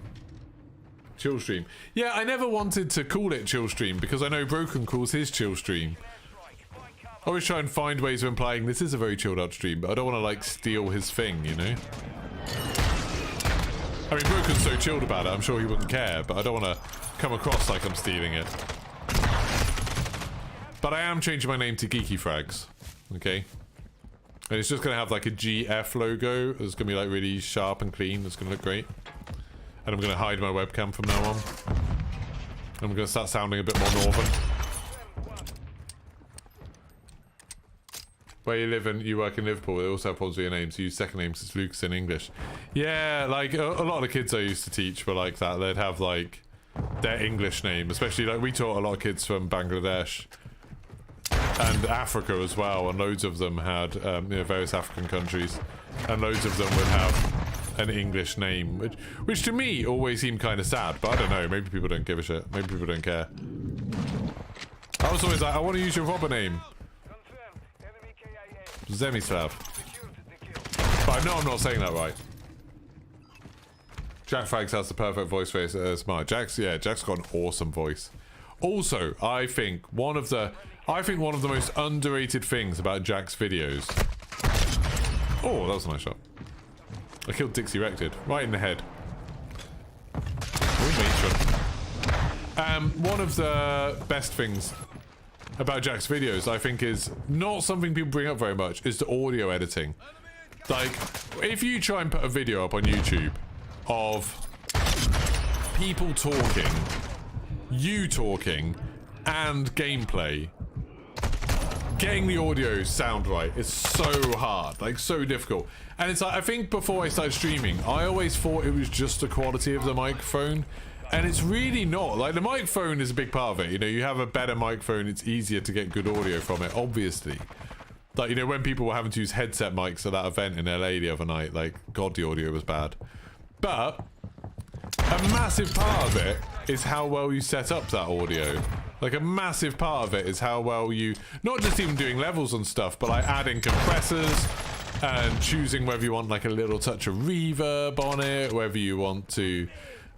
Chill stream. Yeah, I never wanted to call it chill stream because I know Broken calls his chill stream. I always try and find ways of implying this is a very chilled out stream, but I don't want to like steal his thing, you know? I mean, Broken's so chilled about it, I'm sure he wouldn't care, but I don't want to come across like I'm stealing it. But I am changing my name to Geeky Frags, okay? And it's just going to have like a GF logo. It's going to be like really sharp and clean. It's going to look great. And I'm going to hide my webcam from now on. I'm going to start sounding a bit more northern. where you live and you work in Liverpool, they also have problems with your names. So use second names as Lucas in English. Yeah, like a lot of the kids I used to teach were like that. They'd have like their English name, especially like we taught a lot of kids from Bangladesh and Africa as well, and loads of them had you know, various African countries, and loads of them would have an English name, which to me always seemed kind of sad, but I don't know, maybe people don't give a shit, maybe people don't care. I was always like, I want to use your robber name, Zemislav, but I know I'm not saying that right. Jack Frags has the perfect voice for smart. Jack's got an awesome voice. Also, I think one of the most underrated things about Jack's videos. Oh, that was a nice shot. I killed Dixie Rected right in the head. One of the best things about Jack's videos, I think, is not something people bring up very much, is the audio editing. Like, if you try and put a video up on YouTube of people talking, you talking, and gameplay, getting the audio sound right is so hard, like so difficult. And it's like, I think before I started streaming, I always thought it was just the quality of the microphone, and it's really not. Like, the microphone is a big part of it. You know, you have a better microphone, it's easier to get good audio from it, obviously. Like, you know, when people were having to use headset mics at that event in LA the other night, like, God, the audio was bad. But a massive part of it is how well you set up that audio. Like, a massive part of it is how well you, not just even doing levels and stuff, but like adding compressors and choosing whether you want like a little touch of reverb on it, whether you want to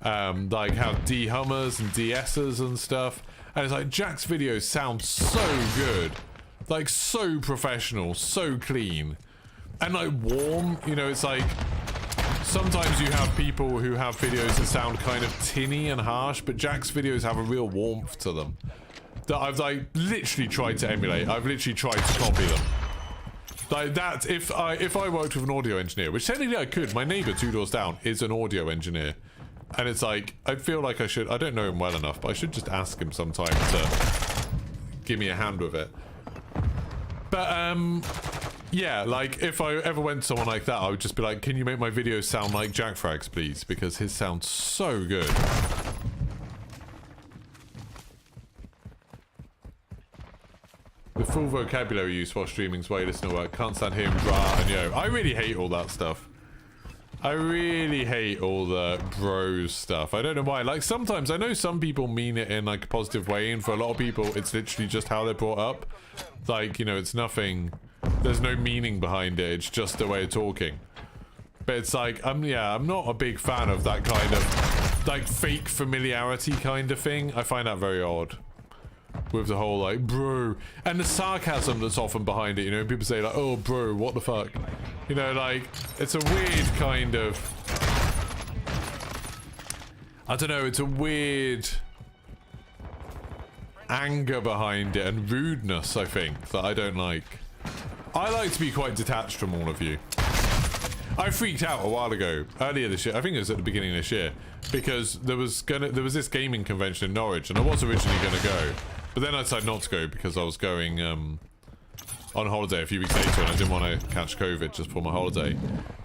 like have de-hummers and de-essers and stuff. And it's like, Jack's videos sound so good, like so professional, so clean, and like warm. You know, it's like, sometimes you have people who have videos that sound kind of tinny and harsh, but Jack's videos have a real warmth to them that I've like literally tried to emulate. I've literally tried to copy them. Like that, if I worked with an audio engineer, which technically I could, my neighbor 2 doors down is an audio engineer, and it's like, I feel like I don't know him well enough, but I should just ask him sometime to give me a hand with it. But yeah, like, if I ever went to someone like that, I would just be like, can you make my videos sound like Jack Frags, please? Because his sounds so good. The full vocabulary use while streaming's way listen to work. Can't stand hearing bra and yo. I really hate all that stuff. I really hate all the bros stuff. I don't know why. Like, sometimes I know some people mean it in like a positive way, and for a lot of people it's literally just how they're brought up. Like, you know, it's nothing, there's no meaning behind it, it's just a way of talking. But it's like, I'm not a big fan of that kind of like fake familiarity kind of thing. I find that very odd. With the whole like, bro, and the sarcasm that's often behind it, you know, people say like, oh bro, what the fuck, you know, like, it's a weird kind of, I don't know, it's a weird anger behind it and rudeness, I think, that I don't like. I like to be quite detached from all of you. I freaked out a while ago, earlier this year, I think it was at the beginning of this year, because there was this gaming convention in Norwich, and I was originally gonna go, but then I decided not to go because I was going on holiday a few weeks later, and I didn't want to catch COVID just for my holiday.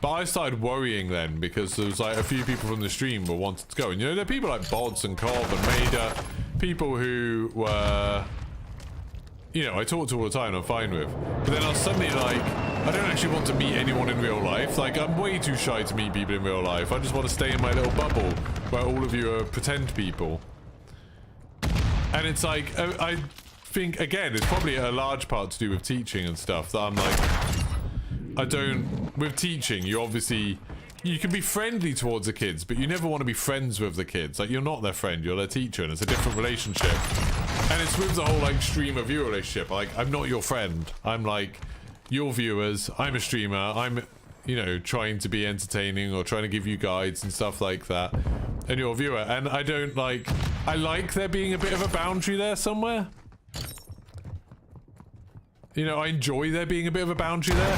But I started worrying then, because there was like a few people from the stream were wanting to go, and you know, there are people like Bods and Cobb and Maida, people who were, you know, I talk to all the time and I'm fine with. But then I was suddenly like, I don't actually want to meet anyone in real life. Like, I'm way too shy to meet people in real life. I just want to stay in my little bubble where all of you are pretend people. And it's like, I think, again, it's probably a large part to do with teaching and stuff, that I'm like, with teaching, you obviously, you can be friendly towards the kids, but you never want to be friends with the kids. Like, you're not their friend, you're their teacher, and it's a different relationship. And it's with the whole, like, streamer-viewer relationship. Like, I'm not your friend. I'm like, your viewers, I'm a streamer, I'm, you know, trying to be entertaining or trying to give you guides and stuff like that, and you're a viewer. And I don't like, I like there being a bit of a boundary there somewhere. You know, I enjoy there being a bit of a boundary there.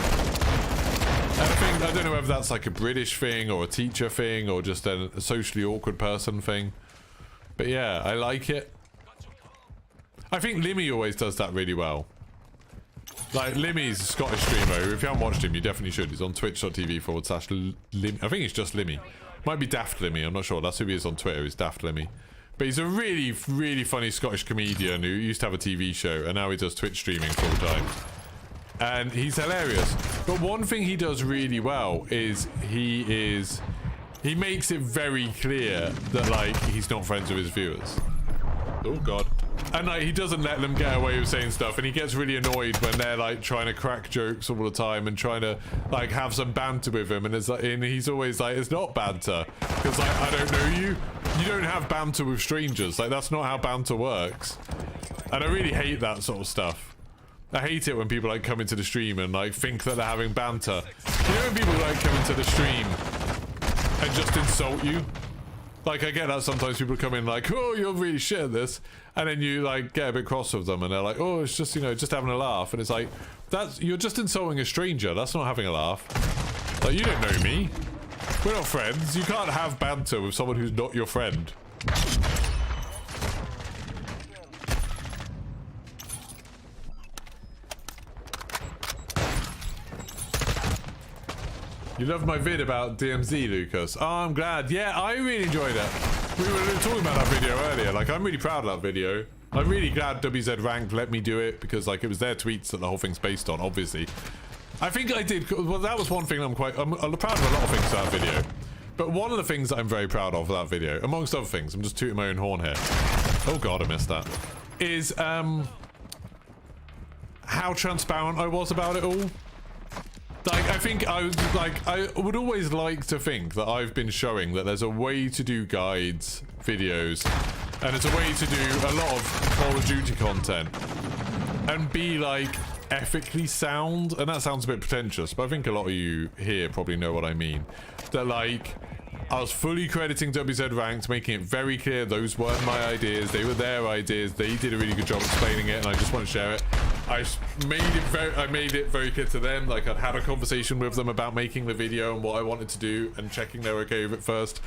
And I don't know whether that's like a British thing or a teacher thing or just a socially awkward person thing. But yeah, I like it. I think Limmy always does that really well. Like, Limmy's a Scottish streamer. If you haven't watched him, you definitely should. He's on twitch.tv/Limmy. I think it's just Limmy. Might be Daft Limmy, I'm not sure. That's who he is on Twitter, he's Daft Limmy. But he's a really, really funny Scottish comedian who used to have a TV show, and now he does Twitch streaming full time. And he's hilarious. But one thing he does really well is he makes it very clear that, like, he's not friends with his viewers. Oh god. And like, he doesn't let them get away with saying stuff, and he gets really annoyed when they're like trying to crack jokes all the time and trying to like have some banter with him, and it's like, and he's always like, it's not banter, because like, I don't know you. You don't have banter with strangers. Like, that's not how banter works. And I really hate that sort of stuff. I hate it when people like come into the stream and like think that they're having banter. You know when people like come into the stream and just insult you? Like, I get that sometimes people come in like, oh, you're really shit at this, and then you like get a bit cross with them and they're like, oh, it's just, you know, just having a laugh, and it's like, you're just insulting a stranger. That's not having a laugh. Like, you don't know me. We're not friends. You can't have banter with someone who's not your friend. You loved my vid about DMZ, Lucas. Oh, I'm glad. Yeah, I really enjoyed it. We were talking about that video earlier. Like, I'm really proud of that video. I'm really glad WZ Rank let me do it, because like, it was their tweets that the whole thing's based on, obviously. I think I did. Well, that was one thing I'm proud of a lot of things for that video. But one of the things that I'm very proud of for that video, amongst other things, I'm just tooting my own horn here. Oh god, I missed that. Is how transparent I was about it all. Like, I think I would always like to think that I've been showing that there's a way to do guides, videos, and there's a way to do a lot of Call of Duty content and be like ethically sound. And that sounds a bit pretentious, but I think a lot of you here probably know what I mean. That like, I was fully crediting WZ Ranked, making it very clear those weren't my ideas, they were their ideas. They did a really good job explaining it, and I just want to share it. I made it very clear to them, like I'd had a conversation with them about making the video and what I wanted to do, and checking they were okay with it first.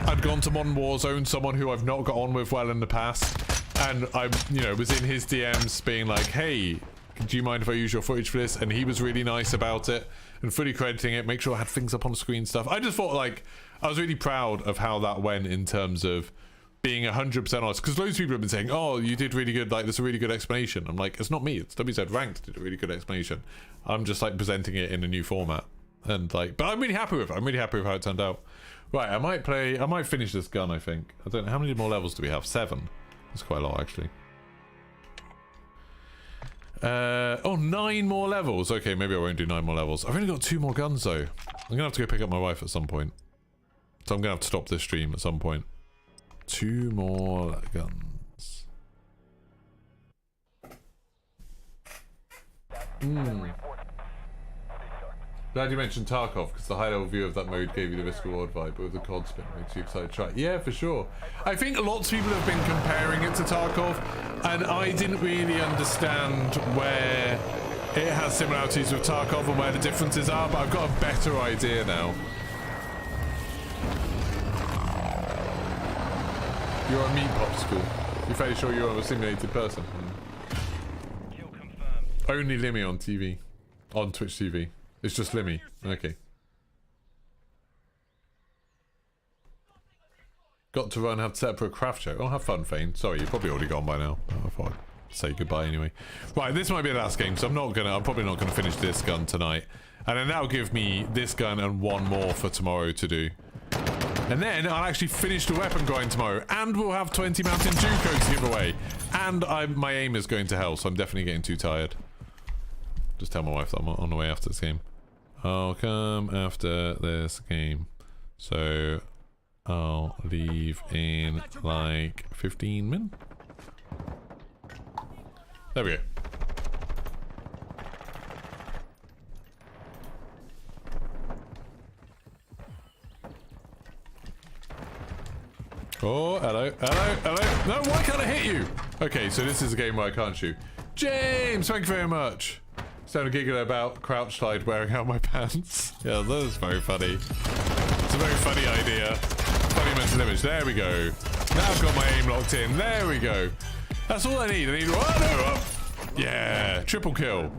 I'd gone to Modern Warzone, someone who I've not got on with well in the past, and I, you know, was in his DMs being like, hey, do you mind if I use your footage for this? And he was really nice about it and fully crediting it, make sure I had things up on the screen stuff. I just thought, like, I was really proud of how that went in terms of being 100% honest, because loads of people have been saying, oh, you did really good, like, there's a really good explanation. I'm like, it's not me, it's WZ Ranked did a really good explanation. I'm just like presenting it in a new format, and like, but I'm really happy with it. I'm really happy with how it turned out. Right, I might finish this gun, I think. I don't know, how many more levels do we have? 7. That's quite a lot, actually. Oh, 9 more levels. Okay, maybe I won't do 9 more levels. I've only got 2 more guns though. I'm gonna have to go pick up my wife at some point, so I'm gonna have to stop this stream at some point. 2 more guns. Glad you mentioned Tarkov, because the high level view of that mode gave you the risk reward vibe, but with the COD spin makes you excited to try it. Yeah, for sure. I think lots of people have been comparing it to Tarkov, and I didn't really understand where it has similarities with Tarkov and where the differences are, but I've got a better idea now. You're a meat popsicle. You're fairly sure you're a simulated person. Kill confirmed. Only Limmy on TV. On Twitch TV. It's just Limmy. Okay. Got to run, have to set up for a craft show. Oh, have fun, Fane. Sorry, you've probably already gone by now. I thought I'd say goodbye anyway. Right, this might be the last game, so I'm probably not gonna finish this gun tonight. And then that'll give me this gun and 1 more for tomorrow to do. And then I'll actually finish the weapon grind tomorrow, and we'll have 20 Mountain Dew codes to give away. And my aim is going to hell, so I'm definitely getting too tired. Just tell my wife that I'm on the way after this game. I'll come after this game. So I'll leave in like 15 minutes. There we go. Oh, hello, hello, hello. No, why can't I hit you? Okay, so this is a game where I can't shoot. James, thank you very much. Started giggling about crouch slide wearing out my pants. Yeah, that was very funny. It's a very funny idea. Funny mental image. There we go. Now I've got my aim locked in. There we go. That's all I need. I need... Oh, no, oh. Yeah, triple kill.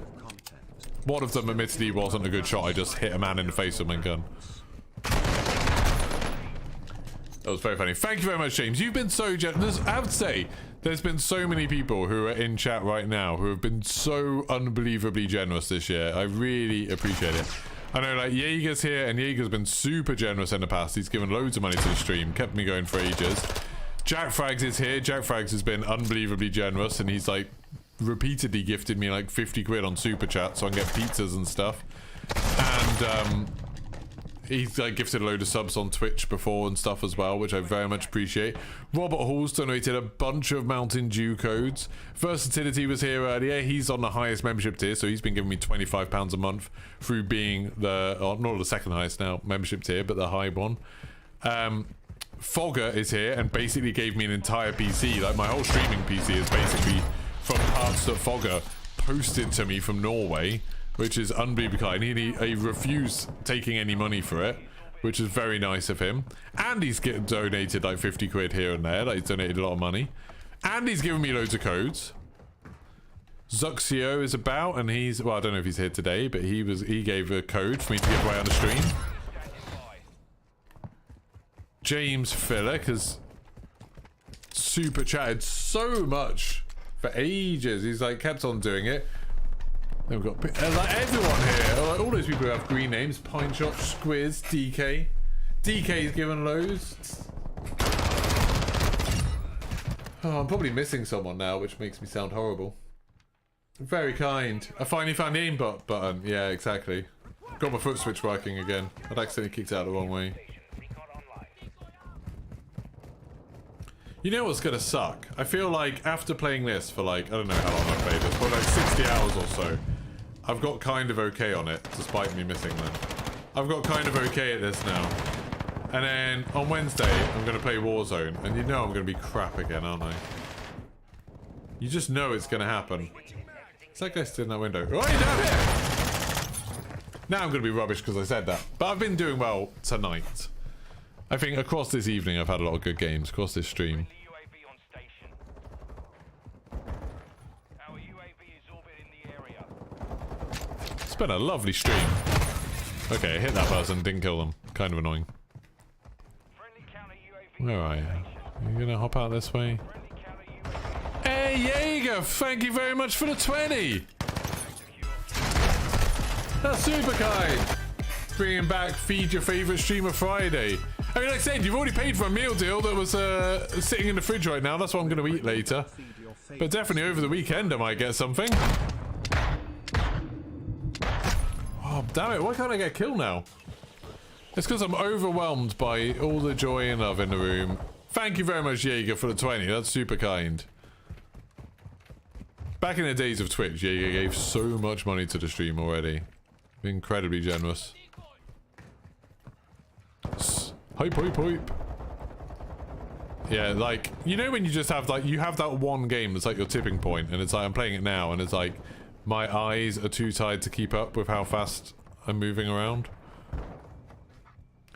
One of them, admittedly, wasn't a good shot. I just hit a man in the face with my gun. That was very funny. Thank you very much, James. You've been so generous. I have to say, there's been so many people who are in chat right now who have been so unbelievably generous this year. I really appreciate it. I know, like, Jaeger's here, and Jaeger's been super generous in the past. He's given loads of money to the stream, kept me going for ages. Jack Frags is here. Jack Frags has been unbelievably generous, and he's, like, repeatedly gifted me, like, 50 quid on Super Chat so I can get pizzas and stuff. And, he's like gifted a load of subs on Twitch before and stuff as well, which I very much appreciate. Robert Hall's donated a bunch of Mountain Dew codes. Versatility was here earlier. He's on the highest membership tier, so he's been giving me £25 a month through being the, not the second highest now membership tier, but the high one. Fogger is here and basically gave me an entire PC. Like, my whole streaming PC is basically from parts that Fogger posted to me from Norway, which is unbelievably kind. He refused taking any money for it, which is very nice of him. And he's donated like 50 quid here and there. Like, he's donated a lot of money. And he's given me loads of codes. Zuxio is about, and he's, well, I don't know if he's here today, but he gave a code for me to give away on the stream. James Fillick has super chatted so much for ages. He's like kept on doing it. Then we've got like everyone here, like all those people who have green names: Pine Shot, Squiz, DK. DK's given loads. Oh, I'm probably missing someone now, which makes me sound horrible. Very kind. I finally found the aimbot button. Yeah, exactly. Got my foot switch working again. I'd accidentally kicked it out the wrong way. You know what's gonna suck? I feel like after playing this for like, I don't know how long I've played this, but like 60 hours or so, I've got kind of okay on it, despite me missing them. I've got kind of okay at this now. And then on Wednesday, I'm gonna play Warzone, and you know I'm gonna be crap again, aren't I? You just know it's gonna happen. Is that guy still in that window? Oh, you down here! Now I'm gonna be rubbish because I said that. But I've been doing well tonight. I think across this evening I've had a lot of good games, across this stream. It's been a lovely stream. Okay, I hit that person, didn't kill them. Kind of annoying. Where are you? Are you gonna hop out this way? Hey, Jaeger! Thank you very much for the 20! That's super kind! Bringing back Feed Your Favourite Streamer Friday. I mean, like I said, you've already paid for a meal deal that was sitting in the fridge right now. That's what I'm going to eat later. But definitely over the weekend I might get something. Oh, damn it. Why can't I get a kill now? It's because I'm overwhelmed by all the joy and love in the room. Thank you very much, Jaeger, for the 20. That's super kind. Back in the days of Twitch, Jaeger gave so much money to the stream already. Incredibly generous. Hype, hype, hype. Yeah, like, you know when you just have, like, you have that one game that's like your tipping point, and it's like, I'm playing it now, and it's like, my eyes are too tired to keep up with how fast I'm moving around.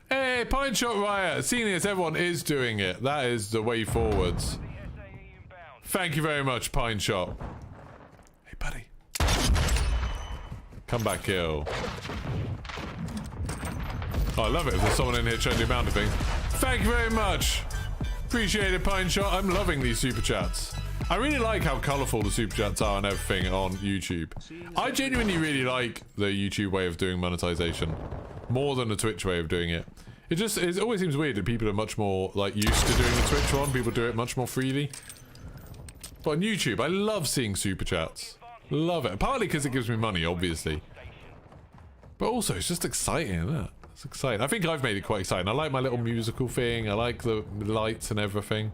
Hey, Pine Shot Riot! Seeing as everyone is doing it, that is the way forwards. Thank you very much, Pine Shot. Hey, buddy. Come back, kill. Oh, I love it if there's someone in here trying to do mountain things. Thank you very much. Appreciate it, Pine Shot. I'm loving these super chats. I really like how colourful the super chats are and everything on YouTube. I genuinely really like the YouTube way of doing monetization. More than the Twitch way of doing it. It always seems weird that people are much more, like, used to doing the Twitch one. People do it much more freely. But on YouTube, I love seeing super chats. Love it. Partly because it gives me money, obviously. But also, it's just exciting, isn't it? It's exciting. I think I've made it quite exciting. I like my little musical thing. I like the lights and everything.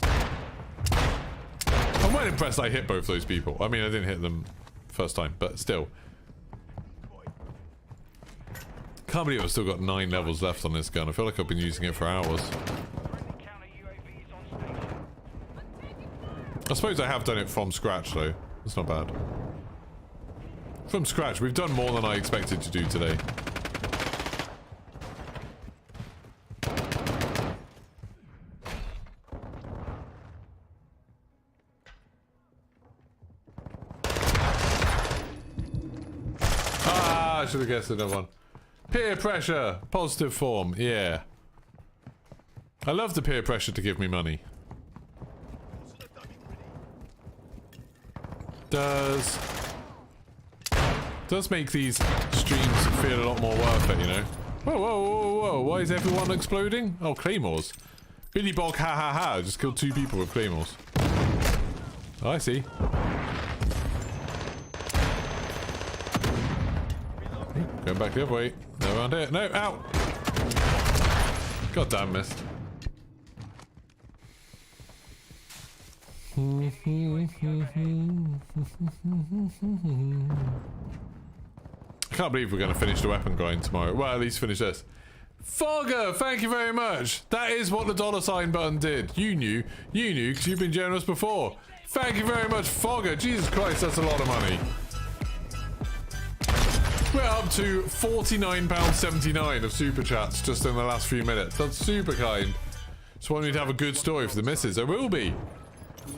I'm quite impressed I hit both those people. I mean, I didn't hit them first time, but still. Can't believe I've still got 9 levels left on this gun. I feel like I've been using it for hours. I suppose I have done it from scratch, though. That's not bad. From scratch, we've done more than I expected to do today. I should have guessed another one. Peer pressure. Positive form. Yeah. I love the peer pressure to give me money. Does make these streams feel a lot more worth it, you know? Whoa, whoa, whoa, whoa. Why is everyone exploding? Oh, claymores. Billy Bog, ha ha ha. Just killed 2 people with claymores. Oh, I see. Going back the other way. No, around here. No, out! God damn, missed. I can't believe we're going to finish the weapon grind tomorrow. Well, at least finish this. Fogger, thank you very much. That is what the $ button did. You knew because you've been generous before. Thank you very much, Fogger. Jesus Christ, that's a lot of money. We're up to £49.79 of super chats just in the last few minutes. That's super kind. Just want me to have a good story for the missus. There will be.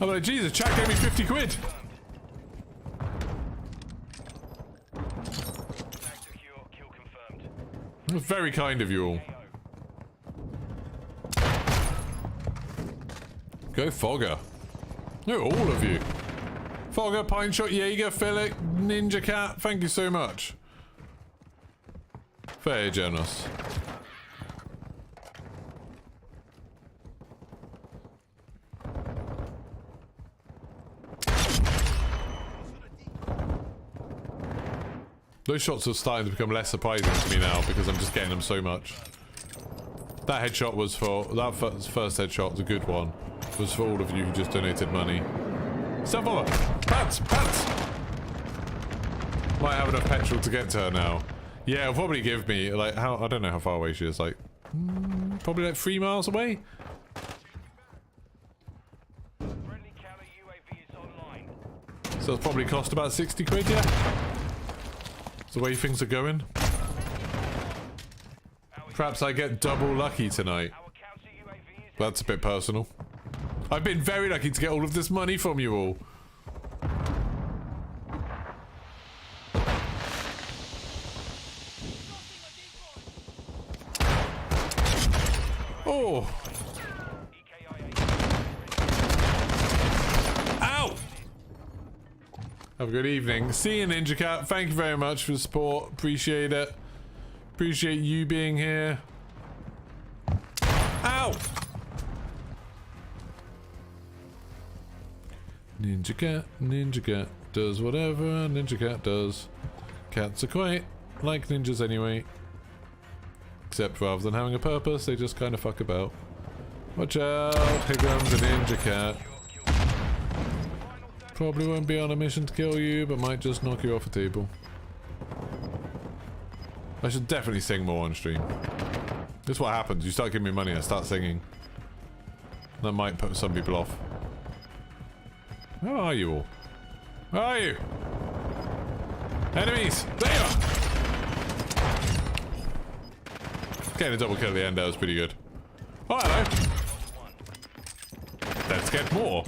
I'm like, Jesus, chat gave me 50 quid. That's very kind of you all. Go Fogger. No, all of you. Fogger, Pine Shot, Jaeger, Philip, Ninja Cat, thank you so much. Very generous. Those shots are starting to become less surprising to me now because I'm just getting them so much. That headshot was for... That first headshot was a good one. Was for all of you who just donated money. Self-follow! Pats! Pats! Might have enough petrol to get to her now. Yeah, it'll probably give me, like, how... I don't know how far away she is, like... probably like 3 miles away? So it's probably cost about 60 quid, yeah? That's the way things are going. Perhaps I get double lucky tonight. That's a bit personal. I've been very lucky to get all of this money from you all. Oh! Ow! Have a good evening. See you, Ninja Cat. Thank you very much for the support. Appreciate it. Appreciate you being here. Ow! Ninja Cat does whatever a Ninja Cat does. Cats are quite like ninjas anyway. Except rather than having a purpose, they just kind of fuck about. Watch out, here comes a Ninja Cat. Probably won't be on a mission to kill you, but might just knock you off a table. I should definitely sing more on stream. This is what happens, you start giving me money, I start singing. That might put some people off. Where are you all? Where are you? Enemies! There you are! Getting a double kill at the end there was pretty good. Oh, hello! Let's get more!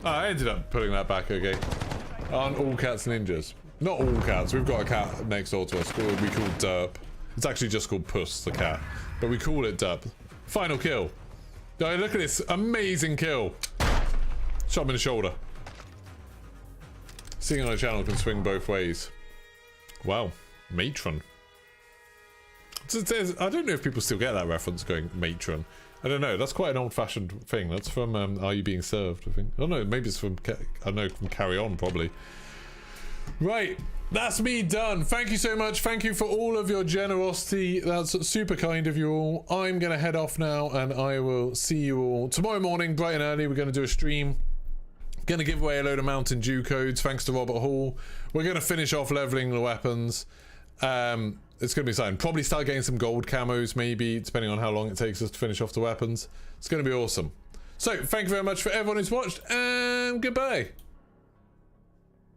Oh, I ended up putting that back, okay. Aren't all cats ninjas? Not all cats, we've got a cat next door to us we call Derp. It's actually just called Puss, the cat. But we call it Derp. Final kill. Oh, look at this amazing kill. Shot him in the shoulder. Seeing on a channel can swing both ways. Wow. Matron. I don't know if people still get that reference going matron. I don't know. That's quite an old-fashioned thing. That's from Are You Being Served, I think. I don't know. Maybe it's from... I know from Carry On, probably. Right. That's me done. Thank you so much. Thank you for all of your generosity. That's super kind of you all. I'm going to head off now, and I will see you all tomorrow morning, bright and early. We're going to do a stream. Going to give away a load of Mountain Dew codes, thanks to Robert Hall. We're going to finish off leveling the weapons. It's going to be exciting. Probably start getting some gold camos, maybe, depending on how long it takes us to finish off the weapons. It's going to be awesome. So, thank you very much for everyone who's watched, and goodbye.